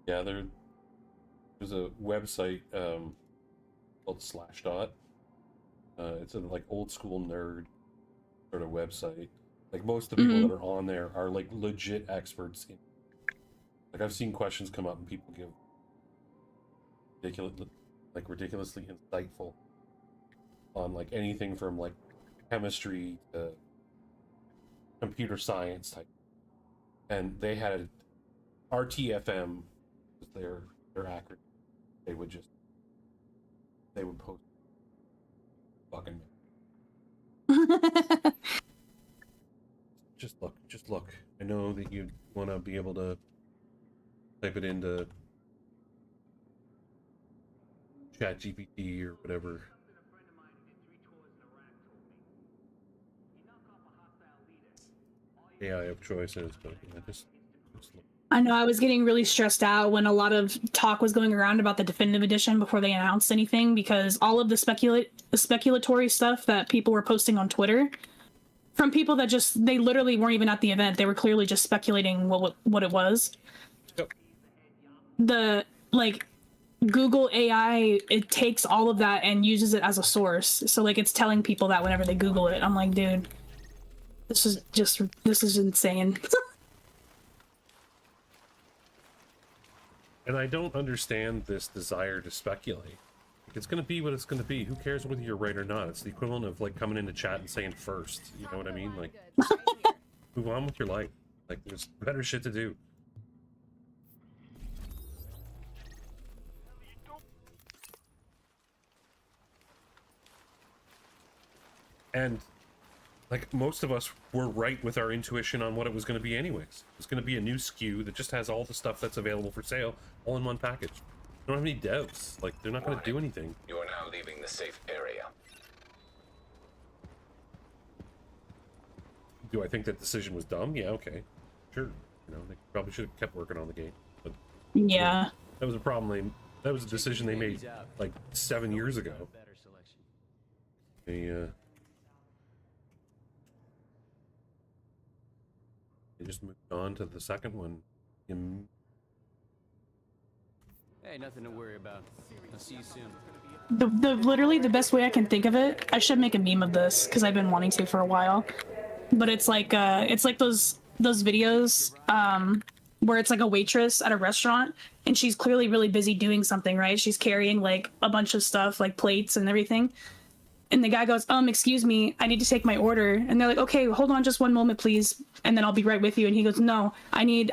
Yeah, there's a website called Slashdot. It's a like old school nerd sort of website. Like most of the people that are on there are like legit experts in. Like I've seen questions come up and people give ridiculously insightful on like anything from like chemistry to computer science type. And they had RTFM was their acronym. They would post fucking just look. I know that you want to be able to type it into ChatGPT or whatever. AI of choices, but yeah, just I know I was getting really stressed out when a lot of talk was going around about the definitive edition before they announced anything, because all of the speculatory stuff that people were posting on Twitter from people that just, they literally weren't even at the event. They were clearly just speculating what it was. Yep. The, like, Google AI, it takes all of that and uses it as a source. So, like, it's telling people that whenever they Google it. I'm like, dude, this is insane. And I don't understand this desire to speculate. Like, it's going to be what it's going to be. Who cares whether you're right or not? It's the equivalent of, like, coming into chat and saying first. You know what I mean? Like, move on with your life. Like, there's better shit to do. And, like, most of us were right with our intuition on what it was going to be anyways. It's going to be a new SKU that just has all the stuff that's available for sale all in one package. I don't have any doubts. Like, they're not going to do anything. You are now leaving the safe area. Do I think that decision was dumb? Yeah, okay. Sure. You know, they probably should have kept working on the game. But yeah. That was a problem that was a decision they made, like, 7 years ago. They just moved on to the second one. Hey, nothing to worry about. I'll see you soon. The literally the best way I can think of it, I should make a meme of this because I've been wanting to for a while. But it's like those videos where it's like a waitress at a restaurant and she's clearly really busy doing something, right? She's carrying like a bunch of stuff, like plates and everything. And the guy goes, excuse me, I need to take my order. And they're like, okay, hold on just one moment, please. And then I'll be right with you. And he goes, no, I need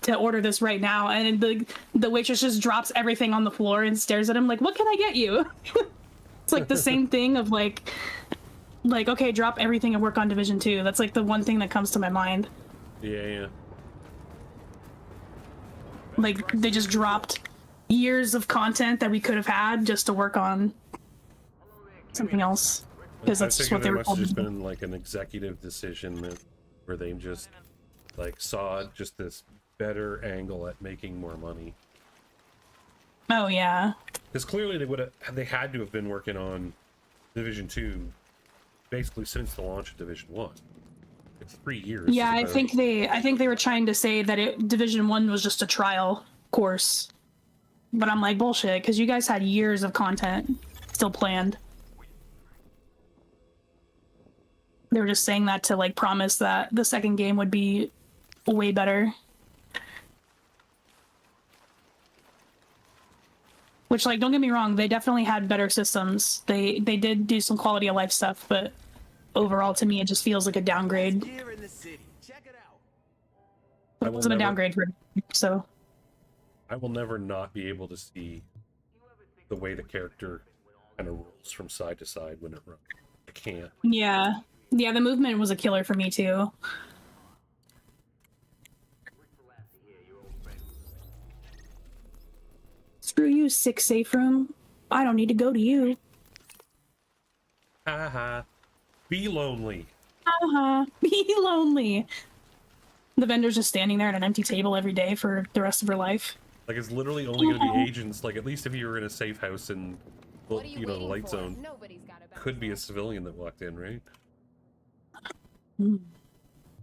to order this right now. And the waitress just drops everything on the floor and stares at him like, what can I get you? It's like the same thing of like, okay, drop everything and work on Division 2. That's like the one thing that comes to my mind. Yeah. Like, they just dropped years of content that we could have had just to work on something else, because that's just what they were must have just been like an executive decision where they just like saw just this better angle at making more money. Oh yeah, because clearly they had to have been working on Division 2 basically since the launch of Division 1. It's 3 years. Yeah, I think they were trying to say that Division 1 was just a trial course, but I'm like, bullshit, because you guys had years of content still planned. They were just saying that to like promise that the second game would be way better. Which, like, don't get me wrong, they definitely had better systems. They did do some quality of life stuff, but overall to me it just feels like a downgrade. But it wasn't a downgrade for me, so. I will never not be able to see the way the character kind of rolls from side to side when it runs. I can't. Yeah. Yeah, the movement was a killer for me too. Screw you, sick safe room. I don't need to go to you. Haha. Be lonely. Be lonely. The vendor's just standing there at an empty table every day for the rest of her life. Like, it's literally only going to be agents. Like, at least if you were in a safe house and, well, you know, the light zone, could be a civilian that walked in, right? I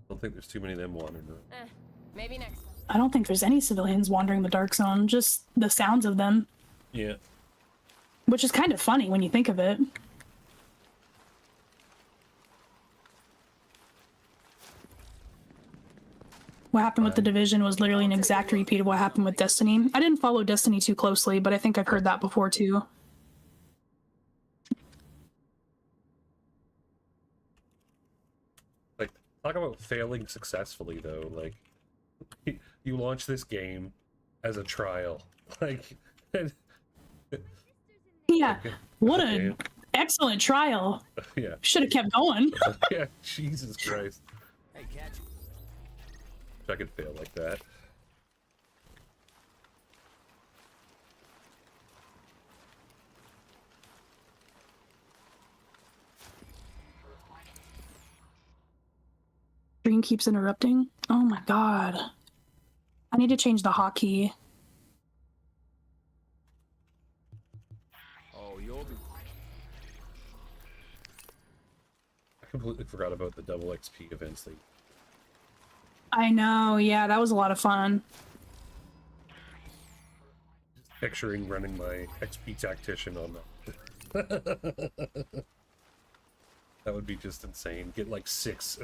don't think there's too many of them wandering around. Maybe next time. I don't think there's any civilians wandering the dark zone, just the sounds of them. Yeah. Which is kind of funny when you think of it. What happened with the Division was literally an exact repeat of what happened with Destiny. I didn't follow Destiny too closely, but I think I've heard that before too. Like, talk about failing successfully, though. Like, you launch this game as a trial. Like, yeah, what an excellent trial. Yeah. Should have kept going. Yeah, Jesus Christ. Hey, catch. I could fail like that. screen keeps interrupting. Oh my god. I need to change the hotkey. Oh, you'll be. I completely forgot about the double XP events thing. I know, yeah, that was a lot of fun. Picturing running my XP tactician on that. That would be just insane. Get like 6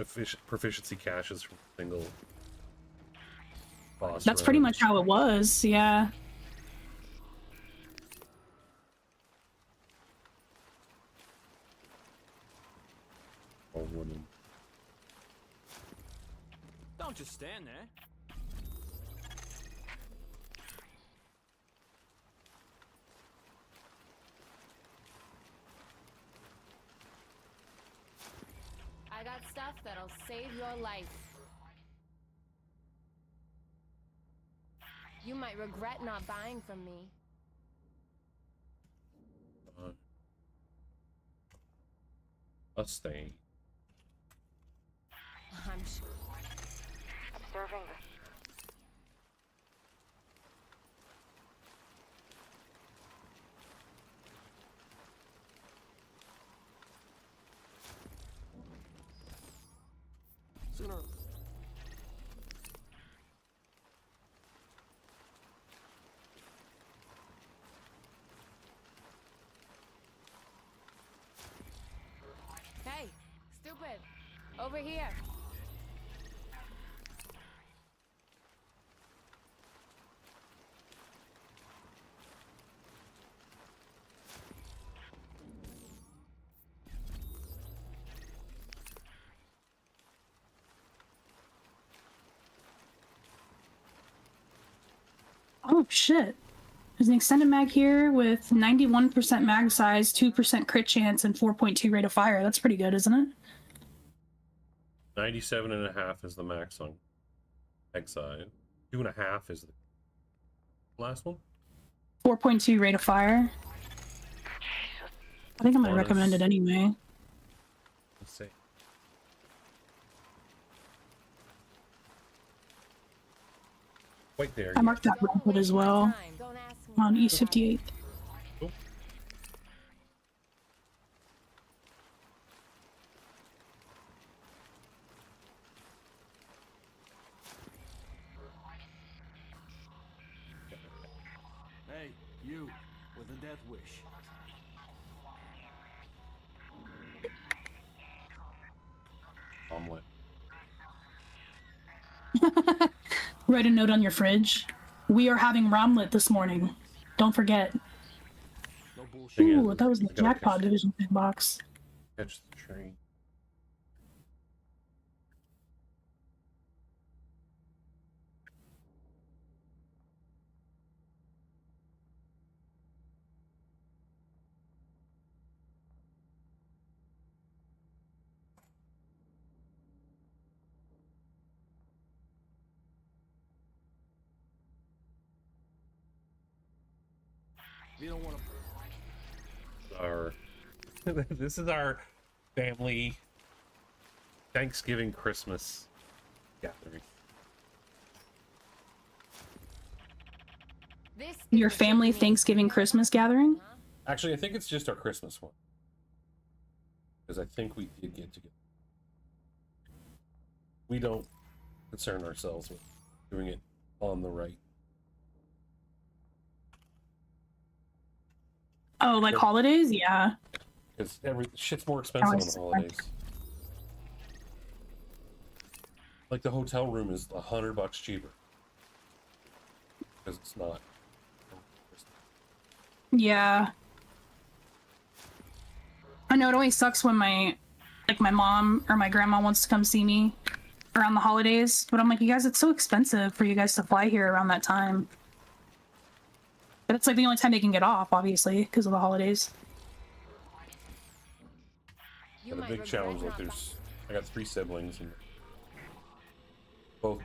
proficiency caches from a single boss. That's pretty much how it was, yeah. Oh, woman. Don't just stand there. I got stuff that'll save your life. You might regret not buying from me. Mustang. I'm sure. Observing the Sooner. Hey, stupid. Over here. Oh shit. There's an extended mag here with 91% mag size, 2% crit chance, and 4.2 rate of fire. That's pretty good, isn't it? 97.5 is the max on mag size. 2.5 is the last one. 4.2 rate of fire. I think I'm gonna recommend it anyway. Let's see. Right there. I marked that redwood as well on East 58th. Cool. Hey, you with a death wish. Omelet. Write a note on your fridge. We are having Romlet this morning. Don't forget. No bullshit. Ooh, that was the jackpot division box. Catch the train. You don't want to. Our this is our family Thanksgiving Christmas gathering. Your family Thanksgiving Christmas gathering? Actually, I think it's just our Christmas one. Because I think we did get together. We don't concern ourselves with doing it on the right. Oh, like holidays? Yeah. Because shit's more expensive on the holidays. Like the hotel room is $100 cheaper. Because it's not. Yeah. I know it always sucks when my mom or my grandma wants to come see me around the holidays, but I'm like, you guys, it's so expensive for you guys to fly here around that time. But it's like the only time they can get off, obviously, because of the holidays. But a big challenge, like I got 3 siblings and both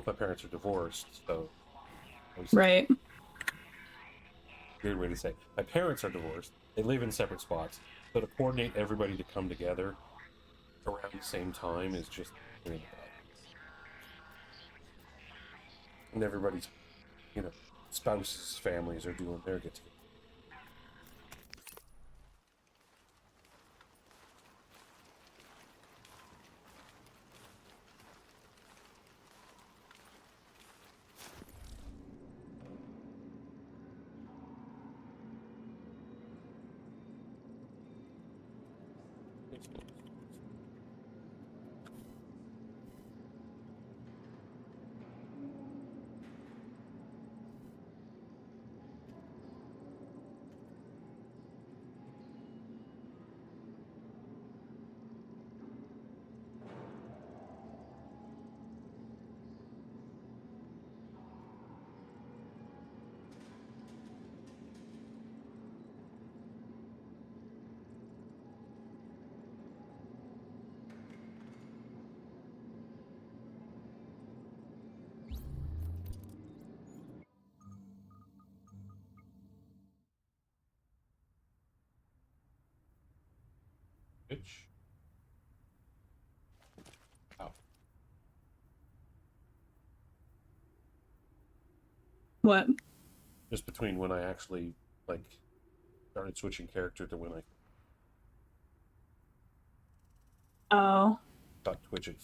my parents are divorced, so. Right. Weird way to say. My parents are divorced. They live in separate spots. So to coordinate everybody to come together around the same time is just And everybody's, you know, spouses, families are doing their get together. Bitch. Oh. What? Just between when I actually, like, started switching character to when I Oh. got twitching.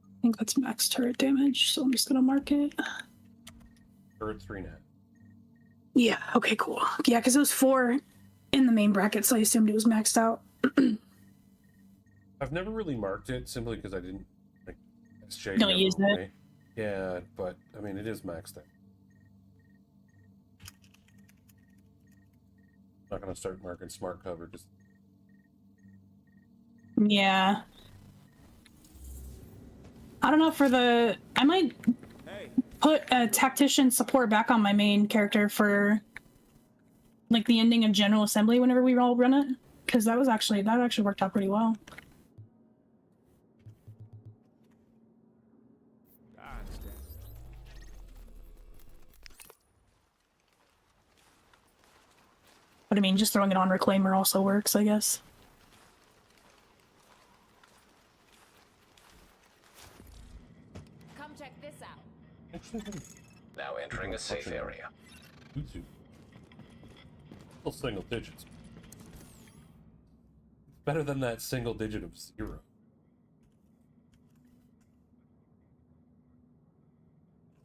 I think that's max turret damage, so I'm just gonna mark it. Turret 3 net. Yeah, okay, cool. Yeah, because it was 4 in the main bracket, so I assumed it was maxed out. I've never really marked it simply because I didn't like SJ. Don't use it. Right? Yeah, but I mean it is maxed out. Not gonna start marking smart cover. Just Yeah. I don't know for the. I might put a tactician support back on my main character for like the ending of General Assembly whenever we all run it, because that actually worked out pretty well. But I mean, just throwing it on Reclaimer also works, I guess. Come check this out. Now entering a safe area. YouTube. Still single digits. Better than that single digit of 0.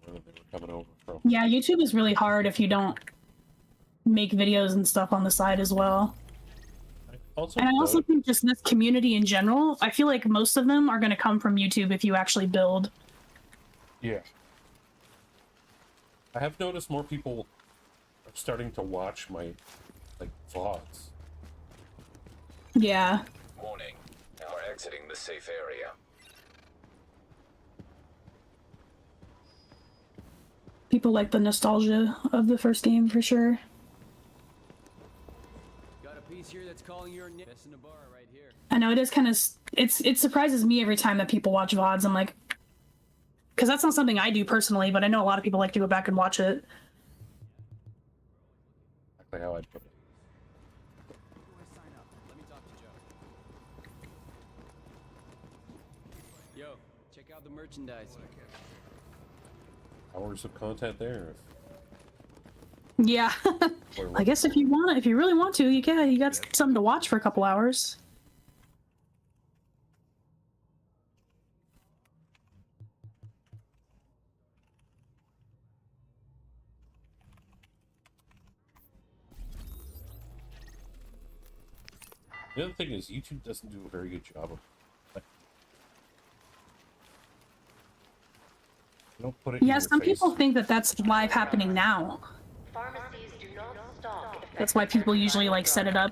Where they were coming over from. Yeah, YouTube is really hard if you don't make videos and stuff on the side as well. And I also think just this community in general, I feel like most of them are going to come from YouTube if you actually build. Yeah. I have noticed more people are starting to watch my, like, VODs. Yeah. Warning. Now we're exiting the safe area. People like the nostalgia of the first game for sure. Got a piece here that's calling your name. In a bar right here. I know it is kind of it surprises me every time that people watch VODs. I'm like, because that's not something I do personally, but I know a lot of people like to go back and watch it. Exactly how I'd put it. Yo, check out the merchandise. Hours of content there. Yeah. I guess if you really want to, you got something to watch for a couple hours. The other thing is YouTube doesn't do a very good job of they don't put it in Yeah, your some face. people think that that's live happening now. That's why people usually like set it up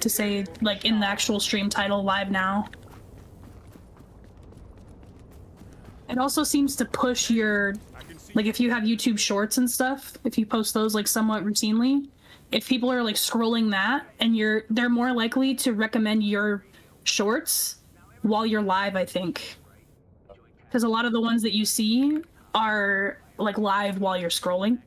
to say like in the actual stream title live now. It also seems to push your, like if you have YouTube shorts and stuff, if you post those like somewhat routinely, if people are like scrolling that and they're more likely to recommend your shorts while you're live, I think. Because a lot of the ones that you see are like live while you're scrolling.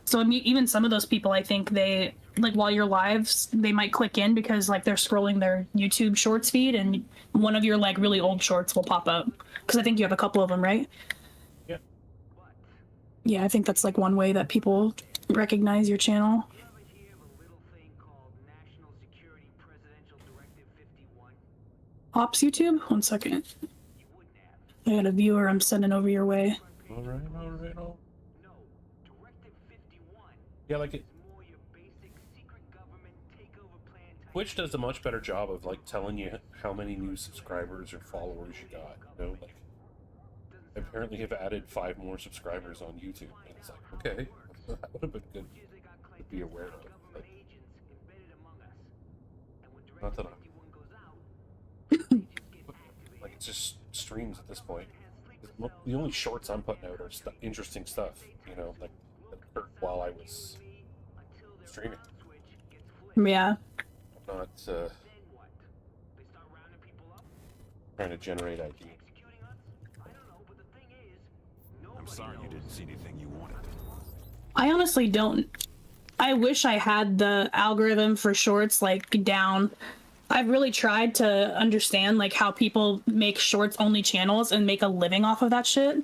So I mean, even some of those people, I think they like while you're live, they might click in because like they're scrolling their YouTube Shorts feed, and one of your like really old shorts will pop up. Because I think you have a couple of them, right? Yeah. Yeah, I think that's like one way that people recognize your channel. Ops YouTube? 1 second. I got a viewer I'm sending over your way. Alright. Yeah, like it. Twitch does a much better job of like telling you how many new subscribers or followers you got. You know, like apparently have added 5 more subscribers on YouTube. And it's like, okay, that would have been good to be aware of. But not that I'm like it's just streams at this point. The only shorts I'm putting out are interesting stuff, you know, like while I was streaming. Yeah. I'm not trying to generate ideas. I'm sorry you didn't see anything you wanted. I honestly don't. I wish I had the algorithm for shorts like down. I've really tried to understand like how people make shorts only channels and make a living off of that shit.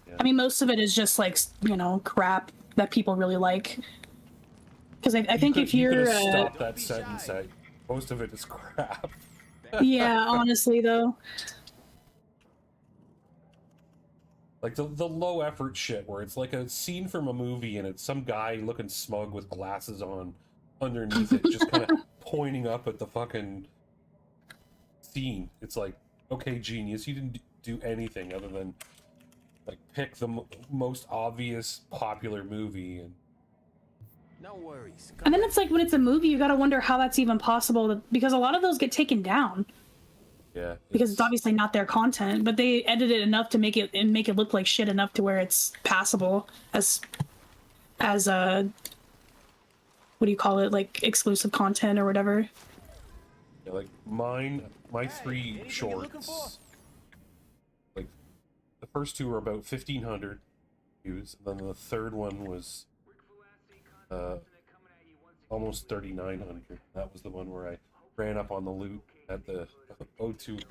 Yeah. I mean, most of it is just like, you know, crap that people really like. Because I think if you're stop that sentence. Most of it is crap. Yeah, honestly though. Like the low effort shit where it's like a scene from a movie and it's some guy looking smug with glasses on underneath it, just kind of pointing up at the fucking scene. It's like, okay, genius, you didn't do anything other than like pick the most obvious popular movie and no worries. And then it's like when it's a movie, you gotta wonder how that's even possible because a lot of those get taken down. Yeah. Because it's obviously not their content, but they edit it enough to make it look like shit enough to where it's passable as a what do you call it, like exclusive content or whatever. Yeah, like my 3 shorts, like the first 2 were about 1,500 views, and then the third one was almost 3,900. That was the one where I ran up on the loot at the O2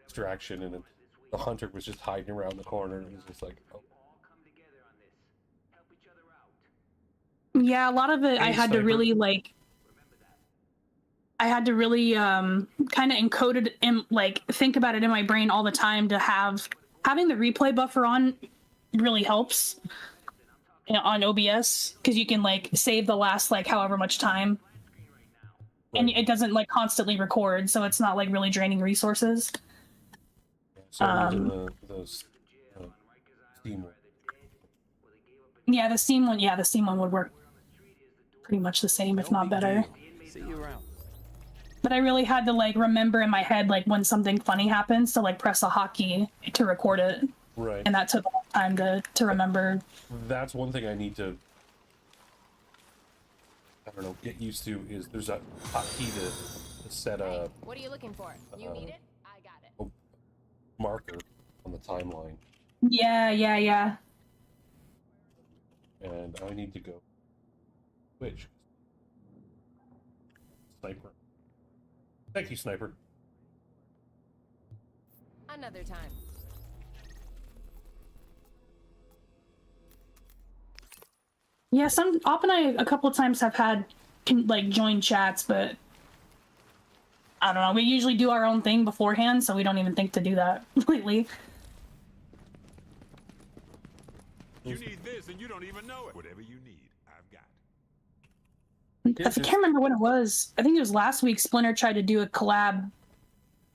extraction, and the hunter was just hiding around the corner, and it was just like, oh. Yeah, a lot of it I had to really kind of encode it in, like think about it in my brain all the time to having the replay buffer on really helps on OBS because you can like save the last like however much time. And it doesn't like constantly record, so it's not like really draining resources. So those Steam one. Yeah, the Steam one. Yeah, the Steam one would work pretty much the same, if not better. See you around. But I really had to like remember in my head like when something funny happens to like press a hotkey to record it. Right. And that took a long time to remember. That's one thing I need to, I don't know, get used to is there's a hotkey to set a. What are you looking for? You need it? I got it. Marker on the timeline. Yeah. And I need to go Twitch. Sniper. Thank you, Sniper. Another time. Yeah, Op and I a couple of times have had like join chats, but I don't know. We usually do our own thing beforehand, so we don't even think to do that lately. You need this and you don't even know it. Whatever you need, I've got. I can't remember when it was. I think it was last week. Splinter tried to do a collab,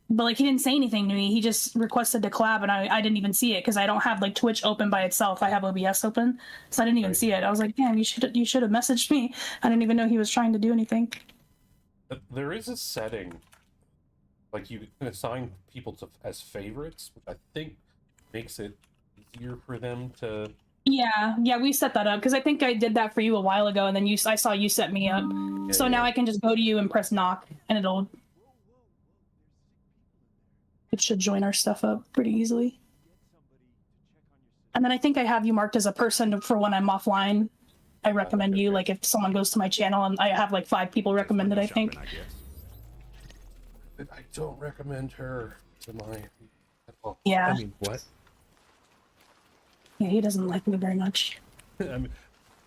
but like he didn't say anything to me. He just requested the collab, and I didn't even see it because I don't have like Twitch open by itself. I have OBS open, so I didn't even see it. I was like, damn, you should have messaged me. I didn't even know he was trying to do anything. There is a setting, like you can assign people to as favorites, which I think makes it easier for them to. Yeah, we set that up because I think I did that for you a while ago, and then I saw you set me up. So now I can just go to you and press knock, and it should join our stuff up pretty easily. And then I think I have you marked as a person for when I'm offline, I recommend you. Like if someone goes to my channel and I have like 5 people recommended, I think. I don't recommend her to my. Yeah. I mean, what? Yeah, he doesn't like me very much. I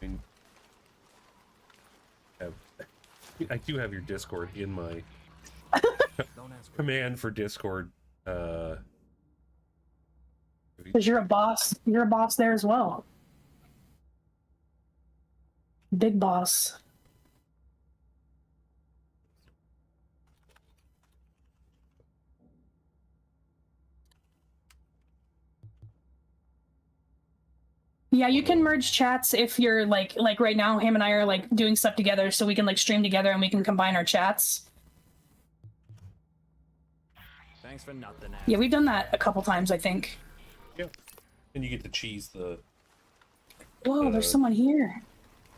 mean, I do have your Discord in my command for Discord. Because you're a boss. You're a boss there as well. Big boss. Yeah, you can merge chats if you're like right now him and I are like doing stuff together, so we can like stream together and we can combine our chats. Thanks for nothing. Yeah, we've done that a couple times, I think. Yeah. And you get to cheese the Whoa, there's someone here.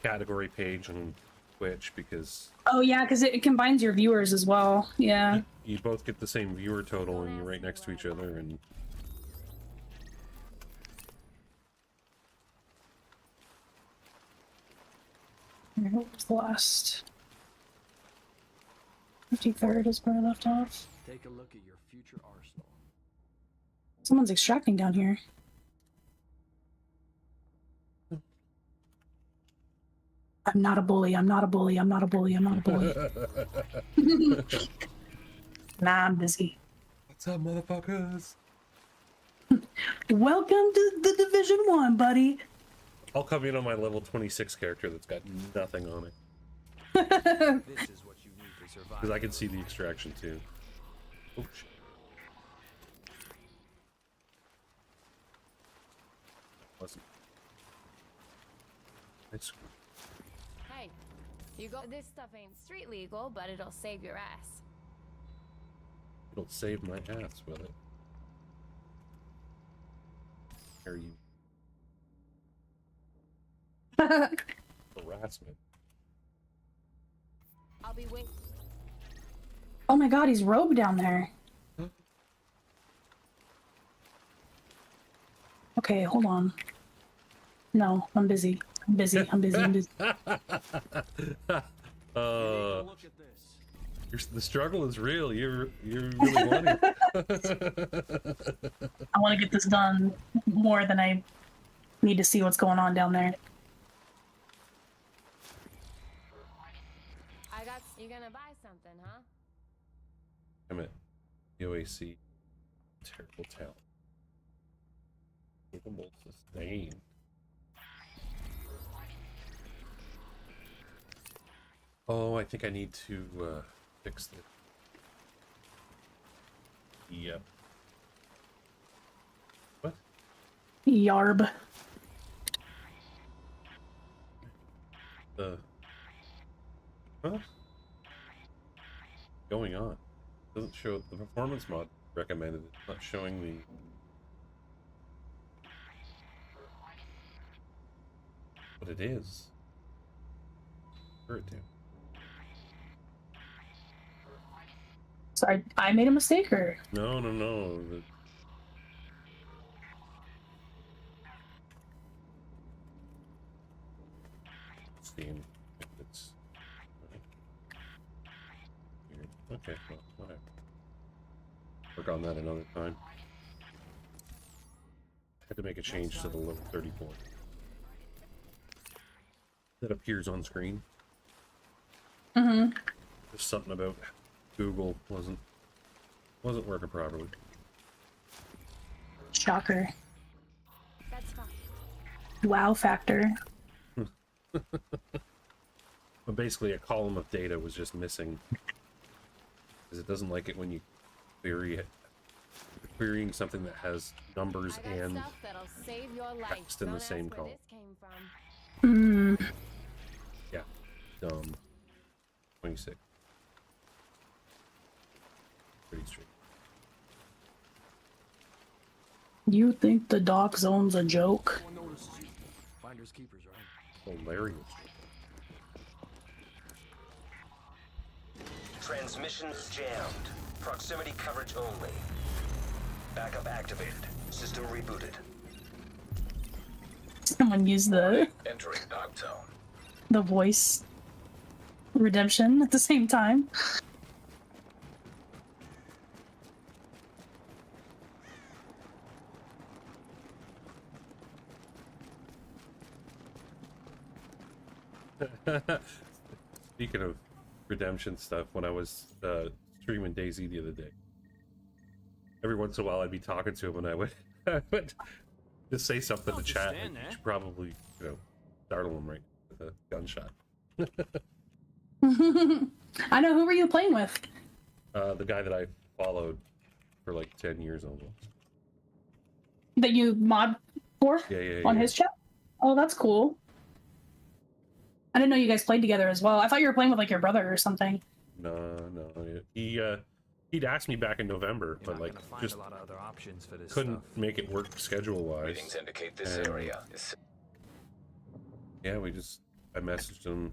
category page on Twitch because Oh yeah, because it combines your viewers as well. Yeah. you both get the same viewer total and you're right next to each other and What was the last? 53rd is where I left off. Take a look at your future arsenal. Someone's extracting down here. I'm not a bully. I'm not a bully. I'm not a bully. I'm not a bully. Nah, I'm busy. What's up, motherfuckers? Welcome to the Division 1, buddy. I'll come in on my level 26 character that's got nothing on it. This is what you need to survive. Because I can see the extraction too. Oh shit. Wasn't. It's Hey, you go. This stuff ain't street legal, but it'll save your ass. it'll save my ass with it. Are you harassment? I'll be waiting. Oh my god, he's robed down there. Okay, hold on. No, I'm busy. I'm busy. I'm busy. I'm busy. The struggle is real. You're really wanting. I want to get this done more than I need to see what's going on down there. You gonna buy something, huh? I'm at UAC. Terrible talent. Capable sustain. Oh, I think I need to fix the. Yep. What? Yarb. Huh? Going on? Doesn't show the performance mod recommended. It's not showing the. What it is. Sure it do. Sorry, I made a mistake, or? No. Steam. If it's. Okay, well, whatever. Work on that another time. Had to make a change to the level 34. That appears on screen. Mm-hmm. There's something about Google wasn't working properly. Shocker. That's fine. Wow factor. But basically, a column of data was just missing. Because it doesn't like it when you query it. You're querying something that has numbers and Stuff that'll save your life. text in the Don't same ask where column. this came from. Mm. Yeah. 26. Pretty straight. You think the dock zone's a joke? Finders keepers, right? Hilarious. Transmissions jammed. Proximity coverage only. Backup activated. System rebooted. Someone used the... Entering dark zone. the voice redemption at the same time. Speaking of redemption stuff, when I was streaming DayZ the other day, every once in a while I'd be talking to him and I would, I would just say something to chat. And you should probably, you know, startle him right with a gunshot. I know. Who were you playing with? The guy that I followed for like 10 years almost. That you mod for? Yeah, on his chat? Oh, that's cool. I didn't know you guys played together as well. I thought you were playing with like your brother or something. No. He'd asked me back in November, but like just a lot of other options for this couldn't make it work schedule-wise. Readings indicate this area is... Yeah, I messaged him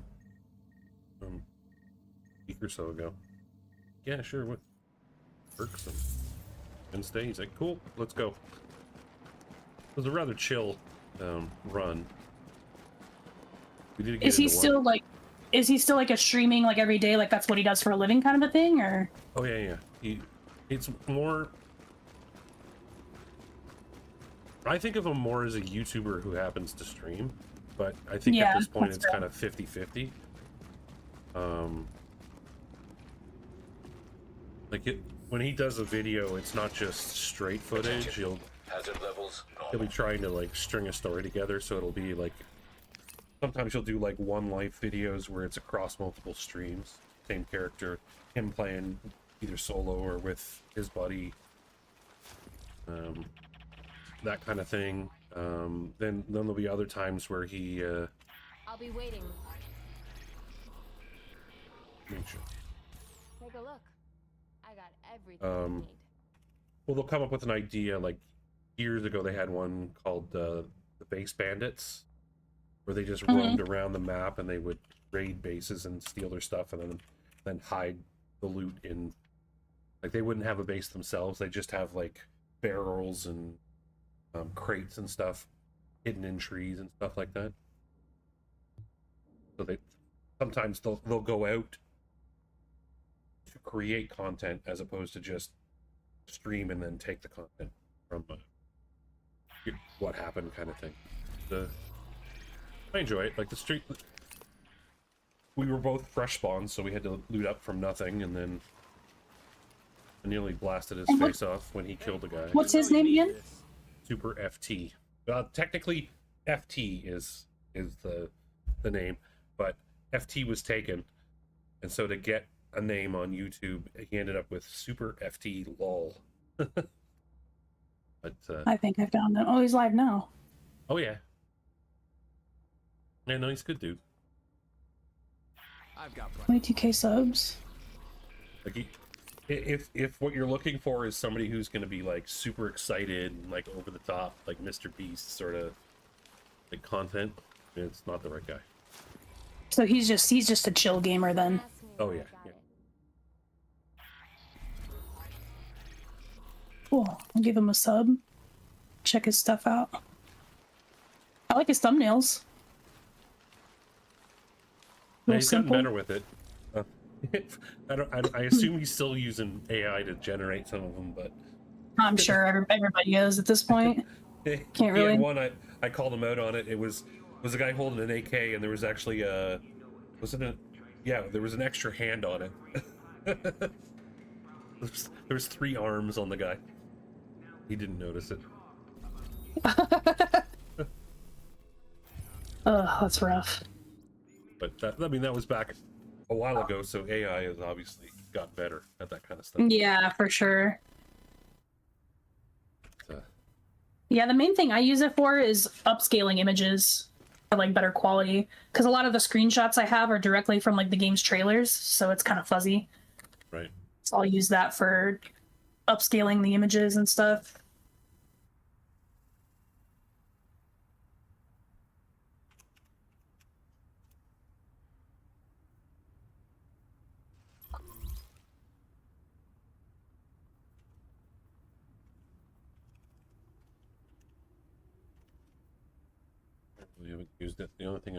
a week or so ago. Yeah, sure, what works and stay. He's like, cool, let's go. It was a rather chill run. We did get is he still like a streaming like every day, like that's what he does for a living kind of a thing, or? Oh yeah. It's more, I think of him more as a YouTuber who happens to stream, but I think at this point it's kind of 50-50. When he does a video, it's not just straight footage. He'll be trying to like string a story together, so it'll be like, sometimes you'll do like one life videos where it's across multiple streams, same character, him playing either solo or with his buddy, that kind of thing. Then there'll be other times where he I'll be waiting. Sure. Take a look. I got everything I need. Well, they'll come up with an idea. Like years ago, they had one called the Base Bandits, where they just roamed around the map and they would raid bases and steal their stuff and then hide the loot in. Like they wouldn't have a base themselves. They just have like barrels and crates and stuff hidden in trees and stuff like that. So sometimes they'll go out to create content as opposed to just stream and then take the content from what happened kind of thing. I enjoy it. Like the street, we were both fresh spawns, so we had to loot up from nothing, and then I nearly blasted his face off when he killed the guy. What's his name again? Super FT. Technically, FT is the name, but FT was taken, and so to get a name on YouTube, he ended up with Super FT lol. But I think I found him. Oh, he's live now. Oh yeah. Yeah, no, he's a good dude. I've got 22k subs. Like if what you're looking for is somebody who's going to be like super excited and like over the top, like Mr. Beast sort of like content, it's not the right guy. So he's just a chill gamer then. Oh yeah. Cool. I'll give him a sub. Check his stuff out. I like his thumbnails. Yeah, he's gotten better with it. I assume he's still using AI to generate some of them, but I'm sure everybody is at this point. Can't really. Had one I called him out on it. It was a guy holding an AK, and there was actually there was an extra hand on it. There was 3 arms on the guy. He didn't notice it. That's rough. But that was back a while ago, so AI has obviously got better at that kind of stuff. Yeah, for sure. Yeah, the main thing I use it for is upscaling images for like better quality, because a lot of the screenshots I have are directly from like the game's trailers, so it's kind of fuzzy. Right. So I'll use that for upscaling the images and stuff. We haven't used it. The only thing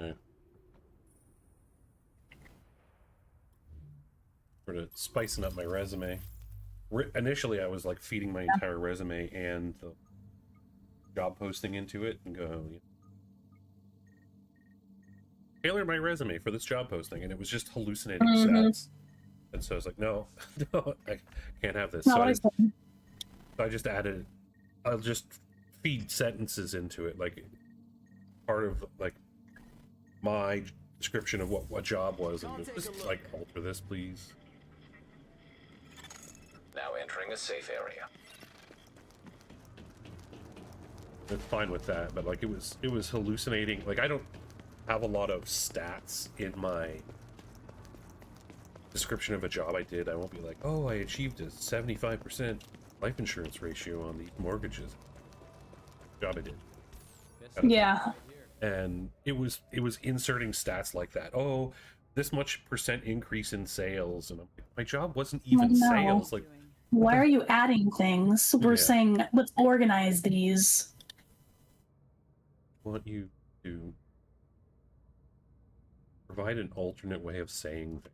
sort of spicing up my resume. Initially, I was like feeding my entire resume and the job posting into it and go, tailor my resume for this job posting, and it was just hallucinating stats. And so I was like, no, no, I can't have this. So I just added, I'll just feed sentences into it, like part of like my description of what job was, and just like alter this, please. Now entering a safe area. It's fine with that, but like it was hallucinating. Like I don't have a lot of stats in my description of a job I did. I won't be like, oh, I achieved a 75% life insurance ratio on these mortgages. Job I did. Yeah. And it was inserting stats like that. Oh, this much percent increase in sales, and my job wasn't even sales. Like, why are you adding things? We're saying let's organize these. I want you to provide an alternate way of saying things.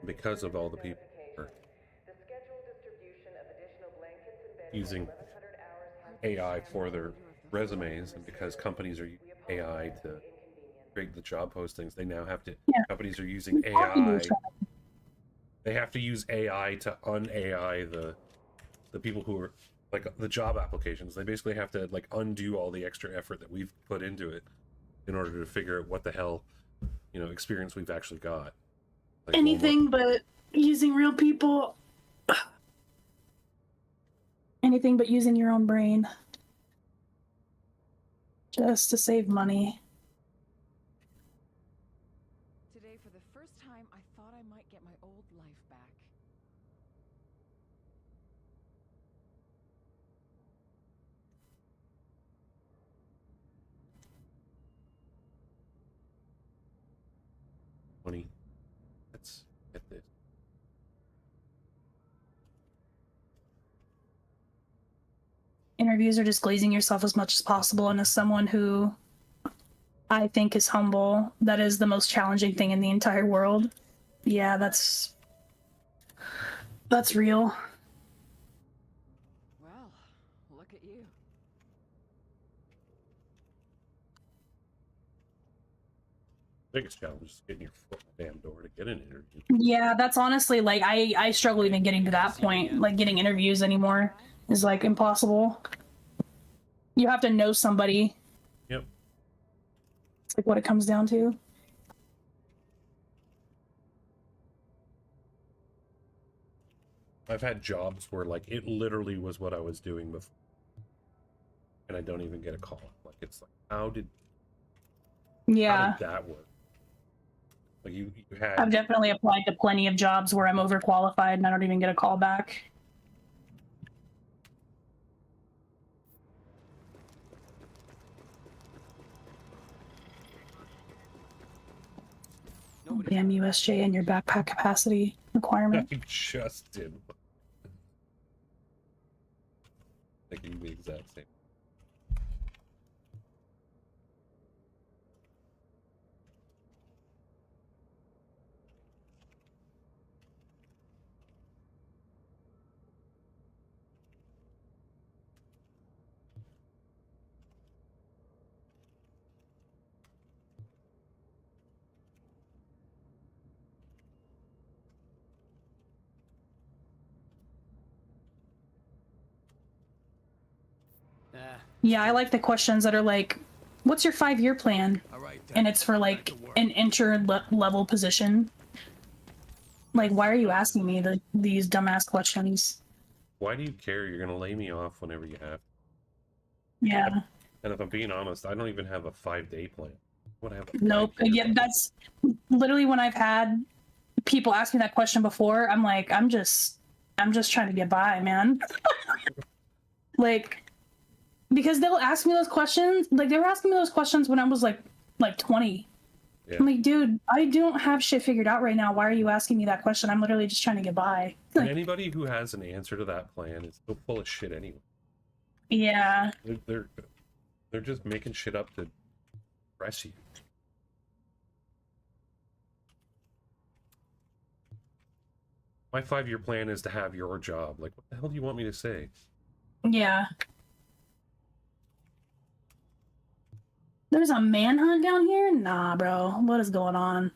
Because of all the people using AI for their resumes, and because companies are using AI to create the job postings, they now have to, companies are using AI, they have to use AI to un-AI the people who are, like, the job applications. They basically have to, like, undo all the extra effort that we've put into it in order to figure out what the hell, experience we've actually got. Like, anything but using real people. Anything but using your own brain. Just to save money. Today, for the first time, I thought I might get my old life back. Money. Let's get this. Interviews are just glazing yourself as much as possible, and as someone who I think is humble, that is the most challenging thing in the entire world. Yeah, that's real. Well, look at you. Biggest challenge is getting your foot in the damn door to get an interview. Yeah, that's honestly, like, I struggle even getting to that point. Like, getting interviews anymore is, like, impossible. You have to know somebody. Yep. It's like what it comes down to. I've had jobs where, like, it literally was what I was doing before, and I don't even get a call. Like, it's like, how did that work? Like, you had... I've definitely applied to plenty of jobs where I'm overqualified and I don't even get a call back. Damn USJ and your backpack capacity requirement. I just did. Thinking the exact same. Yeah, I like the questions that are like, what's your 5-year plan? And it's for like an level position. Like, why are you asking me these dumbass questions? Why do you care? You're gonna lay me off whenever you have. Yeah. And if I'm being honest, I don't even have a 5-day plan. What have Nope. Yeah, that's literally when I've had people ask me that question before. I'm like, I'm just trying to get by, man. Like, because they'll ask me those questions. Like, they were asking me those questions when I was like 20. Yeah. I'm like, dude, I don't have shit figured out right now. Why are you asking me that question? I'm literally just trying to get by. And anybody who has an answer to that plan is so full of shit anyway. Yeah. They're just making shit up to press you. My 5-year plan is to have your job. Like, what the hell do you want me to say? Yeah. There's a manhunt down here? Nah, bro. What is going on?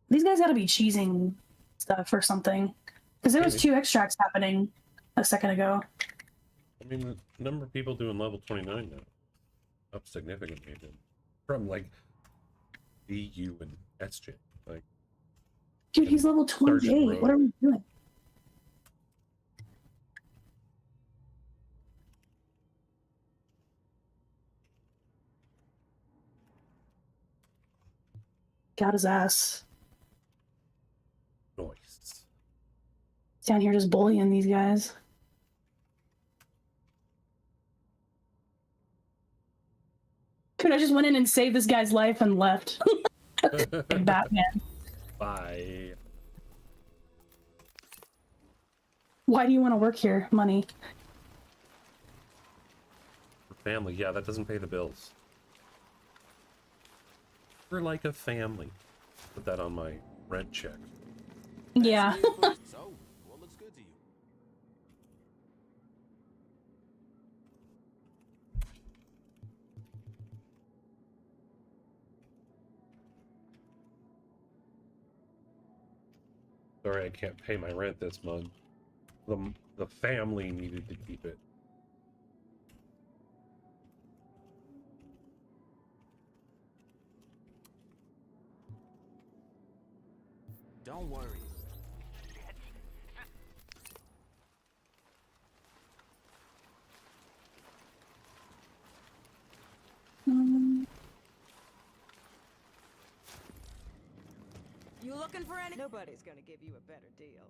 These guys gotta be cheesing stuff or something. Because there was 2 extracts happening a second ago. I mean, the number of people doing level 29 now. Up significantly. From, like, B, U, and SJ. Like, dude, he's level 28. What are we doing? Got his ass. Nice. Down here just bullying these guys. Dude, I just went in and saved this guy's life and left. Like Batman. Bye. Why do you want to work here? Money. Family, yeah, that doesn't pay the bills. We're like a family. Put that on my rent check. Yeah. So, what looks good to you? Sorry, I can't pay my rent this month. The family needed to keep it. Don't worry. You looking for any? Nobody's gonna give you a better deal.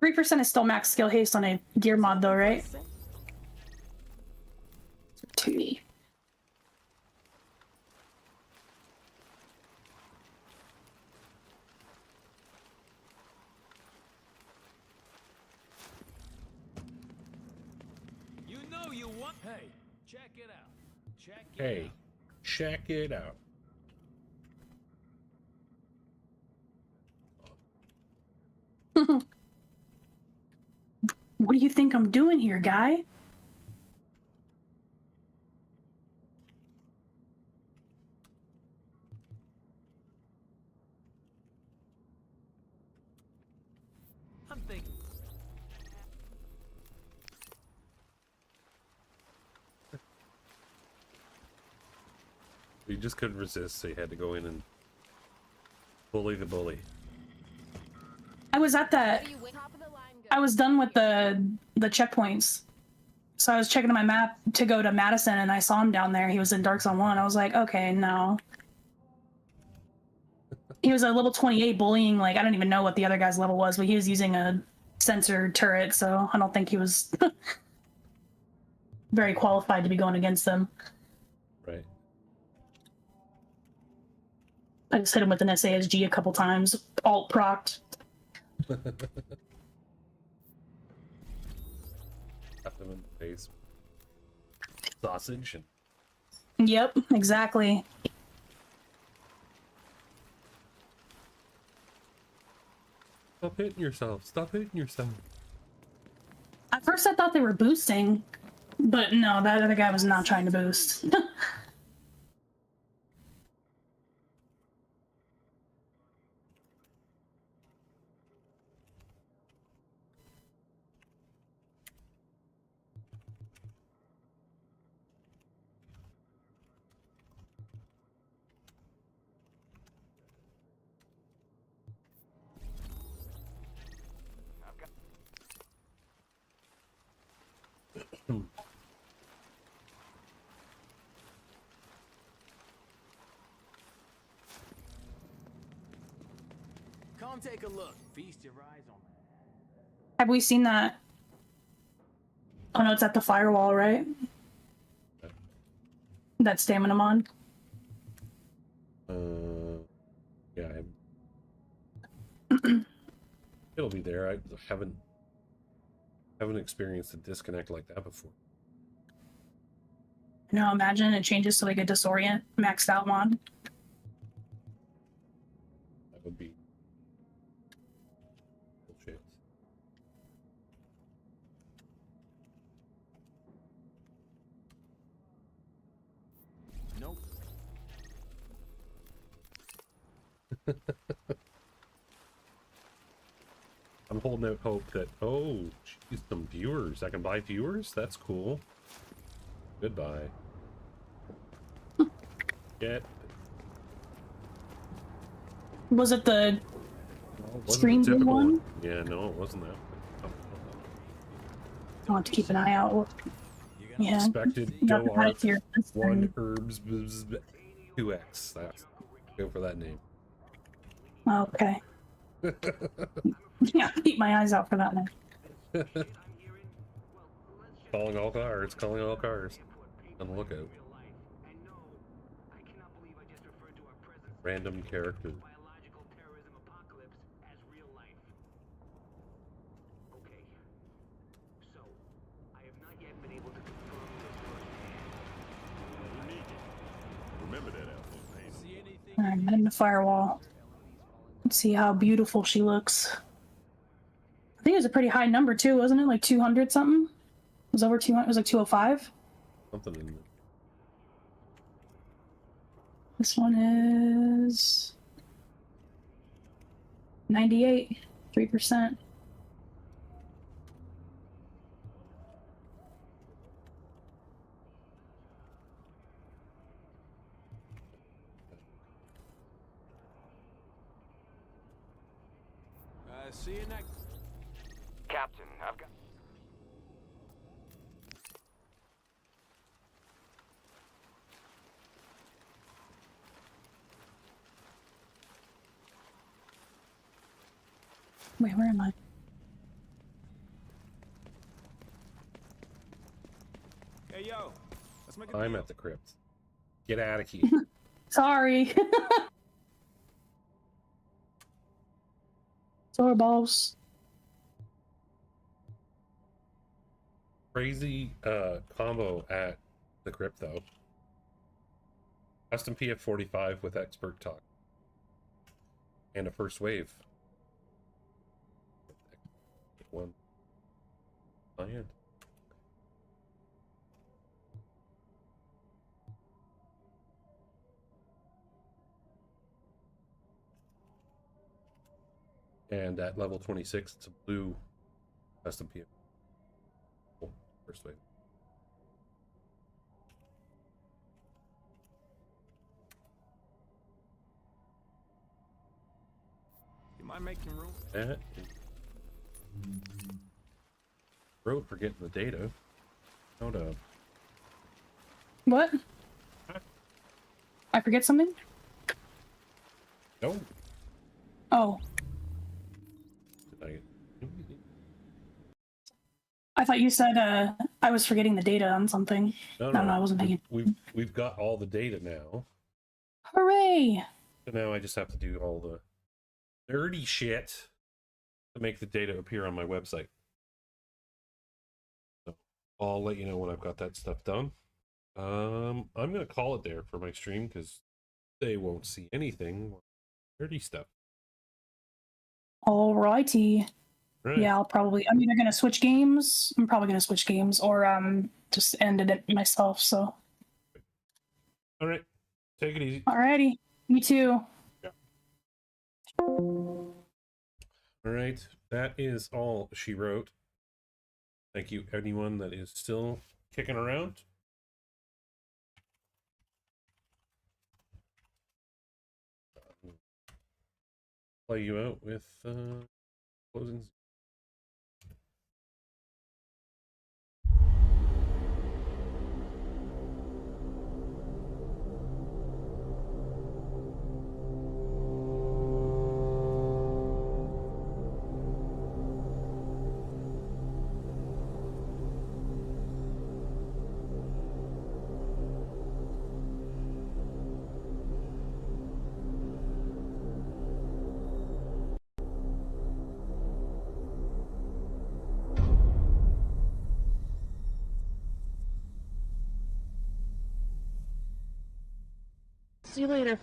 %3 is still max skill haste on a gear mod though, right? 2E. You know you want. Hey, check it out. Check it Hey, out. check it out. What do you think I'm doing here, guy? I'm thinking. You just couldn't resist, so you had to go in and bully the bully. I was at that. I was done with the checkpoints. So I was checking my map to go to Madison and I saw him down there. He was in Dark Zone 1. I was like, okay, no. He was a level 28 bullying, like, I don't even know what the other guy's level was, but he was using a sensor turret, so I don't think he was very qualified to be going against them. Right. I just hit him with an SASG a couple times, alt procced. Got them in the face. Sausage and Yep, exactly. stop hitting yourself. Stop hitting yourself. At first I thought they were boosting, but no, that other guy was not trying to boost. Come take a look. Feast your eyes on that. Have we seen that? Oh no, it's at the firewall, right? That stamina mod. Yeah. It'll be there. I haven't experienced a disconnect like that before. No, imagine it changes to like a disorient maxed out mod. That would be bullshit. Nope. I'm holding out hope that, oh, geez, some viewers. I can buy viewers? That's cool. Goodbye. Get. Was it the Wasn't screen the typical one? Yeah, no, it wasn't that. I'll have to keep an eye out. Yeah. Expected You go have to add it art to your list 1 then. herbs 2x. That's go for that name. Okay. Yeah, keep my eyes out for that one. Calling all cars, calling all cars. On the lookout. Random character. Remember that outfit, man. Alright, I'm in the firewall. Let's see how beautiful she looks. I think it was a pretty high number too, wasn't it? Like 200 something? It was over 200, it was like 205? Something in there. This one is 98, 3%. See you next. Captain, I've got... Wait, where am I? Hey, yo. Let's make a I'm deal. at the crypt. Get out of here. Sorry. Sorry, balls. Crazy combo at the crypt though. Custom PF45 with expert talk. And a first wave. One. Client. And at level 26, it's a blue custom PF. Oh, first wave. You mind making room? That is... Bro, for getting the data. Hold up. What? I forget something? No. Oh, Did I thought you said I was forgetting the data on something. No, I wasn't thinking. We've got all the data now. Hooray! So now I just have to do all the nerdy shit to make the data appear on my website. So I'll let you know when I've got that stuff done. I'm gonna call it there for my stream because they won't see anything nerdy stuff. Alrighty. Right. Yeah, I'm either gonna switch games. I'm probably gonna switch games or just ended it myself, so. Alright. Take it easy. Alrighty. Me too. Yeah. Alright. That is all she wrote. Thank you anyone that is still kicking around. Play you out with closing. See you later.